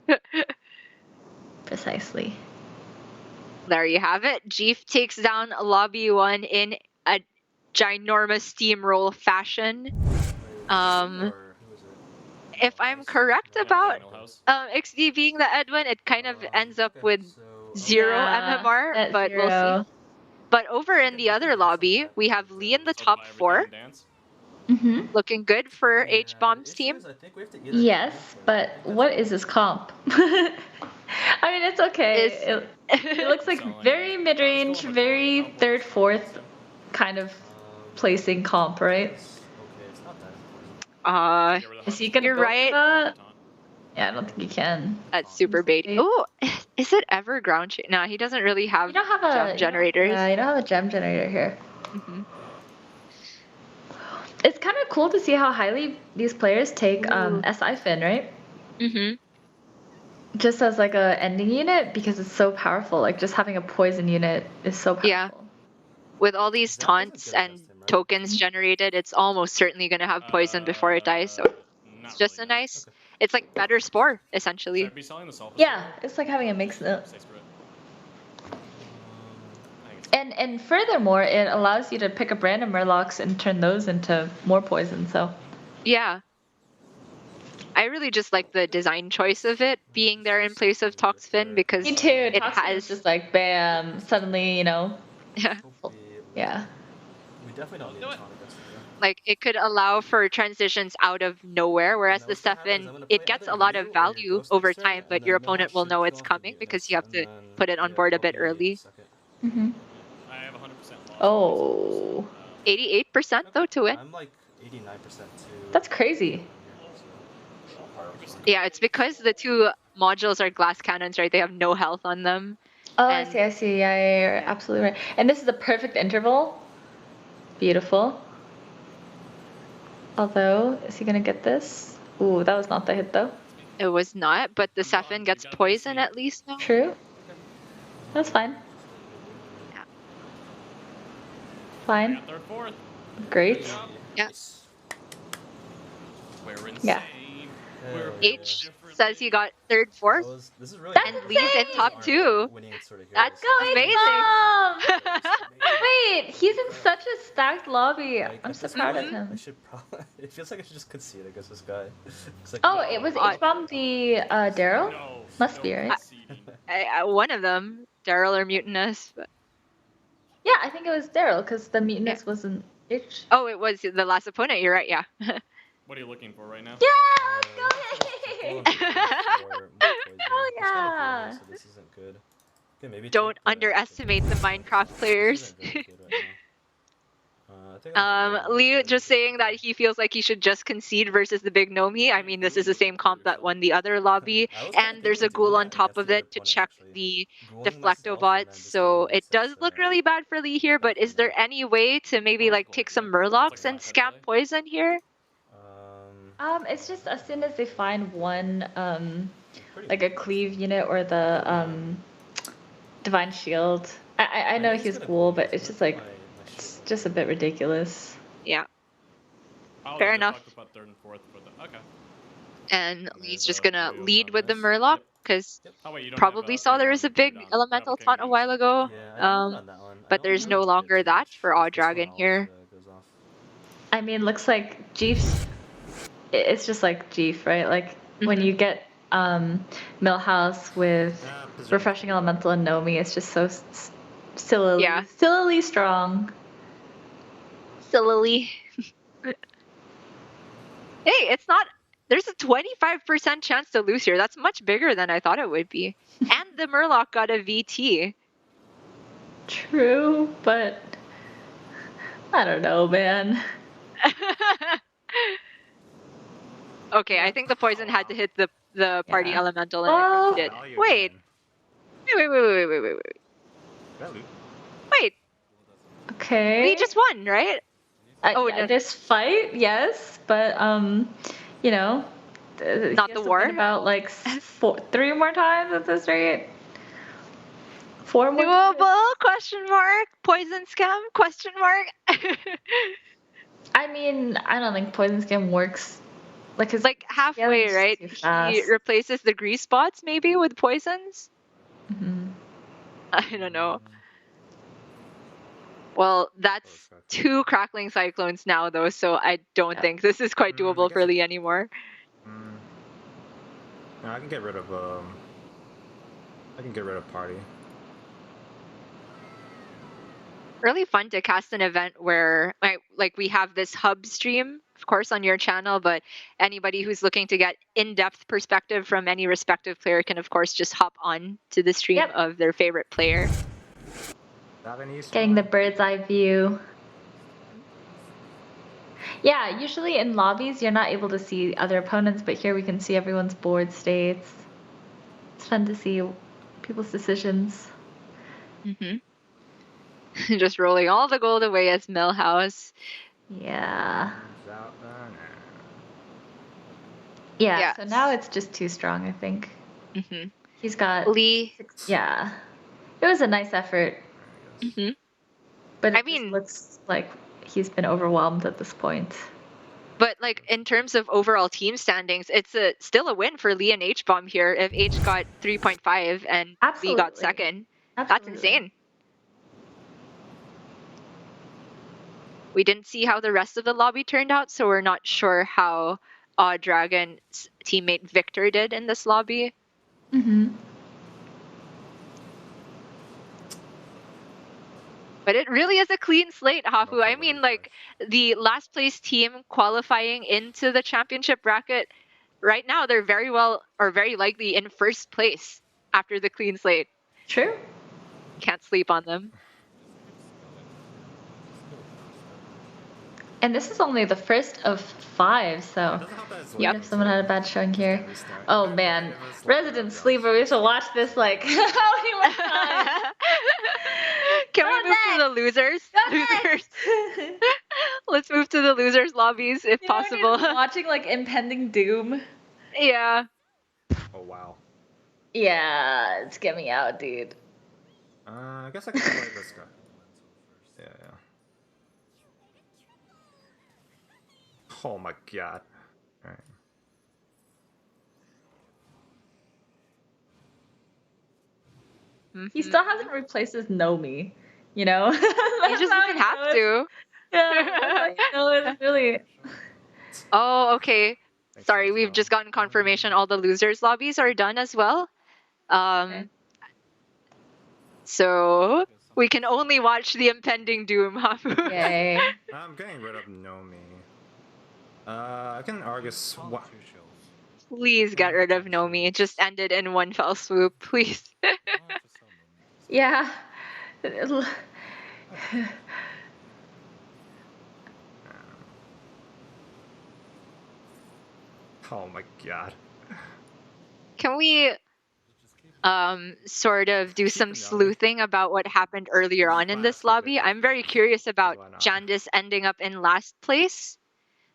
Precisely. There you have it. Jeef takes down Lobby 1 in a ginormous steamroll fashion. If I'm correct about XD being the Edwin, it kind of ends up with 0 MMR, net but we'll zero. see. But over in the other lobby, we have Lee in the top 4. Looking good for H-Bomb's team. Yes, but what is this comp? I mean, it's okay. It looks like very mid-range, very third, fourth kind of placing comp, right? Is he gonna you're go right. for that? Yeah, I don't think he can. That's super bait. Oh, is it ever ground change? No, he doesn't really have, You don't have a gem generators. Yeah, you don't have a gem generator here. Mm-hmm. It's kind of cool to see how highly these players take SI Fin, right? Mm-hmm. Just as like a ending unit because it's so powerful. Like just having a poison unit is so powerful. Yeah. With all these taunts and tokens generated, it's almost certainly going to have poison before it dies. So it's just a nice, it's like better spore, essentially. Yeah, it's like having a mix. And furthermore, it allows you to pick up random Murlocs and turn those into more poison, so. Yeah. I really just like the design choice of it being there in place of Toxfin because Me too. it Toxfin has is just like bam, suddenly, you know. Yeah. Yeah. We definitely don't need a ton of this. Like it could allow for transitions out of nowhere, whereas the Stefan, it gets a lot of value over time, but your opponent will know it's coming because you have to put it on board a bit early. Mm-hmm. I have 100% loss. Oh. 88% though to win. I'm like 89% too. That's crazy. Yeah, it's because the two modules are glass cannons, right? They have no health on them. Oh, I see. Yeah, you're absolutely right. And this is the perfect interval. Beautiful. Although, is he gonna get this? Ooh, that was not the hit though. It was not, but the Sefin gets poison at least now. True. That's fine. Yeah. Fine. Third, fourth. Great. Yeah. We're insane. Yeah. H says he got third, fourth, This is really That's and Lee's in top 2. That's amazing. Wait, he's in such a stacked lobby. I'm so proud of I him. should probably. It feels like I should just concede against this guy. It's like, Oh, it was H-Bomb the Daryl? No, Must be, right? One of them, Daryl or Mutinous. But... Yeah, I think it was Daryl because the Mutinous wasn't H. Oh, it was the last opponent. You're right. Yeah. What are you looking for right now? Yeah, go ahead. Hell yeah. So this isn't good. Okay, maybe Don't underestimate the Minecraft players. Lee just saying that he feels like he should just concede versus the big Nomi. I mean, this is the same comp that won the other lobby, and there's a ghoul on top of it to check the deflectobots. So it does look really bad for Lee here, but is there any way to maybe like take some Murlocs and scam poison here? It's just as soon as they find one, like a cleave unit or the divine shield. I know he's ghoul, but it's just like it's just a bit ridiculous. Yeah. I'll Fair let the enough. talk about third and fourth, but okay. And Lee's just gonna lead with the Murloc because Oh, wait, you don't probably have, saw there was a big down. elemental taunt a while ago. But there's no longer that for Awe Dragon here. I mean, looks like Jeef's. It's just like Jeef, right? Like when you get Millhouse with Refreshing Elemental and Nomi, it's just so stillily strong. Stillily. Hey, it's not. There's a 25% chance to lose here. That's much bigger than I thought it would be. And the Murloc got a VT. True, but I don't know, man. Okay, I think the poison had to hit the party elemental and Oh. it did. Wait. Wait. Okay. We just won, right? No. This fight, yes, but you know, not the war. About like 3 more times at this rate. 4 more. Doable? Question mark. Poison scam? Question mark. I mean, I don't think poison scam works. Like, like halfway, just right? too He fast. replaces the grease spots maybe with poisons. Mhm. I don't know. Well, that's 2 crackling cyclones now though, so I don't think this is quite doable for Lee anymore. No, I can get rid of party. Really fun to cast an event where like we have this hub stream, of course, on your channel, but anybody who's looking to get in-depth perspective from any respective player can of course just hop on to the stream of their favorite player. Getting the bird's eye view. Yeah, usually in lobbies you're not able to see other opponents, but here we can see everyone's board states. It's fun to see people's decisions. Just rolling all the gold away as Millhouse. Yeah. Yeah, so now it's just too strong, I think. He's got Lee. Yeah. It was a nice effort. But it just looks like he's been overwhelmed at this point. But like in terms of overall team standings, it's still a win for Lee and H-Bomb here. If H got 3.5 and Lee got second, that's insane. We didn't see how the rest of the lobby turned out, so we're not sure how Dragon's teammate Victor did in this lobby. But it really is a clean slate, Hafu. I mean, like, the last place team qualifying into the championship bracket, right now they're very well, or very likely in first place after the clean slate. True. Can't sleep on them. And this is only the first of 5, so even if someone had a bad showing here. Oh man, Resident Sleeper, we should watch this like how many more times? Can we move to the losers? Let's move to the losers lobbies if possible. Watching like Impending Doom. Yeah. Oh wow. Yeah, it's get me out, dude. I guess I can play this guy. Yeah. Oh my god. Alright. He still hasn't replaced his Nomi, you know? He just doesn't have to. Yeah, it's really. Oh, okay. Sorry, we've just gotten confirmation all the losers lobbies are done as well. So we can only watch the Impending Doom, Hafu. Yay. I'm getting rid of Nomi. I can Argus one. Please get rid of Nomi. It just ended in one fell swoop, please. Yeah. Oh my god. Can we sort of do some sleuthing about what happened earlier on in this lobby? I'm very curious about Jandis ending up in last place.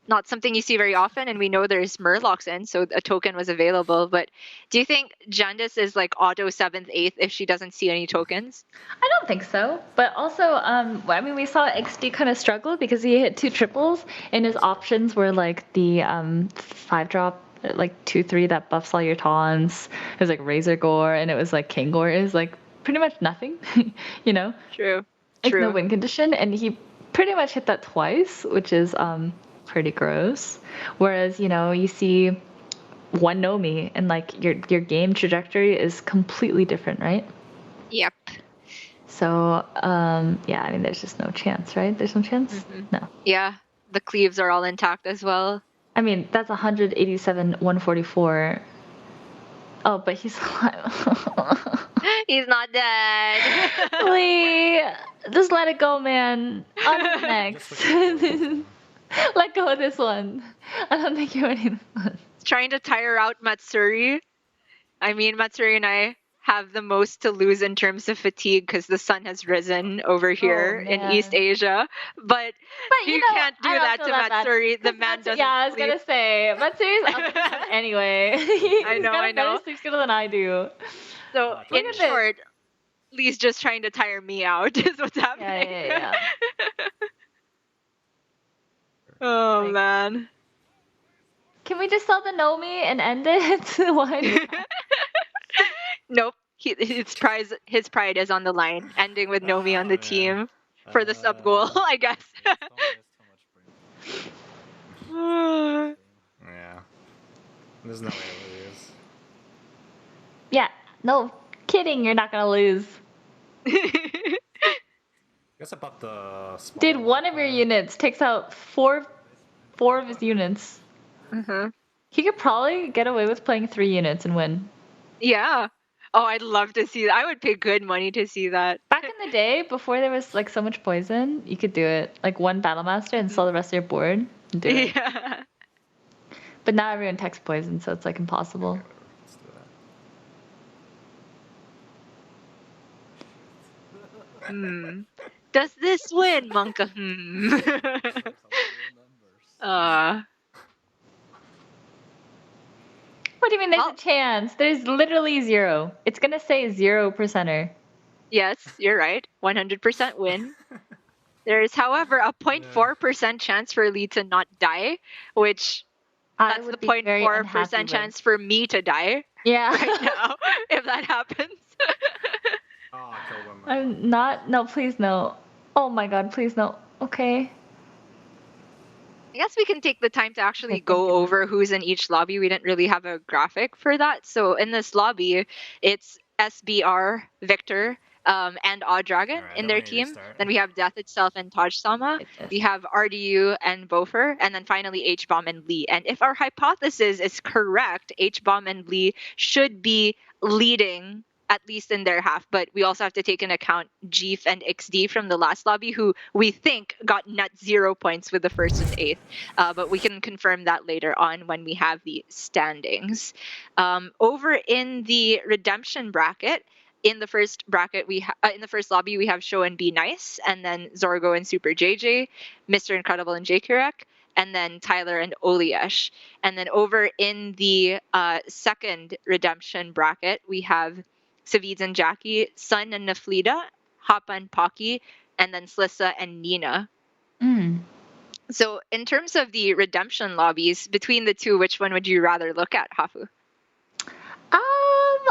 Not something you see very often, and we know there's Murlocs in, so a token was available. But do you think Jandis is like auto 7th, 8th if she doesn't see any tokens? I don't think so. But also, I mean, we saw XD kind of struggle because he hit 2 triples, and his options were like the 5-drop, like 2/3 that buffs all your taunts. It was like Razor Gore, and it was like King Gore. It was like pretty much nothing, you know? True. Like no win condition, and he pretty much hit that twice, which is pretty gross. Whereas, you know, you see one Nomi and like your game trajectory is completely different, right? Yep. So, yeah, I mean, there's just no chance, right? There's no chance? No. Yeah, the cleaves are all intact as well. I mean, that's 187, 144. Oh, but he's alive. He's not dead. Lee, just let it go, man. On to the next. Let go of this one. I don't think you're winning this one. Trying to tire out Matsuri. I mean, Matsuri and I have the most to lose in terms of fatigue because the sun has risen over here in East Asia. But you know, can't do that to Matsuri. The man doesn't. Yeah, I was gonna say Matsuri's up anyway. I know. Better sleep schedule than I do. So in short, Lee's just trying to tire me out, is what's happening. Yeah. Oh, Like- man. Can we just sell the Nomi and end it? Why? Nope. His pride is on the line, ending with Nomi on the team for the sub goal, I guess. Yeah. There's no way to lose. Yeah. No kidding. You're not gonna lose. Guess about the small Dude, one of your units takes out four of his units. He could probably get away with playing 3 units and win. Yeah. Oh, I'd love to see that. I would pay good money to see that. Back in the day, before there was like so much poison, you could do it. Like one battle master and sell the rest of your board and do it. Yeah. But now everyone techs poison, so it's like impossible. Let's do that. Does this win, Monka? What do you mean there's a chance? There's literally 0. It's gonna say 0%er. Yes, you're right. 100% win. There is, however, a 0.4% chance for Lee to not die, which that's the 0.4% chance for me to die Yeah. right now, if that happens. Oh, I killed him. I'm not. No, please no. Oh my god, please no. Okay. I guess we can take the time to actually go over who's in each lobby. We didn't really have a graphic for that. So in this lobby, it's SBR, Victor, and Odd Dragon in their team. Then we have Death itself and Taj Sama. We have RDU and Bofer, and then finally H-Bomb and Lee. And if our hypothesis is correct, H-Bomb and Lee should be leading at least in their half, but we also have to take into account Jeef and XD from the last lobby, who we think got net 0 points with the 1st and 8th. But we can confirm that later on when we have the standings. Over in the redemption bracket, in the first bracket in the first lobby we have Show and Be Nice, and then Zorgo and Super JJ, Mr. Incredible and Jakurek, and then Tyler and Oliesh. And then over in the second redemption bracket, we have Savids and Jackie, Sun and Naflida, Hoppa and Pocky, and then Slissa and Nina. So in terms of the redemption lobbies, between the two, which one would you rather look at, Hafu?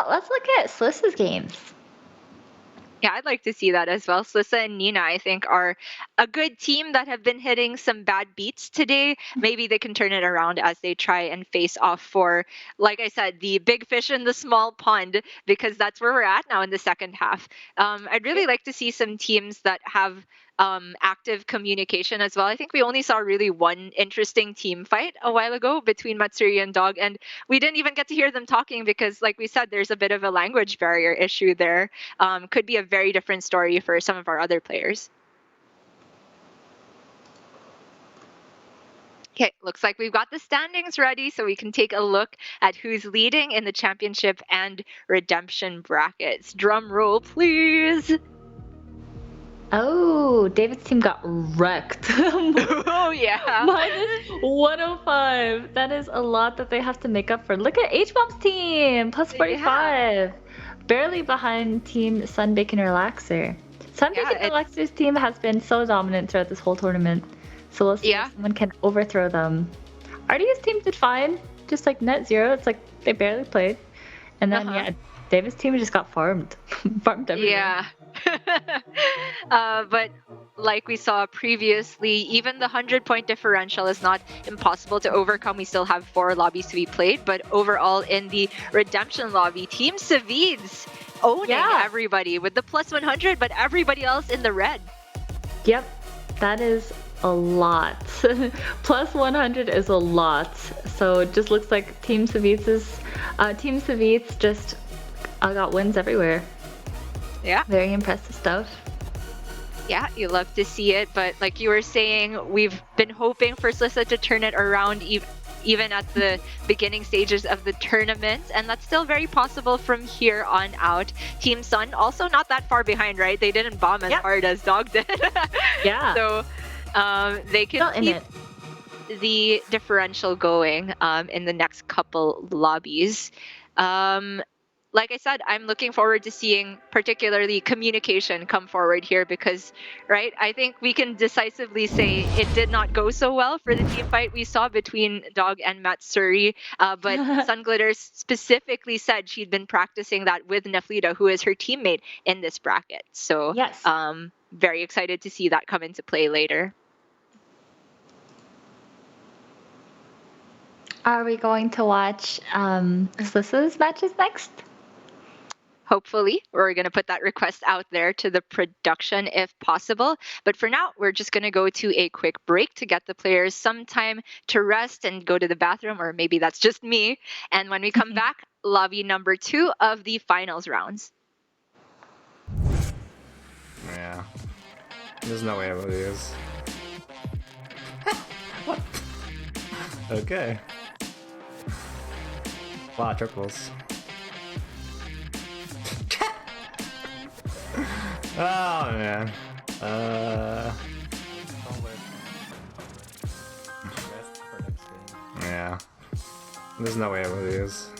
Let's look at Slissa's games. Yeah, I'd like to see that as well. Slissa and Nina, I think, are a good team that have been hitting some bad beats today. Maybe they can turn it around as they try and face off for, like I said, the big fish in the small pond, because that's where we're at now in the second half. I'd really like to see some teams that have active communication as well. I think we only saw really one interesting team fight a while ago between Matsuri and Dog, and we didn't even get to hear them talking because, like we said, there's a bit of a language barrier issue there. Could be a very different story for some of our other players. Okay, looks like we've got the standings ready, so we can take a look at who's leading in the championship and redemption brackets. Drum roll, please. Oh, David's team got wrecked. Oh, yeah. Minus 105. That is a lot that they have to make up for. Look at H-Bomb's team, plus 45. Yeah. Barely behind Team Sun Bacon Relaxer. Sun Bacon Relaxer's team has been so dominant throughout this whole tournament. So we'll see if someone can overthrow them. RDU's team did fine. Just like net 0. It's like they barely played. And then, David's team just got farmed. Farmed everywhere. Yeah. But like we saw previously, even the 100-point differential is not impossible to overcome. We still have 4 lobbies to be played, but overall in the redemption lobby, Team Savids owning everybody with the plus 100, but everybody else in the red. Yep, that is a lot. Plus 100 is a lot. So it just looks like Team Savids just got wins everywhere. Yeah. Very impressive stuff. Yeah, you love to see it, but like you were saying, we've been hoping for Slissa to turn it around even at the beginning stages of the tournament, and that's still very possible from here on out. Team Sun also not that far behind, right? They didn't bomb as hard as Dog did. Yeah. So they can keep the differential going in the next couple lobbies. like I said, I'm looking forward to seeing particularly communication come forward here because, right, I think we can decisively say it did not go so well for the team fight we saw between Dog and Matsuri. But Sunglitter specifically said she'd been practicing that with Neflida, who is her teammate in this bracket. So Yes. very excited to see that come into play later. Are we going to watch Slissa's matches next? Hopefully, we're going to put that request out there to the production if possible. But for now, we're just going to go to a quick break to get the players some time to rest and go to the bathroom, or maybe that's just me. And when we come back, lobby number 2 of the finals rounds. Yeah. There's no way I will lose. What? Okay. Wow, triples. Oh man. Yeah. There's no way I will lose.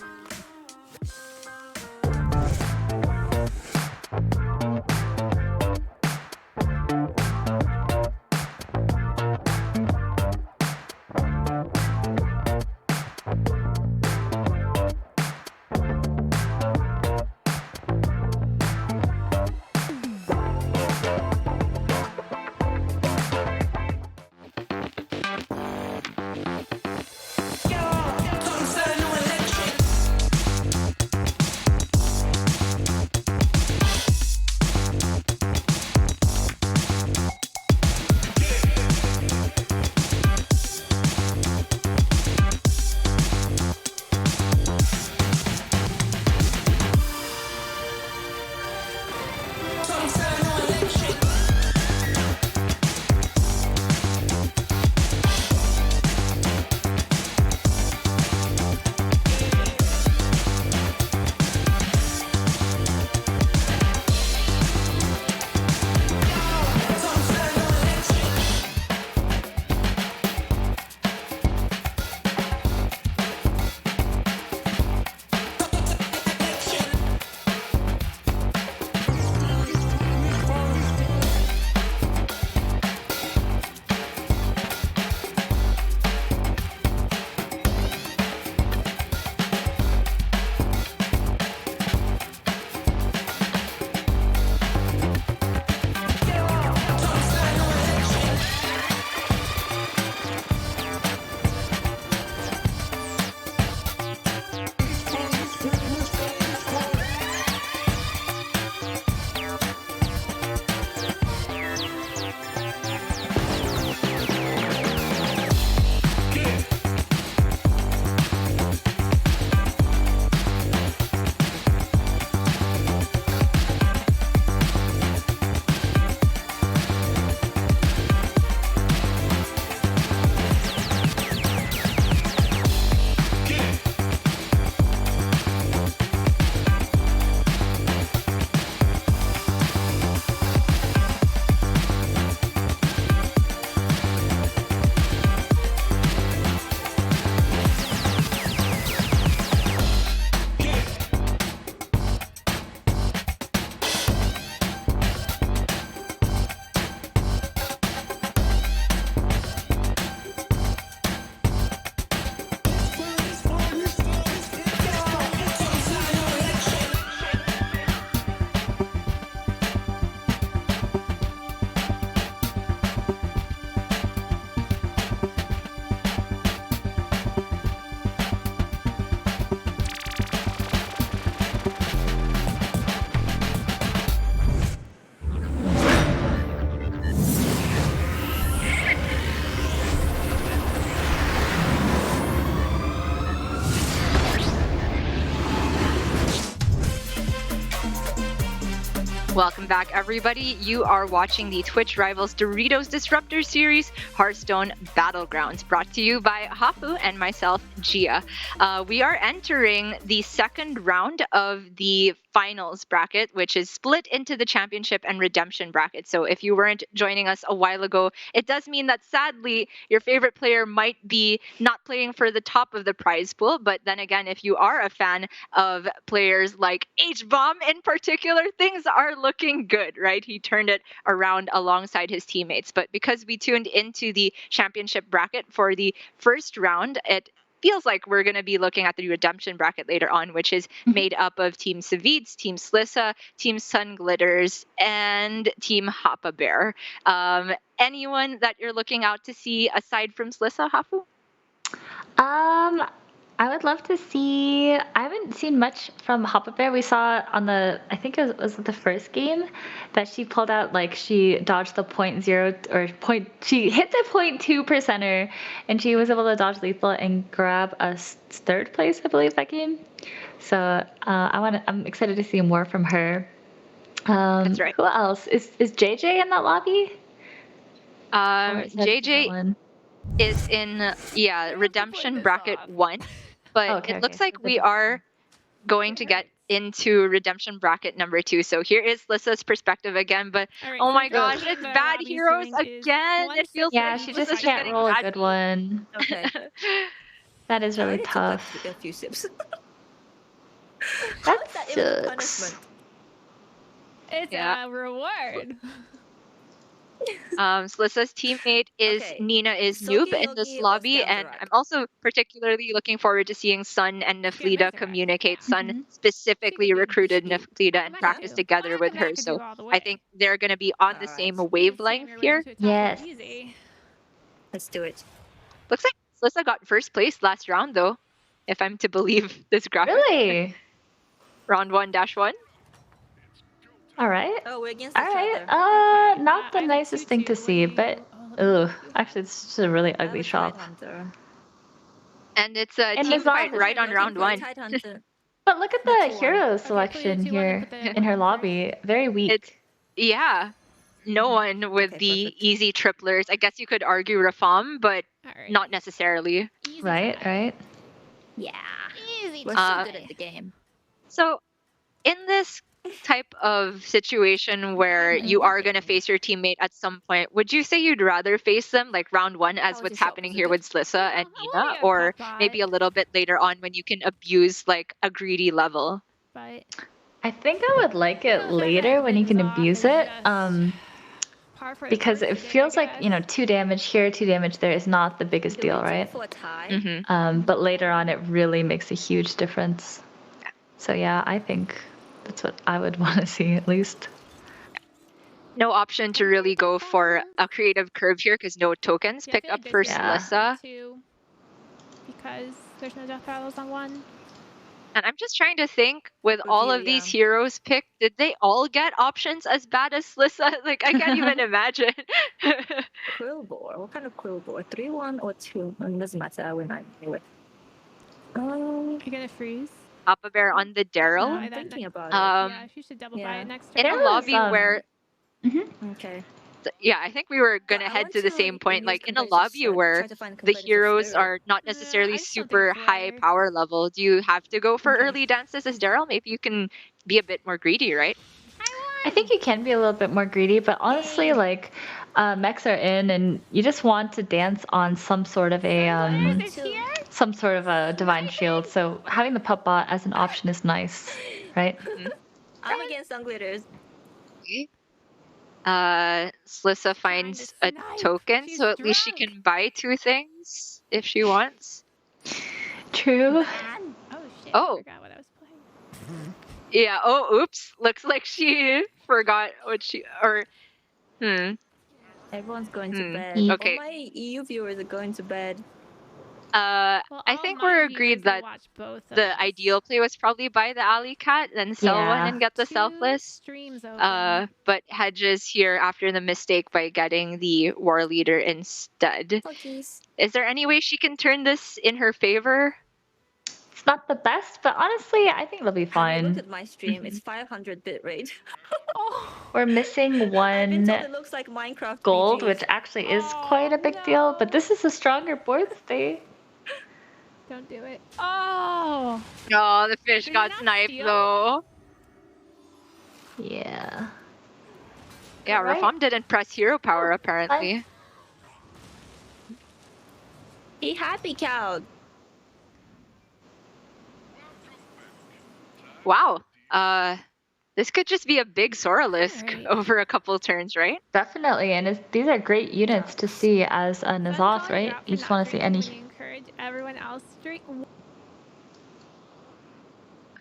Welcome back, everybody. You are watching the Twitch Rivals Doritos Disruptor Series Hearthstone Battlegrounds, brought to you by Hafu and myself, Gia. We are entering the second round of the finals bracket, which is split into the championship and redemption bracket. So if you weren't joining us a while ago, it does mean that sadly your favorite player might be not playing for the top of the prize pool. But then again, if you are a fan of players like H-Bomb in particular, things are looking good, right? He turned it around alongside his teammates. But because we tuned into the championship bracket for the first round, it feels like we're going to be looking at the redemption bracket later on, which is made up of Team Savids, Team Slissa, Team Sun Glitters, and Team Hoppa Bear. Anyone that you're looking out to see aside from Slissa, Hafu? I would love to see. I haven't seen much from Hoppa Bear. We saw on the, I think it was the first game, that she pulled out, like, she dodged the she hit the 0.2 percenter, and she was able to dodge lethal and grab a third place, I believe, that game. So I'm excited to see more from her. That's right. Who else is JJ in that lobby? JJ is in redemption bracket 1, but it looks like we are going to get into redemption bracket number 2. So here is Lissa's perspective again, but oh my gosh, it's bad heroes again. It feels like she just can't roll a good one. Okay. That is really tough. A few sips. That even sucks. punishment? It's a reward. Slissa's teammate is Nina is Noob in this lobby, and I'm also particularly looking forward to seeing Sun and Naflida communicate. Sun specifically recruited Naflida and practiced together with her, so I think they're going to be on the same wavelength here. Yes. Let's do it. Looks like Slissa got first place last round, though, if I'm to believe this graphic. Really? Round 1-1. All right. Oh, we're against All right. Not the nicest thing to see, but actually, this is a really ugly shop. And it's a team fight right on round 1. But look at the hero selection here in her lobby. Very weak. No one with the easy triplers. I guess you could argue Rafam, but not necessarily. Right. Yeah. Easy. We're so good at the game. So, in this type of situation where you are going to face your teammate at some point, would you say you'd rather face them like round 1 as what's happening here with Slissa and Nina, or maybe a little bit later on when you can abuse like a greedy level? But I think I would like it later when you can abuse it. Because it feels like, 2 damage here, 2 damage there is not the biggest deal, right? But later on, it really makes a huge difference. So yeah, I think that's what I would want to see at least. No option to really go for a creative curve here because no tokens picked up for Slissa. Because there's no death battles on 1. And I'm just trying to think, with all of these heroes picked, did they all get options as bad as Slissa? Like, I can't even imagine. Quill bore. What kind of quill bore? 3-1 or 2? It doesn't matter. I win anyway. Are you gonna freeze? Hoppa Bear on the Daryl. I'm thinking about it. Yeah, she should double buy it next turn. In a lobby where... Okay. Yeah, I think we were going to head to the same point, like in a lobby where the heroes are not necessarily super high power level. Do you have to go for early dances as Daryl? Maybe you can be a bit more greedy, right? I think you can be a little bit more greedy, but honestly, like, mechs are in, and you just want to dance on some sort of a divine shield. So having the pup bot as an option is nice, right? I'm against Sun Glitters. Slissa finds a token, so at least she can buy 2 things if she wants. True. Oh shit! I forgot what I was playing. Yeah. Oh, oops. Looks like she forgot what she Everyone's going to bed. Okay. All my EU viewers are going to bed. I think we're agreed that the ideal play was probably buy the alley cat, then sell one and get the selfless. But Hedges here after the mistake by getting the war leader instead. Is there any way she can turn this in her favor? It's not the best, but honestly, I think it'll be fine. Look at my stream. It's 500 bit rate. We're missing 1 it looks like Minecraft gold, BGs. which actually is quite a big deal, but this is a stronger board state. Don't do it. Oh! No, the fish got sniped though. Yeah. Yeah, Alright. Rafam didn't press hero power apparently. He happy cow. Wow. This could just be a big Soralisk over a couple turns, right? Definitely, and these are great units to see as a Nazoth, right? You just want to see any. Encourage everyone else to drink.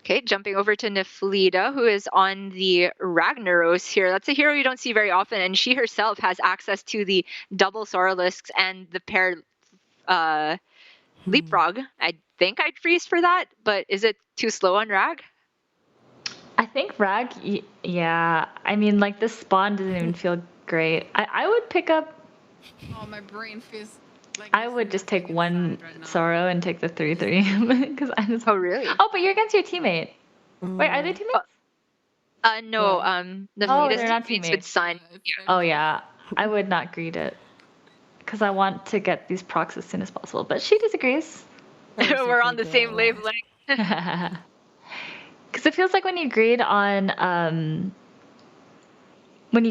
Okay, jumping over to Niflida, who is on the Ragnaros here. That's a hero you don't see very often, and she herself has access to the double Soralisks and the pair Leapfrog. I think I'd freeze for that, but is it too slow on Rag? I think Rag, yeah. I mean, like this spawn doesn't even feel great. I would pick up. Oh, my brain feels like. I would just take one Sorrow and take the 3/3 because I just. Oh really? Oh, but you're against your teammate. Wait, are they teammates? No. Oh, they're not teammates teammates. with Sun. Yeah. Oh yeah, I would not greet it because I want to get these procs as soon as possible. But she disagrees. We're on the same wavelength. Because it feels like when you greed on Rag,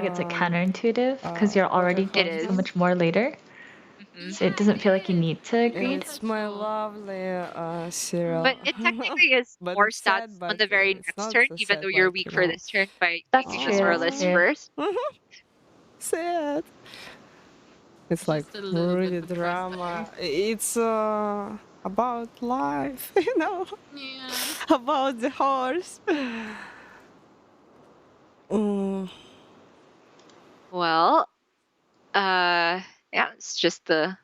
it's like counterintuitive because you're already doing so much more later. So it doesn't feel like you need to greed. It's my lovely Cyril. But it technically is But more it's stats sad, on but the very it's next not turn, so even sad, though you're like, weak you for know. this turn by That's taking true, the that's Soralisk true. first. Sad. It's like a little bit really depressed, drama. It's about life, you know, Yeah. about the horse. Well, yeah, it's just the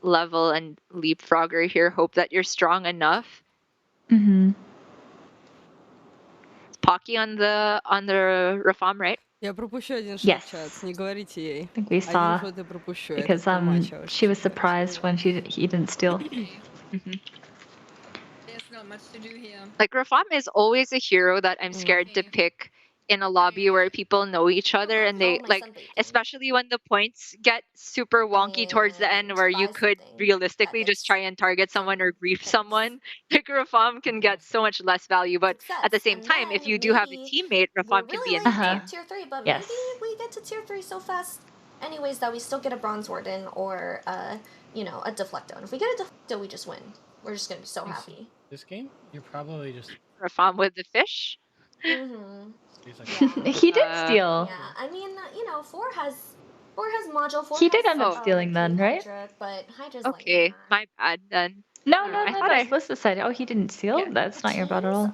level and leapfrogger here. Hope that you're strong enough. Mm-hmm. Pocky on the Rafam, right? Я пропущу один шот, Yes. чат, не говорите ей. I think we Один saw шот я пропущу, because это too much, she was surprised when he didn't steal. There's not much to do here. Like Rafam is always a hero that I'm scared to pick in a lobby where people know each other and they like, especially when the points get super wonky towards the end where you could realistically just try and target someone or grief someone. Like Rafam can get so much less value, but at the same time, if you do have a teammate, Rafam can be insane. Tier 3, but Yes. maybe we get to tier 3 so fast anyways that we still get a Bronze Warden or, you know, a Deflecto. And if we get a Deflecto, we just win. We're just gonna be so happy. This game, you're probably just. Rafam with the fish. Mm-hmm. He did steal. Yeah, I mean, you know, 4 has module. 4 He did has, end up stealing then, right? Hydra, but Hydra's Okay, my bad then. No, I no, thought no. Alyssa said, oh, he didn't steal? That's not your bad at all.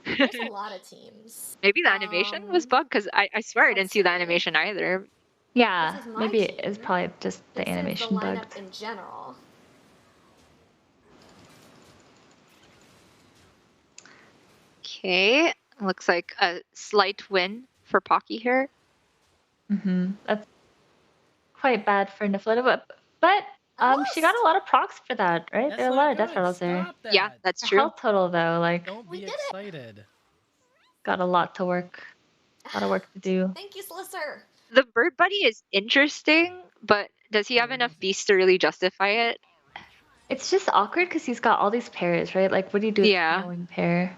There's a lot of teams. Maybe the animation was bugged because I swear I didn't see the animation either. Yeah, This is my maybe team. it's probably just the This is animation the lineup bugged. in general. Okay, looks like a slight win for Pocky here. Mm-hmm. That's quite bad for Niflida, but she got a lot of procs for that, right? There are a lot of death rattles there. Yeah, that's Her true. health total though, like Don't be excited. got a lot to work. A lot of work to do. Thank you, Slicer. The bird buddy is interesting, but does he have enough beasts to really justify it? It's just awkward because he's got all these pairs, right? Like, what do you do with Yeah. a knowing pair?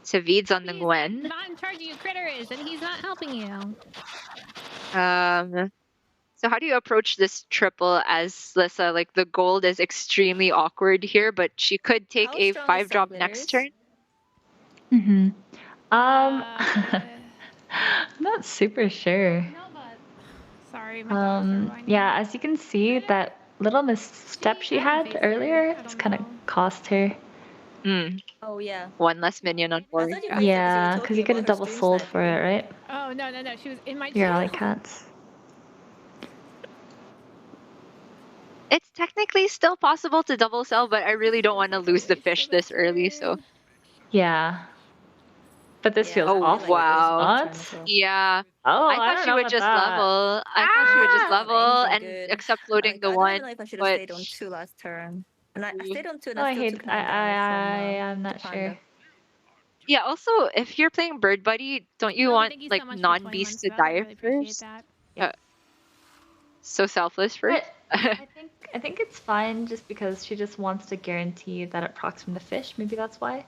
Savid's on the Gwen. Not in charge of you critters, and he's not helping you. So how do you approach this triple as Lissa? Like the gold is extremely awkward here, but she could take How a strong is 5-drop Sunglitters? next turn. Mm-hmm. I'm not super sure. Sorry, my dogs are whining. Yeah, as you can see, that little misstep she had earlier, it's kind of cost her. Oh yeah. One less minion on board. thought you Yeah. were Yeah, talking because you about could have her double stream sold for it, right? Oh, no. She was in my Your channel. alley cats. It's technically still possible to double sell, but I really don't want to lose the fish this early, so. Yeah. But this feels Oh, awful. wow. does it not? Yeah. Oh, I I thought don't she know would about just that. level. I thought she would just level and good. accept loading the I one. don't know if I should have But stayed on 2 last turn. And I stayed on 2 and Oh, I I still hate. took more damage from I'm not the panda. sure. yeah, also if you're playing Bird Buddy, don't you Kobe, want thank you like so much for 21 non-beast to subs. I die really appreciate first? that. So selfless first. I think I think it's fine just because she just wants to guarantee that it procs from the fish. Maybe that's why.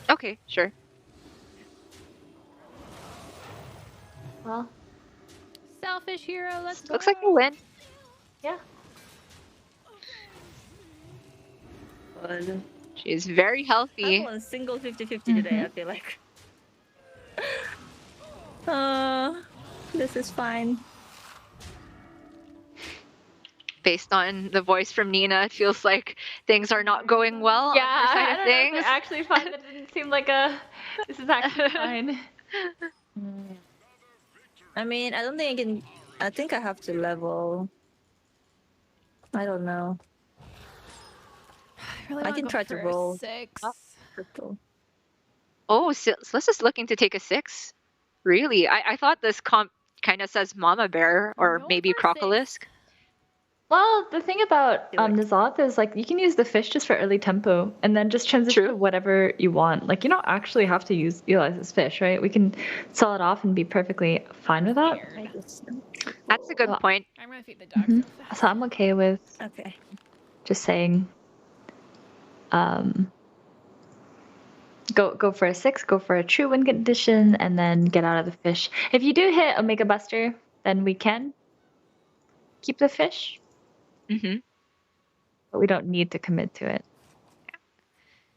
Okay, sure. Well, Selfish hero, let's go. Looks like a win. Yeah. She's very healthy. I'm on single 50-50 today, I feel like. This is fine. Based on the voice from Nina, it feels like things are not going well Yeah, on her side I of don't know if things. they're actually fine. That didn't seem like a. This is actually fine. I mean, I don't think I can. I think I have to level. I don't know. Really I wanna can go try to for a roll. 6. Triple. Oh, Celesta's looking to take a 6. Really? I thought this comp kind of says Mama Bear or maybe Crocolisk. Well, the thing about N'Zoth is like you can use the fish just for early tempo and then just transition to whatever you want. Like you don't actually have to utilize this fish, right? We can sell it off and be perfectly fine with that. That's a good point. I'm gonna feed the dogs real fast. So I'm okay with Okay. just saying go for a 6, go for a true win condition, and then get out of the fish. If you do hit Omega Buster, then we can keep the fish. But we don't need to commit to it.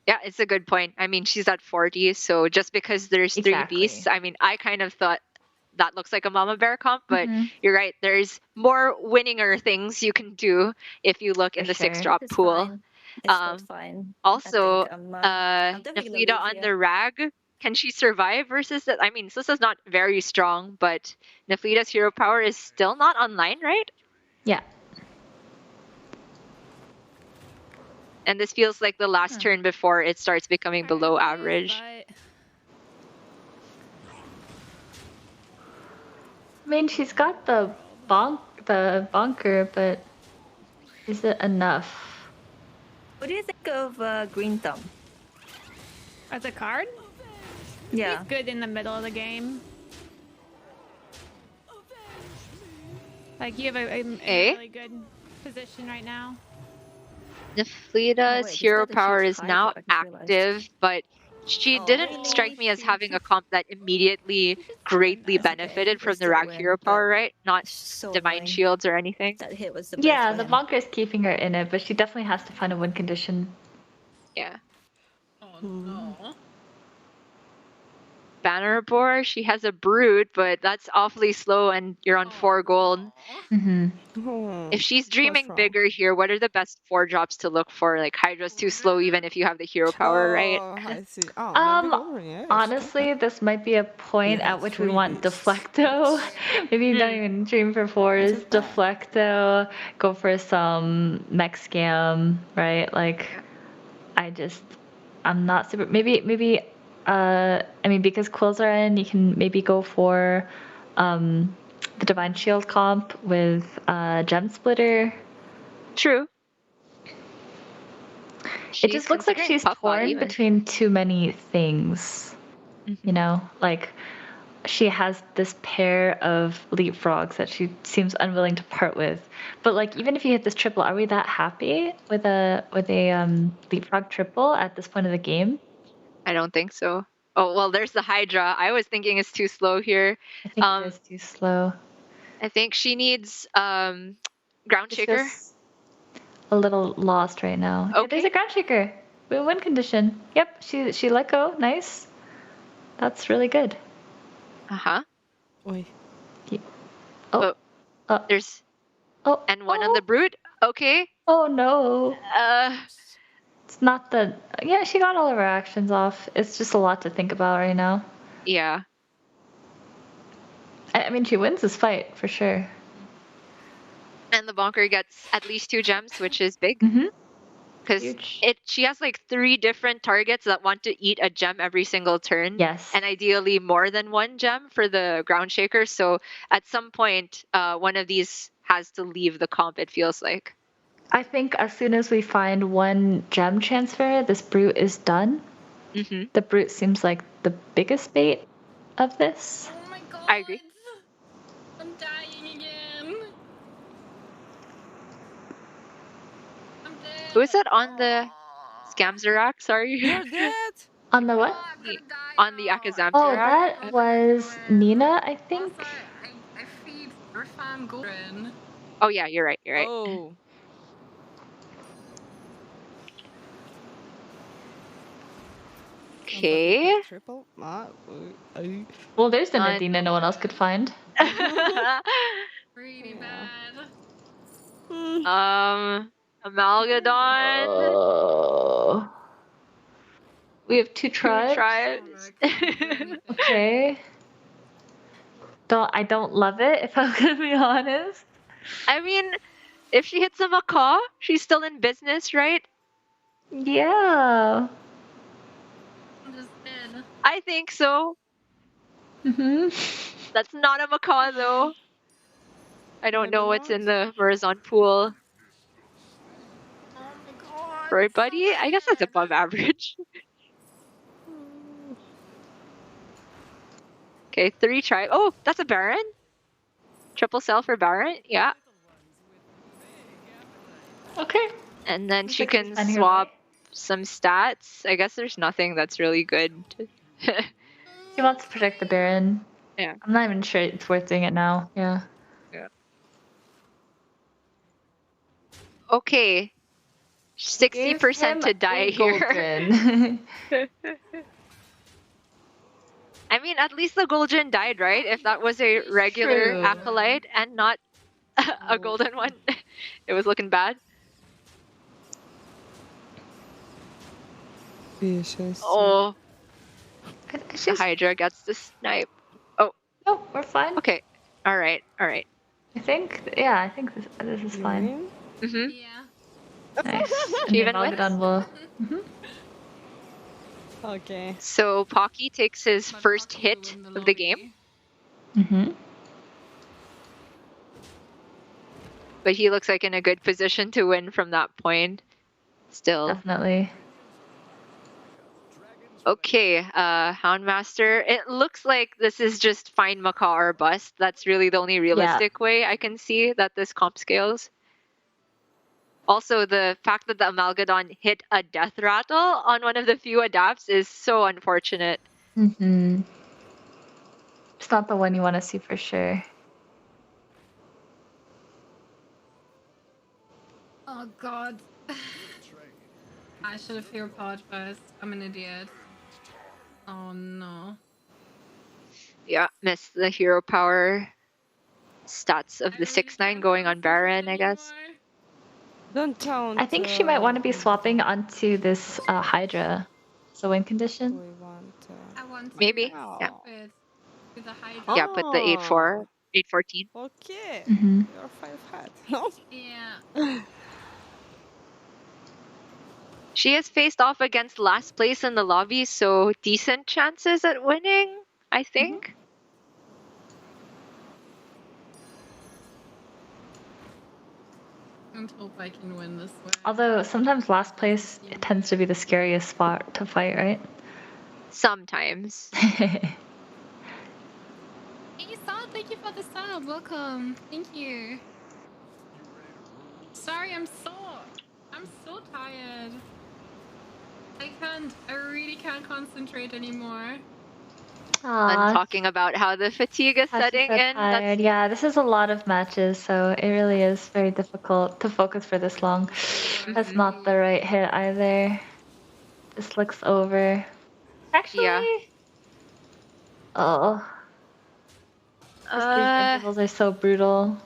Yeah, it's a good point. I mean, she's at 40, so just because there's 3 beasts, I mean, I kind of thought that looks like a Mama Bear comp, but you're right. There's more winninger things you can do if you look in the 6-drop It's pool. fine. It's not fine. Also, I'm definitely gonna Naflida lose on here. the rag, can she survive versus that? I mean, Slissa's not very strong, but Naflida's hero power is still not online, right? Yeah. And this feels like the last turn before it starts becoming below average. I mean, she's got the bonker, but is it enough? What do you think of Green Thumb? As a card? Yeah. He's good in the middle of the game. Like you have a really good position right now. Naflida's hero power is now active, but she didn't strike me as having a comp that immediately greatly benefited from the rag hero power, right? Not divine shields or anything. That hit was the Yeah, the bonker is keeping her in it, but she definitely has to find a win condition. Yeah. Oh no. Banner Boar, she has a brood, but that's awfully slow and you're on 4 gold. If she's dreaming bigger here, what are the best 4 drops to look for? Like Hydra's too slow even if you have the hero power, right? I see. Oh, Honestly, this might be a point at which we want Deflecto. Maybe you don't even dream for 4s. Deflecto, go for some mech scam, right? Like, I'm not super. Maybe. I mean, because quills are in, you can maybe go for the Divine Shield comp with Gem Splitter. True. It just looks like she's torn between too many things. You know, like she has this pair of leapfrogs that she seems unwilling to part with. But like, even if you hit this triple, are we that happy with a leapfrog triple at this point of the game? I don't think so. Oh, well, there's the Hydra. I was thinking it's too slow here. I think it is too slow. I think she needs Ground Shaker. A little lost right now. Okay. Yeah, there's a Ground Shaker. Win condition. Yep, she let go. Nice. That's really good. Uh-huh. Oi. Oh. There's and one on the brood. Okay. Oh no. It's not the. Yeah, she got all of her actions off. It's just a lot to think about right now. Yeah. I mean, she wins this fight for sure. And the bonker gets at least 2 gems, which is big. Because she has like 3 different targets that want to eat a gem every single turn. Yes. And ideally more than 1 gem for the Ground Shaker. So at some point, one of these has to leave the comp, it feels like. I think as soon as we find 1 gem transfer, this brute is done. The brute seems like the biggest bait of this. Oh my god. I agree. I'm dying again. Who is that on the Scamzerak? Sorry. You're dead. On the what? On the Akazamzerak. Oh, that was Nina, I think. I feed Refam Golden. Oh yeah, you're right. You're right. Oh. Okay. Triple? Well, there's the Nadina no one else could find. Really bad. Amalgadon. Oh. We have two tribes. Okay. I don't love it, if I'm gonna be honest. I mean, if she hits a macaw, she's still in business, right? Yeah. I'm just dead. I think so. That's not a macaw though. I don't know what's in the Verazon pool. Oh my god. For a buddy, I guess that's above average. Okay, 3 try. Oh, that's a Baron. Triple sell for Baron. Yeah. Okay. And then she Looks like she's can finding her swap way. some stats. I guess there's nothing that's really good. She wants to protect the Baron. Yeah. I'm not even sure it's worth doing it now. Yeah. Yeah. Okay. 60% to die here. I mean, at least the Goldrin died, right? If that was a regular True. acolyte and not a golden one, it was looking bad. Oh. The Hydra gets the snipe. Oh. No, we're fine. Okay. All right. All right. I think this is fine. Mm-hmm. Yeah. Nice. And Even Amalgadon will. Okay. So Pocky takes his first hit of the game, but he looks like in a good position to win from that point. Still. Definitely. Okay, Houndmaster. It looks like this is just find Macaw or bust. That's really the only realistic way I can see that this comp scales. Also, the fact that the Amalgadon hit a death rattle on one of the few adapts is so unfortunate. It's not the one you want to see for sure. Oh god. I should have hero powered first. I'm an idiot. Oh no. Yeah, missed the hero power stats of the 6-9 going on Baron, I guess. Don't count. I think she might want to be swapping onto this Hydra. So win condition. I want Maybe. to Yeah. with the Hydra. Yeah, put the 8-4, 8-14. Okay. Mhm. You're 5 hat. No? Yeah. She has faced off against last place in the lobby, so decent chances at winning, I think. I hope I can win this way. Although sometimes last place tends to be the scariest spot to fight, right? Sometimes. Hey, Saad, thank you for the sub. Welcome. Thank you. Sorry, I'm so tired. I really can't concentrate anymore. And talking about how the fatigue is setting in. That's Yeah, this is a lot of matches, so it really is very difficult to focus for this long. That's not the right hit either. This looks over. Actually, yeah. Oh. These intervals are so brutal.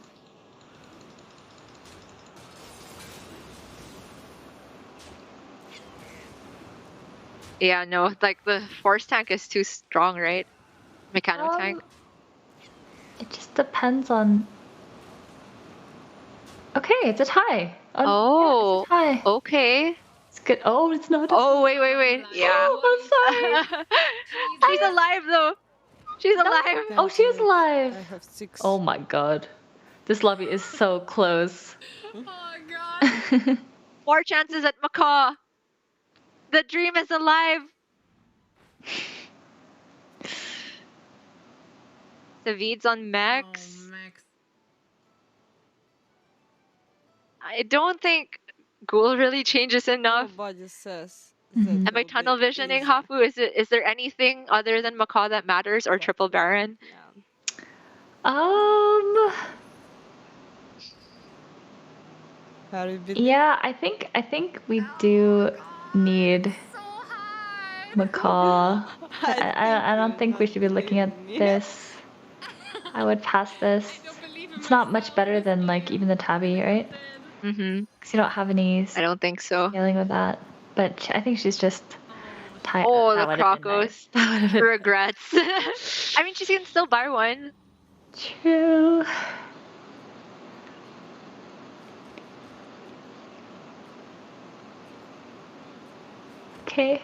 Yeah, no, like the force tank is too strong, right? Mechano tank. It just depends on. Okay, it's a tie. Oh, yeah, it's a tie. Okay. It's good. Oh, it's not. Oh, wait. Yeah. Oh, I'm sorry. She's alive though. She's alive. Oh, she is alive. I have 6. Oh my god. This lobby is so close. Oh god. 4 chances at Macaw. The dream is alive. David's on Max. Oh, Max. I don't think Ghoul really changes enough. Nobody says. Mhm. Am I tunnel visioning, Hafu? Is there anything other than Macaw that matters, or Triple Baron? Yeah, I think we do need Macaw. I don't think we should be looking at this. I would pass this. It's not much better than like even the Tabby, right? Mm-hmm. Because you don't have any. I don't think so. Scaling with that, but I think she's just tired. Oh, that the would have been Crocos. nice. Regrets. I mean, she can still buy one. True. Okay.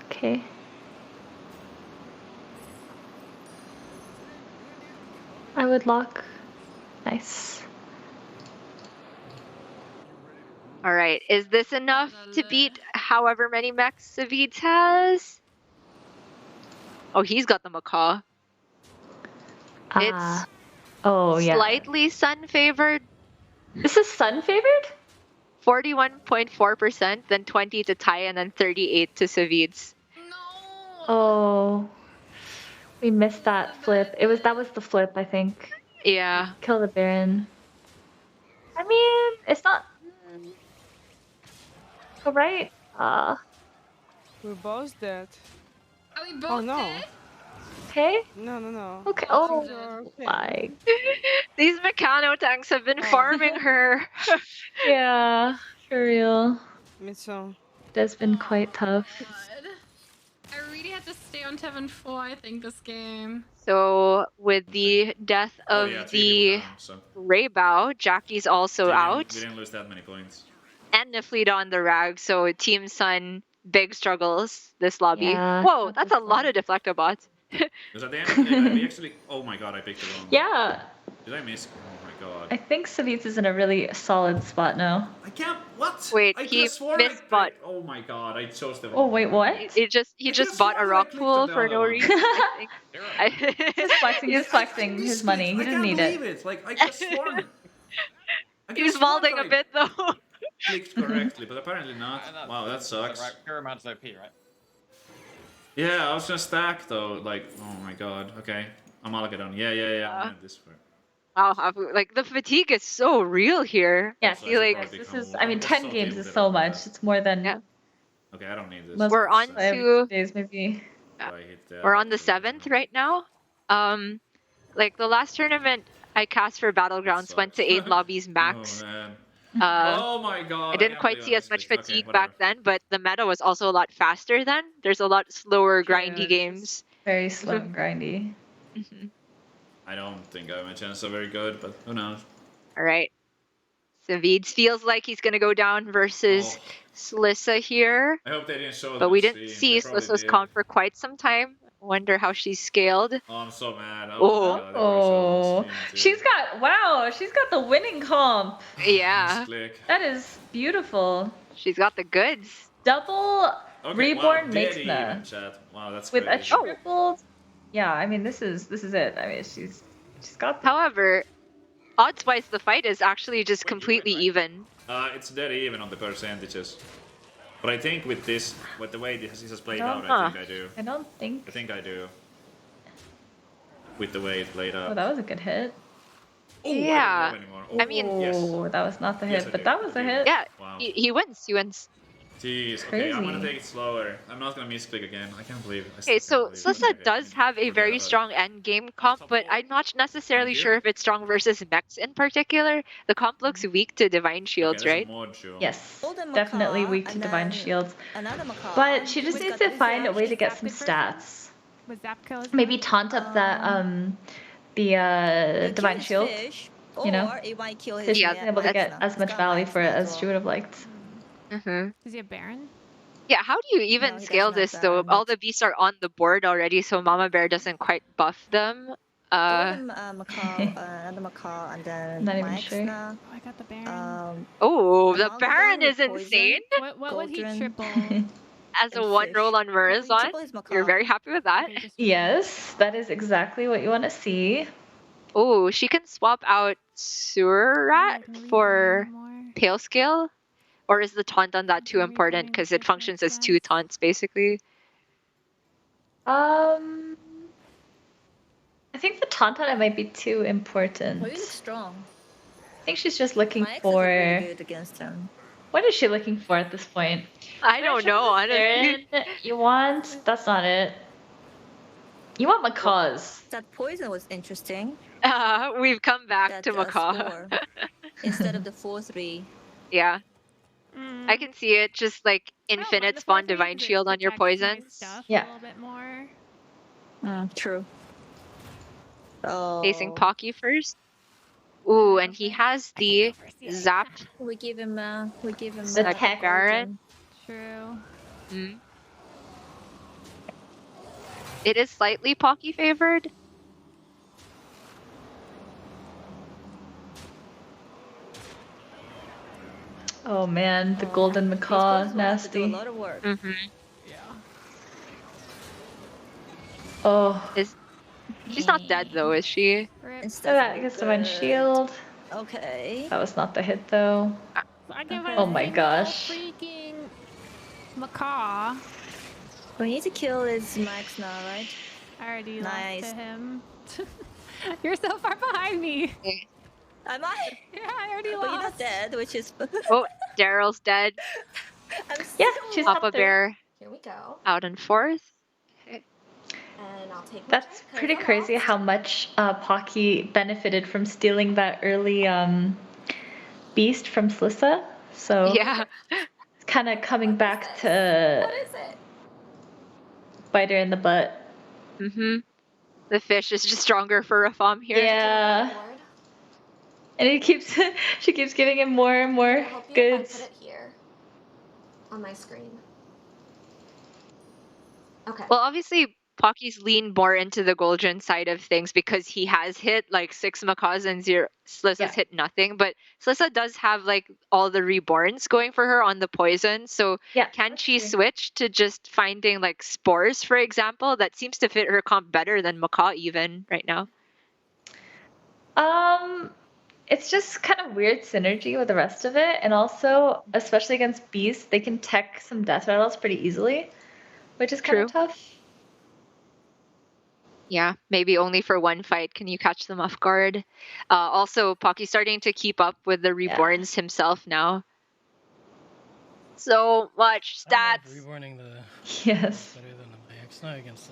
Okay. I would lock. Nice. All right. Is this enough to beat however many mechs Savid has? Oh, he's got the Macaw. It's yeah. slightly Sun favored. This is Sun favored? 41.4%, then 20 to Tai, and then 38 to Savid's. Oh. We missed that flip. That was the flip, I think. Yeah. Kill the Baron. I mean, it's not right. We both dead. Are we both Oh no. dead? Okay. No. Okay. All Oh things are okay. my. These Meccano tanks have been farming her. Yeah, for real. Me too. That's been quite tough. I really had to stay on 7-4, I think, this game. So with the death of the Raybao, Jackie's also out. We didn't lose that many points. And Niflida on the rag, so Team Sun, big struggles this lobby. Yeah, Whoa, that's a lot of Deflectobots. Because at the end of the day, we actually. Oh my god, I picked the wrong one. Yeah. Did I miss? Oh my god. I think Savitz is in a really solid spot now. I can't. What? Wait, I he could've sworn missed bot. Oh my god, I chose the. Oh wait, what? He just bought a rock pool for no reason. I think. He's flexing his money. He didn't need I it. can't believe it. Like I could have sworn. He's balding a bit though. Clicked correctly, but apparently not. Wow, that sucks. Pure amounts OP, right? Yeah, I was gonna stack though. Like, oh my god. Okay, I'm Algadon. Yeah. I wanted this for. Wow, Hafu, like the fatigue is so real here. Yeah, So see, like probably this become is. more- I mean, I'm 10 so games deep is with so it. much. It's more than. Okay, I don't need this. Most We're on to. days, maybe. We're on the 7th right now. Like the last tournament I cast for Battlegrounds went to 8 lobbies max. Oh man. Uh, Oh my god. I didn't quite see as much fatigue back then, but the meta was also a lot faster then. There's a lot slower grindy games. Very slow and grindy. I don't think my chances are very good, but who knows? All right. Savids feels like he's gonna go down versus Slissa here, I hope they didn't show but we that didn't stream. see They probably Slissa's did. comp for quite some time. Wonder how she's scaled. Oh, I'm so mad. Oh. my god, they probably showed Oh, the stream, too. she's got the winning comp. Yeah, Click. That is beautiful. she's got the goods. Double Okay, reborn wow, makes dead the even, chat. Wow, that's with a crazy. triple. Yeah, I mean this is it. I mean she's got. However, odds-wise, the fight is actually just completely even. It's dead even on the percentages. But I think with this, with the way this has played out, Huh. I think I do. I don't think. I think I do. With the way it played Oh, out. that was a good hit. Oh, Yeah. I don't know anymore. I mean- Oh, that was not the hit, Yes, I but do. that was a hit. Yeah, Wow. he wins. He wins. Jeez. Okay, I'm gonna Crazy. take it slower. I'm not gonna misclick again. I can't believe it. I Okay, still so can't believe Slissa it. does have a very strong end game comp, but I'm not necessarily sure if it's strong versus mechs in particular. The comp looks weak to Divine Shields, right? Yes, definitely weak to Divine Shields. But she just needs to find a way to get some stats. Was Zapko? Maybe taunt up the Divine Shield. You know, if she wasn't able to get as much value for it as she would have liked. Mm-hmm. Does he have Baron? Yeah, how do you even scale this though? All the beasts are on the board already, so Mama Bear doesn't quite buff them. Another Macaw, and then Not even Max sure. now. Oh, I got the Baron. Oh, the Among Baron them, is Poison, insane. What would he Cauldron. triple? As a one roll on Murazon, triple is Macaw. you're very happy with that. Yes, that is exactly what you want to see. Oh, she can swap out Surat for Pale Scale? Or is the taunt on that too important because it functions as 2 taunts basically? I think the taunt on it might be too important. Well, you look strong. I think she's just looking My ex for. is really good against him. What is she looking for at this point? I don't know, honestly. Baron, you want? That's not it. You want Macaw's. That poison was interesting. We've come back That, to Macaw. score instead of the 4-3. Yeah. I can see it, just like infinite spawn divine shield on your poisons. Yeah. A little bit more. True. Oh. Facing Pocky first. Ooh, and he has the zap We give him The tech Baron. True. Mm. It is slightly Pocky favored. Oh man, the golden macaw, A nasty. lot of work. Mm-hmm. Oh. She's not dead though, is she? So that gets the one shield. Okay. That was not the hit though. I give Oh my gosh. freaking macaw. We need to kill his Max now, right? I already Nice. lost to him. You're so far behind me. Am I? Yeah, I already But you're lost. not dead, which is. Oh, Daryl's dead. Yeah, she's Papa up there. Bear Here we go. out in 4th. And I'll take That's pretty crazy how much Pocky benefited from stealing that early beast from Slissa. So Yeah. it's kind of coming back to What is it? bite her in the butt. Mm-hmm. The fish is just stronger for Rafam here. Yeah. And he keeps she keeps giving him more and more I'll help you goods. if I put it here on my screen. Okay. Well, obviously, Pocky's leaned more into the Goldren side of things because he has hit like 6 macaws and 0. Slissa's hit nothing, but Slissa does have like all the reborns going for her on the poison. So can she switch to just finding like spores, for example? That seems to fit her comp better than macaw even right now. It's just kind of weird synergy with the rest of it, and also, especially against beasts, they can tech some death rattles pretty easily, which is kind of tough. Yeah, maybe only for one fight can you catch them off guard. Also, Pocky's starting to keep up with the reborns himself now. So much stats. Reborning the yes better than the Mayexna against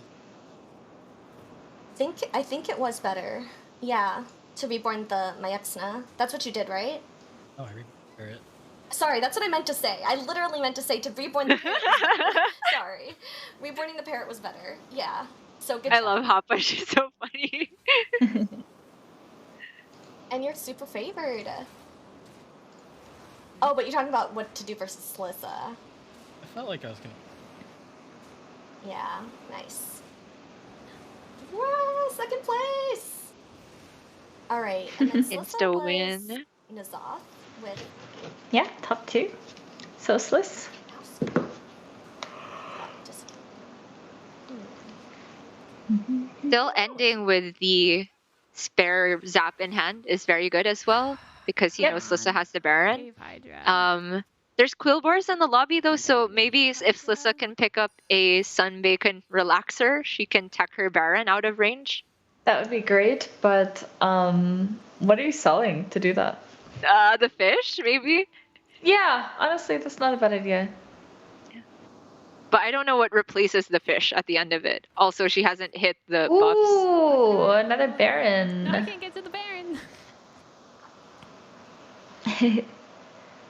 the I think it was better. Yeah, to reborn the Mayexna. That's what you did, right? Oh, I reborn it. Sorry, that's what I meant to say. I literally meant to say to reborn the parrot was better. Sorry. Reborning the parrot was better. Yeah. So good I job. love Hoppa, she's so funny. And you're super favored. Oh, but you're talking about what to do versus Slissa. I felt like I was gonna. Yeah, nice. Whoa, second place! Alright, and then Slissa Insta was win. Nazoth with... Yeah, top 2. So Sliss. Still ending with the spare zap in hand is very good as well because he knows Slissa has the Baron. There's Quillbores in the lobby though, so maybe if Slissa can pick up a Sunbacon Relaxer, she can tech her Baron out of range. That would be great, but what are you selling to do that? The fish, maybe? Yeah, honestly, that's not a bad idea. But I don't know what replaces the fish at the end of it. Also, she hasn't hit the buffs. Ooh, another Baron. No, I can't get to the Baron.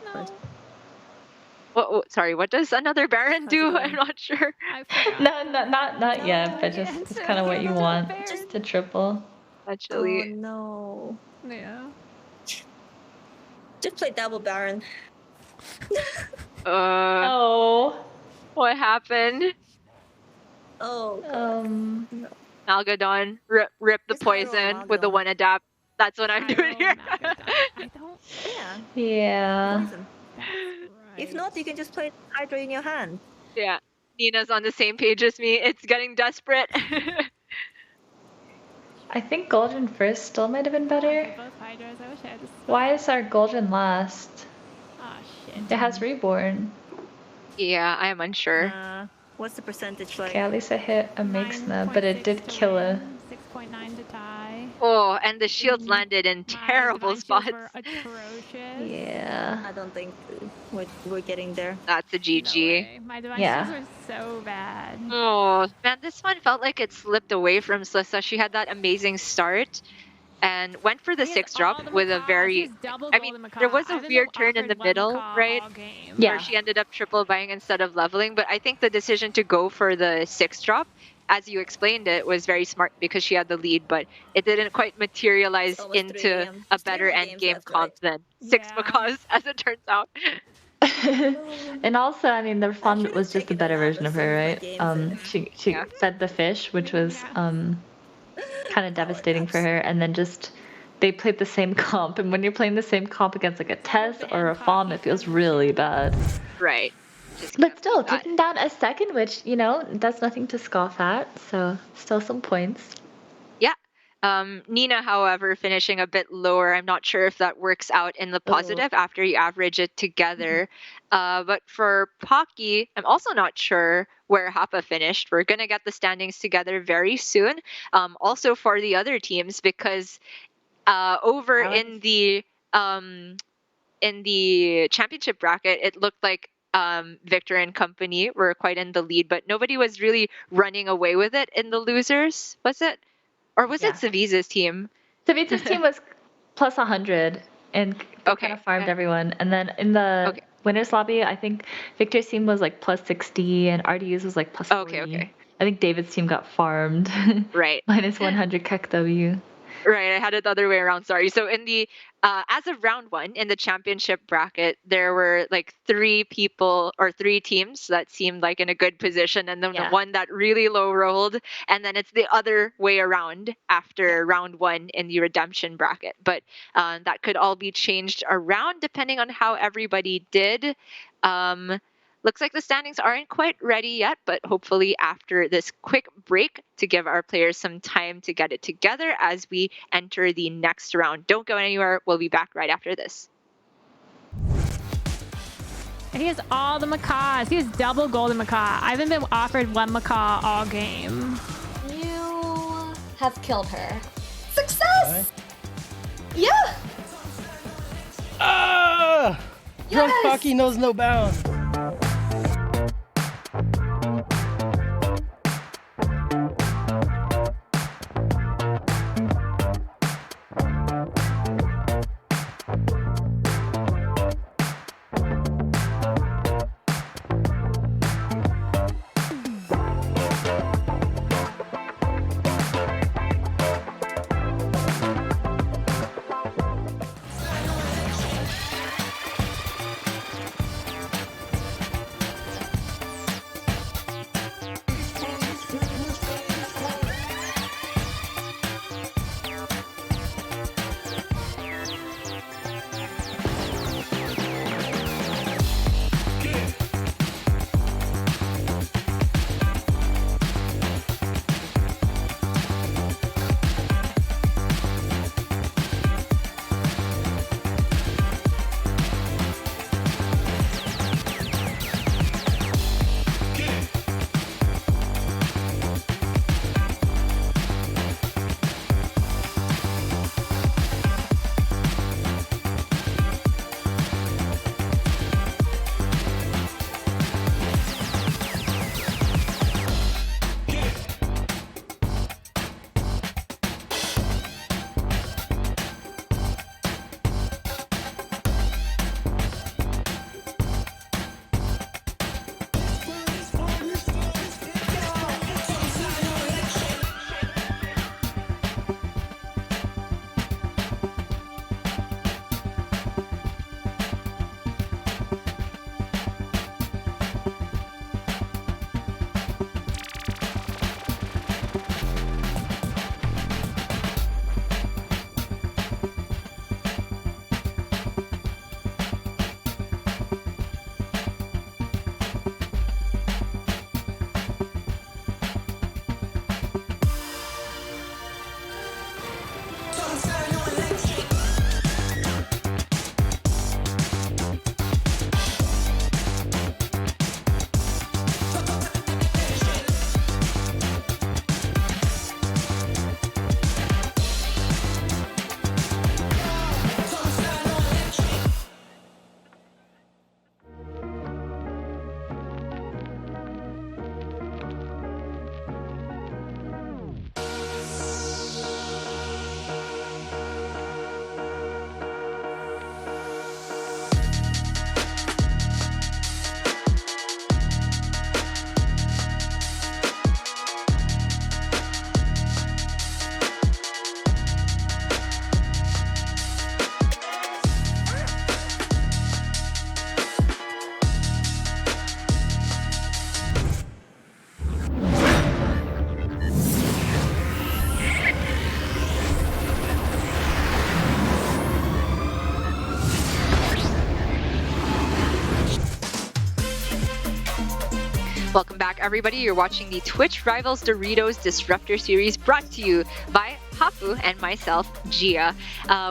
No. Sorry, what does another Baron do? I'm not sure. No, not yet, but just it's kind of what you want. Just to triple. Actually. Oh no. Yeah. Just play double Baron. Oh. What happened? Oh. Algodon, rip the poison with the 1 adapt. That's what I'm doing here. Yeah. Poison. If not, you can just play Hydra in your hand. Yeah. Nina's on the same page as me. It's getting desperate. I think Golden first still might have been better. Both Hydras. I wish I had this. Why is our Golden last? Oh shit. It has Reborn. Yeah, I am unsure. What's the percentage like? Okay, at least I hit a Mixna, but it did kill a. 6.9 to tie. Oh, and the shields landed in terrible spots. Yeah. I don't think we're getting there. That's a GG. My divine Yeah. shields were so bad. Oh, man, this one felt like it slipped away from Slissa. She had that amazing start and went for the 6 drop with a very... I mean, there was a weird turn in the middle, right? Yeah. Where she ended up triple buying instead of leveling, but I think the decision to go for the 6 drop, as you explained it, was very smart because she had the lead, but it didn't quite materialize into a better endgame comp than 6 macaws, as it turns out. And also, I mean, the fun was just a better version of her, right? She fed the fish, which was kind of devastating for her, and then just they played the same comp, and when you're playing the same comp against like a Tess or a Fawn, it feels really bad. Right. But still, taking down a second, which, you know, that's nothing to scoff at, so still some points. Yeah. Nina, however, finishing a bit lower. I'm not sure if that works out in the positive after you average it together. But for Pocky, I'm also not sure where Hapa finished. We're going to get the standings together very soon. Also for the other teams, because over in the championship bracket, it looked like Victor and company were quite in the lead, but nobody was really running away with it in the losers, was it? Or was it Saviza's team? Saviza's team was plus 100, and they kind of farmed everyone. And then in the winners lobby, I think Victor's team was like plus 60, and RDU's was like plus 40. I think David's team got farmed. Right. Minus 100 KW. Right, I had it the other way around, sorry. So in the, as of round 1, in the championship bracket, there were like 3 people or 3 teams that seemed like in a good position, and then one that really low rolled, and then it's the other way around after round 1 in the redemption bracket. But that could all be changed around depending on how everybody did. Looks like the standings aren't quite ready yet, but hopefully after this quick break to give our players some time to get it together as we enter the next round. Don't go anywhere. We'll be back right after this. He has all the macaws. He has double golden macaw. I haven't been offered 1 macaw all game. You have killed her. Success! Yeah! Ah! Drunk Pocky knows no bounds. everybody. You're watching the Twitch Rivals Doritos Disruptor Series brought to you by Hafu and myself, Gia.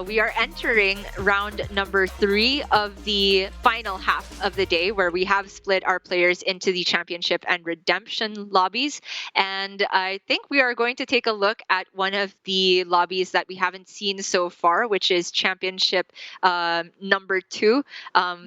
We are entering round number 3 of the final half of the day, where we have split our players into the championship and redemption lobbies. And I think we are going to take a look at one of the lobbies that we haven't seen so far, which is championship number 2.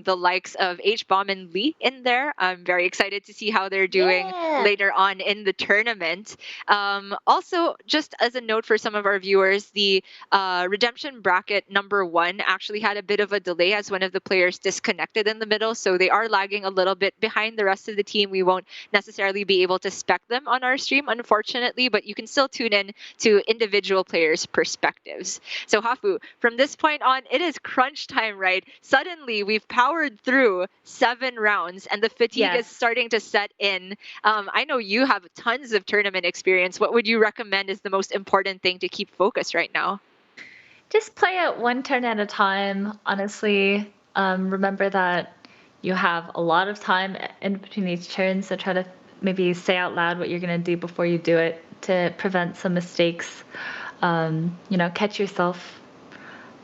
The likes of H-Bomb and Lee in there. I'm very excited to see how they're doing later on in the tournament. Also, just as a note for some of our viewers, the redemption bracket number 1 actually had a bit of a delay as one of the players disconnected in the middle, so they are lagging a little bit behind the rest of the team. We won't necessarily be able to spec them on our stream, unfortunately, but you can still tune in to individual players' perspectives. So Hafu, from this point on, it is crunch time, right? Suddenly, we've powered through 7 rounds and the fatigue is starting to set in. I know you have tons of tournament experience. What would you recommend is the most important thing to keep focused right now? Just play it one turn at a time, honestly. Remember that you have a lot of time in between each turn, so try to maybe say out loud what you're going to do before you do it to prevent some mistakes. Catch yourself.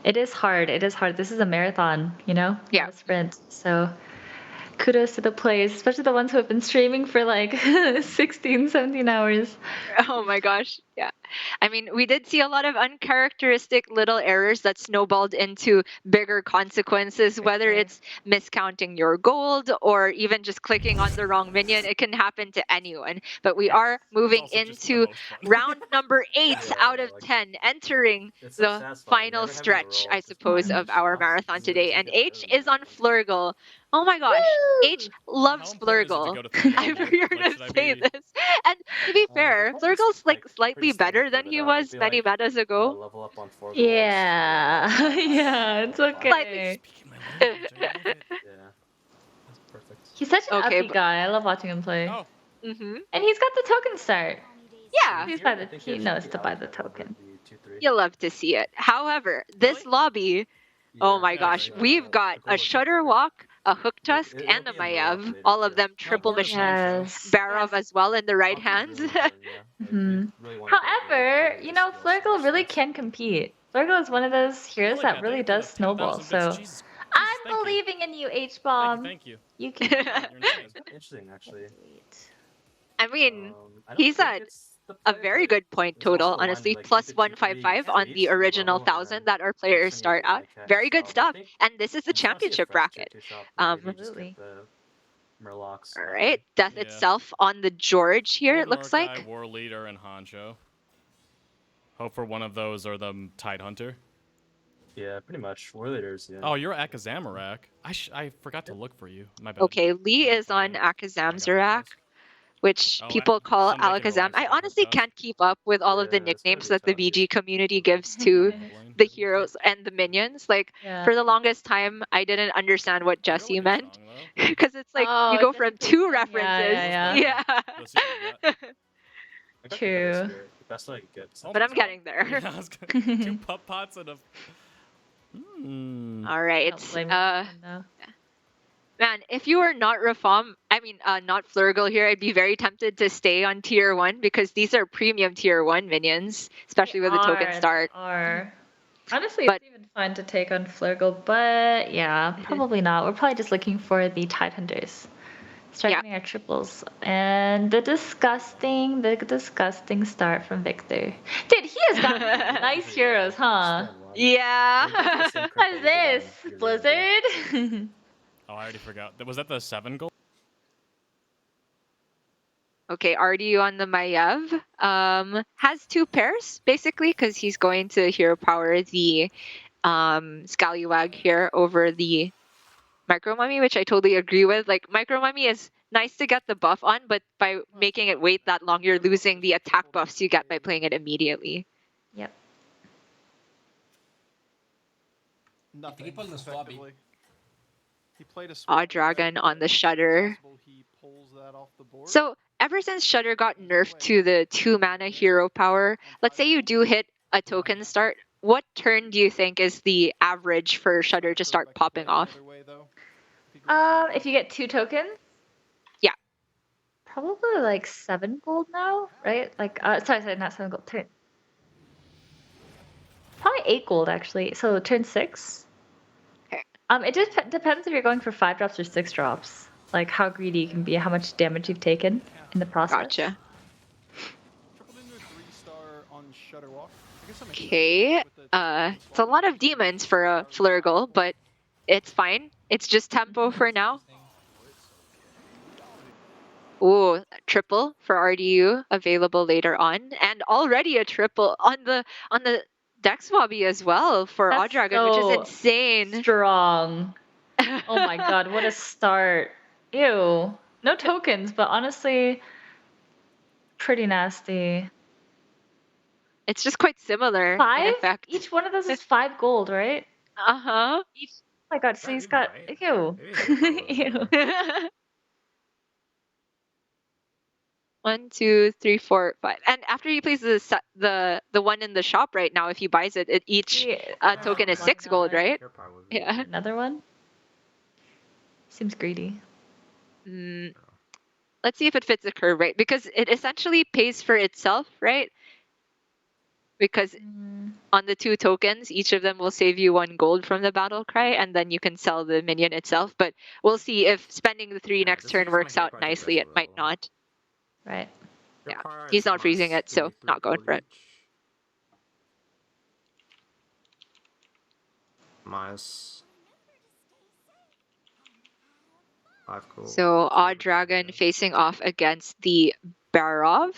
It is hard. It is hard. This is a marathon, not a sprint. So kudos to the players, especially the ones who have been streaming for like 16, 17 hours. Oh my gosh. Yeah. I mean, we did see a lot of uncharacteristic little errors that snowballed into bigger consequences, whether it's miscounting your gold or even just clicking on the wrong minion. It can happen to anyone. But we are moving into round number 8 out of 10, entering the final stretch, I suppose, of our marathon today. And H is on Flurgle. Oh my gosh, H loves Flurgle. I've heard him say this. And to be fair, Flurgle's like slightly better than he was many metas ago. Level up on 4 Yeah, yeah, it's okay. Yeah, that's perfect. He's such an uppy guy. I love watching him play. Oh. And he's got the token start. Yeah. He knows to buy the token. You'll love to see it. However, this lobby, oh my gosh, we've got a Shutter Walk, a Hook Tusk, and a Maiev. All of them triple machine. Barov as well in the right hands. However, Flurgle really can compete. Flurgle is one of those heroes that really does snowball. So I'm believing in you, H-Bomb. Thank you. You can. Interesting, actually. I mean, he's at a very good point total, honestly, plus 155 on the original 1,000 that our players start at. Very good stuff. And this is the championship bracket. Absolutely. All right, Death itself on the George here, it looks like. War Leader and Honcho. Hope for one of those or the Tide Hunter. Yeah, pretty much. War Leaders, yeah. Oh, you're Akazamarak. I forgot to look for you. My bad. Okay, Lee is on Akazamzarak, which people call Alakazam. I honestly can't keep up with all of the nicknames that the VG community gives to the heroes and the minions. Like, for the longest time, I didn't understand what Jesse meant. Because it's like, you go from 2 references. Yeah. True. Best I could get. But I'm getting there. 2 pup pots and a... All right. Man, if you were not not Flurgle here, I'd be very tempted to stay on tier 1 because these are premium tier 1 minions, especially with the token start. Honestly, it's even fun to take on Flurgle, but yeah, probably not. We're probably just looking for the Tide Hunters. Start getting our triples. And the disgusting start from Victor. Dude, he has got nice heroes, huh? Yeah. What is this? Blizzard? Oh, I already forgot. Was that the 7 goal? Okay, RDU on the Maiev has 2 pairs, basically, because he's going to hero power the Scallywag here over the Micro Mummy, which I totally agree with. Like, Micro Mummy is nice to get the buff on, but by making it wait that long, you're losing the attack buffs you get by playing it immediately. Yep. Nothing. He put in the lobby. He played a Dragon on the Shutter. He pulls that off the board. So ever since Shutter got nerfed to the 2-mana hero power, let's say you do hit a token start, what turn do you think is the average for Shutter to start popping off? If you get 2 tokens? Yeah. Probably like 7 gold now, right? Like, sorry, not 7 gold. Probably 8 gold actually. So turn 6. Okay. It just depends if you're going for 5 drops or 6 drops. Like how greedy you can be, how much damage you've taken in the process. Gotcha. Tripled into a 3-star on Shutterwalk. I guess I'm Okay. It's a lot of demons for a Flurgle, but it's fine. It's just tempo for now. Ooh, triple for RDU available later on, and already a triple on the Dex Bobby as well for Odd Dragon, which is so insane. Strong. Oh my god, what a start. Ew. No tokens, but honestly, pretty nasty. It's just quite similar in 5? effect. Each one of those is 5 gold, right? Uh-huh. Each. Oh my god, so he's got. Right? Ew. Ew. 1, 2, 3, 4, 5. And after he plays the one in the shop right now, if he buys it, each token is 6 gold, right? Yeah. Another one? Seems greedy. Let's see if it fits the curve, right? Because it essentially pays for itself, right? Because on the 2 tokens, each of them will save you 1 gold from the battle cry, and then you can sell the minion itself. But we'll see if spending the 3 next turn works out nicely. It might not. Right. Yeah, he's not freezing it, so not going for it. Minus 5 gold. So Odd Dragon facing off against the Barov,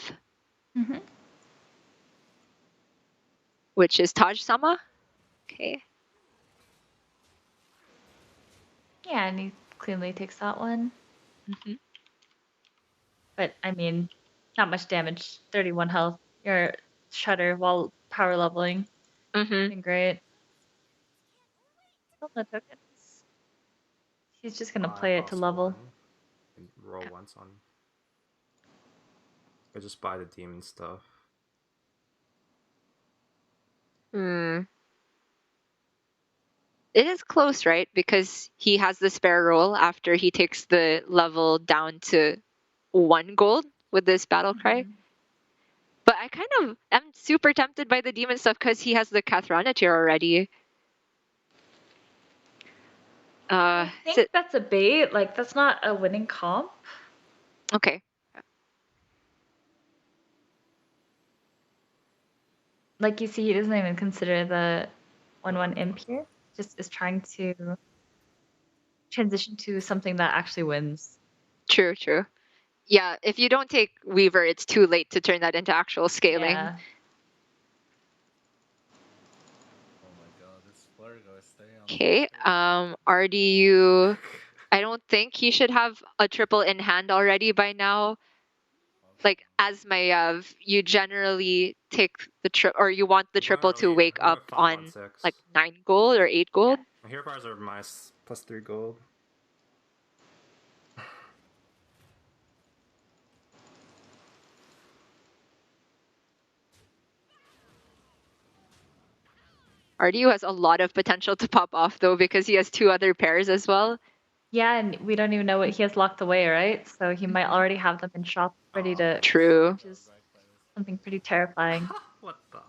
which is Taj-sama. Okay. Yeah, and he cleanly takes that one. But I mean, not much damage. 31 health. Your Shudder while power leveling. Been great. Still no tokens. He's just gonna play it to level. And roll once on. I just buy the demon stuff. It is close, right? Because he has the spare roll after he takes the level down to 1 gold with this battle cry. But I kind of am super tempted by the demon stuff because he has the Kathrana tier already. I think that's a bait. Like, that's not a winning comp. Okay. Like, you see, he doesn't even consider the 1/1 imp here. Just is trying to transition to something that actually wins. True, true. Yeah, if you don't take Weaver, it's too late to turn that into actual scaling. Yeah. Oh my god, this Flurgo is staying on. Okay, RDU, I don't think he should have a triple in hand already by now. Like, as Mayev, you generally take the or you want the triple to wake up on like 9 gold or 8 gold. My hero bars are minus plus 3 gold. RDU has a lot of potential to pop off though because he has 2 other pairs as well. Yeah, and we don't even know what he has locked away, right? So he might already have them in shop ready to. True. Which is something pretty terrifying. What the?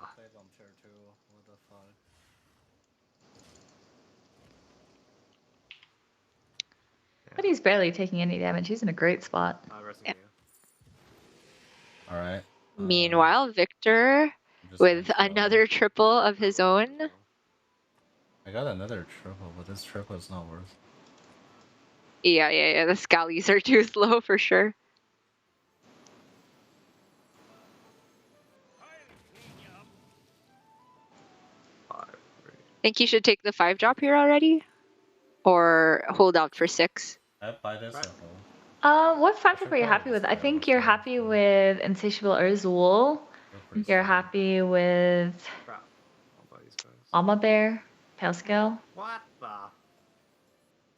But he's barely taking any damage. He's in a great spot. Yeah. Alright. Meanwhile, Victor with another triple of his own. I got another triple, but this triple is not worth. Yeah. The Scallies are too slow for sure. Think you should take the 5 drop here already? Or hold out for 6? I buy this at home. What 5 drop are you happy with? I think you're happy with Insatiable Urzul. You're happy with Mama Bear, Pale Scale. What the?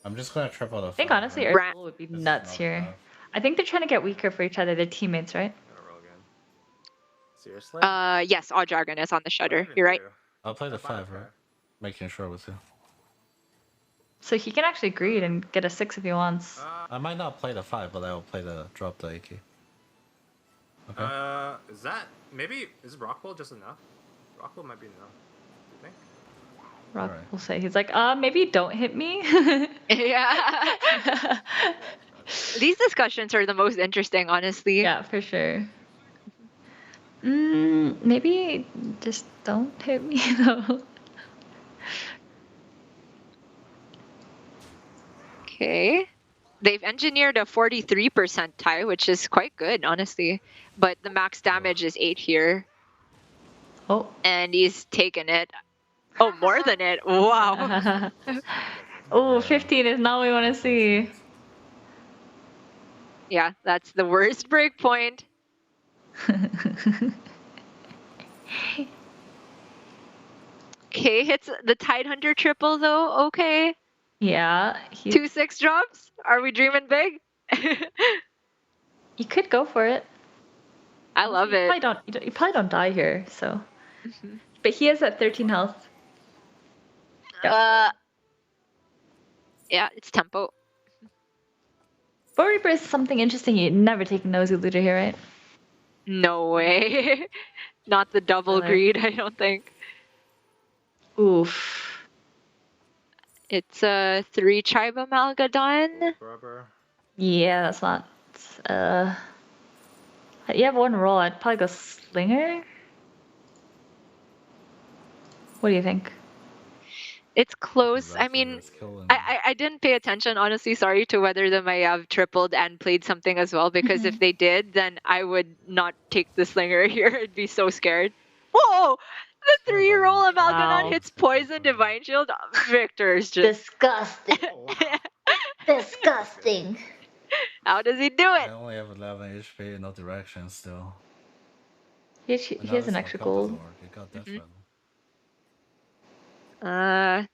I'm just gonna triple the. I think honestly Urzul would be nuts here. I think they're trying to get weaker for each other. They're teammates, right? Seriously? Yes, Odd Dragon is on the Shudder. You're right. I'll play the 5, right? Making sure with you. So he can actually greed and get a 6 if he wants. I might not play the 5, but I will play the drop the AK. Is that maybe is Rockwell just enough? Rockwell might be enough. Do you think? Rock will say he's like, maybe don't hit me. Yeah. These discussions are the most interesting, honestly. Yeah, for sure. Maybe just don't hit me though. Okay. They've engineered a 43% tie, which is quite good, honestly. But the max damage is 8 here. Oh. And he's taken it. Oh, more than it. Wow. Oh, 15 is not what we want to see. Yeah, that's the worst break point. Okay, hits the Tidehunter triple though. Okay. Yeah. 2-6 drops. Are we dreaming big? You could go for it. I love it. You probably don't die here, so. But he is at 13 health. Yeah, it's tempo. Bow Reaper is something interesting. You'd never take Nosy Looter here, right? No way. Not the double greed, I don't think. Oof. It's a 3 Chiba Malgadon. Yeah, that's not. You have one roll. I'd probably go Slinger. What do you think? It's close. I mean, I didn't pay attention, honestly, sorry, to whether the Mayav tripled and played something as well, because if they did, then I would not take the Slinger here. I'd be so scared. Whoa! The 3-roll Amalgadon hits Poison Divine Shield. Victor's just... Disgusting. Disgusting. How does he do I it? only have 11 HP, no direction still. He has an extra gold. You got that from.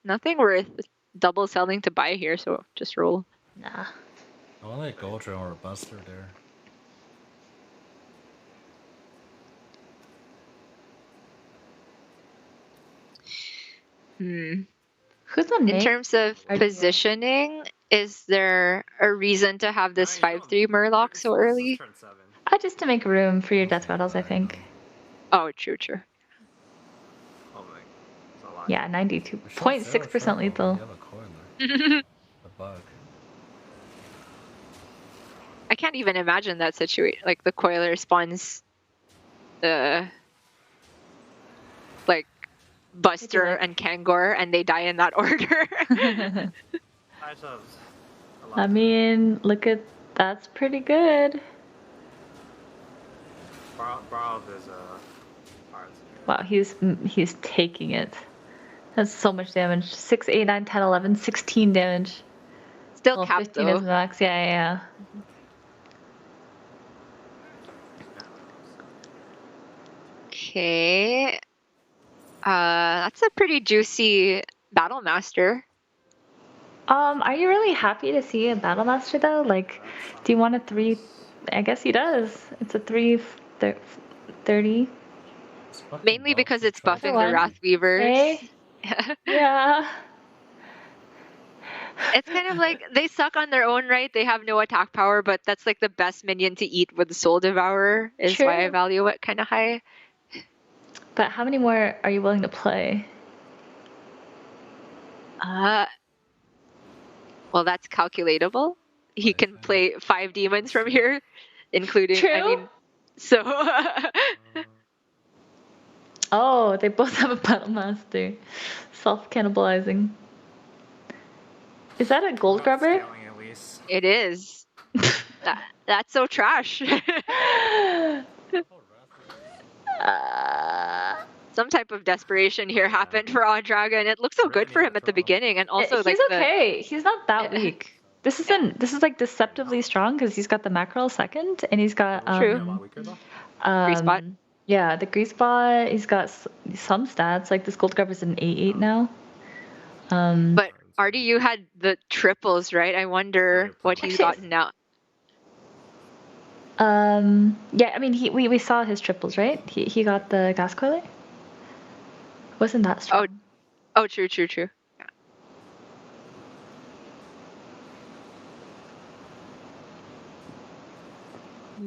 Nothing worth double selling to buy here, so just roll. Nah. I want like Goldra or a Buster there. Who's on In terms of positioning, is there a reason to have this 5-3 Murloc so early? Just to make room for your death battles, I think. Oh, true. Yeah, 92.6% lethal. A bug. I can't even imagine that situation. Like the Coiler spawns like Buster and Kangor, and they die in that order. I mean, look at that's pretty good. Barov is Wow, he's taking it. That's so much damage. 6, 8, 9, 10, 11, 16 damage. Still capped 15 though. is max. Yeah. Okay. That's a pretty juicy Battle Master. Are you really happy to see a Battle Master though? Like, do you want a 3? I guess he does. It's a 330. Mainly because it's buffing the Wrathweavers. Hey? Yeah. It's kind of like they suck on their own right. They have no attack power, but that's like the best minion to eat with Soul Devourer is why I value it kind of high. But how many more are you willing to play? Well, that's calculatable. He can play 5 demons from here, including, I mean, so... Oh, they both have a Battle Master. Self-cannibalizing. Is that a gold grubber? It is. That's so trash. Some type of desperation here happened for Odraga, and it looked so good for him at the beginning, and also He's okay. He's not that weak. This is like deceptively strong because he's got the mackerel second, and he's got Grease spot. Yeah, the grease spot. He's got some stats. Like this gold grubber's an 8/8 now. But RDU had the triples, right? I wonder what he's gotten now. Yeah, I mean we saw his triples, right? He got the gas coiler. Wasn't that strong? Oh, true. Yeah.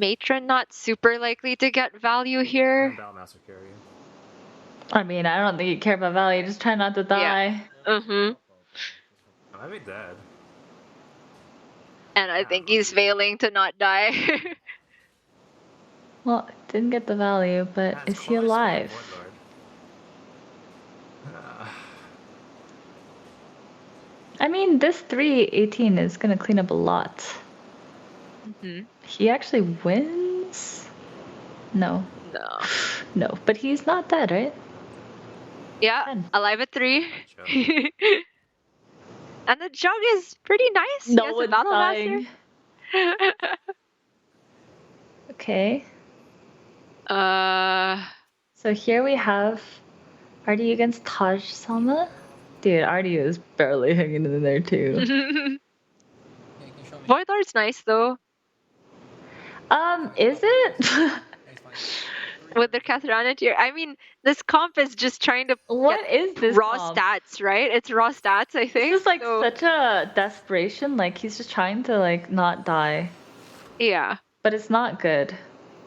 Matron not super likely to get value here. And Battlemaster carry. I mean, I don't think you care about value. Just try not to die. Mm-hmm. I might be dead. And I think he's failing to not die. Well, didn't get the value, but is he alive? I mean, this 318 is gonna clean up a lot. Mm-hmm. He actually wins? No. No. No, but he's not dead, right? Yeah, alive at 3. And the jug is pretty nice. No He has a one's battle dying. master. Okay. So here we have Artie against Taj Sama. Dude, Artie is barely hanging in there too. Void Lord's nice though. Is it? With the Kathrana tier. I mean, this comp is just trying to What is this raw comp? stats, right? It's raw stats, I think. This is like such a desperation. Like he's just trying to like not die. Yeah. But it's not good.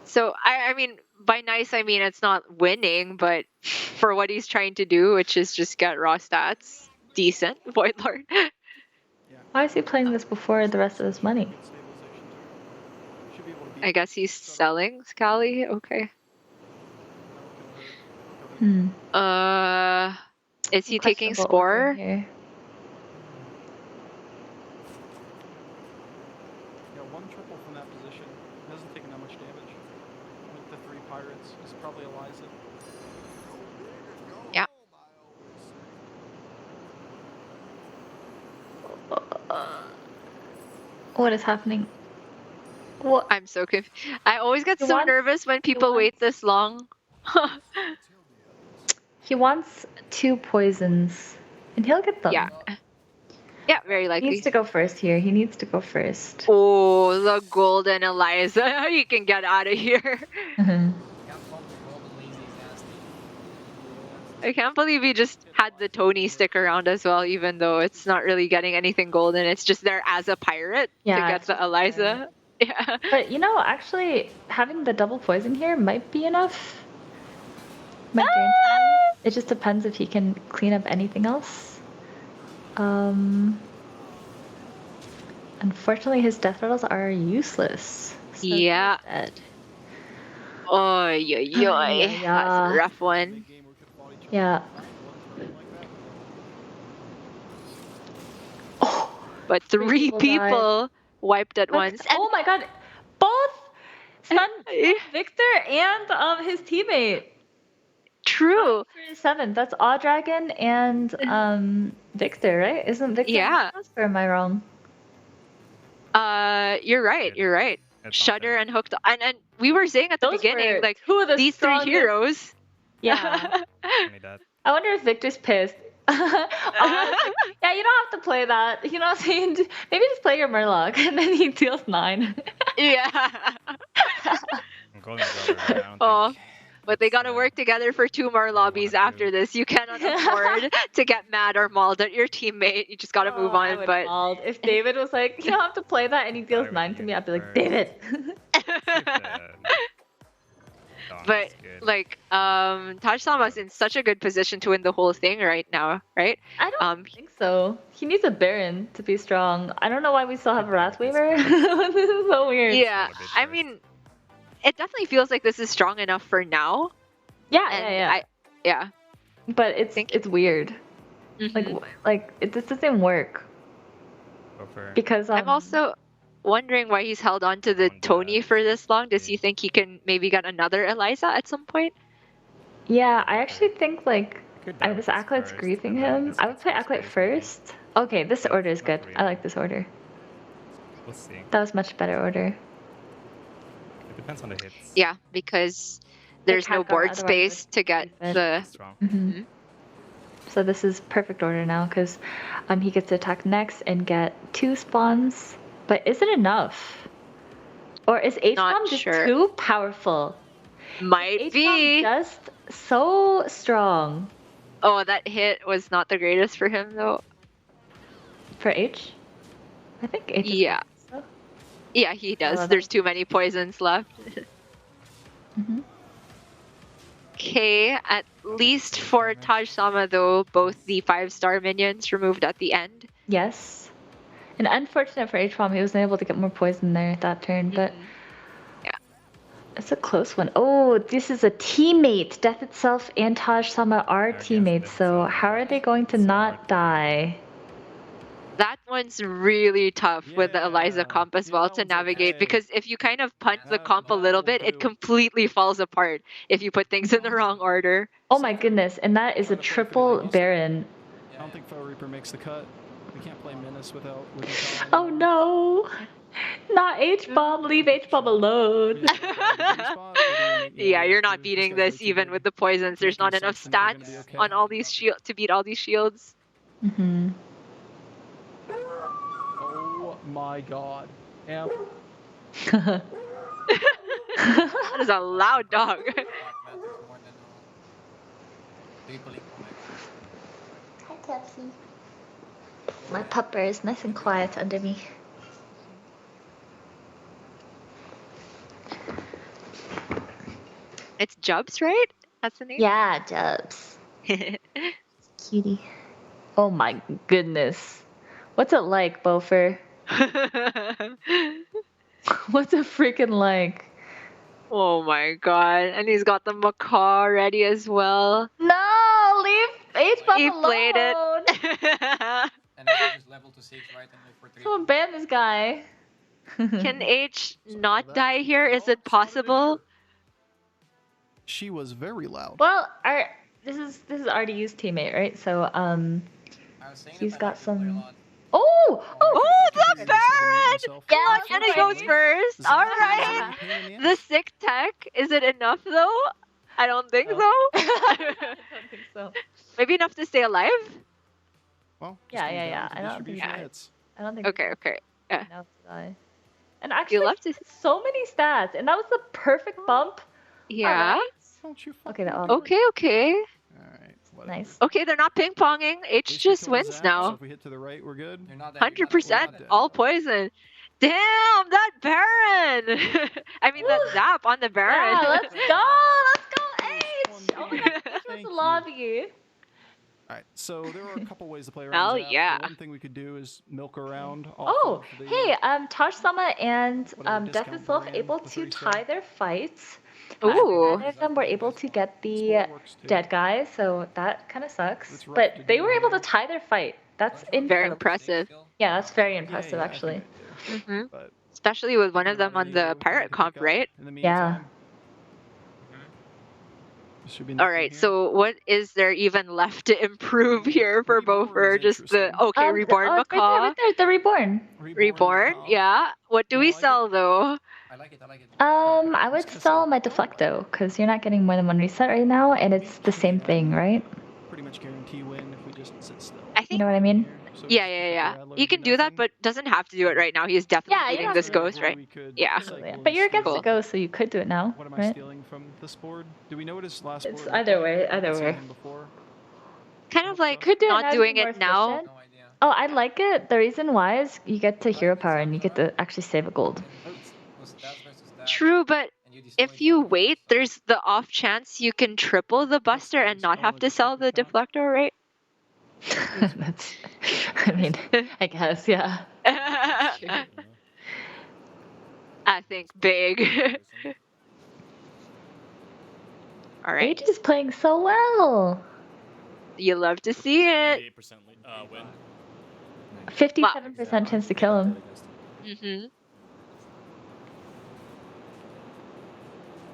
So I mean, by nice I mean it's not winning, but for what he's trying to do, which is just get raw stats, decent Void Lord. Why is he playing this before the rest of his money? I guess he's selling Scally. Okay. Hmm. Is he taking Questionable order Spore? here. Yeah, 1 triple from that position. Hasn't taken that much damage. With the 3 pirates, it's probably Eliza. Yeah. What is happening? Well, I'm so confused. I always get He so wants- nervous when people wait this long. He wants 2 poisons, and he'll get them. Yeah. Yeah, very He likely. needs to go first here. He needs to go first. Oh, the golden Eliza. You can get out of here. I can't believe he just had the Tony stick around as well, even though it's not really getting anything golden. It's just there as a pirate Yeah, to get it's the just a Eliza. Yeah. But you know, actually, having the double poison here might be enough. Might guarantee him. It just depends if he can clean up anything else. Unfortunately, his death rattles are useless. So Yeah. he's dead. Oh, yoy. That's a rough one. Yeah. But 3 people people wiped at But- once. oh my god, both Sun Victor and his teammate. True. 7. That's Awe Dragon and Victor, right? Isn't Victor? Yeah. Or am I wrong? You're right. You're right. Shudder and Hooked, and we were saying at the Those beginning, were like two of the these strongest- 3 heroes. Yeah. I wonder if Victor's pissed. Yeah, you don't have to play that. You know what I'm saying? Maybe just play your Murloc and then he deals 9. Yeah. I'm going to go around. Oh, but they gotta work together for 2 more lobbies after this. You cannot afford to get mad or mauled at your teammate. You just gotta move I on. would But mauled. If David was like, you don't have to play that and he deals 9 to me, I'd be like, David. but like Taj Sama's in such a good position to win the whole thing right now, right? I don't think so. He needs a Baron to be strong. I don't know why we still have a Wrath Weaver. This is so weird. Yeah, I mean, it definitely feels like this is strong enough for now. Yeah, And yeah. But it's weird. Like this doesn't work. Because I'm also wondering why he's held on to the Tony for this long. Does he think he can maybe get another Eliza at some point? Yeah, I actually think like this Acolyte's griefing him. I would play Acolyte first. Okay, this order is good. I like this order. We'll see. That was much better order. It depends on the hits. Yeah, because there's no Khadgar board otherwise space to get the. Mhm. So this is perfect order now because he gets to attack next and get 2 spawns. But is it enough? Or is H-Bomb just sure. too powerful? Might H-Bomb be. just so strong. Oh, that hit was not the greatest for him though. For H? I think H is Yeah. so. Yeah, he does. Oh, There's too many poisons left. Mhm. Okay, at least for Taj-sama though, both the 5-star minions removed at the end. Yes. And unfortunate for H-Bomb, he wasn't able to get more poison there that turn, but yeah, it's a close one. Oh, this is a teammate. Death itself and Taj-sama are teammates, so how are they going to not die? That one's really tough with the Eliza comp as well to navigate because if you kind of punt the comp a little bit, it completely falls apart if you put things in the wrong order. Oh my goodness, and that is a triple Baron. I don't think Foe Reaper makes the cut. We can't play Menace without Ty. Oh no! Not H-Bomb, leave H-Bomb alone. Yeah, you're not beating this even with the poisons. There's not enough stats on all these shields to beat all these shields. Mm-hmm. Oh my god. Amp. That is a loud dog. Hi, Pepsi. My pupper is nice and quiet under me. It's Jubs, right? That's the name? Yeah, Jubs. Cutie. Oh my goodness. What's it like, Bofer? What's it freaking like? Oh my god. And he's got the macaw ready as well. No, leave H-Bomb He alone. played it. And also just level to 6, right? And wait for 3. Someone ban this guy. Can H not die here? Is it possible? She was very loud. Well, this is RDU's teammate, right? So he's got some. Oh, the Baron! Yeah, and it goes first. All right. The sick tech. Is it enough though? I don't think so. I don't think so. Maybe enough to stay alive. Well, yeah. I don't think. I don't think. Okay. Yeah. Enough to die. And actually, love to so many stats, and that was the perfect bump. Yeah. Okay. Okay. Nice. Okay, they're not ping ponging. H just wins now. If we hit to the right, we're good. 100% all poison. Damn, that Baron! I mean, that zap on the Baron. Yeah, let's go, H! Oh my god, this was the lobby. Alright, so there are a couple ways to play around. Hell Zap. yeah. The one thing we could do is milk around. Oh, off of the, hey, Taj-sama and Death discount itself brand, able the to 3-star. tie their fights. Ooh. None of them were able to get the dead guy, so that kind of sucks. But they were able to tie their fight. That's Very impressive. Yeah, that's very impressive, actually. Especially with one of them on the pirate comp, right? Yeah. All right, so what is there even left to improve here for Bofer? Just the reborn macaw. Right there, the reborn. Reborn, yeah. What do we sell though? I like it. I would sell my Deflecto because you're not getting more than one reset right now, and it's the same thing, right? Pretty much guarantee win if we just sit still. I think. You know what I mean? Yeah. He can do that, but doesn't have to do it right now. He is definitely Yeah, you beating don't this have to do ghost, right? Yeah. But you're against the ghost, so you could do it now, What am I right? stealing from this board? Do we know what his last It's board either way, either I've seen way. him before? Kind of like Could do it now not to doing be more it now. efficient. Oh, I like it. The reason why is you get to hero power and you get to actually save a gold. True, but if you wait, there's the off chance you can triple the buster and not have to sell the deflector, right? That's, I mean, I guess, yeah. I think big. All right. H is playing so well. You love to see it. 8% win. 57% chance to kill him. Mm-hmm.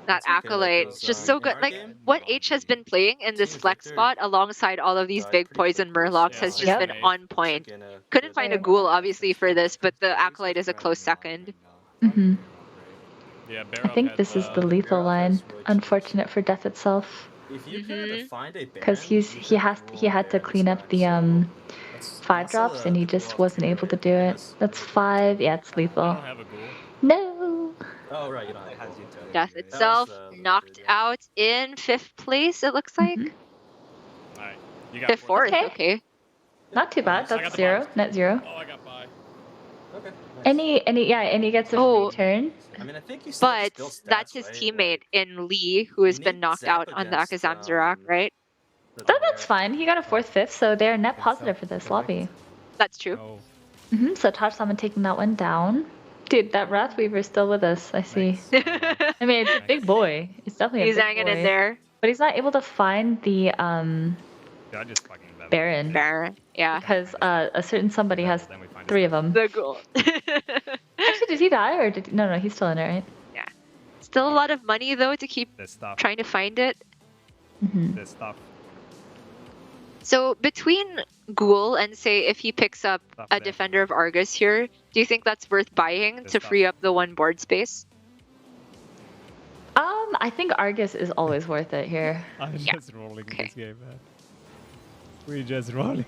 That acolyte, it's just so good. Like what H has been playing in this flex spot alongside all of these big poison murlocs has just been on point. Couldn't find a ghoul obviously for this, but the acolyte is a close second. Mm-hmm. Yeah, I think this is the lethal line. Unfortunate for Death itself, If you could find a because he had to clean up the 5 drops and he just wasn't able to do it. That's 5. Yeah, it's lethal. No. Oh right, you know. Death itself knocked out in 5th place. It looks like. Alright, you got 4th. Okay. Not too bad. I got That's the 0. Net 0. Oh, I got by. Okay. And he gets a free turn. I mean, I think you still But stats, that's his right? teammate in Lee, who has been knocked out on the Akazamzarak, right? Oh, that's fine. He got a 4th, 5th, so they're net positive for this lobby. That's true. So Taj Salmon taking that one down. Dude, that Wrathweaver is still with us, I see. I mean, it's a big boy. It's definitely He's a big hanging boy. in there. But he's not able to find the Yeah, I just fucking Baron. Baron, yeah. Because a certain somebody has 3 of them. The ghoul. Actually, did he die or did no? He's still in it, right? Yeah. Still a lot of money though to keep This stuff. trying to find it. This stuff. So between Ghoul and say if he picks up a Defender of Argus here, do you think that's worth buying to free up the 1 board space? I think Argus is always worth it here. I'm just rolling in this game, man. We're just rolling.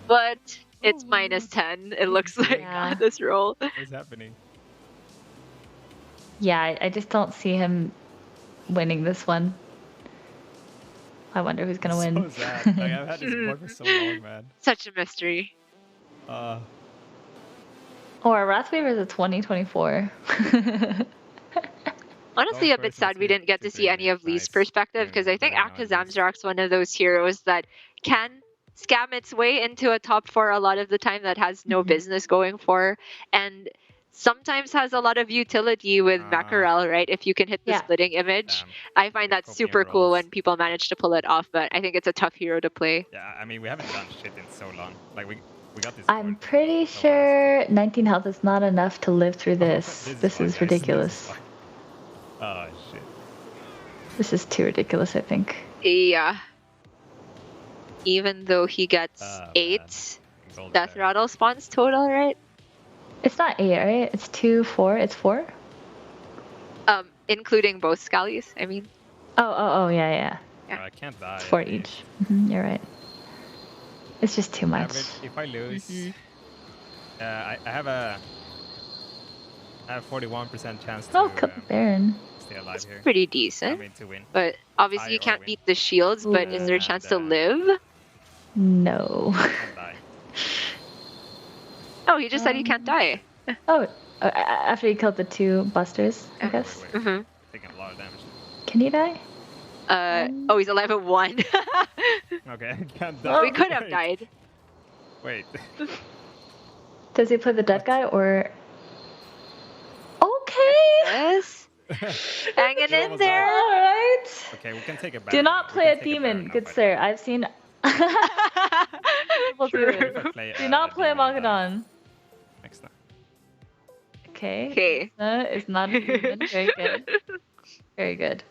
But it's -10, it looks like, on this roll. What's happening? Yeah, I just don't see him winning this one. I wonder who's gonna win. So sad. Like, I've had this board for so long, man. Such a mystery. Or Wrathweaver is a 2024. Honestly, a bit sad we didn't get to see any of Lee's perspective, because I think Akazamzarak's one of those heroes that can scam its way into a top 4 a lot of the time that has no business going for, and sometimes has a lot of utility with Mackerel, right? If you can hit the splitting image. I find that super cool when people manage to pull it off, but I think it's a tough hero to play. Yeah, I mean, we haven't done shit in so long. Like, we got this. I'm pretty sure 19 health is not enough to live through this. This is ridiculous. Oh, shit. This is too ridiculous, I think. Yeah. Even though he gets 8 Death Rattle spawns total, right? It's not 8, right? It's 2, 4. It's 4? Including both Scallies, I mean. Oh, yeah. I can't die. It's 4 each. You're right. It's just too much. If I lose, I have a 41% chance to Baron. stay alive here. Pretty decent. I mean, to win. But obviously you can't beat the shields, but is there a chance to live? No. Oh, he just said he can't die. After he killed the 2 busters, I guess. Mm-hmm. Taking a lot of damage. Can he die? Oh, he's alive at 1. Okay, I can't die. We could have died. Wait. Does he play the dead guy or? Okay. Yes. Hanging in there. All right. Okay, we can take it back. Do not play a demon, good sir. I've seen. People do it. Do not play a Magadon. Next time. Okay. It's not a demon. Very good. Very good.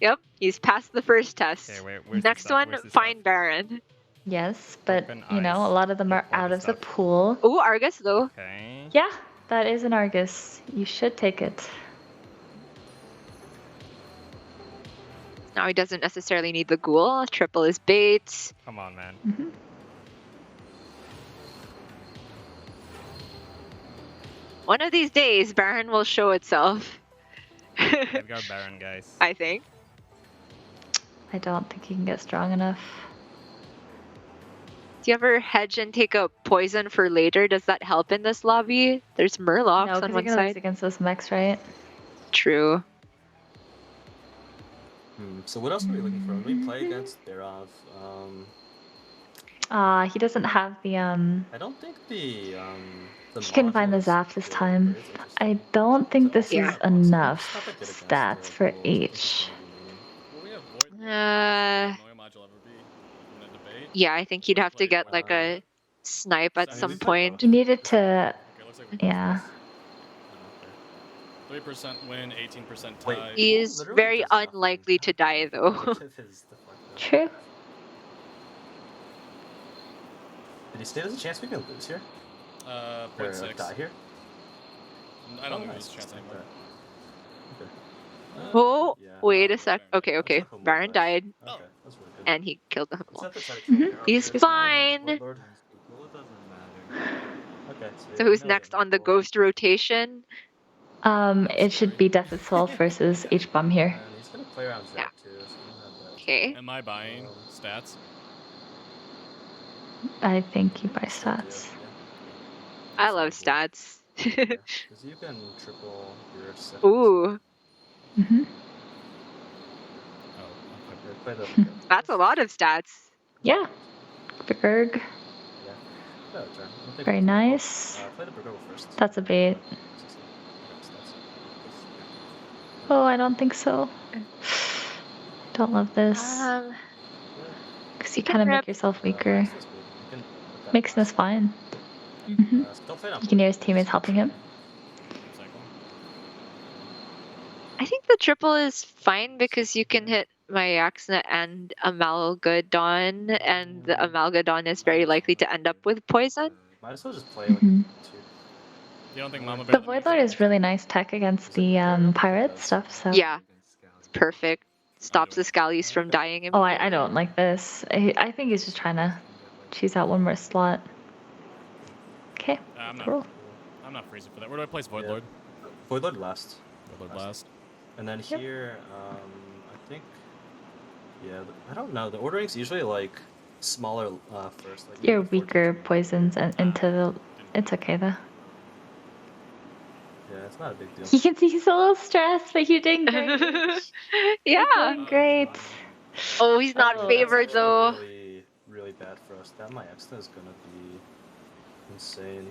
Yep, he's passed the first test. Okay, wait, next one, find Baron. Yes, but you know, a lot of them are out of the pool. Ooh, Argus though. Okay. Yeah, that is an Argus. You should take it. Now he doesn't necessarily need the ghoul. Triple is bait. Come on, man. One of these days, Baron will show itself. I've got Baron, guys. I think. I don't think he can get strong enough. Do you ever hedge and take a poison for later? Does that help in this lobby? There's Murlocs No, on because one you're gonna lose side. against those mechs, right? True. So what else are we looking for? When we play against Barov, He doesn't have the I don't think the He couldn't find the Zap this time. I don't think this is enough stats for H. Yeah, 'd get like a snipe at some point. You needed to, yeah. 3% win, 18% tie. He's very unlikely to die though. True. Did he say there's a chance we can lose here? Or 0.6. die here? I don't think there's a chance anymore. Oh, wait a sec. Okay. Baron died. And he killed the Hummel. He's fine. So who's next on the ghost rotation? It should be Death itself versus H-Bomb here. He's gonna play around Zap too, so Okay. Am I buying stats? I think you buy stats. I love stats. Because you can triple your seconds. Ooh, Mm-hmm. Play the that's a lot of stats. Yeah. Berg. yeah. No, turn. I'll take Very both. nice. Play the Bergo first. That's a bait. Oh, I don't think so. Don't love this. Because you kind of make yourself weaker. Mixing is fine. Mm-hmm. You can hear his teammates helping him. I think the triple is fine because you can hit Myaxna and Amalgadon, and the Amalgadon is very likely to end up with poison. Might as well just play Mm-hmm. You don't think Mama The Bear Void Lord is really nice tech against the pirate stuff, so. Yeah, it's perfect. Stops the Scallies from dying. Oh, I don't like this. I think he's just trying to choose out one more slot. Okay, cool. I'm not freezing for that. Where do I place Void Lord? Void Lord last. Void Lord last. And then here, I think, yeah, I don't know. The ordering's usually like smaller first. Like Your weaker poisons and into the. It's okay though. Yeah, it's not a big deal. You can see he's a little stressed, but you're doing great. Yeah. You're doing great. Oh, he's not favored though. Really, really bad for us. That my Exna is gonna be insane.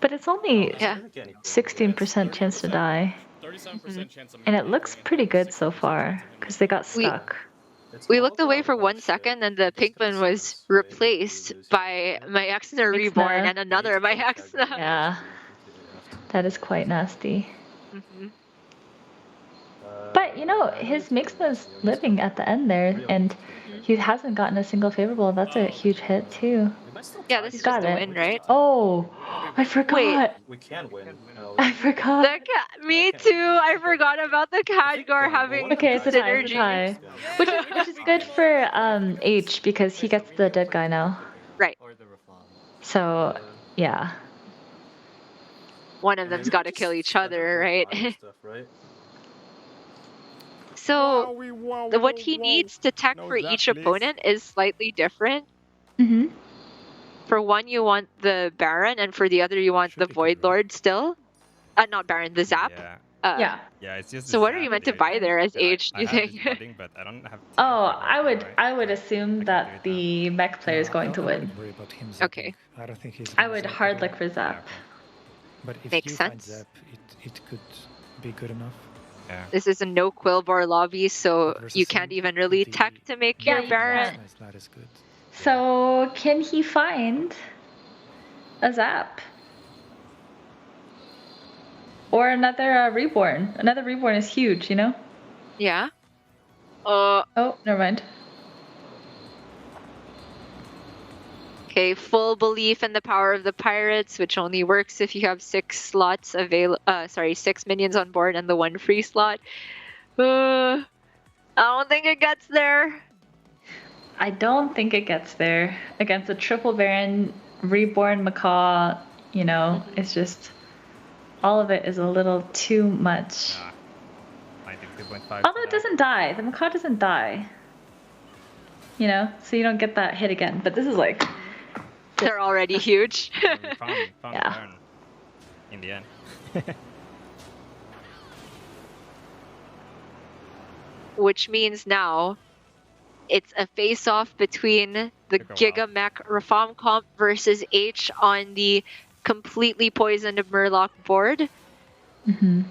But it's only Yeah. 16% chance to die. 37% chance of And it looks pretty good so far, because they got stuck. We looked away for 1 second, and the Pinkman was replaced by Myaxna Reborn and another Myaxna. Yeah. That is quite nasty. Mm-hmm. But, you know, his Mixna's living at the end there, and he hasn't gotten a single favorable. That's a huge hit, too. Yeah, this He's is just got a it. win, right? Oh, I forgot. We can win. I forgot. Me too. I forgot about the Khadgar having Okay, it's a tie. It's a synergy. tie. Which is good for H because he gets the dead guy now. Right. So yeah. One of them's got to kill each other, right? So what he needs to tech for each opponent is slightly different. Mm-hmm. For one, you want the Baron, and for the other, you want the Void Lord still. Not Baron, the Zap. Yeah. Yeah, it's just. So what are you meant to buy there as H, do you think? But I don't have. Oh, I would assume that the mech player is going to win. Okay. I don't think he's. I would hard look for Zap. But if Makes you find sense. Zap, it could be good enough. Yeah. This is a no Quillbore lobby, so you can't even really tech to make your Baron. It's not as good. So can he find a Zap? Or another Reborn? Another Reborn is huge, you know? Yeah. Oh, never mind. Okay, full belief in the power of the pirates, which only works if you have 6 slots 6 minions on board and the 1 free slot. I don't think it gets there. I don't think it gets there. Against a triple Baron, Reborn Macaw, you know, it's just... all of it is a little too much. 92.5. Although it doesn't die. The Macaw doesn't die. You know? So you don't get that hit again. But this is like... They're already huge. Found Yeah. Baron in the end. Which means now it's a face-off between the Gigamech Reform Comp versus H on the completely poisoned Murloc board. Mm-hmm.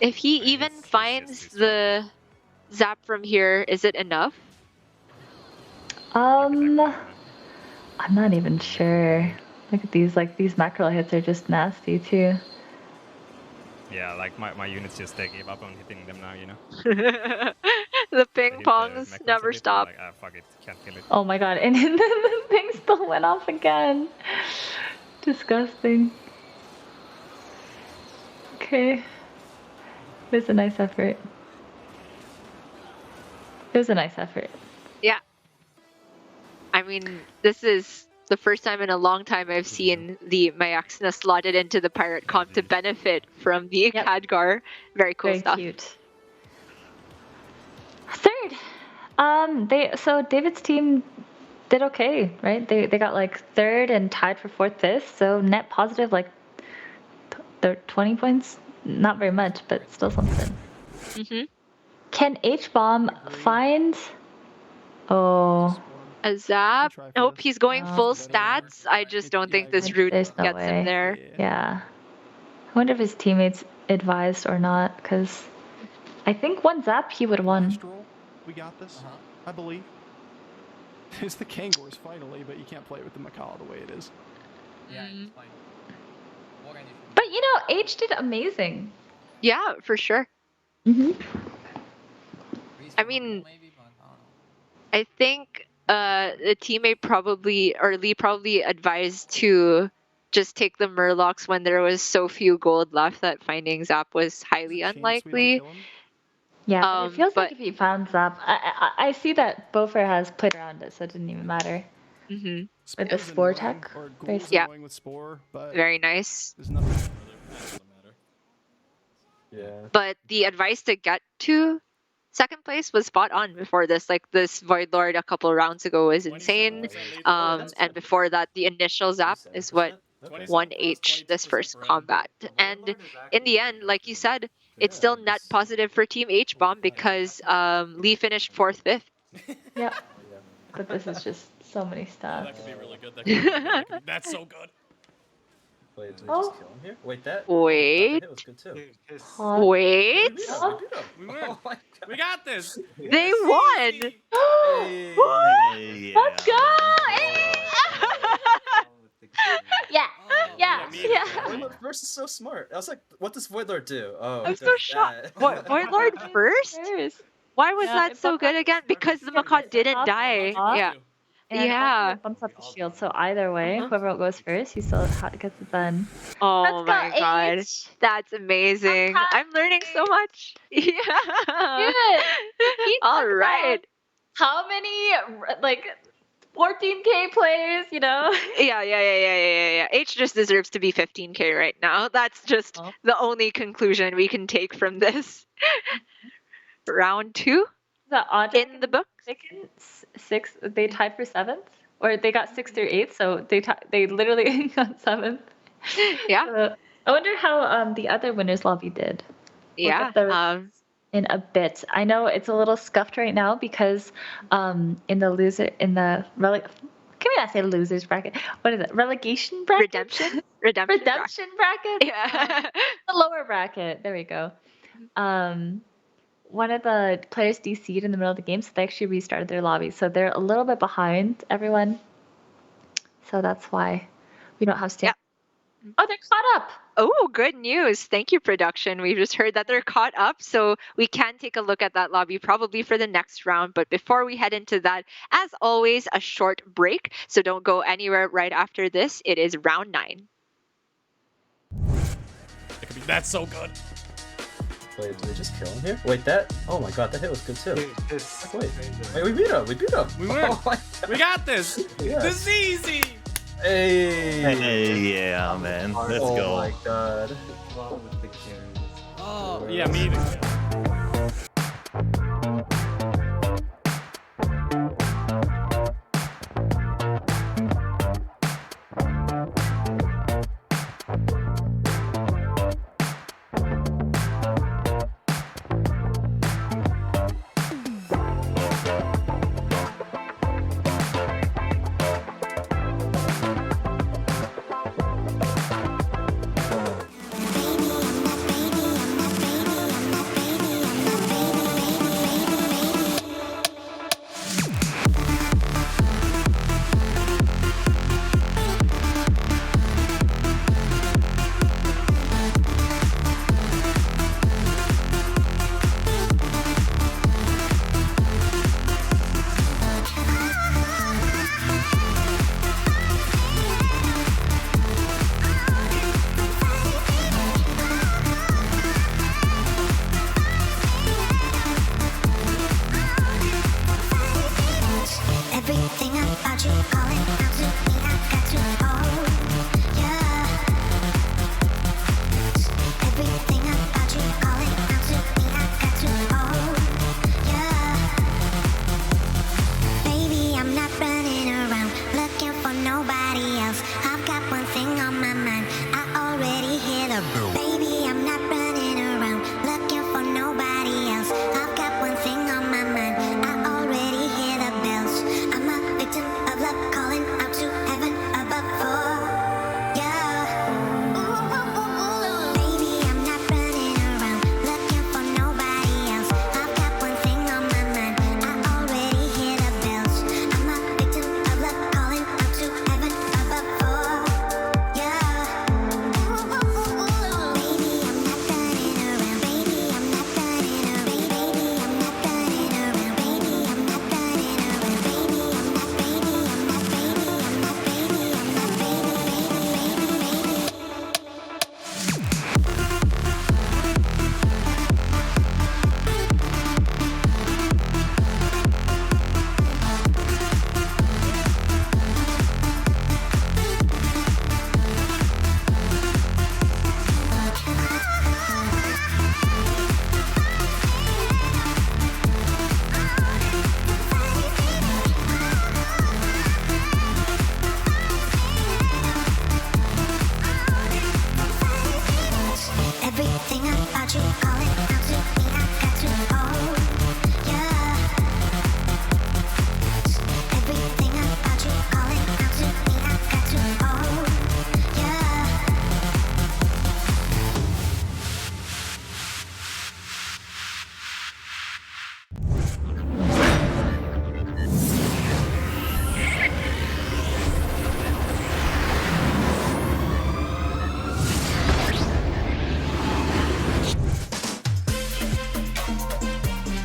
If he even finds the Zap from here, is it enough? I'm not even sure. Look at these mackerel hits are just nasty too. Yeah, like my units just gave up on hitting them now, you know. The ping pongs never stop. Like, fuck it, can't kill it. Oh my god, and then the thing still went off again. Disgusting. Okay. It was a nice effort. It was a nice effort. Yeah. I mean, this is the first time in a long time I've seen the Myaxna slotted into the pirate comp to benefit from the Khadgar. Very cool Very stuff. Cute. Third. So David's team did okay, right? They got like third and tied for fourth, fifth, so net positive like 20 points. Not very much, but still something. Mm-hmm. Can H-Bomb find? Oh. A zap? Nope, he's going full stats. I just don't think this route There's no gets way. him there. Yeah. I wonder if his teammates advised or not, because I think one zap he would have won. We got this, I believe. It's the Kangors finally, but you can't play with the Macaw the way it is. Yeah, it's fine. But you know, H did amazing. Yeah, for sure. Mm-hmm. I mean, I think the teammate probably, or Lee probably advised to just take the Murlocs when there was so few gold left that finding Zap was highly unlikely. Yeah, but it feels but- like if he found Zap, I see that Bofer has played around it, so it didn't even matter. Mm-hmm. With the Spore tech. Yeah. With Spore, but Very nice. there's nothing. Yeah. But the advice to get to second place was spot on before this. Like this Void Lord a couple rounds ago was insane. And before that, the initial zap is what won H this first combat. And in the end, like you said, it's still net positive for Team H Bomb because Lee finished 4th, 5th. Yeah. But this is just so many stats. That could be really good. That could be really good. That could be, that's so good. Wait, did we Oh. just kill him here? Wait, that. Wait. That hit was good too. Wait. We win. We got this. They won. Let's go! Yeah. Yeah. Yeah. Void Lord first is so smart. I was like, what does Void Lord do? Oh, I'm it so does shocked. that. What, Void Lord first? Why was Yeah, that it so bumped good up- again? Because the Macaw didn't up, die. up, Yeah. And Yeah. also it bumps up the shield, so either way, whoever goes first, he still gets it done. Oh Let's go, my god. H. That's amazing. I'm learning so much. Yeah. Good. He All talked right. about how many, like, 14K players, you know? Yeah. H just deserves to be 15K right now. That's just the only conclusion we can take from this. Round 2 in the book. Six, they tied for 7th, or they got 6th through 8th, so they literally got 7th. Yeah. I wonder how the other winners lobby did. We'll Yeah. get the in a bit. I know it's a little scuffed right now because can we not say losers bracket? What is it? Relegation bracket? Redemption bracket? Yeah. The lower bracket. There we go. One of the players DC'd in the middle of the game, so they actually restarted their lobby. So they're a little bit behind everyone. So that's why we don't have stamp. Oh, they're caught up. Oh, good news. Thank you, production. We've just heard that they're caught up, so we can take a look at that lobby probably for the next round. But before we head into that, as always, a short break. So don't go anywhere right after this. It is round 9. It could be, that's so good. Wait, did we just kill him here? Wait, that. Oh my god, that hit was good too. Wait, we beat him. We beat him. We win. Oh my We got this. Yes. This is easy. Hey. Yeah, man. Let's oh go. Oh my god. Oh, yeah, me either. Baby, I'm that baby.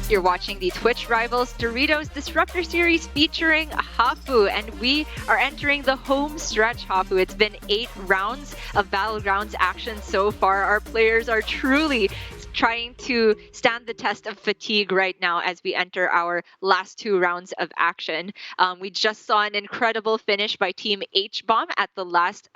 You're watching the Twitch Rivals Doritos Disruptor Series featuring Hafu, and we are entering the home stretch, Hafu. It's been 8 rounds of Battlegrounds action so far. Our players are truly trying to stand the test of fatigue right now as we enter our last 2 rounds of action. We just saw an incredible finish by Team H-Bomb at the last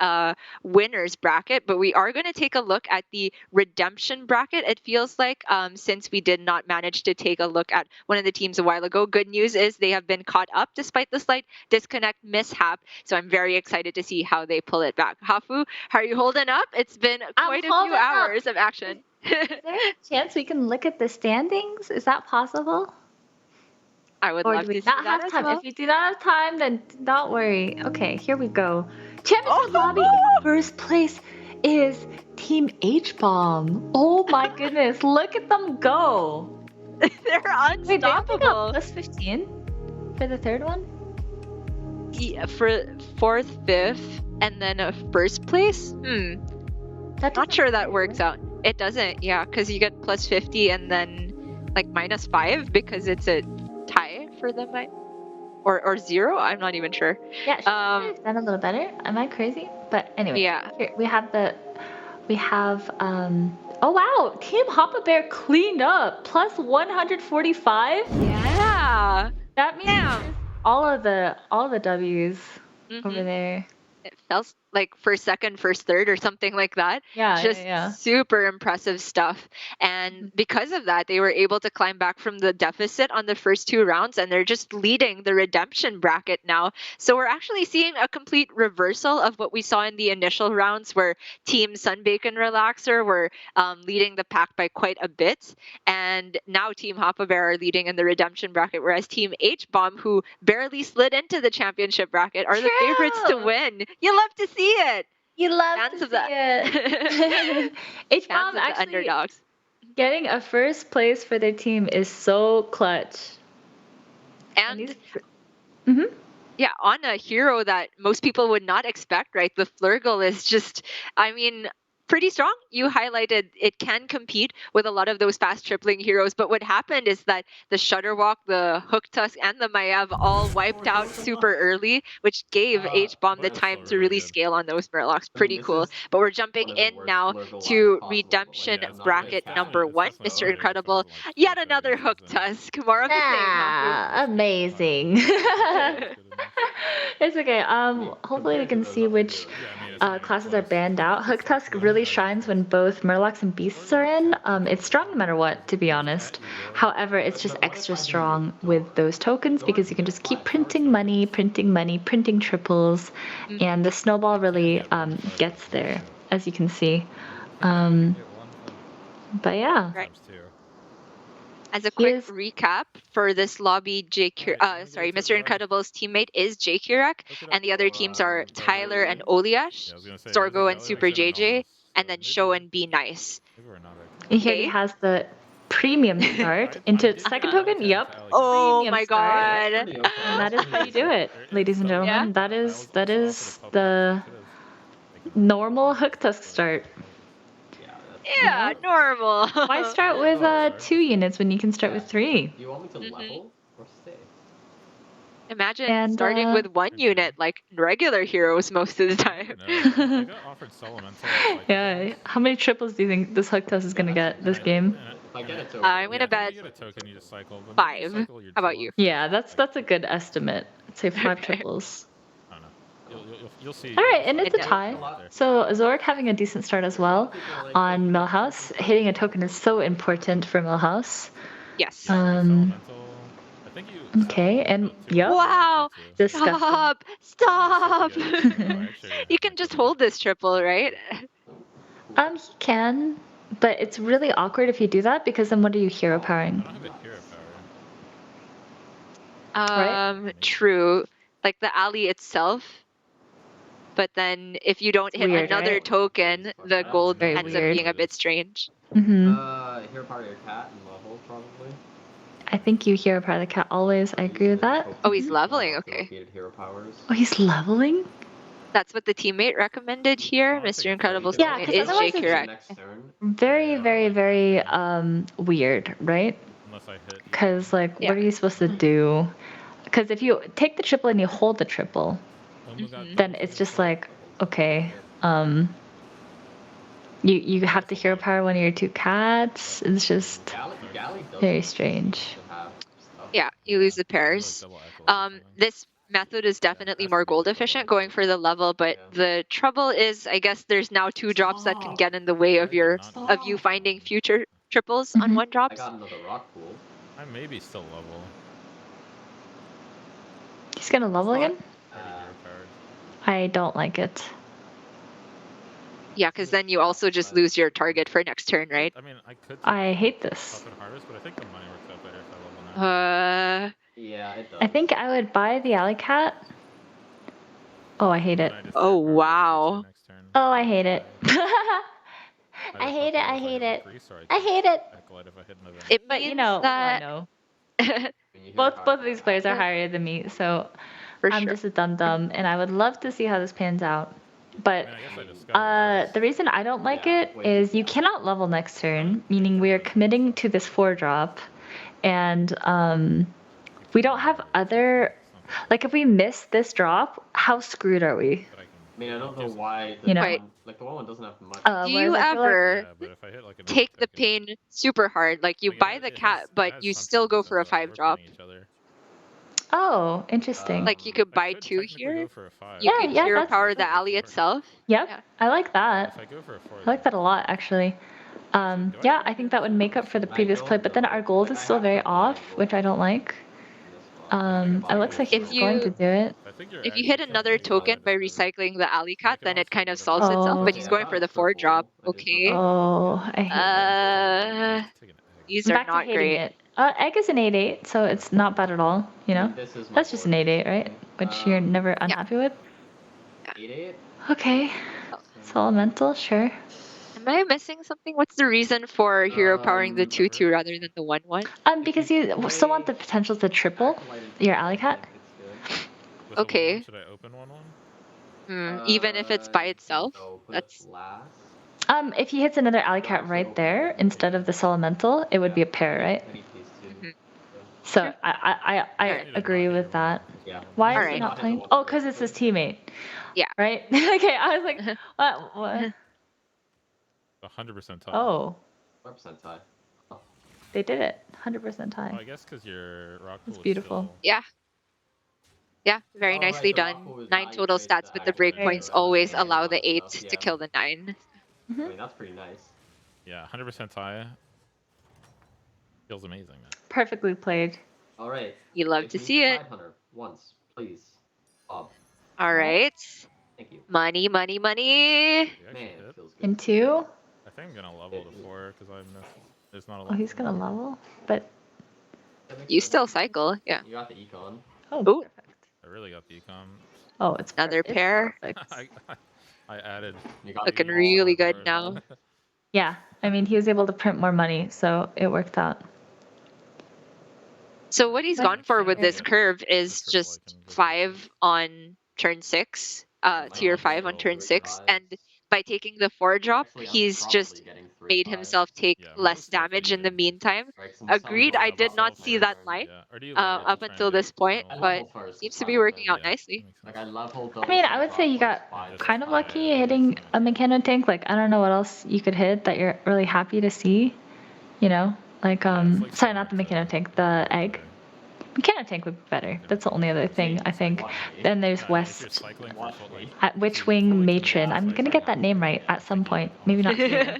winners bracket, but we are going to take a look at the redemption bracket, it feels like, since we did not manage to take a look at one of the teams a while ago. Good news is they have been caught up despite the slight disconnect mishap, so I'm very excited to see how they pull it back. Hafu, how are you holding up? It's been quite a few hours of action. Is there a chance we can look at the standings? Is that possible? I would Or love do we to see not that have as time? well. If you do not have time, then don't worry. Okay, here we go. Championship lobby in first place is Team H-Bomb. Oh my goodness, look at them go. They're unstoppable. Wait, don't they got plus 15 for the third one? Yeah, for 4th, 5th, and then a first place? Not sure that works out. It doesn't, yeah, because you get plus 50 and then like minus 5 because it's a tie for them, or 0? I'm not even sure. Yeah, she might have done a little better. Am I crazy? But anyway, yeah. Here, we have oh wow, Team Hoppa Bear cleaned up plus 145. Yeah. That means all of the W's over there. It felt like first, second, first, third, or something like that. Yeah, just yeah. super impressive stuff. And because of that, they were able to climb back from the deficit on the first 2 rounds, and they're just leading the redemption bracket now. So we're actually seeing a complete reversal of what we saw in the initial rounds, where Team Sunbacon Relaxer were leading the pack by quite a bit, and now Team Hoppa Bear are leading in the redemption bracket, whereas Team H-Bomb, who barely slid into the championship bracket, are the favorites to win. You love to see it. You love Fans to of see it. H-Bomb the actually underdogs. getting a first place for their team is so clutch. And yeah, on a hero that most people would not expect, right? The Flurgle is just, I mean, pretty strong. You highlighted it can compete with a lot of those fast tripling heroes, but what happened is that the Shutterwalk, the Hook Tusk, and the Mayav all wiped out super early, which gave H-Bomb the time to really scale on those Murlocs. Pretty cool. But we're jumping in now to redemption bracket number 1. Mr. Incredible, yet another Hook Tusk. More of the same, Hafu. Amazing. It's okay. Hopefully we can see which classes are banned out. Hook Tusk really shines when both Murlocs and Beasts are in. It's strong no matter what, to be honest. However, it's just extra strong with those tokens because you can just keep printing money, printing triples, and the snowball really gets there, as you can see. But yeah. Right. As a quick recap for this lobby, Mr. Incredible's teammate is J Kirek, and the other teams are Tyler and Oliash, Sorgo and Super JJ, and then Show and Be Nice. And here he has the premium start into second token. Yep. Oh Premium my start. god. And that is how you do it, ladies and gentlemen. That is the normal Hook Tusk start. Yeah, normal. Why start with 2 units when you can start with 3? You want me to level or stay? Imagine starting with 1 unit like regular heroes most of the time. I got offered Solomental. Yeah. How many triples do you think this Hook Tusk is gonna get this game? I'm gonna bet 5. How about you? Yeah, that's a good estimate. I'd say 5 triples. You'll see. All right, and it's a tie. So Zorik having a decent start as well on Millhouse. Hitting a token is so important for Millhouse. Yes. Okay, and yep. Wow! Disgusting. Stop! You can just hold this triple, right? He can, but it's really awkward if you do that because then what are you hero powering? True. Like the alley itself. But then if you don't hit Weird, another right? token, the gold Very ends weird. up being a bit strange. Hero power your cat and level probably. I think you hero power the cat always. I agree with that. Oh, he's leveling. Okay. Hero powers. Oh, he's leveling? That's what the teammate recommended here. Mr. Incredible's Yeah, teammate 'cause is otherwise J it's Kirek. Very, very, very weird, right? unless I hit. Because, like, what are you supposed to do? Because if you take the triple and you hold the triple, then it's just like, okay, you have to hero power one of your two cats. It's just very strange. Yeah, you lose the pairs. This method is definitely more gold efficient going for the level, but the trouble is, I guess there's now two drops that can get in the way of you finding future triples on one drops. I may be still level. He's gonna level again? Already hero powered. I don't like it. Yeah, because then you also just lose your target for next turn, right? I mean, I could. I hate this. Puff and harvest, but I think the money works out better if I level now. Yeah, it does. I think I would buy the alley cat. Oh, I hate it. Oh, wow. Oh, I hate it. I hate it. I hate it. I hate it. It But means you know, that... I know. both of these players are higher than me, so I'm just a dum-dum, and I would love to see how this pans out. But the reason I don't like it is you cannot level next turn, meaning we are committing to this 4-drop, and we don't have other... Like, if we miss this drop, how screwed are we? I mean, I don't know why the You know? like the one doesn't have much. Do you ever take the pain super hard? Like, you buy the cat, but you still go for a 5-drop. Oh, interesting. Like, you could buy 2 here. You Yeah, could yeah, hero that's- power the alley itself. Yep, I like that. I like that a lot, actually. Yeah, I think that would make up for the previous play, but then our gold is still very off, which I don't like. It looks like he's going to do it. If you hit another token by recycling the alley cat, then it kind of solves itself. But he's going for the 4-drop. Okay. Oh, I hate These I'm are back to not hating great. it. Egg is an 8/8, so it's not bad at all, you know? That's just an 8/8, right? Which you're never unhappy with? 8/8? Okay. It's elemental, sure. Am I missing something? What's the reason for hero powering the 2/2 rather than the 1/1? Because you still want the potential to triple your alley cat. Okay. Should I open 1/1? Even if it's by itself? That's... If he hits another alley cat right there instead of this elemental, it would be a pair, right? So I agree with that. Why is he not playing? Oh, because it's his teammate. Yeah. Right? Okay, I was like, what? 100% tie. Oh, 100% tie. they did it. 100% Oh, tie. I guess because your rock pool It's is beautiful. still- Yeah. Yeah, very nicely done. 9 total stats, but the breakpoints always allow the 8 to kill the 9. I mean, that's pretty nice. Yeah, 100% tie. Feels amazing, man. Perfectly played. All right. You love to see it. 500 once, please. Bob. All right. Thank you. Money, money, money. Man, it feels good. And 2? I think I'm gonna level to 4 because I missed. There's not a lot. Oh, he's gonna level? But You still cycle, yeah. You got the econ. oh, Ooh. perfect. I really got the econ. Oh, it's Another it's pair. perfect. I added. Looking really good now. Yeah, I mean, he was able to print more money, so it worked out. So what he's gone for with this curve is just 5 on turn 6, tier 5 on turn 6, and by taking the 4-drop, he's just made himself take less damage in the meantime. Agreed, I did not see that line up until this point, but seems to be working out nicely. Like I leveled I mean, I would say you got kind of lucky hitting a mechano tank. Like, I don't know what else you could hit that you're really happy to see. You know, like sorry, not the mechano tank, the egg. Mechano tank would be better. That's the only other thing I think. Then there's West. At Witch Wing Matron. I'm gonna get that name right at some point. Maybe not here.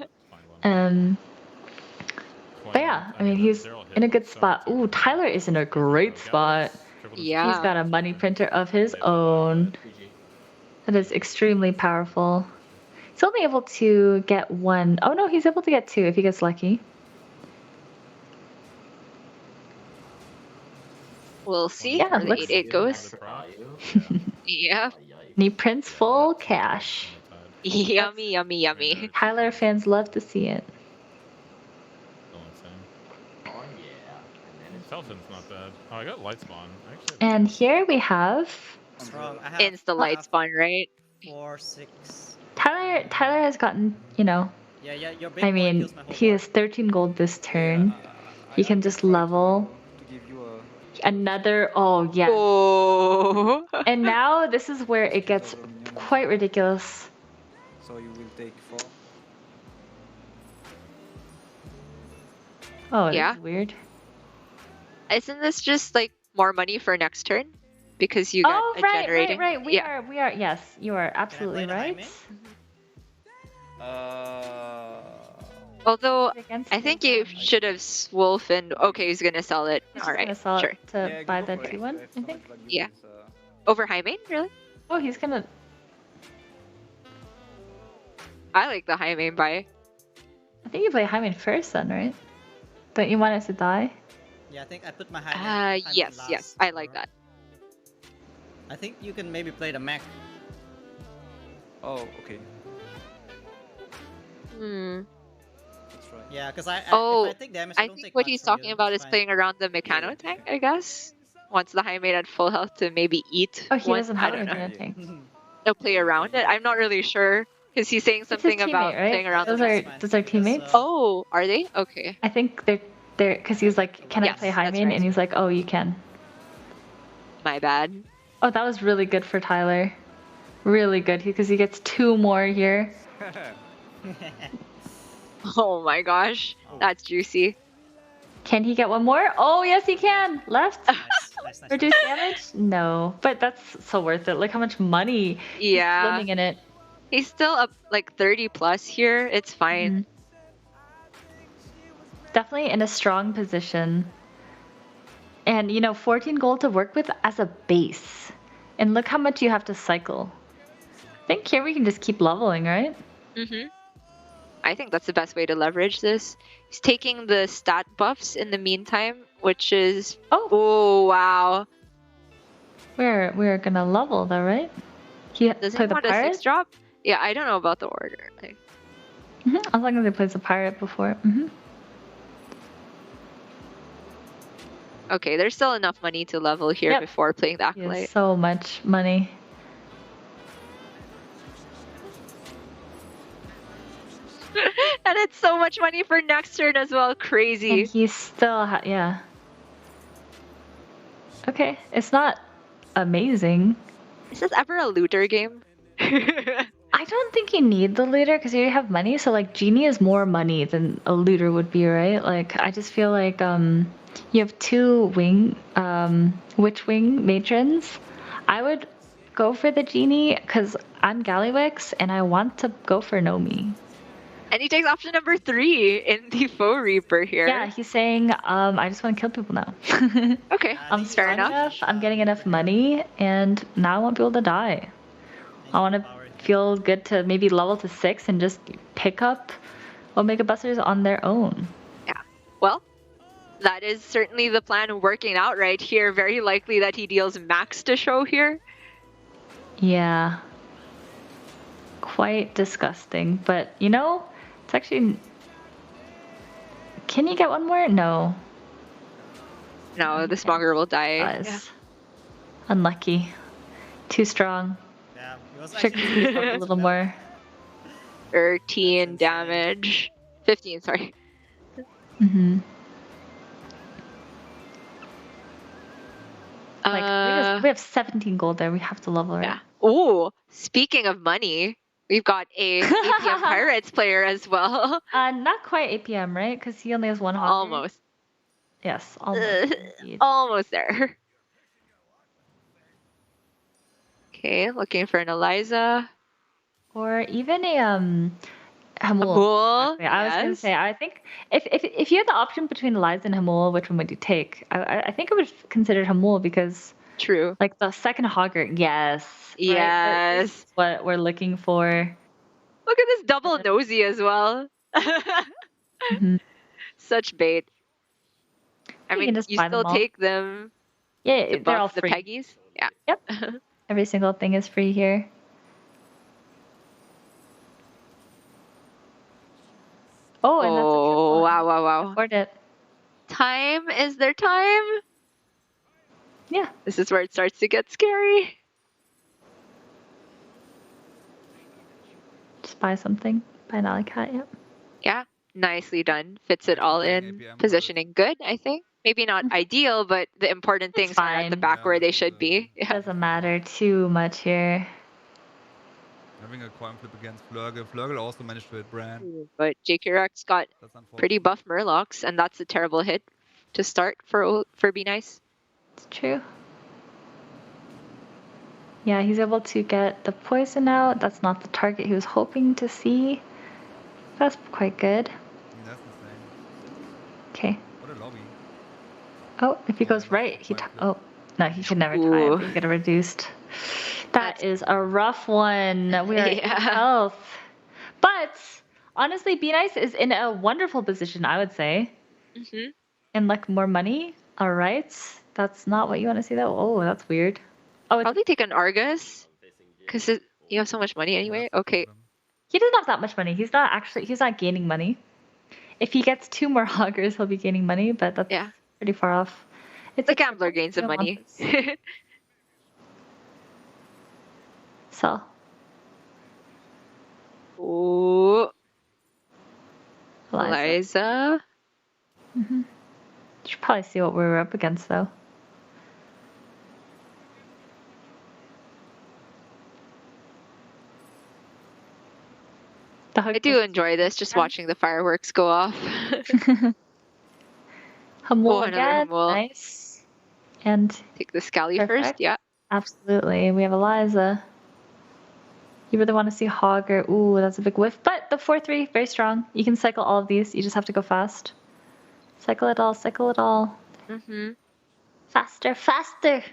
But yeah, I mean, he's in a good spot. Ooh, Tyler is in a great spot. Yeah. He's got a money printer of his own. That is extremely powerful. He's only able to get 1. Oh no, he's able to get 2 if he gets lucky. We'll see Yeah, where the looks- 8/8 goes. Yeah. And he prints full cash. Yummy, yummy, yummy. Tyler fans love to see it. Felton's not bad. Oh, I got light spawn. Actually, And here we have Insta light spawn, right? 4, 6. Tyler has gotten, you know, Yeah, your big I boy mean, kills my whole he has 13 gold this turn. He can just level. To give you a Another, oh yes. Oh. And now this is where it gets quite ridiculous. so you will take 4. Oh, this Yeah. is weird. Isn't this just like more money for next turn? Because you got Oh, a right, generating. right, right. We Yeah. are, yes, you are absolutely right. Although Against I think his, you should have Swolfen. Okay, he's gonna sell it. He's All just right, gonna sell sure. it to buy the 2-1, I think. Yeah. Over High Main, really? Oh, he's gonna. I like the High Main buy. I think you play Hyman first, then, right? Don't you want it to die? Yeah, I think I put my high Yes, yes, I like that. I think you can maybe play the mech. Oh, okay. Hmm. That's right. Yeah, because if Oh, I take damage, I don't think take what much he's from talking you, about it's is fine. playing around the Mechano tank, I guess. Once the High Main at full health to maybe eat Oh, he one. doesn't I have don't know. anything to tank. He'll play around it. I'm not really sure because he's saying It's his something about teammate, right? playing around Those the are mech. those are teammates. Oh, are they? Okay. I think they're because he was like, "Can I Yes, play high that's main?" right. And he's like, "Oh, you can." My bad. Oh, that was really good for Tyler. Really good because he gets 2 more here. Oh my gosh, that's juicy. Can he get 1 more? Oh, yes, he can. Left. Nice. Reduce damage? No, but that's so worth it. Look how much money he's Yeah. swimming in it. He's still up like 30 plus here. It's fine. Definitely in a strong position. And, 14 gold to work with as a base. And look how much you have to cycle. I think here we can just keep leveling, right? Mm-hmm. I think that's the best way to leverage this. He's taking the stat buffs in the meantime, which is... Oh, wow. We're gonna level though, right? He Does play he the want a pirate? 6-drop? Yeah, I don't know about the order. Like, As long as he plays the pirate before. okay, there's still enough money to level here Yep. before playing the He has Acolyte. so much money. And it's so much money for next turn as well. Crazy. And he's still, yeah. Okay, it's not amazing. Is this ever a looter game? I don't think you need the looter because you already have money. So like Genie is more money than a looter would be, right? Like I just feel like you have 2 witch wing matrons. I would go for the Genie because I'm Gallywix and I want to go for Nomi. And he takes option number 3 in the Foe Reaper here. Yeah, he's saying I just want to kill people now. Okay, I'm fair strong enough. I'm getting enough money, and now I want people to die. I want to feel good to maybe level to 6 and just pick up Omega Busters on their own. Yeah. Well, that is certainly the plan working out right here. Very likely that he deals max to show here. Yeah. Quite disgusting, but it's actually... Can you get 1 more? No. No, the Smonger will die. Yeah. Unlucky. Too strong. Yeah, it was Should actually use a little more. 13 damage. 15, sorry. We have 17 gold there. We have to level, right? Yeah. Oh, speaking of money, we've got a APM Pirates player as well. Not quite APM, right? Because he only has 1 hog. Almost. Yes, almost. indeed. Almost there. Okay, looking for an Eliza. Or even a Hamul. Hamul, Exactly. I was gonna say, I think if you had the option between Eliza and Hamul, which one would you take? I think I would consider Hamul because true. Like the second Hogger, yes. Right? Yes. This is what we're looking for. Look at this double nosy as well. Such bait. I mean, can just you buy still them all. take them. Yeah, to they're all buff the free. Peggies. Yeah. Yep. Every single thing is free here. Oh, and that's a triple. Wow. Afford it. Time is their time. Yeah. This is where it starts to get scary. Just buy something. Buy an alley cat, yep. Yeah. Nicely done. Fits it all in. Positioning good, I think. Maybe not ideal, but the important things are at the fine. back where they should be. Yeah. Doesn't matter too much here. Having a coin flip against Flurgle. Flurgle also managed to hit Bran. But JKRX got pretty buff Murlocs, and that's a terrible hit to start for Be Nice. It's true. Yeah, he's able to get the poison out. That's not the target he was hoping to see. That's quite good. That's insane. Okay. What a lobby. Oh, if he goes right, he oh no, he can never tie it. He get a reduced. That is a rough one. We are in health. But honestly, Be Nice is in a wonderful position, I would say. Mm-hmm. And like more money. All right. That's not what you want to see though. Oh, that's weird. Oh, it's Probably take an Argus because you have so much money anyway. Okay. He doesn't have that much money. He's not gaining money. If he gets 2 more hoggers, he'll be gaining money, but that's pretty far off. It's a gambler gains some money. So. Ooh. Eliza. Mm-hmm. Should probably see what we were up against though. I do enjoy this, just watching the fireworks go off. Humble another again. Humble. Nice. And take the Scally first, yeah. Absolutely. We have Eliza. You really want to see Hogger. Ooh, that's a big whiff. But the 4-3, very strong. You can cycle all of these. You just have to go fast. Cycle it all, cycle it all. Mm-hmm. Faster, faster.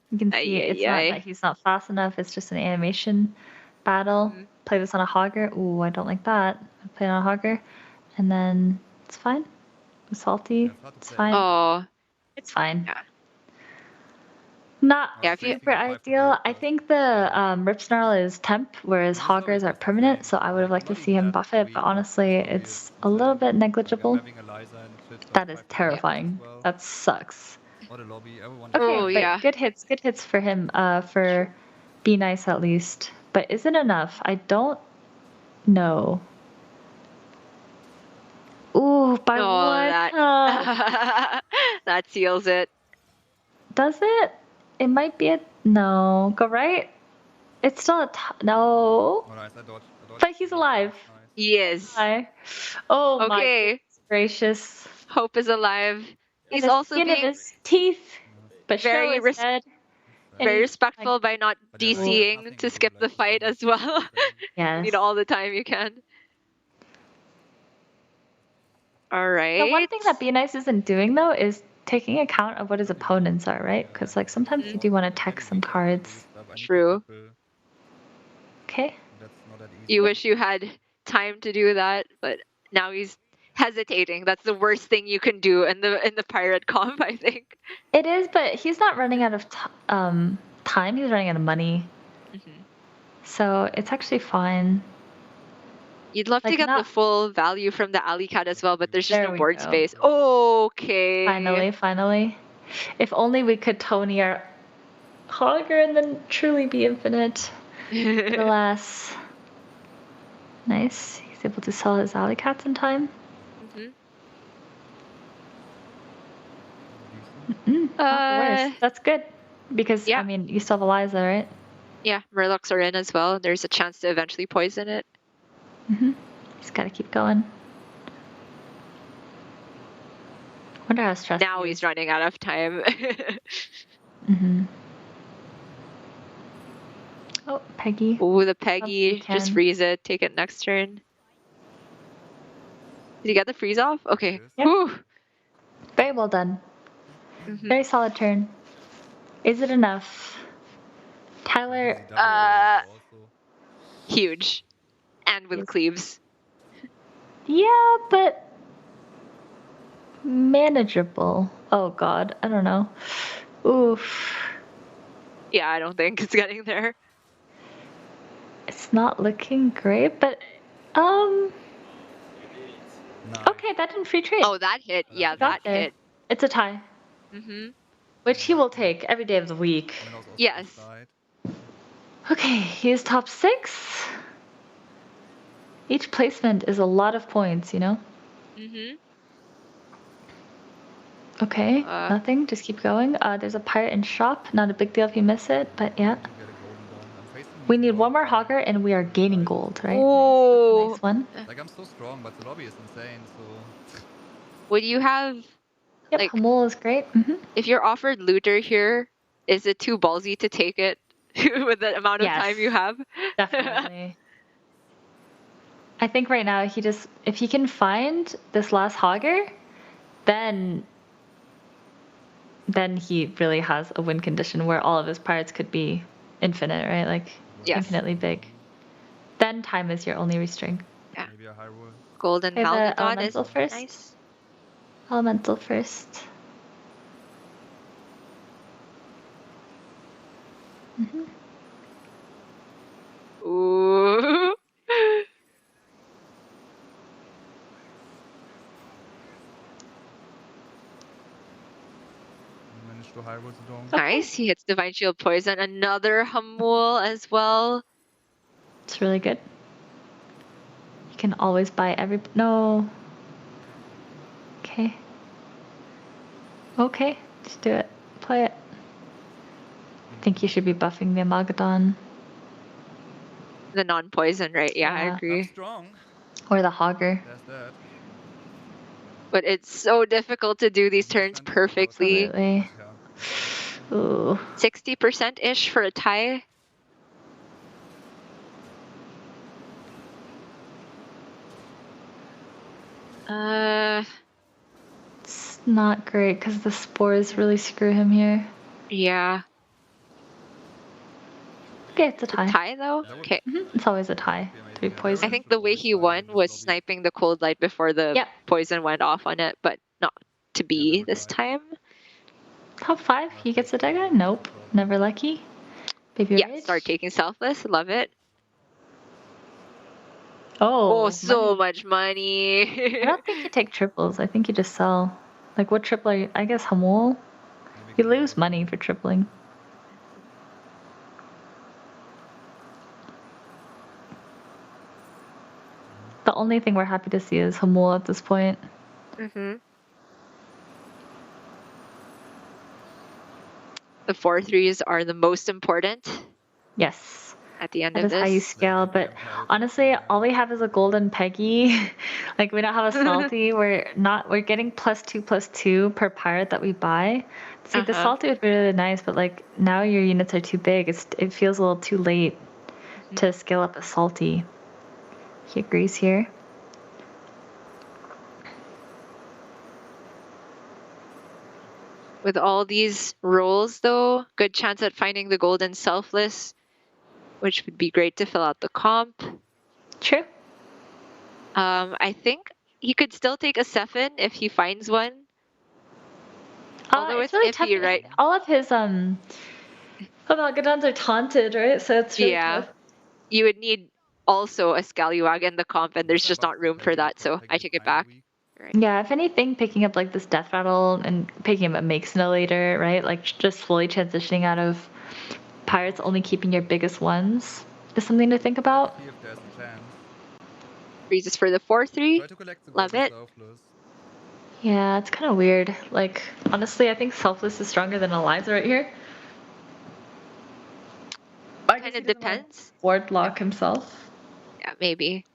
You can see it's not that he's not fast enough. It's just an animation battle. Play this on a Hogger. Ooh, I don't like that. I play it on a Hogger. And then it's fine. It's salty. It's fine. Oh. It's fine. Yeah. Not if you super ideal. I think the Rip Snarl is temp, whereas Hoggers are permanent, so I would have liked to see him buff it, but honestly, it's a little bit negligible. That is terrifying. That sucks. What a lobby. Okay, but good hits for him, for Be Nice at least. But is it enough? I don't know. Ooh, by one that, that seals it. Does it? It might be a no. Go right. It's still a no. But he's alive. He is. Hi. Oh okay. My goodness gracious. Hope is alive. He's and also being being his teeth, but very very respectful by not DCing to skip the fight as well. Yes. All the time you can. All right. The one thing that Be Nice isn't doing though is taking account of what his opponents are, right? Because like sometimes you do want to tech some cards. True. Okay. You wish you had time to do that, but now he's hesitating. That's the worst thing you can do in the pirate comp, I think. It is, but he's not running out of time. He's running out of money. Mm-hmm. So it's actually fine. You'd love to get the full value from the alley cat as well, but there's just no board space. Okay. Finally. If only we could Tony our Hogger and then truly be infinite. But alas. Nice. He's able to sell his alley cats in time. That's good. Because, I mean, you still have Eliza, right? Yeah, Murlocs are in as well. There's a chance to eventually poison it. He's got to keep going. Wonder how stressed now he's running out of time. Oh, Peggy. Ooh, the Peggy. Just freeze it. Take it next turn. Did you get the freeze off? Okay. Yep. Very well done. Very solid turn. Is it enough? Tyler. Huge. And with cleaves. Yeah, but manageable. Oh god, I don't know. Oof. Yeah, I don't think it's getting there. It's not looking great, but okay, that didn't free trade. Oh, that hit. Yeah, that hit. It's a tie. Which he will take every day of the week. Yes. Okay, he's top 6. Each placement is a lot of points, you know? Mm-hmm. Okay, nothing. Just keep going. There's a pirate in shop. Not a big deal if you miss it, but yeah. We need one more hogger and we are gaining gold, right? Oh. Nice one. Like, I'm so strong, but the lobby is insane, so... Would you have... Yep, like, Hamul is great. If you're offered looter here, is it too ballsy to take it with the amount of time you have? Definitely. I think right now he just, if he can find this last hogger, then he really has a win condition where all of his pirates could be infinite, right? Like infinitely big. Then time is your only restraint. Yeah. Maybe a high roll. Golden Okay, the Malgadon elemental is first. nice. Elemental first. Ooh. Managed to high roll the dome. Nice. He hits Divine Shield Poison. Another Hamul as well. It's really good. You can always buy every... No. Okay. Okay, just do it. Play it. I think you should be buffing the Amalgadon. The non-poison, right? Yeah, I agree. I'm strong. Or the Hogger. There's that. But it's so difficult to do these turns perfectly. Absolutely. Ooh. 60%-ish for a tie. It's not great because the spores really screw him here. Yeah. Okay, it's a tie. Tie though? Okay. It's always a tie. 3 poison. I think the way he won was sniping the cold light before the poison went off on it, but not to be this time. Top 5, he gets a Dega? Nope. Never lucky. Baby Yeah, Rage. start taking selfless. Love it. Oh, so much money. I don't think you take triples. I think you just sell. Like, what triple are you? I guess Hamul. You lose money for tripling. The only thing we're happy to see is Hamul at this point. The 4-3s are the most important. Yes. At the end That of is this. how you scale, but honestly, all we have is a golden Peggy. Like, we don't have a salty. We're getting +2/+2 per pirate that we buy. See, the salty would be really nice, but like now your units are too big. It feels a little too late to scale up a salty. He agrees here. With all these rolls though, good chance at finding the golden selfless, which would be great to fill out the comp. True. I think he could still take a Sephin if he finds one. Although it's really iffy, tough. right? All of his Amalgadons are taunted, right? So it's really tough. You would need also a Scallywag in the comp, and there's just not room for that, so I take it back. Yeah, if anything, picking up like this Death Rattle and picking up a Make Snow later, right? Like just slowly transitioning out of pirates, only keeping your biggest ones is something to think about. See if there's a chance. Freezes for the 4-3. Try to collect the Love it. selfless. Yeah, it's kind of weird. Like, honestly, I think Selfless is stronger than Eliza right here. Kind of depends. Ward lock himself. Yeah, maybe.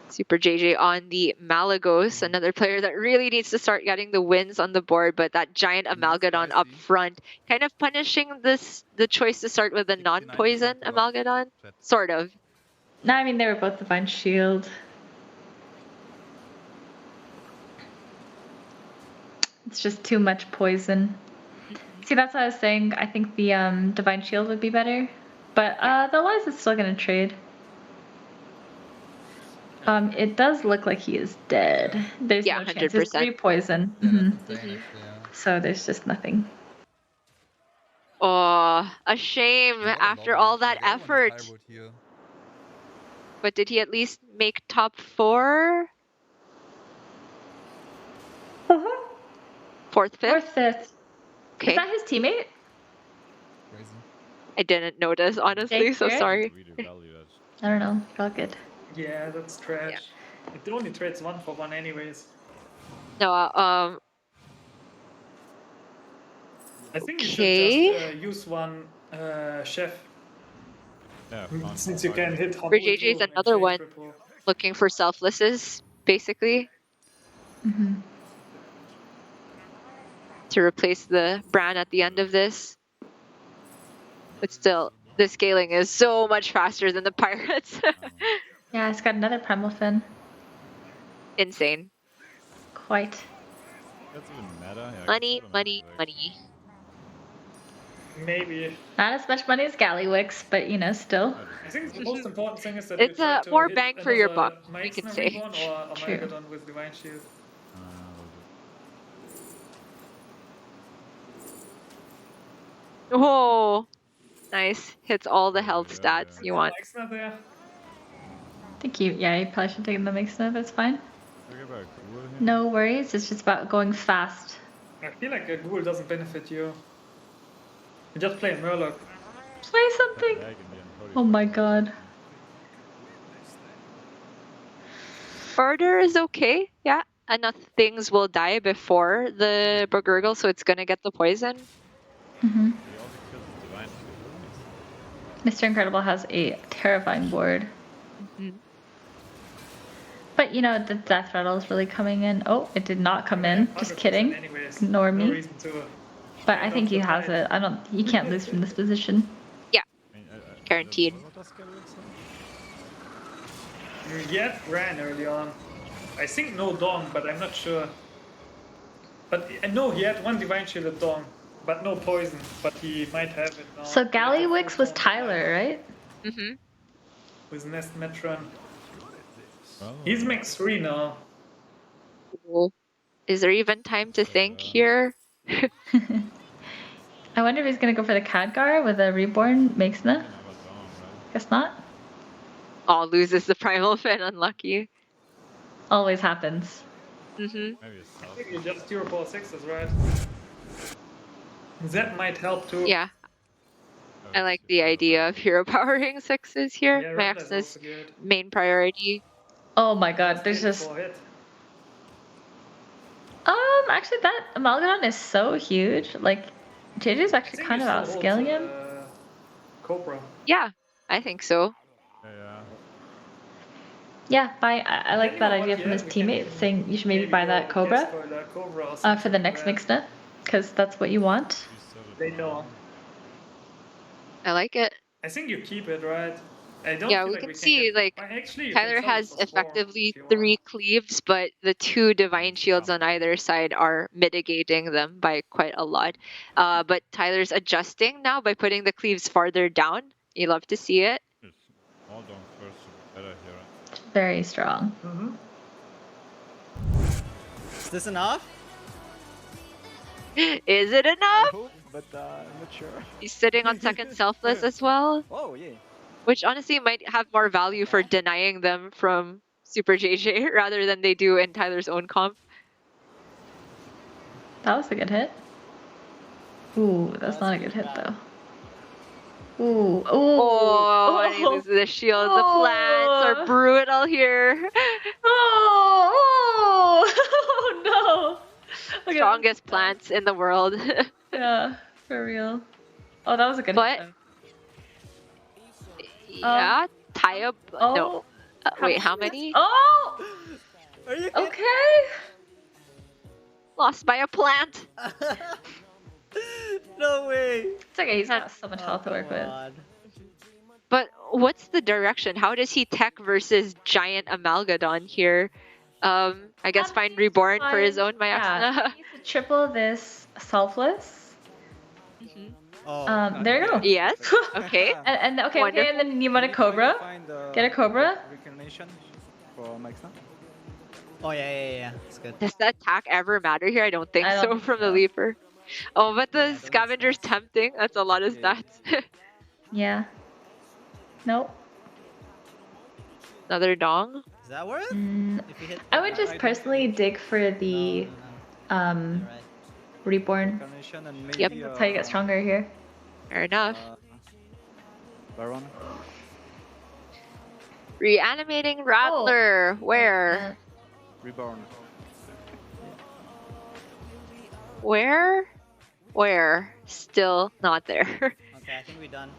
Super JJ on the Malagos, another player that really needs to start getting the wins on the board, but that giant Amalgadon up front, kind of punishing the choice to start with a non-poison Amalgadon, sort of. No, I mean they were both Divine Shield. It's just too much poison. See, that's what I was saying. I think the Divine Shield would be better, but the Eliza's still gonna trade. It does look like he is dead. There's no chance. It's 3 poison. So there's just nothing. Oh, a shame after all that effort. But did he at least make top 4? 4th, 5th? 4th, 5th. Okay. Is that his teammate? Crazy. I didn't notice, honestly, Jake, so you're it? sorry. I don't know. You're all good. Yeah, that's trash. It only trades 1 for 1 anyways. No, I think you should okay. just use one chef. Yeah, Since you can hit For Hafu JJ is too and another chain one triple. looking for selflesses, basically, to replace the Bran at the end of this. But still, the scaling is so much faster than the Pirates. Yeah, it's got another Primal Fin. Insane. Quite. That's even meta. Yeah, Money, money, money. Maybe. Not as much money as Gallywix, but you know, still. I think the most important thing is that It's you try to more hit bang for your another buck, we can Meixner say. Reborn or True. Amalgadon with Divine Shield. Oh, nice. Hits all the health stats you want. Meixner there. I think you probably should take the mix of it's fine. Talk about cool here. No worries, it's just about going fast. I feel like a ghoul doesn't benefit you. You just play a Murloc. Play something! Oh my god. Order is okay, yeah. Enough things will die before the Burgurgle, so it's gonna get the poison. Mm-hmm. Mr. Incredible has a terrifying board. But you know, the death rattle is really coming in. Oh, it did not come in. Just kidding. Anyways, Ignore no me. reason to. But I think he has it. You can't lose from this position. Yeah. Guaranteed. You get ran early on. I think no Dong, but I'm not sure. But I know he had one Divine Shield at Dong, but no poison. But he might have it now. So Gallywix was Tyler, right? Mm-hmm. With Nest Metron. Oh. He's max 3 now. Is there even time to think here? I wonder if he's gonna go for the Khadgar with a reborn Meixna. Guess not. Oh, loses the Primal Fin, unlucky. Always happens. Mm-hmm. I think you just Hero Power 6s, right? That might help too. Yeah. I like the idea of hero powering 6s here. Yeah, Max Ramda's is also good. main priority. Oh my god, there's just... Actually that Amalgadon is so huge. Like, JJ's actually kind of outscaling him. Cobra. Yeah, I think so. Yeah, I like that idea from his teammate saying you should maybe buy that Cobra for the next Mixna, because that's what you want. They know. I like it. I think you keep it, right? I don't Yeah, feel we like can we see, get... like, Actually, you Tyler can sell it has for 4 effectively if you want. 3 cleaves, but the 2 divine shields on either side are mitigating them by quite a lot. But Tyler's adjusting now by putting the cleaves farther down. You love to see it. All down first to be better here. Very strong. Is this enough? Is it enough? But I'm not sure. He's sitting on second selfless as well. Oh, yeah. Which honestly might have more value for denying them from Super JJ rather than they do in Tyler's own comp. That was a good hit. Ooh, that's not a good hit though. Ooh, Oh, and he loses the shield. The plants are brutal here. Oh no! Okay. Strongest plants in the world. Yeah, for real. Oh, that was a good hit though. Yeah, tie up. No. Wait, how many? Oh! Are you okay? Lost by a plant. No way. It's okay, he's got so much health to work with. But what's the direction? How does he tech versus giant Amalgadon here? I guess find Reborn for his own Myaxna. Yeah, he needs to triple this selfless. Oh, there you go. Yes. Okay. and then you want a Cobra? Get a Cobra? Reincarnation for Meixna. Oh yeah. It's good. Does the attack ever matter here? I don't think so from the Leaper. Oh, but the Scavenger's tempting. That's a lot of stats. Yeah. Nope. Another Dong. Does that work? If you hit I would just personally dig for the Reborn. Reincarnation and maybe, Yep. That's how you get stronger here. Fair enough. Baron. Reanimating Rattler. Where? Reborn. Where? Where? Still not there. Okay, I think we're done.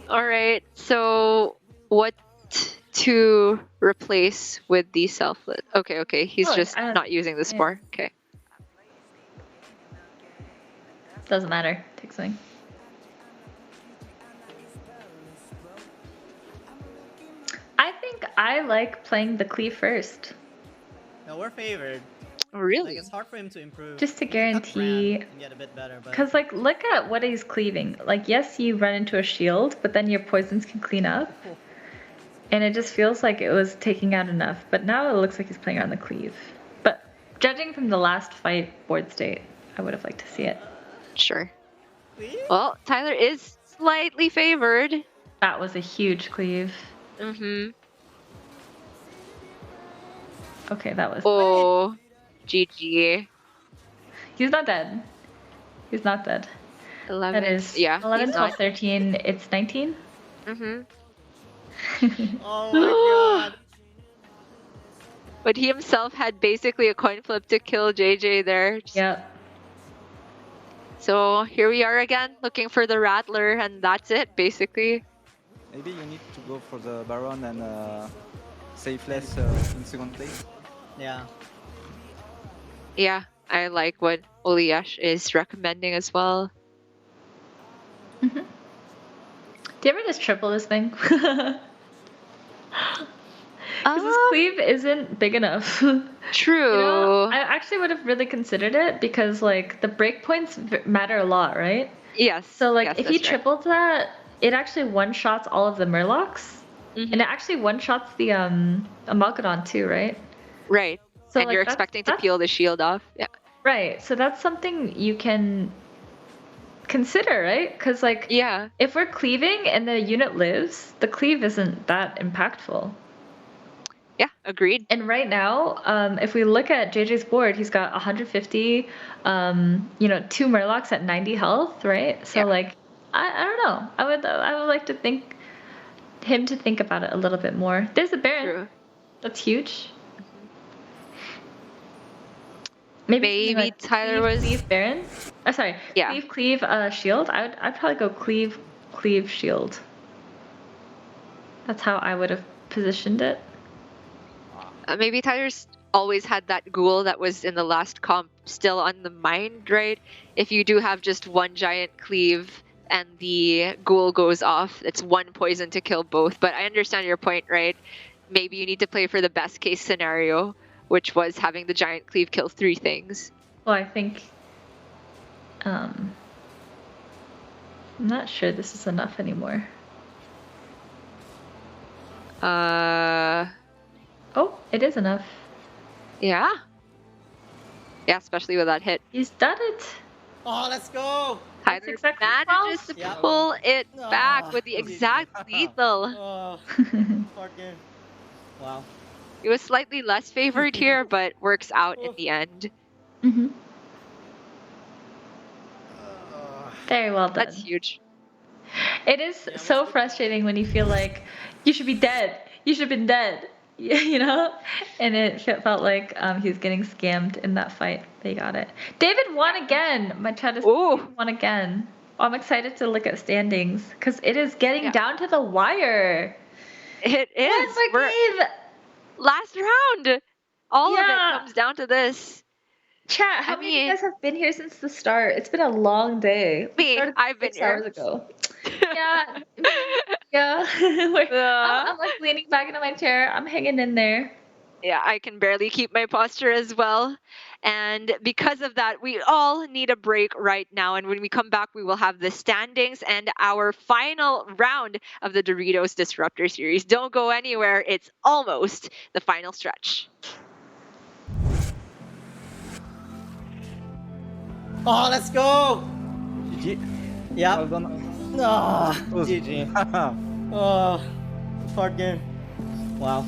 Alright, so what to replace with the selfless? Okay, he's Oh, just not using the spore. Okay. Doesn't matter. Take something. I think I like playing the cleave first. No, we're favored. Really? Like, it's hard for him to improve. Just to He can cut guarantee. Brand and get a bit better, but Because, like, look at what he's cleaving. Like, yes, you run into a shield, but then your poisons can clean up. And it just feels like it was taking out enough. But now it looks like he's playing around the cleave. But judging from the last fight board state, I would have liked to see it. Sure. Well, Tyler is slightly favored. That was a huge cleave. Mm-hmm. Okay, that was... Oh, GG. He's not dead. He's not dead. 11. That is, yeah. 11, he's 12, not. 13, it's 19? Mm-hmm. oh my god. But he himself had basically a coin flip to kill JJ there. Yep. So here we are again, looking for the Rattler, and that's it, basically. Maybe you need to go for the Baron and save less in second place. Yeah. Yeah, I like what Oliash is recommending as well. Do you ever just triple this thing? Because this cleave isn't big enough. True. You know, I actually would have really considered it because, like, the breakpoints matter a lot, right? Yes. So, like, yes, if he that's right. tripled that, it actually one-shots all of the Murlocs. And it actually one-shots the Amalgadon too, right? Right. So, and like, you're that's- expecting to peel the shield off. Yeah. Right. So that's something you can consider, right? Because, like, yeah, if we're cleaving and the unit lives, the cleave isn't that impactful. Yeah, agreed. And right now, if we look at JJ's board, he's got 150, you know, 2 Murlocs at 90 health, right? So, like, I don't know. I would like to think about it a little bit more. There's a Baron. True. That's huge. Maybe like Tyler was cleave Baron. Sorry. Yeah. Cleave shield. I'd probably go cleave shield. That's how I would have positioned it. Maybe Tyler's always had that ghoul that was in the last comp still on the mind, right? If you do have just one giant cleave and the ghoul goes off, it's one poison to kill both. But I understand your point, right? Maybe you need to play for the best case scenario, which was having the giant cleave kill 3 things. Well, I think I'm not sure this is enough anymore. Oh, it is enough. Yeah. Yeah, especially with that hit. He's done it. Oh, let's go. Tyler exactly manages to pull it back with the exact lethal. Oh, fucking. Wow. It was slightly less favored here, but works out in the end. Mm-hmm. Very well done. That's huge. It is so frustrating when you feel like you should be dead. You should have been dead. You know? And it felt like he was getting scammed in that fight. They got it. David won again. My chat is won again. I'm excited to look at standings because it is getting down to the wire. It is. We're last round. All of it comes down to this. Chat, how many of you guys have been here since the start? It's been a long day. I've been 6 here. hours ago. Yeah. I'm like leaning back into my chair. I'm hanging in there. Yeah, I can barely keep my posture as well. And because of that, we all need a break right now. And when we come back, we will have the standings and our final round of the Doritos Disruptor Series. Don't go anywhere. It's almost the final stretch. Oh, let's go. GG. Yeah. Well done. Oh, GG. Oh, fucking. Wow.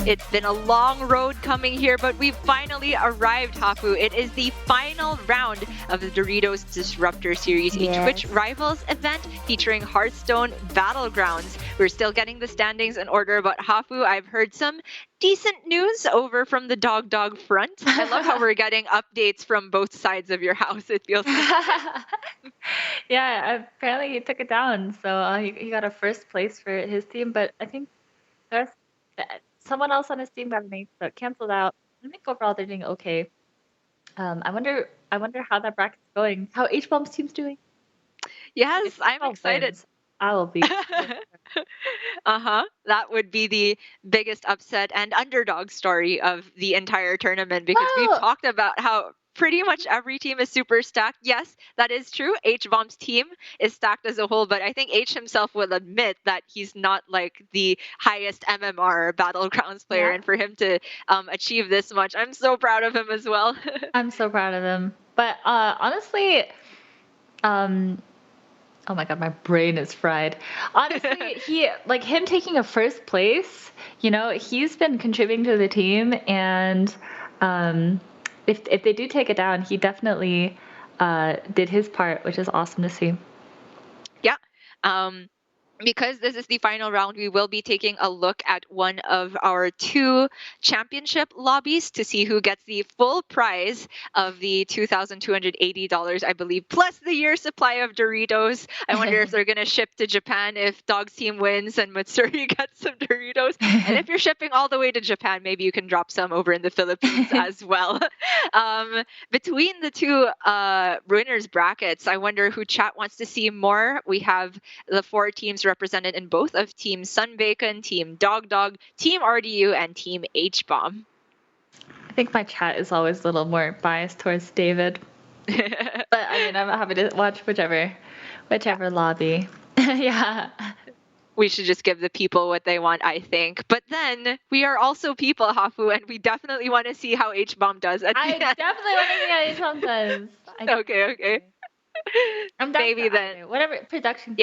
It's been a long road coming here, but we've finally arrived, Hafu. It is the final round of the Doritos Disruptor Series, a Twitch Rivals event featuring Hearthstone Battlegrounds. We're still getting the standings in order, but Hafu, I've heard some decent news over from the dog front. I love how we're getting updates from both sides of your house, it feels like. Yeah, apparently he took it down, so he got a first place for his team, but I think there's someone else on his team got canceled out. I think overall they're doing okay. I wonder how that bracket's going. How H-Bomb's team's doing? Yes, I'm excited. I will be. That would be the biggest upset and underdog story of the entire tournament because we've talked about how pretty much every team is super stacked. Yes, that is true. H-Bomb's team is stacked as a whole, but I think H himself will admit that he's not like the highest MMR Battlegrounds player, and for him to achieve this much, I'm so proud of him as well. I'm so proud of him. But honestly, oh my god, my brain is fried. Honestly, him taking a first place, he's been contributing to the team, and if they do take it down, he definitely did his part, which is awesome to see. Yeah. Because this is the final round, we will be taking a look at one of our 2 championship lobbies to see who gets the full prize of the $2,280, I believe, plus the year supply of Doritos. I wonder if they're going to ship to Japan if Dog's team wins and Matsuri gets some Doritos. And if you're shipping all the way to Japan, maybe you can drop some over in the Philippines as well. Between the 2 winners brackets, I wonder who chat wants to see more. We have the 4 teams represented in both of Team Sunbacon, Team Dog, Team RDU, and Team H-Bomb. I think my chat is always a little more biased towards David. But I mean, I'm happy to watch whichever lobby. Yeah. We should just give the people what they want, I think. But then we are also people, Hafu, and we definitely want to see how H-Bomb does at the end. Definitely want to see how H-Bomb does. Okay. I'm down Maybe for then. either. Whatever production.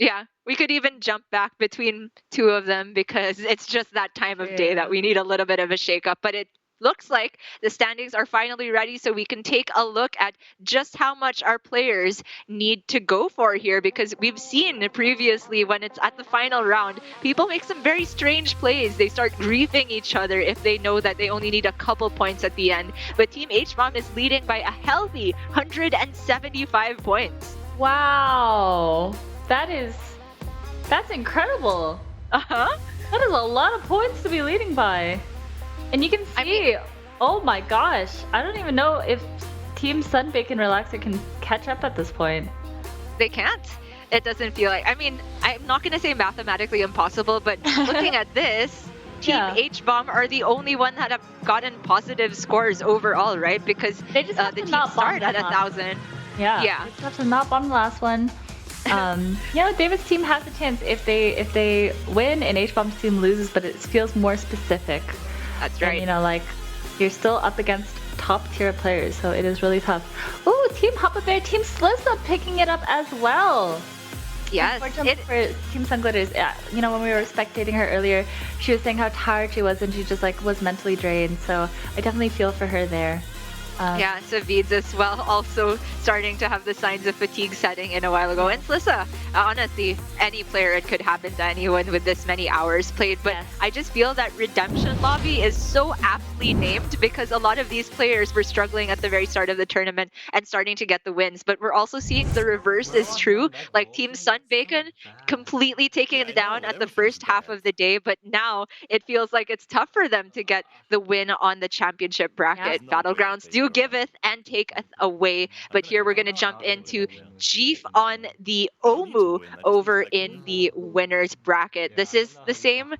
Yeah, we could even jump back between 2 of them because it's just that time of day that we need a little bit of a shakeup. But it looks like the standings are finally ready, so we can take a look at just how much our players need to go for here, because we've seen previously when it's at the final round, people make some very strange plays. They start griefing each other if they know that they only need a couple points at the end. But Team H-Bomb is leading by a healthy 175 points. Wow. That's incredible. That is a lot of points to be leading by. And you can see, oh my gosh, I don't even know if Team Sunbacon Relaxer can catch up at this point. They can't. It doesn't feel like, I'm not going to say mathematically impossible, but looking at this, Team H-Bomb are the only one that have gotten positive scores overall, right? Because they just have the to team not start bomb at 1,000. Yeah. They just have to not bomb the last one. David's team has a chance if they win and H-Bomb's team loses, but it feels more specific. That's right. And, you're still up against top tier players, so it is really tough. Ooh, Team Hoppa Bear, Team Slissa picking it up as well. Yes. Unfortunately for Team Sunglitters, when we were spectating her earlier, she was saying how tired she was and she just was mentally drained. So I definitely feel for her there. Savids as well, also starting to have the signs of fatigue setting in a while ago. And Slissa, honestly, any player, it could happen to anyone with this many hours played. But I just feel that Redemption Lobby is so aptly named because a lot of these players were struggling at the very start of the tournament and starting to get the wins. But we're also seeing the reverse is true. Like Team Sunbacon completely taking it down at the first half of the day. But now it feels like it's tough for them to get the win on the championship bracket. Battlegrounds do giveth and taketh away, but here we're going to jump into Chief on the Omu over in the winners bracket. This is the same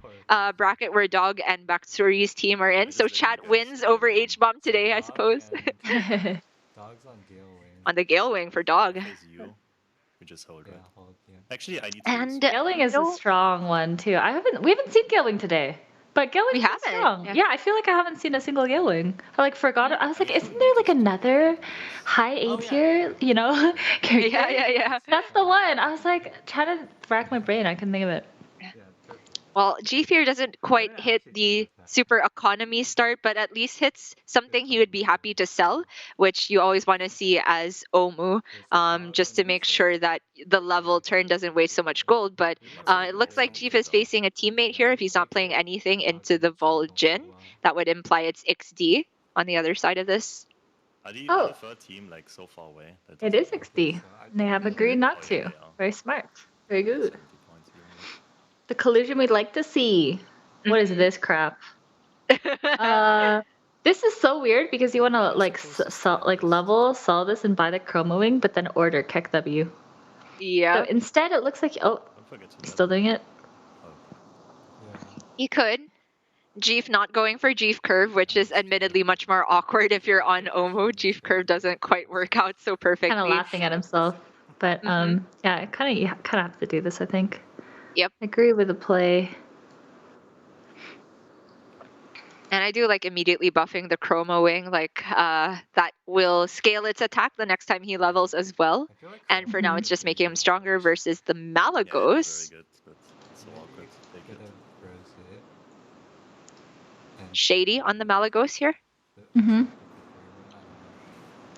bracket where Dog and Baksuri's team are in, so chat wins over H-Bomb today, I suppose. Dog's on Gale Wing. On the Gale Wing for Dog. We just hold right. Actually, I need to. And Gale Wing is a strong one too. We haven't seen Gale Wing today. But Gale Wing is strong. Yeah, I feel like I haven't seen a single Gale Wing. I forgot it. I was like, isn't there another high A tier, character? Yeah. That's the one. I was like, trying to rack my brain. I couldn't think of it. Well, G Fear doesn't quite hit the super economy start, but at least hits something he would be happy to sell, which you always want to see as Omu, just to make sure that the level turn doesn't waste so much gold. But it looks like Chief is facing a teammate here. If he's not playing anything into the Vol Jin, that would imply it's XD on the other side of this. Oh. For a team like so far away. It is XD. And they have agreed not to. Very smart. Very good. The collusion we'd like to see. What is this crap? This is so weird because you want to like sell this and buy the chroma wing, but then order Keck W. Yeah. So instead, it looks like still doing it. He could. Jeef not going for Jeef Curve, which is admittedly much more awkward if you're on Omo. Jeef Curve doesn't quite work out so perfectly. Kind of laughing at himself, but yeah, you kind of have to do this, I think. Yep. I agree with the play. And I do like immediately buffing the Chroma Wing, like that will scale its attack the next time he levels as well. And for now, it's just making him stronger versus the Malagos. Shady on the Malagos here.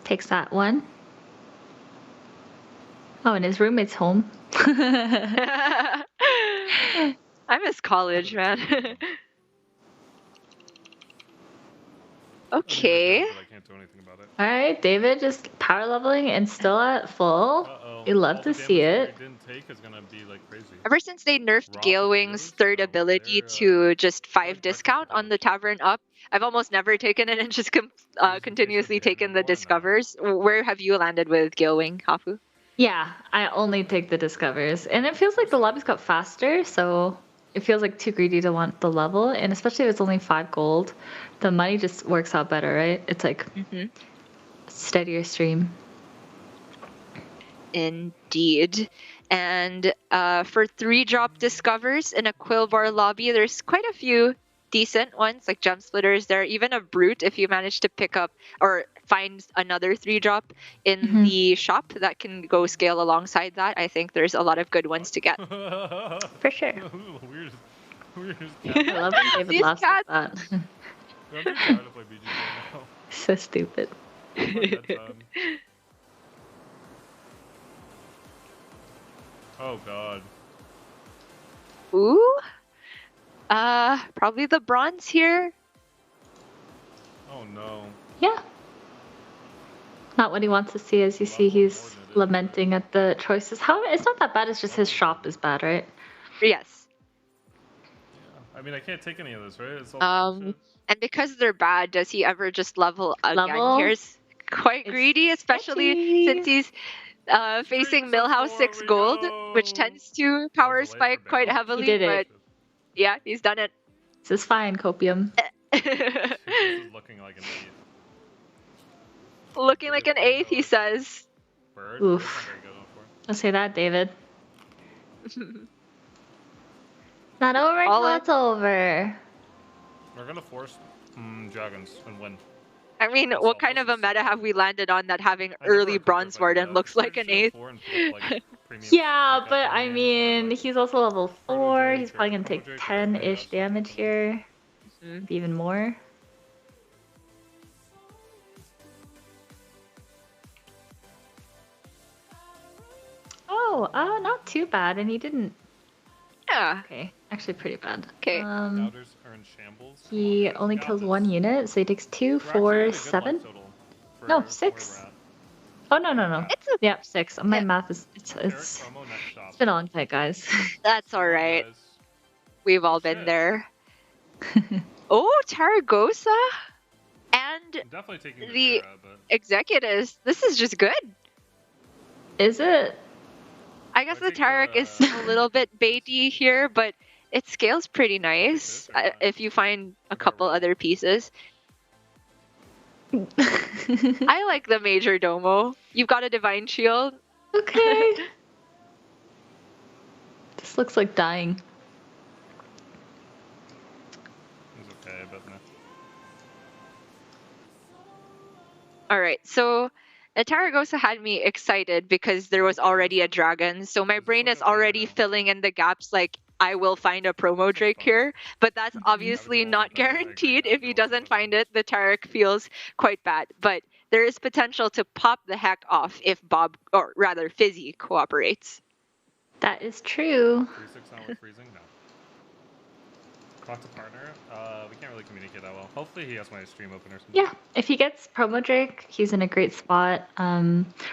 Takes that one. Oh, and his roommate's home. I miss college, man. Okay. I can't do anything about it. All right, David just power leveling and still at full. You love to see it. Didn't take is gonna be like crazy. Ever since they nerfed Gale Wing's third ability to just 5 discount on the Tavern Up, I've almost never taken it and just continuously taken the Discovers. Where have you landed with Gale Wing, Hafu? Yeah, I only take the Discovers. And it feels like the lobbies got faster, so it feels like too greedy to want the level. And especially if it's only 5 gold, the money just works out better, right? It's like steadier stream. Indeed. And for 3-drop Discovers in a Quillbar lobby, there's quite a few decent ones, like Gem Splitters. There are even a Brute if you manage to pick up or find another 3-drop in the shop that can go scale alongside that. I think there's a lot of good ones to get. For sure. Weirdest I love when David These laughs at that. I'm pretty tired to play BG now. So stupid. Oh god. Ooh. Probably the bronze here. Oh no. Yeah. Not what he wants to see. As you see, he's lamenting at the choices. How it's not that bad. It's just his shop is bad, right? Yes. I mean, I can't take any of this, right? It's all bullshit. And because they're bad, does he ever just level again? Here's quite greedy, especially since he's facing Millhouse 6 gold, which tends to power spike quite heavily. He did it. But yeah, he's done it. This is fine, Copium. This is looking like an 8. Looking like an 8th, he says. Bird? Oof. I'll say that, David. Not over till it's over. We're gonna force dragons and win. I mean, what kind of a meta have we landed on that having early Bronze Warden looks like an 8th? Yeah, but I mean, he's also level 4. He's probably gonna take 10-ish damage here. Maybe even more. Oh, not too bad, and he didn't. Yeah. Okay, actually pretty bad. Okay. Doubters are in shambles. He only kills 1 unit, so he takes 2, 4, 7. No, 6. Oh no. Yeah, 6. My math is it's been a long time, guys. That's all right. We've all been there. Oh, Taragosa and Definitely taking the executives. This is just good. Is it? I guess the Tarek is a little bit baity here, but it scales pretty nice if you find a couple other pieces. I like the Major Domo. You've got a Divine Shield. Okay. This looks like dying. It's okay, but no. Alright, so Taragosa had me excited because there was already a dragon, so my brain is already filling in the gaps like I will find a promo Drake here, but that's obviously not guaranteed. If he doesn't find it, the Tarek feels quite bad. But there is potential to pop the heck off if Bob, or rather Fizzy, cooperates. That is true. 3-6 now with freezing? No. Talk to partner? We can't really communicate that well. Hopefully he has my stream open or something. Yeah, if he gets promo Drake, he's in a great spot.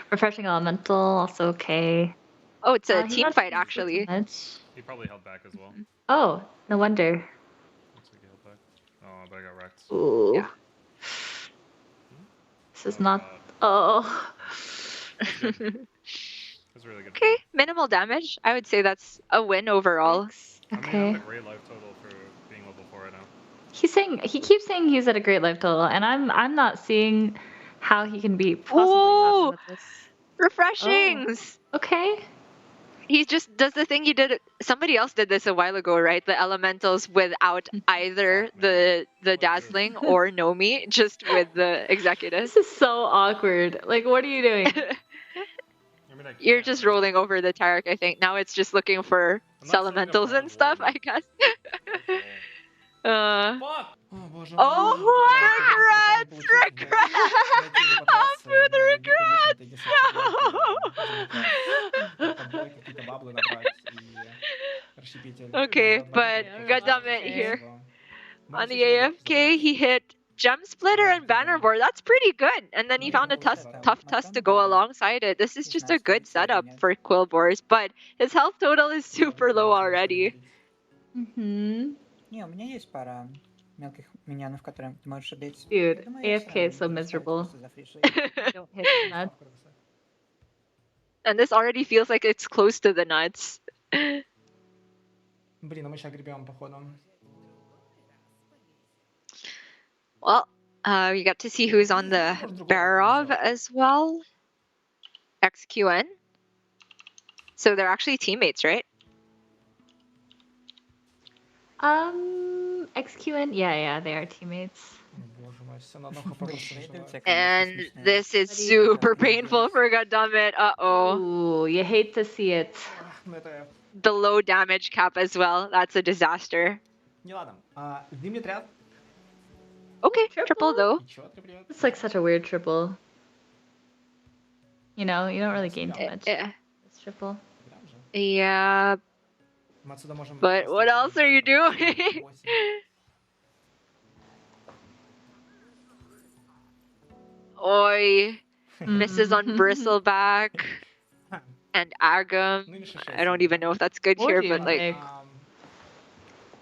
Refreshing Elemental, also okay. Oh, it's a he's team not fight, doing actually. much. He probably held back as well. Oh, no wonder. Looks like he held back. Oh, but I got wrecked. Ooh. Yeah. This is not. Oh. That's really good. Okay, minimal damage. I would say that's a win overall. I mean, Okay. I'm at a great life total for being level 4 right now. He keeps saying he's at a great life total, and I'm not seeing how he can be possibly happy with this. Refreshings! Oh, okay. He just does the thing he did. Somebody else did this a while ago, right? The elementals without either the dazzling or Nomi, just with the executives. This is so awkward. Like, what are you doing? You're just rolling over the Tarek, I think. Now it's just looking for elementals and stuff, I guess. Oh, regrets! Hafu, the regrets! No! Okay, but goddammit here. On the AFK, he hit Gem Splitter and Bannerboard. That's pretty good. And then he found a tough tusk to go alongside it. This is just a good setup for Quillbores, but his health total is super low already. Mm-hmm. Не, у меня есть пара мелких миньонов, которые ты можешь убить. Dude, Думаю, я всё AFK равно is so буду miserable. просто зафришить. Don't hit the nuts. And this already feels like it's close to the nuts. Блин, а мы сейчас гребем, походу. Well, we got to see who's on the Barov as well. XQN. So they're actually teammates, right? XQN? Yeah, they are teammates. Боже мой, всё на одно хп просто нажимаю. And this is super painful for goddammit. Uh-oh. Ooh, you hate to see it. Ну это... The low damage cap as well. That's a disaster. Не ладно. Зимний отряд. Okay, triple though. Чё, привет. It's like such a weird triple. You know, you don't really gain too much. Yeah. It's triple. Yeah. Мы отсюда можем... But what else are you doing? Oi. Misses on Bristleback and Agam. I don't even know if that's good What here, do you but like think?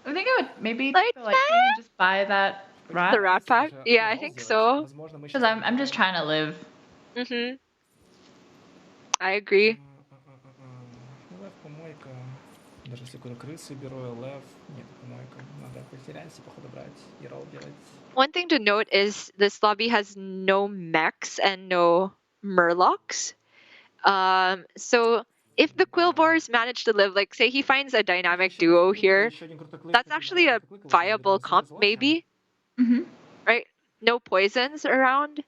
I think I would maybe like just buy that rat. the rat pack. Yeah, I think so. Because I'm just trying to live. Mhm. I agree. Лев, помойка. Даже если какую-то крысу беру, лев. Нет, помойка. Надо потеряться, походу брать и ролл делать. One thing to note is this lobby has no mechs and no murlocs. So if the Quillbores manage to live, like say he finds a dynamic duo here, that's actually a viable comp maybe. Mm-hmm. Right? No poisons around.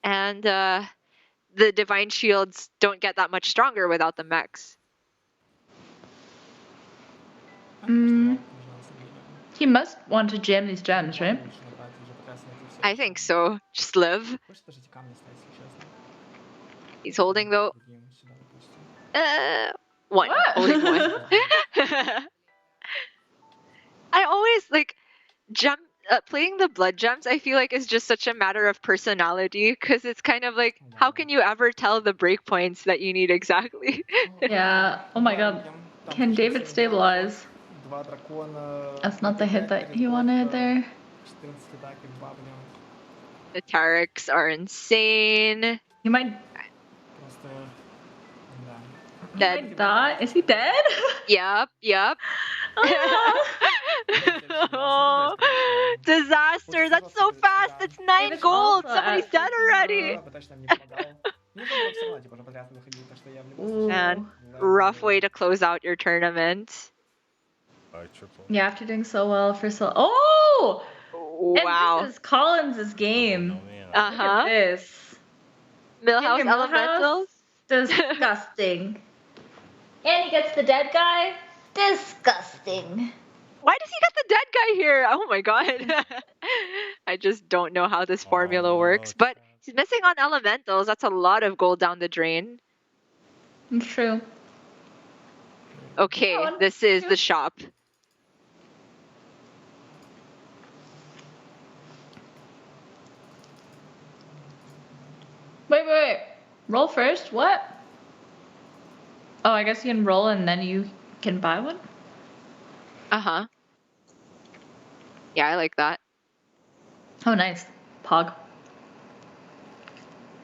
And the divine shields don't get that much stronger without the mechs. He must want to jam these gems, right? I think so. Just live. He's holding though. One. Holding one. I always like playing the blood gems. I feel like is just such a matter of personality because it's kind of like how can you ever tell the breakpoints that you need exactly? Yeah. Oh my god. Can David stabilize? That's not the hit that he wanted there. The Tareks are insane. He might Dead. die. Is he dead? Yep. Oh, disaster. That's so fast. It's 9 gold. Somebody's dead already. Man, rough way to close out your tournament. Yeah, after doing so well for so. Oh! Wow. And this is Collins' game. Uh huh. Look at this. Millhouse Your Millhouse? Elementals. Disgusting. And he gets the dead guy. Disgusting. Why does he got the dead guy here? Oh my god. I just don't know how this formula works. But he's missing on elementals. That's a lot of gold down the drain. It's true. Okay, this is the shop. Wait. Roll first? What? Oh, I guess you can roll and then you can buy one? Uh-huh. Yeah, I like that. Oh, nice. Pog.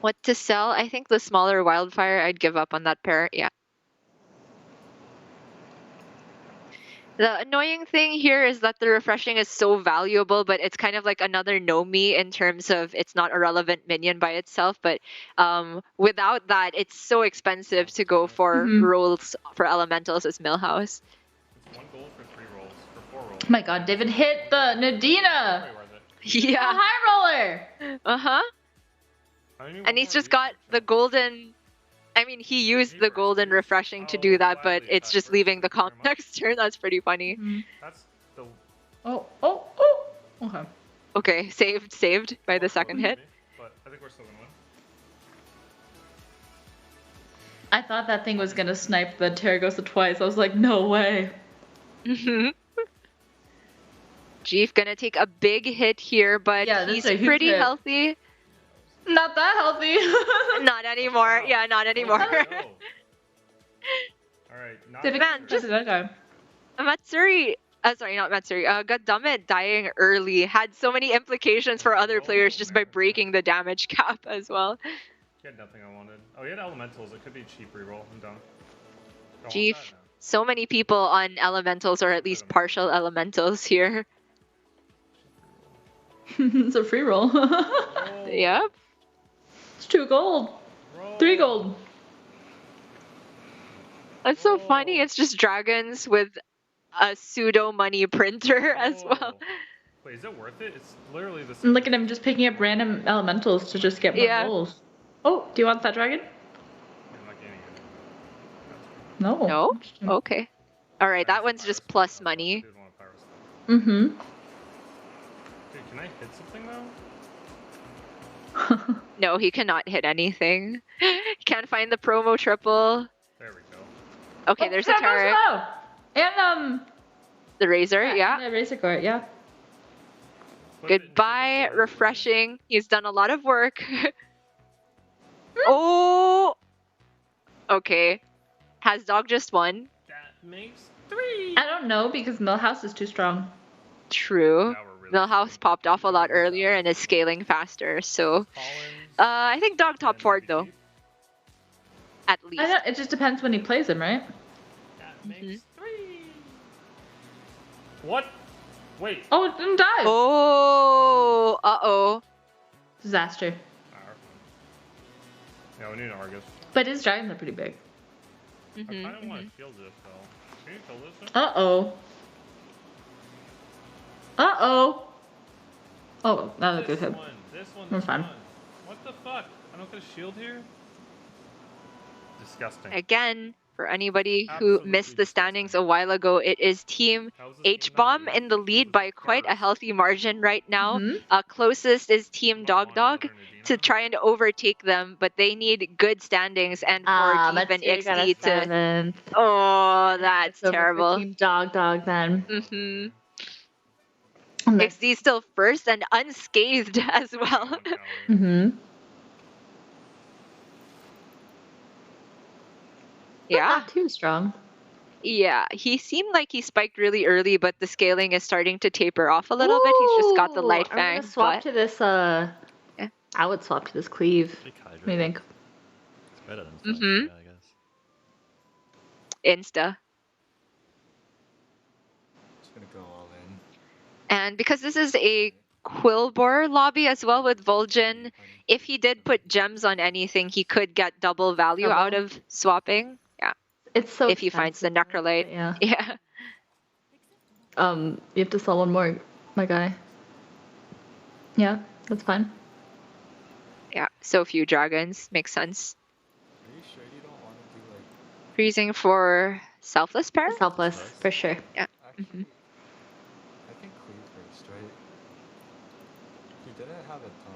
What to sell? I think the smaller wildfire, I'd give up on that pair. Yeah. The annoying thing here is that the refreshing is so valuable, but it's kind of like another Nomi in terms of it's not a relevant minion by itself. But without that, it's so expensive to go for rolls for elementals as Millhouse. It's 1 gold for 3 rolls, for 4 rolls. Oh my god, David hit the Nadina! Yeah. The high roller! Uh-huh. And he's just got the golden... I mean, he used the golden refreshing to do that, but it's just leaving the comp next turn. That's pretty funny. That's the... Oh. Okay. Okay, saved by the second hit. But I think we're still gonna win. I thought that thing was gonna snipe the Terragosa twice. I was like, no way. Jeef gonna take a big hit here, but he's pretty healthy. Not that healthy. Not anymore. Yeah, not anymore. Alright, Man, just Matsuri. Sorry, not Matsuri. Goddammit dying early had so many implications for other players just by breaking the damage cap as well. He had nothing I wanted. Oh, he had elementals. It could be a cheap reroll. I'm done. Jeef, so many people on elementals or at least partial elementals here. It's a free roll. Yep. It's 2 gold. 3 gold. That's so funny. It's just dragons with a pseudo money printer as well. Wait, is it worth it? It's literally the same. Look at him just picking up random elementals to just get more rolls. Oh, do you want that dragon? I'm not getting it. No. No? Okay. Alright, that one's just plus money. Mm-hmm. Dude, can I hit something though? No, he cannot hit anything. He can't find the promo triple. There we go. Okay, there's a turret. And the razor, yeah. The razor court, yeah. Goodbye, refreshing. He's done a lot of work. Oh. Okay. Has dog just won? That makes 3. I don't know because Millhouse is too strong. True. Millhouse popped off a lot earlier and is scaling faster, so I think dog top 4 though. At least. It just depends when he plays him, right? That makes 3. What? Wait. Oh, it didn't die. Oh, uh-oh. Disaster. Yeah, we need an Argus. But his dragons are pretty big. I kind of want to kill this though. Can you kill this? Uh-oh. Uh-oh. Oh, that was a good hit. This one. We're fine. What the fuck? I don't get a shield here? Disgusting. Again, for anybody who missed the standings a while ago, it is Team H-Bomb in the lead by quite a healthy margin right now. Closest is Team Dog to try and overtake them, but they need good standings and for Deep and XD to... Oh, that's terrible. Team Dog then. XD still first and unscathed as well. Yeah. Not too strong. Yeah, he seemed like he spiked really early, but the scaling is starting to taper off a little bit. He's just got the light I'm fang. gonna swap to this, I would swap to this cleave. What do you think? It's better than I guess. Insta. Just gonna go all in. And because this is a Quilboar lobby as well with Vol'jin, if he did put gems on anything, he could get double value out of swapping. Yeah. It's so if he finds the Necrolite. Yeah. Yeah. You have to sell one more, my guy. Yeah, that's fine. Yeah, so few dragons. Makes sense. Are you sure you don't want to do like... Freezing for Selfless pair? Selfless, for sure. Yeah. Actually, I think Cleve first, right? He didn't have a ton.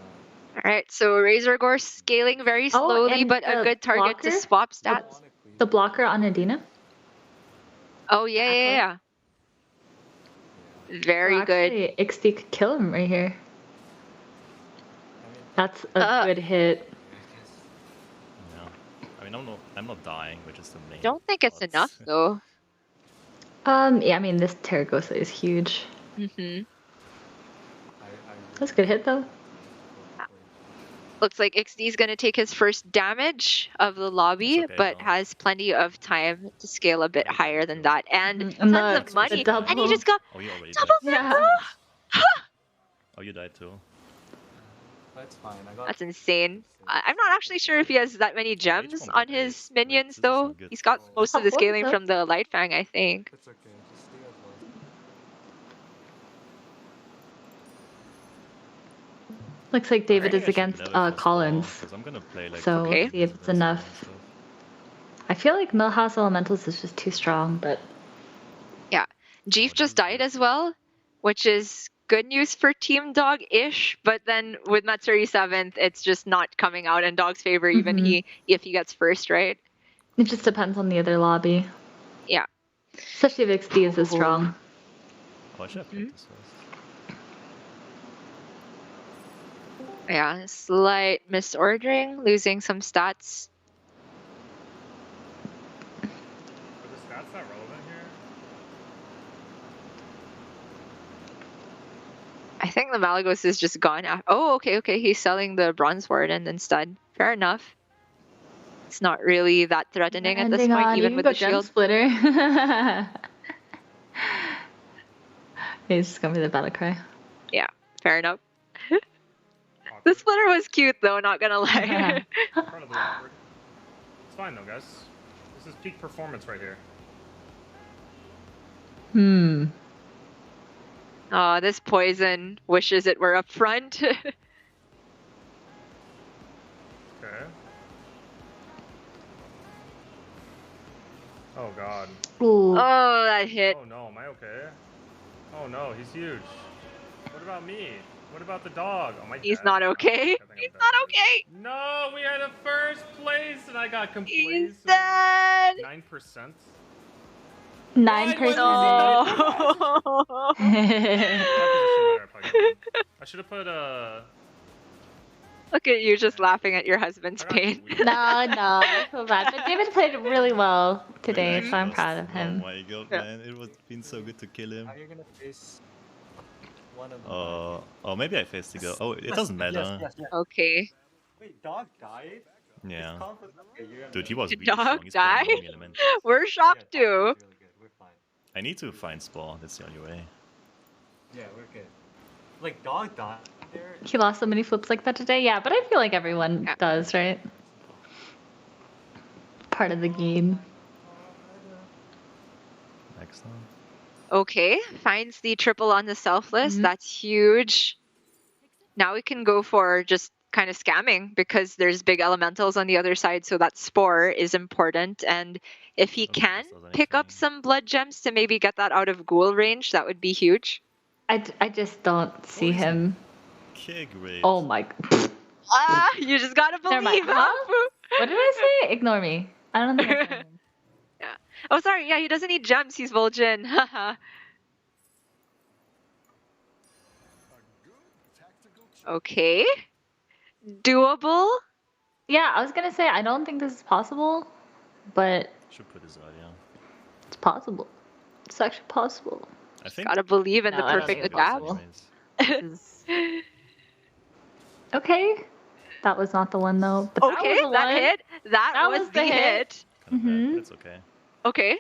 All right, so Razor Gore scaling very Oh, slowly, and but a the good target to blocker? swap stats. The blocker on Adina? Oh, yeah. Very good. Actually, XD could kill him right here. That's a good hit. Yeah. I mean, I'm not dying, which is the main. Don't think it's enough, though. Yeah, I mean, this Terragosa is huge. Mm-hmm. That's a good hit, though. Looks like XD is going to take his first damage of the lobby, but has plenty of time to scale a bit higher than that. And And tons of money. And he just got Oh, you already double died. yeah. Oh, you died too. That's fine. I got. That's insane. I'm not actually sure if he has that many gems on his minions, though. He's got most of the scaling from the Light Fang, I think. It's okay. Just stay as well. Looks like David is against Collins. I'm gonna play, like, So we'll see if it's enough. I feel like Millhouse Elementals is just too strong, but Yeah. Jeef just died as well, which is good news for Team Dog-ish, but then with Matsuri 7th, it's just not coming out in Dog's favor, even if he gets first, right? it just depends on the other lobby. Yeah. Especially if XD is as strong. Oh, I should have played this first. Yeah, slight misordering, losing some stats. Are the stats not relevant here? I think the Malagos is just gone. Oh, okay. He's selling the Bronze Warden instead. Fair enough. It's not really that threatening at this Ending point, on, even you with can the go Gem shield. Splitter. He's just gonna be the battle cry. Yeah, fair enough. The splitter was cute, though, not gonna lie. Incredibly awkward. It's fine though, guys. This is peak performance right here. Oh, this poison wishes it were up front. Okay. Oh god. Ooh. Oh, that hit. Oh no, am I okay? Oh no, he's huge. What about me? What about the dog? Oh my. He's not okay. He's not okay. No, we had a first place and I got complacent. He's dead. 9%. 9%. I should have put a. Look at you just laughing at your husband's pain. No, I feel bad. But David played really well today, so I'm proud of him. Oh my god, man. It was been so good to kill him. Are you gonna face one of Oh, maybe I faced the girl. Oh, it doesn't matter. Yes. Okay. Wait, dog died? Yeah. Okay, Dude, he was Did really strong. Dog He's playing die? long element. We're shocked too. I need to find Spore. That's the only way. Yeah, we're good. Like, dog died there. He lost so many flips like that today. Yeah, but I feel like everyone does, right? Part of the game. Excellent. Okay, finds the triple on the selfless. That's huge. Now we can go for just kind of scamming because there's big elementals on the other side, so that spore is important. And if he can pick up some blood gems to maybe get that out of ghoul range, that would be huge. I just don't see him. Kick rate. Oh my. Ah, you just gotta Never mind. believe. Huh? Hafu. What did I say? Ignore me. I don't think I said anything. Yeah. Oh, sorry. Yeah, he doesn't need gems. He's Vol'jin. Haha. Okay. Doable? Yeah, I was gonna say I don't think this is possible, but Should put his yeah. it's possible. It's actually possible. I think. Gotta believe in the I don't perfect think it's adapt. possible. Okay. That was not the one though. But Okay, that was the that one. hit. That was the hit. That's okay. Okay.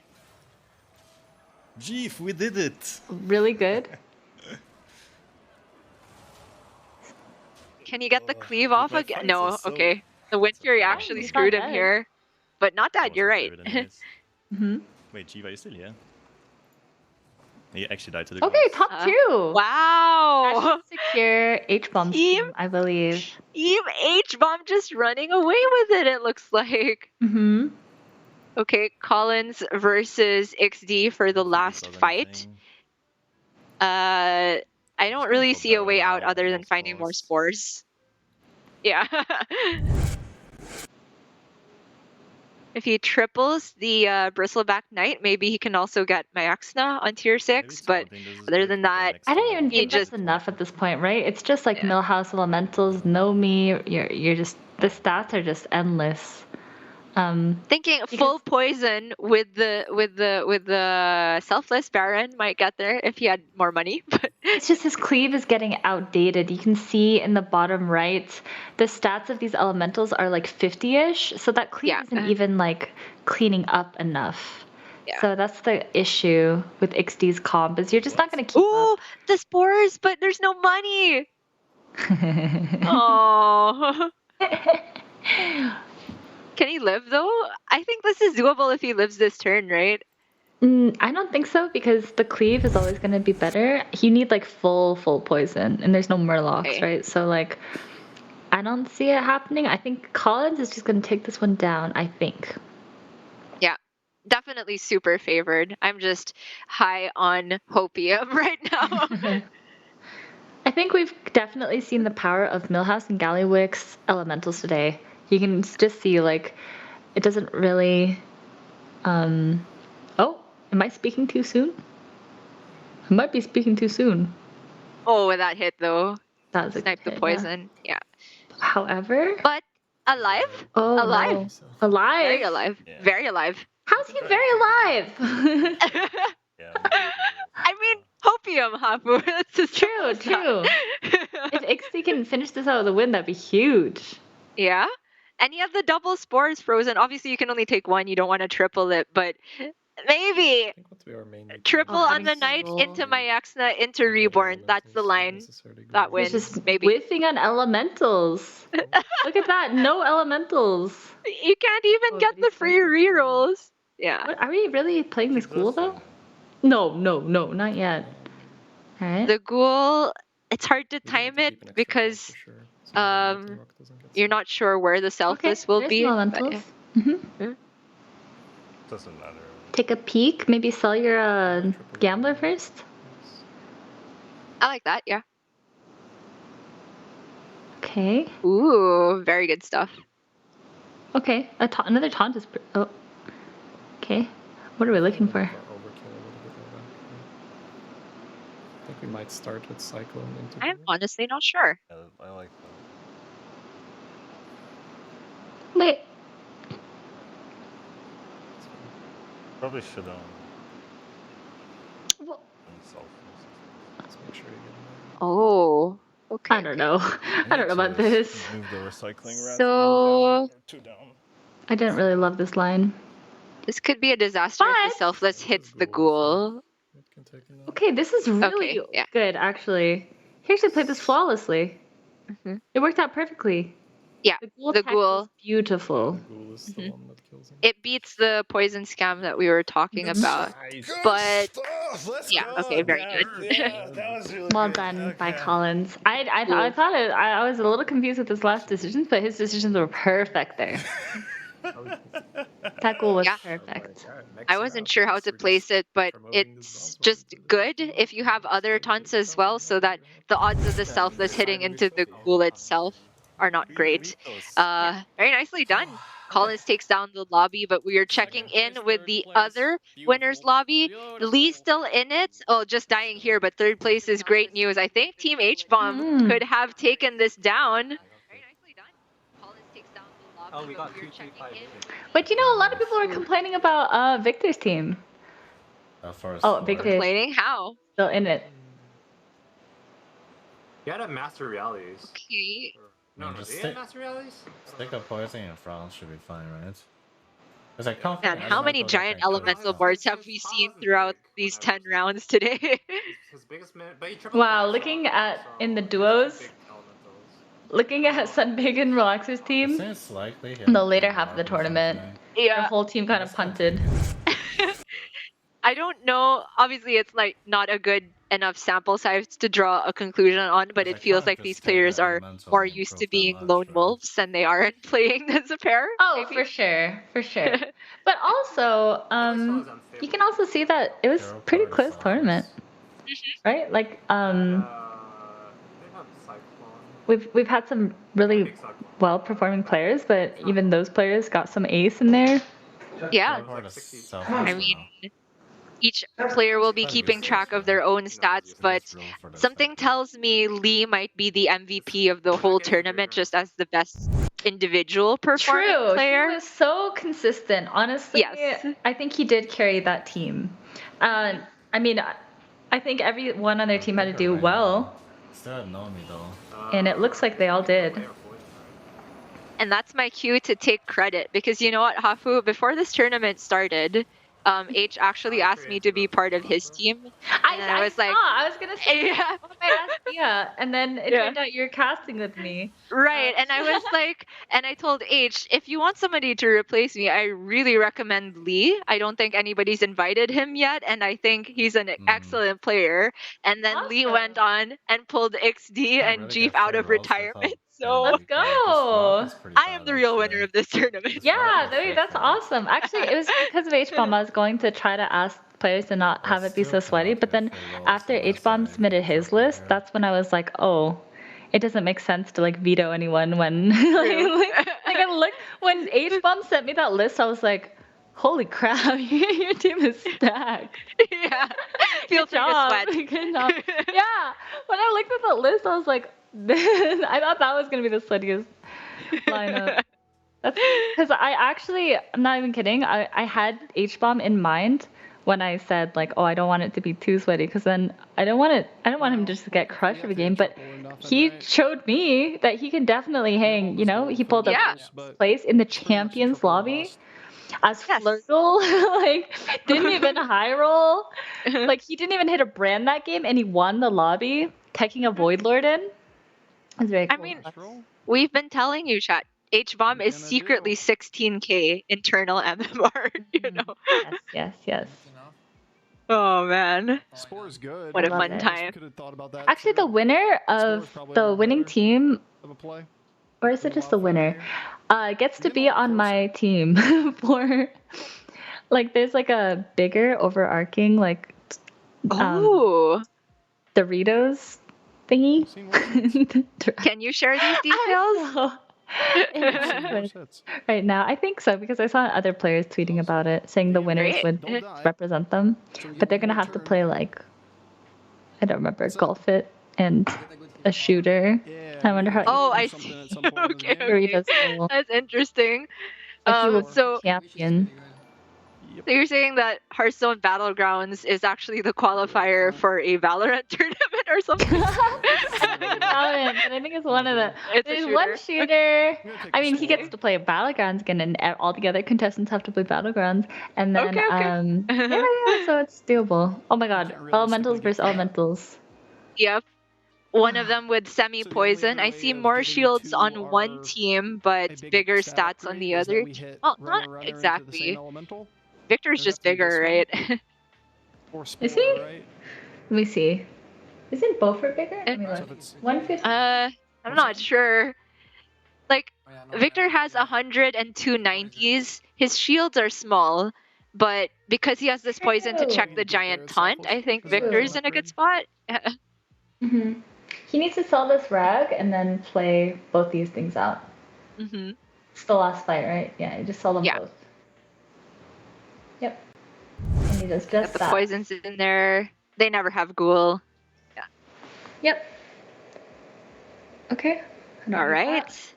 Jeef, we did it. Really good. Can you get the cleave off again? No, okay. The Wind Fury actually he's screwed not him dead. here. But not that, you're right. Wait, Jeef, are you still here? He actually died to the Okay, top two. Wow. Secure H-bomb scheme, I believe. Eve H-bomb just running away with it looks like. Okay, Collins versus XD for the last fight. I don't really see a way out other than finding more spores. Yeah. If he triples the Bristleback Knight, maybe he can also get Mayaxna on tier 6, but other than that, I don't even he think that's enough at this point, right? It's just like Millhouse Elementals, Nomi. You're just the stats are just endless. thinking full poison with the selfless Baron might get there if he had more money. But it's just his cleave is getting outdated. You can see in the bottom right, the stats of these elementals are like 50-ish, so that cleave isn't even like cleaning up enough. So that's the issue with XD's comp is you're just not gonna keep up. The spores, but there's no money. Oh. Can he live though? I think this is doable if he lives this turn, right? I don't think so because the cleave is always going to be better. You need like full poison, and there's no Murlocs, right? So like, I don't see it happening. I think Collins is just going to take this one down. I think. Yeah, definitely super favored. I'm just high on hopium right now. I think we've definitely seen the power of Millhouse and Gallywick's elementals today. You can just see like, it doesn't really. Oh, am I speaking too soon? I might be speaking too soon. Oh, that hit though. That was a Snipe the hit, poison. Yeah. However. But alive? Oh, alive. No. Alive? Very alive. Very alive. How's he very alive? I mean, hopium, Hafu. That's just True. If Ixty can finish this out with a win, that'd be huge. Yeah. And you have the double spores frozen. Obviously, you can only take one. You don't want to triple it, but maybe triple on the Knight into Mayaxna into Reborn. That's the line. That wins. He's just maybe. whiffing on elementals. Look at that. No elementals. You can't even get the free rerolls. Yeah. What, are we really playing this ghoul though? No, not yet. All right. The ghoul, it's hard to time it because you're not sure where the selfless will be. Elementals. Doesn't matter. Take a peek. Maybe sell your gambler first. I like that. Yeah. Okay. Ooh, very good stuff. Okay. Another taunt is. Oh. Okay. What are we looking for? I think we might start with Cyclone into. I'm honestly not sure. Yeah, I like that. Wait. Probably should Well, Let's make sure you get Oh. Okay. I don't know. I don't know about this. move the recycling rat So two down. I didn't really love this line. this could be a disaster if the selfless hits the ghoul. Okay, this is really good, actually. He actually played this flawlessly. It worked out perfectly. Yeah, the tech ghoul. is beautiful. It beats the poison scam that we were talking about. But yeah, okay, very good. Well done by Collins. I thought I was a little confused with his last decisions, but his decisions were perfect there. That goal was perfect. I wasn't sure how to place it, but it's just good if you have other taunts as well, so that the odds of the selfless hitting into the ghoul itself are not great. Very nicely done. Collins takes down the lobby, but we are checking in with the other winners lobby. Lee still in it. Oh, just dying here, but third place is great news. I think Team H-Bomb could have taken this down. Very nicely done. Collins takes down the lobby, Oh, we got but we're checking in. But you know, a lot of people were complaining about Victor's team. Oh, Victor's Complaining? How? still in it. You had a Master Realities. Okay. No, just they had Master Realities? Stick a poison in front should be fine, right? It's like Man, how many giant elemental boards have we seen throughout these 10 rounds today? His biggest but he tripled Wow, looking at in the duos, looking at Sunbig and Relaxer's team, It's likely in the later half of the tournament, Yeah. the whole team kind of punted. I don't know. Obviously, it's like not a good enough sample size to draw a conclusion on, but it feels like these players are more used to being lone wolves than they aren't playing as a pair. Oh, for sure, for sure. But also, you can also see that it was pretty close tournament, right? Like, we've had some really well performing players, but even those players got some ace in there. Yeah. I mean, each player will be keeping track of their own stats, but something tells me Lee might be the MVP of the whole tournament just as the best individual performing True, player. he was so consistent. Honestly, Yes. I think he did carry that team. I mean, I think everyone on their team had to do well, Still have Nomi though. and it looks like they all did. And that's my cue to take credit because you know what, Hafu, before this tournament started, H actually asked me to be part of his team. I was like, I was gonna say, yeah. yeah, and then it turned out you're casting with me. Right, and I was like, and I told H, if you want somebody to replace me, I really recommend Lee. I don't think anybody's invited him yet, and I think he's an excellent player. And then Lee went on and pulled XD and Jeep out of retirement. So let's go. I am the real winner of this tournament. Yeah, that's awesome. Actually, it was because of H-Bomb. I was going to try to ask players to not have it be so sweaty, but then after H-Bomb submitted his list, that's when I was like, oh, it doesn't make sense to like veto anyone when like I looked when H-Bomb sent me that list, I was like, holy crap, your team is stacked. Yeah. Feel free to sweat. Good job. Yeah. When I looked at the list, I was like, I thought that was gonna be the sweatiest lineup. That's because I'm not even kidding. I had H-Bomb in mind when I said like, oh, I don't want it to be too sweaty, because then I don't want him just to get crushed every game. But he showed me that he can definitely hang. You know, he pulled up place in the champions lobby as Flurgle, like didn't even high roll. Like he didn't even hit a brand that game, and he won the lobby, taking a Void Lord in. It was very cool. I mean, we've been telling you, chat. H-Bomb is secretly 16k internal MMR, you know? Yes. Oh man. Spore is good. What a fun time. Could have thought about that. Actually, the winner of the winning team, Of a play. or is it just the winner, gets to be on my team for, like, there's like a bigger overarching, like, Doritos thingy. Can you share these details? Right now, I think so, because I saw other players tweeting about it, saying the winners would represent them, but they're gonna have to play like, I don't remember, Golf It and a shooter. I wonder how. Oh, I see. Okay. That's interesting. So champion. So you're saying that Hearthstone Battlegrounds is actually the qualifier for a Valorant tournament or something? Valorant, but I think it's one of the. There's one shooter. I mean, he gets to play Battlegrounds again, and all the other contestants have to play Battlegrounds, and then yeah, so it's doable. Oh my God, Elementals versus Elementals. Yep. One of them with semi-poison. I see more shields on one team, but bigger stats on the other. Well, not exactly. Victor's just bigger, right? Is he? Let me see. Isn't Beaufort bigger? I mean, 150. I'm not sure. Like, Victor has 102 90s. His shields are small, but because he has this poison to check the giant taunt, I think Victor's in a good spot. Mm-hmm. He needs to sell this rag and then play both these things out. Mm-hmm. It's the last fight, right? Yeah, you just sell them both. Yep. And he does just the poisons in there. They never have ghoul. Yeah. Yep. Okay. All right.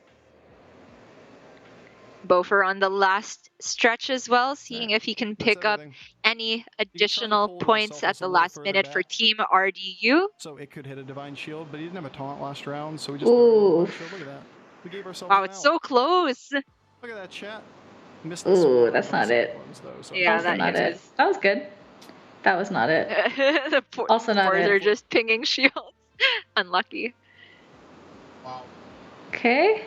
Bofer on the last stretch as well, seeing if he can pick up any additional points at the last minute for Team RDU. So it could hit a Divine Shield, but he didn't have a taunt last round, so we just threw a Divine Shield. Look at that. We gave ourselves Wow, it's so close. Look at that, chat. Ooh, that's not it. Yeah, that's not it. That was good. That was not it. The also not it. Are just pinging shields. Unlucky. Wow. Okay.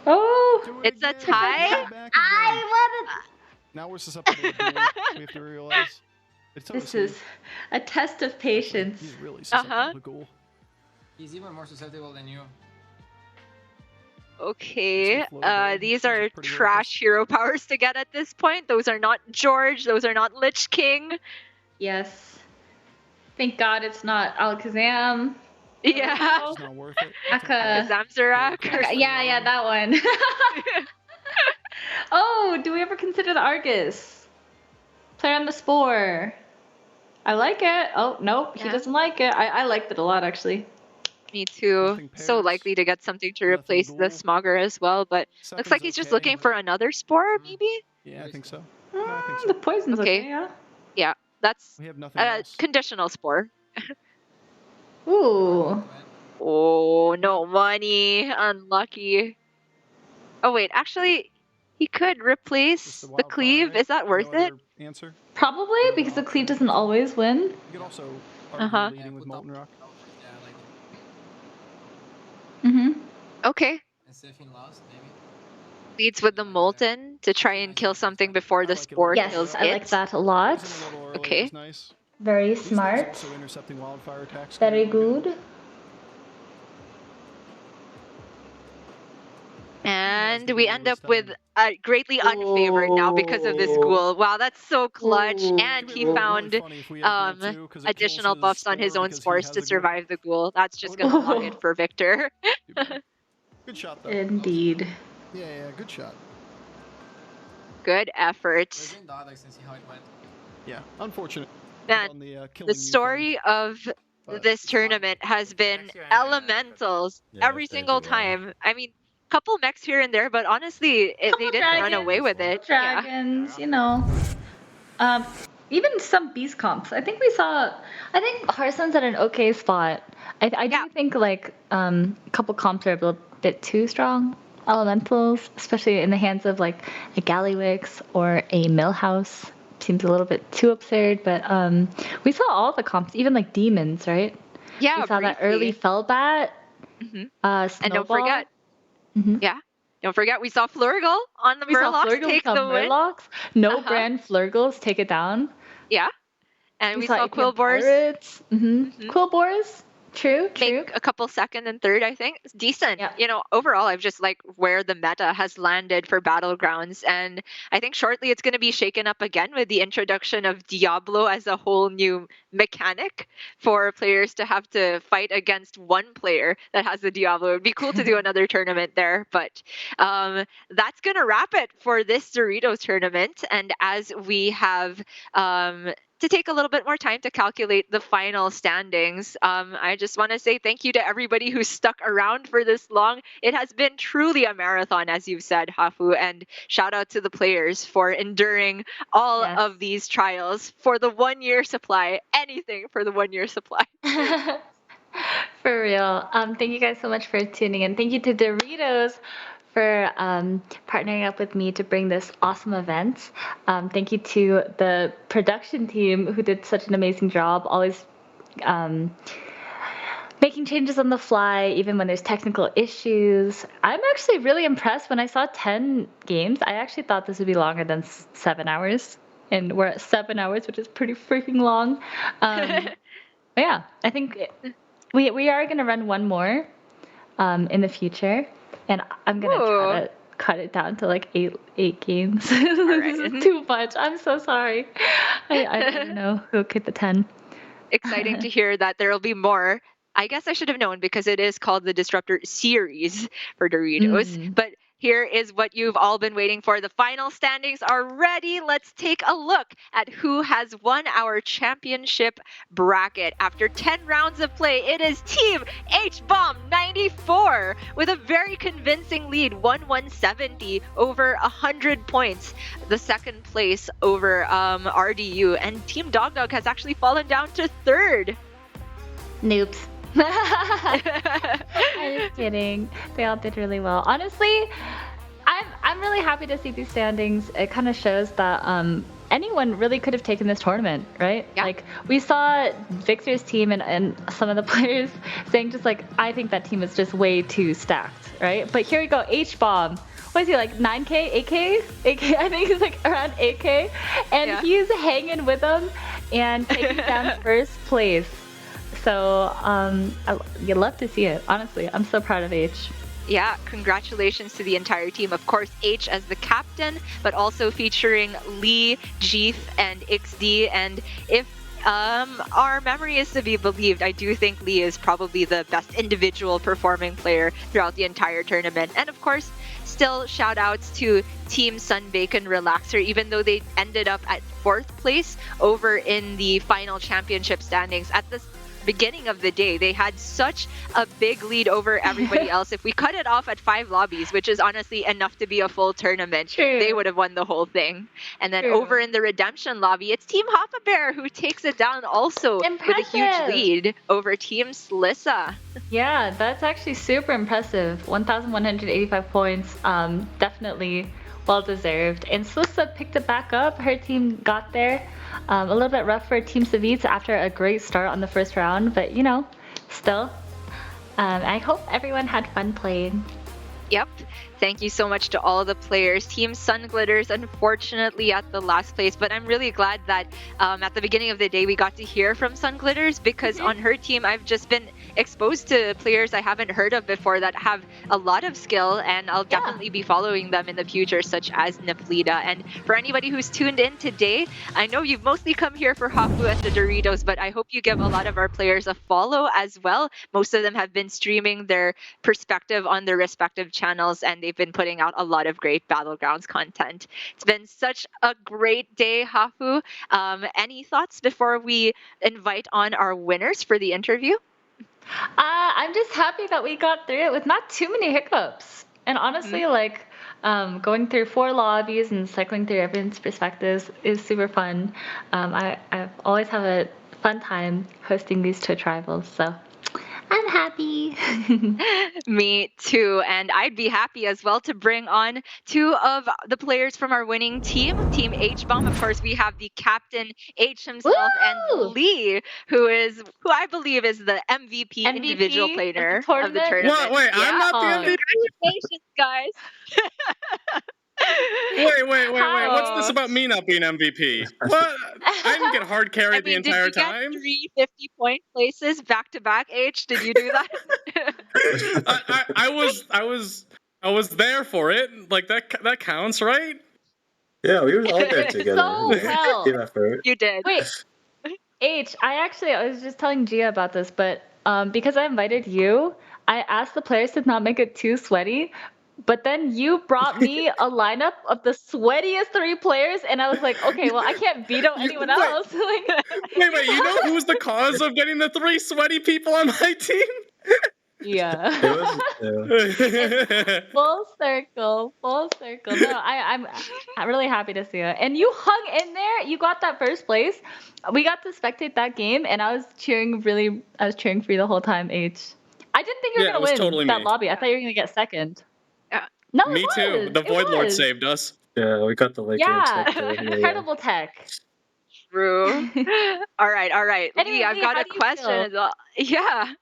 Oh, it's a tie. I love it. Now we're susceptible to duel, we have to realize. This is a test of patience. He's really Uh-huh. susceptible to ghoul. He's even more susceptible than you. Okay, these are trash hero powers to get at this point. Those are not George. Those are not Lich King. Yes. Thank God it's not Alakazam. Yeah. It's not worth it. Zamzarak. Yeah, that one. Oh, do we ever consider the Argus? Player on the Spore. I like it. Oh, nope, he doesn't like it. I liked it a lot, actually. Me too. So likely to get something to replace the Smogger as well, but looks like he's just looking for another Spore, maybe? Yeah, I think so. The poison's okay, yeah. Yeah, that's We have nothing a else. conditional Spore. Ooh. Oh, no money. Unlucky. Oh, wait, actually, he could replace the Cleave. Is that worth it? Answer? Probably, because the Cleave doesn't always win. You could also argue leading with Molten Rock. Mm-hmm. Okay. And Sefin lost, maybe. Leads with the Molten to try and kill something before the Spore kills Yes, I like that a lot. Okay. Nice. Very smart. Also intercepting wildfire attacks. Very good. And we end up with greatly unfavored now because of this ghoul. Wow, that's so clutch. And he found additional buffs on his own spores to survive the ghoul. That's just gonna log it for Victor. Good shot, though. Indeed. Yeah, good shot. Good effort. Yeah, unfortunate. Man, the story of this tournament has been elementals every single time. I mean, couple mechs here and there, but honestly, they didn't run away with it. Dragons, you know. Even some beast comps. I think Hearthstone's at an okay spot. I do think like a couple comps are a little bit too strong. Elementals, especially in the hands of like a Gallywix or a Millhouse, seems a little bit too absurd. But we saw all the comps, even like demons, right? Yeah, we saw that early Fellbat. And don't forget. Yeah. Don't forget, we saw Flurgle on the Murlocs take the win. No brand Flurgles take it down. Yeah. And we saw Quillbors. Quillbors. True. Make a couple second and third, I think. It's decent. You know, overall, I've just like where the meta has landed for Battlegrounds. And I think shortly it's going to be shaken up again with the introduction of Diablo as a whole new mechanic for players to have to fight against one player that has the Diablo. It'd be cool to do another tournament there. But that's going to wrap it for this Doritos tournament. And as we have to take a little bit more time to calculate the final standings, I just want to say thank you to everybody who stuck around for this long. It has been truly a marathon, as you've said, Hafu, and shout out to the players for enduring all of these trials for the 1 year supply. Anything for the 1 year supply. For real. Thank you guys so much for tuning in. Thank you to Doritos for partnering up with me to bring this awesome event. Thank you to the production team who did such an amazing job, always making changes on the fly, even when there's technical issues. I'm actually really impressed. When I saw 10 games, I actually thought this would be longer than 7 hours. And we're at 7 hours, which is pretty freaking long. Yeah, I think we are going to run one more in the future. And I'm going to try to cut it down to like eight games. This is too much. I'm so sorry. I don't know who could the 10. Exciting to hear that there will be more. I guess I should have known because it is called the Disruptor series for Doritos. But here is what you've all been waiting for. The final standings are ready. Let's take a look at who has won our championship bracket. After 10 rounds of play, it is Team H-Bomb 94 with a very convincing lead, 170 over 100 points. The second place over RDU. And Team Dog Dog has actually fallen down to third. Noobs. I'm just kidding. They all did really well. Honestly, I'm really happy to see these standings. It kind of shows that anyone really could have taken this tournament, right? Yeah. Like we saw Victor's team and some of the players saying just like, I think that team is just way too stacked, right? But here we go, H-Bomb. What is he, like 9K, 8K? 8K, I think he's like around 8K. And he's hanging with them. and taking down first place. So you love to see it. Honestly, I'm so proud of H. Yeah, congratulations to the entire team. Of course, H as the captain, but also featuring Lee, Jeef, and XD. And if our memory is to be believed, I do think Lee is probably the best individual performing player throughout the entire tournament. And of course, still shout outs to Team Sunbacon Relaxer, even though they ended up at 4th place over in the final championship standings. At the beginning of the day, they had such a big lead over everybody else. If we cut it off at 5 lobbies, which is honestly enough to be a full tournament, they would have won the whole thing. And then over in the redemption lobby, it's Team Hoppa Bear who takes it down also with a huge lead over Team Slissa. Yeah, that's actually super impressive. 1,185 points. Definitely well deserved. And Slissa picked it back up. Her team got there. A little bit rough for Team Savitz after a great start on the first round, but you know, still. I hope everyone had fun playing. Yep. Thank you so much to all the players. Team Sun Glitters, unfortunately, at the last place, but I'm really glad that at the beginning of the day we got to hear from Sun Glitters, because on her team I've just been exposed to players I haven't heard of before that have a lot of skill, and I'll definitely be following them in the future, such as Niflida. And for anybody who's tuned in today, I know you've mostly come here for Hafu and the Doritos, but I hope you give a lot of our players a follow as well. Most of them have been streaming their perspective on their respective channels, and they've been putting out a lot of great Battlegrounds content. It's been such a great day, Hafu. Any thoughts before we invite on our winners for the interview? I'm just happy that we got through it with not too many hiccups. And honestly, like going through 4 lobbies and cycling through everyone's perspectives is super fun. I always have a fun time hosting these Twitch rivals, so I'm happy. Me too, and I'd be happy as well to bring on 2 of the players from our winning team, Team H-Bomb. Of course, we have the captain H himself and Lee, who I believe is the MVP individual player of the tournament. What? Wait, I'm not the MVP? Congratulations, guys. Wait. What's this about me not being MVP? What? I didn't get hard carried the entire time. Did you get 3 50-point places back to back, H? Did you do that? I was there for it. Like that counts, right? Yeah, we were all there So together. well. Team effort. You did. Wait, H, I was just telling Gia about this, but because I invited you, I asked the players to not make it too sweaty. But then you brought me a lineup of the sweatiest 3 players, and I was like, okay, well, I can't veto anyone else. Wait, you know who's the cause of getting the 3 sweaty people on my team? Yeah. Full circle. No, I'm really happy to see it. And you hung in there. You got that first place. We got to spectate that game, and I was cheering for you the whole time, H. I didn't think you were going to win that lobby. I thought you were going to get second. No, Me too. The Void Lord saved us. Yeah, we got the late game. Incredible tech. True. All right. Anyway, Lee, I've got a question as well. Yeah.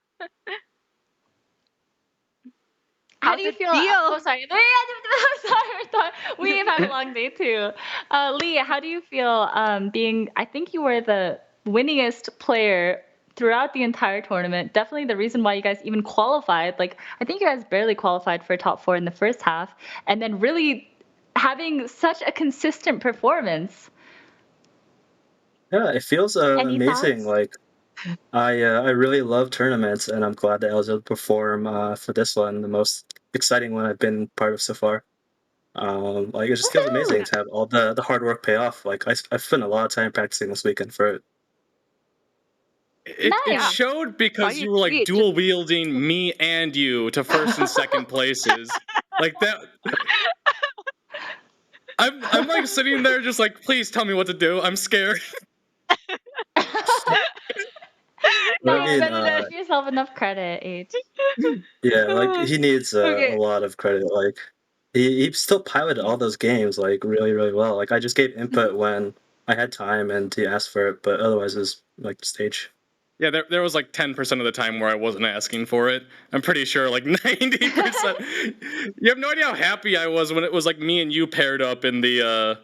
How do you feel? Oh, sorry. I'm sorry. We've had a long day too. Lee, how do you feel I think you were the winningest player throughout the entire tournament. Definitely the reason why you guys even qualified. Like, I think you guys barely qualified for top 4 in the first half, and then really having such a consistent performance. Yeah, it feels amazing. Like, I really love tournaments, and I'm glad that I was able to perform for this one, the most exciting one I've been part of so far. Like, it just feels amazing to have all the hard work pay off. Like, I spent a lot of time practicing this weekend for it. It showed because you were like dual wielding me and you to first and second places. Like that. I'm like sitting there just like, please tell me what to do. I'm scared. No, you better give yourself enough credit, H. Yeah, like he needs a lot of credit. Like he still piloted all those games like really, really well. Like I just gave input when I had time and he asked for it, but otherwise it was like the stage. Yeah, there was like 10% of the time where I wasn't asking for it. I'm pretty sure like 90%. You have no idea how happy I was when it was like me and you paired up in the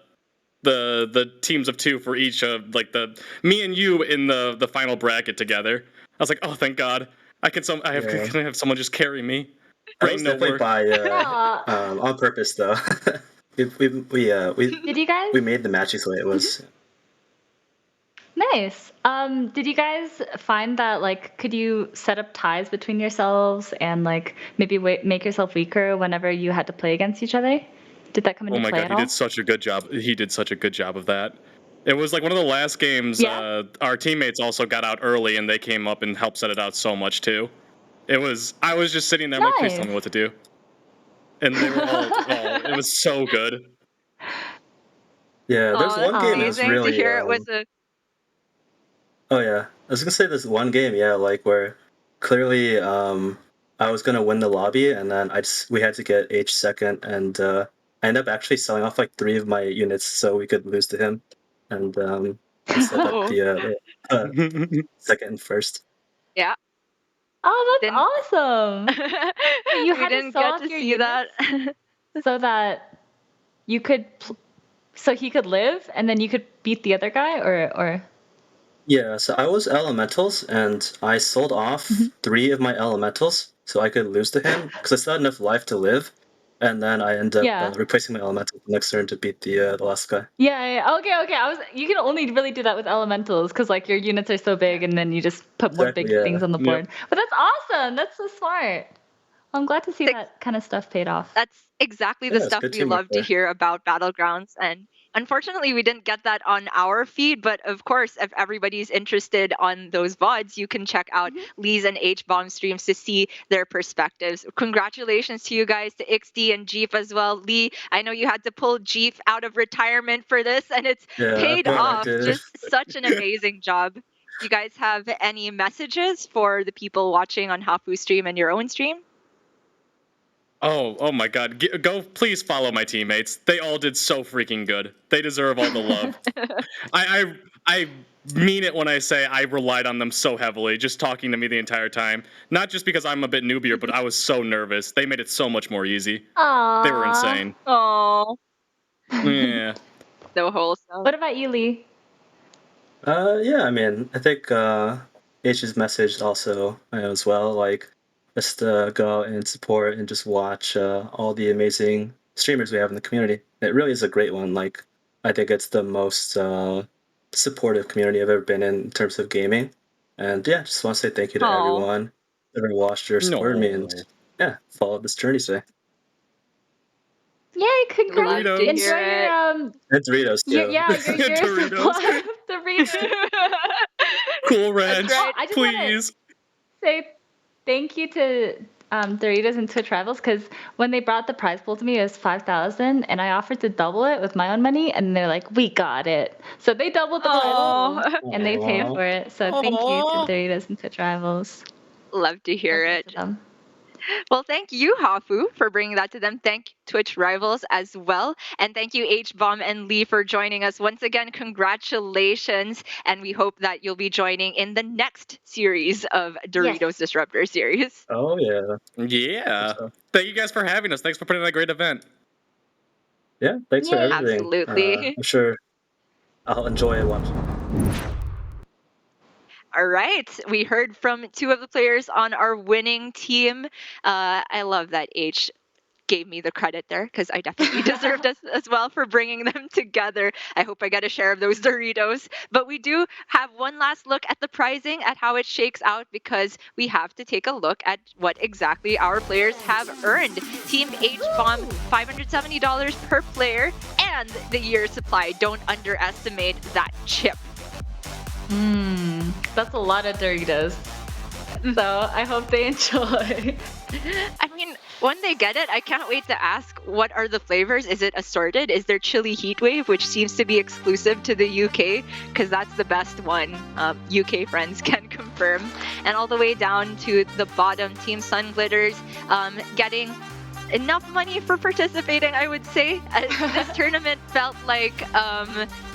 the teams of 2 for each of like me and you in the final bracket together. I was like, oh, thank God, can I have someone just carry me. That was definitely by on purpose though. Did you guys? We made the matching the way it was. Nice. Did you guys find that like could you set up ties between yourselves and like maybe make yourself weaker whenever you had to play against each other? Did that come into play at all? He did such a good job. He did such a good job of that. It was like one of the last games. Yeah. Our teammates also got out early, and they came up and helped set it out so much too. I was just sitting there, like, please tell me what to do. And they were all, it was so good. Yeah, there's one game that's really. To hear it was a. Oh yeah, I was gonna say this one game, like where clearly I was gonna win the lobby, and then we had to get H second, and I ended up actually selling off like 3 of my units so we could lose to him, and set up the second and first. Yeah. Oh, that's awesome! You had didn't to sell get off to your see units that. so that you could, so he could live, and then you could beat the other guy, or. Yeah, so I was elementals, and I sold off 3 of my elementals so I could lose to him because I still had enough life to live, and then I ended up replacing my elemental next turn to beat the last guy. Yeah. Okay. You can only really do that with elementals because like your units are so big, and then you just put more big things on the board. But that's awesome. That's so smart. I'm glad to see that kind of stuff paid off. That's exactly the stuff we love to hear about Battlegrounds, and unfortunately we didn't get that on our feed, but of course if everybody's interested on those VODs, you can check out Lee's and H-Bomb streams to see their perspectives. Congratulations to you guys, to XD and Jeef as well. Lee, I know you had to pull Jeef out of retirement for this, and it's paid off. Just such an amazing job. You guys have any messages for the people watching on Hafu stream and your own stream? Oh my God! Go, please follow my teammates. They all did so freaking good. They deserve all the love. I mean it when I say I relied on them so heavily, just talking to me the entire time. Not just because I'm a bit newbier, but I was so nervous. They made it so much more easy. Aww. They were insane. Aww. Yeah. So wholesome. What about you, Lee? Yeah, I mean, I think H's message also as well, like just go out and support and just watch all the amazing streamers we have in the community. It really is a great one. Like, I think it's the most supportive community I've ever been in terms of gaming. And yeah, just want to say thank you to everyone that ever watched or supported me, and followed this journey today. Yay, congrats! Doritos. Enjoy your And Doritos too. your supply of Doritos. Cool Ranch, I just please. Say thank you to Doritos and Twitch Rivals, because when they brought the prize pool to me, it was 5,000, and I offered to double it with my own money, and they're like, "We got it." So they doubled the prize pool, and they paid for it. So thank you to Doritos and Twitch Rivals. Love to hear it. Well, thank you, Hafu, for bringing that to them. Thank Twitch Rivals as well. And thank you, H-Bomb and Lee, for joining us. Once again, congratulations. And we hope that you'll be joining in the next series of Doritos Disruptor series. Oh, yeah. Yeah. Thank you guys for having us. Thanks for putting on a great event. Yeah, thanks for everything. Absolutely. I'm sure I'll enjoy it once. All right. We heard from 2 of the players on our winning team. I love that H gave me the credit there, because I definitely deserved as well for bringing them together. I hope I get a share of those Doritos. But we do have one last look at the pricing, at how it shakes out, because we have to take a look at what exactly our players have earned. Team H-Bomb, $570 per player, and the year's supply. Don't underestimate that chip. That's a lot of Doritos. So I hope they enjoy. I mean, when they get it, I can't wait to ask, what are the flavors? Is it assorted? Is there chili heatwave, which seems to be exclusive to the UK? Because that's the best one. UK friends can confirm. And all the way down to the bottom, Team Sun Glitters getting enough money for participating, I would say. This tournament felt like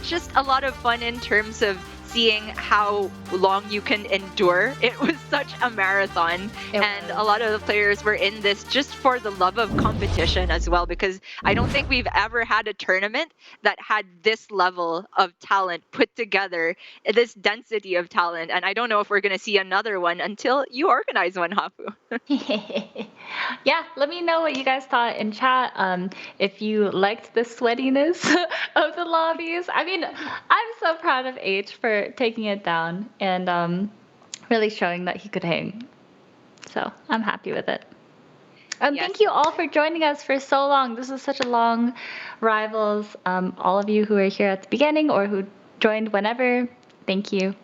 just a lot of fun in terms of seeing how long you can endure. It was such a marathon, and a lot of the players were in this just for the love of competition as well, because I don't think we've ever had a tournament that had this level of talent put together, this density of talent, and I don't know if we're going to see another one until you organize one, Hafu. Yeah, let me know what you guys thought in chat. If you liked the sweatiness of the lobbies. I mean, I'm so proud of H for taking it down and really showing that he could hang. So I'm happy with it. Thank you all for joining us for so long. This was such a long Rivals. All of you who are here at the beginning or who joined whenever, thank you.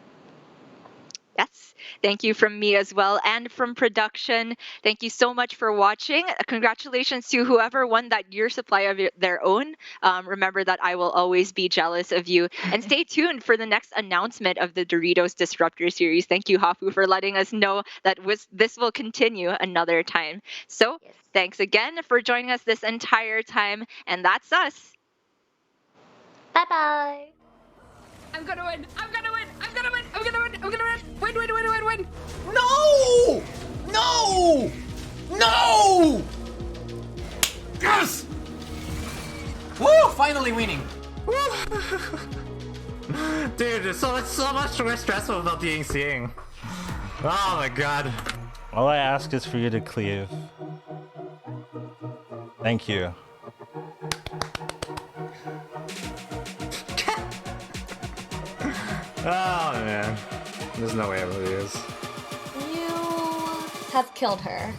Yes, thank you from me as well, and from production. Thank you so much for watching. Congratulations to whoever won that year supply of their own. Remember that I will always be jealous of you. And stay tuned for the next announcement of the Doritos Disruptor series. Thank you, Hafu, for letting us know that this will continue another time. So thanks again for joining us this entire time. And that's us. Bye-bye. I'm gonna win. I'm gonna win. I'm gonna win. I'm gonna win. I'm gonna win. Win, win, win, win, win. No! No! No! Yes! Woo! Finally winning. Dude, it's so much more stressful about being seeing. Oh my god. All I ask is for you to cleave. Thank you. Oh man. There's no way it really is. You have killed her.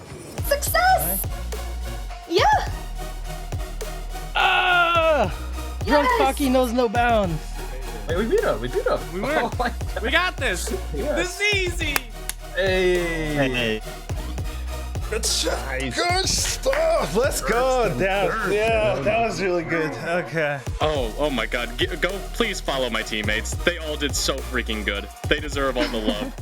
Success! Yeah! Ah! Drunk Pocky knows no bounds. Hey, we beat him. We beat him. We win. We got this. This is easy. Hey. Good shot. Good stuff. Let's go. Down. Yeah, that was really good. Okay. Oh my god. Go, please follow my teammates. They all did so freaking good. They deserve all the love.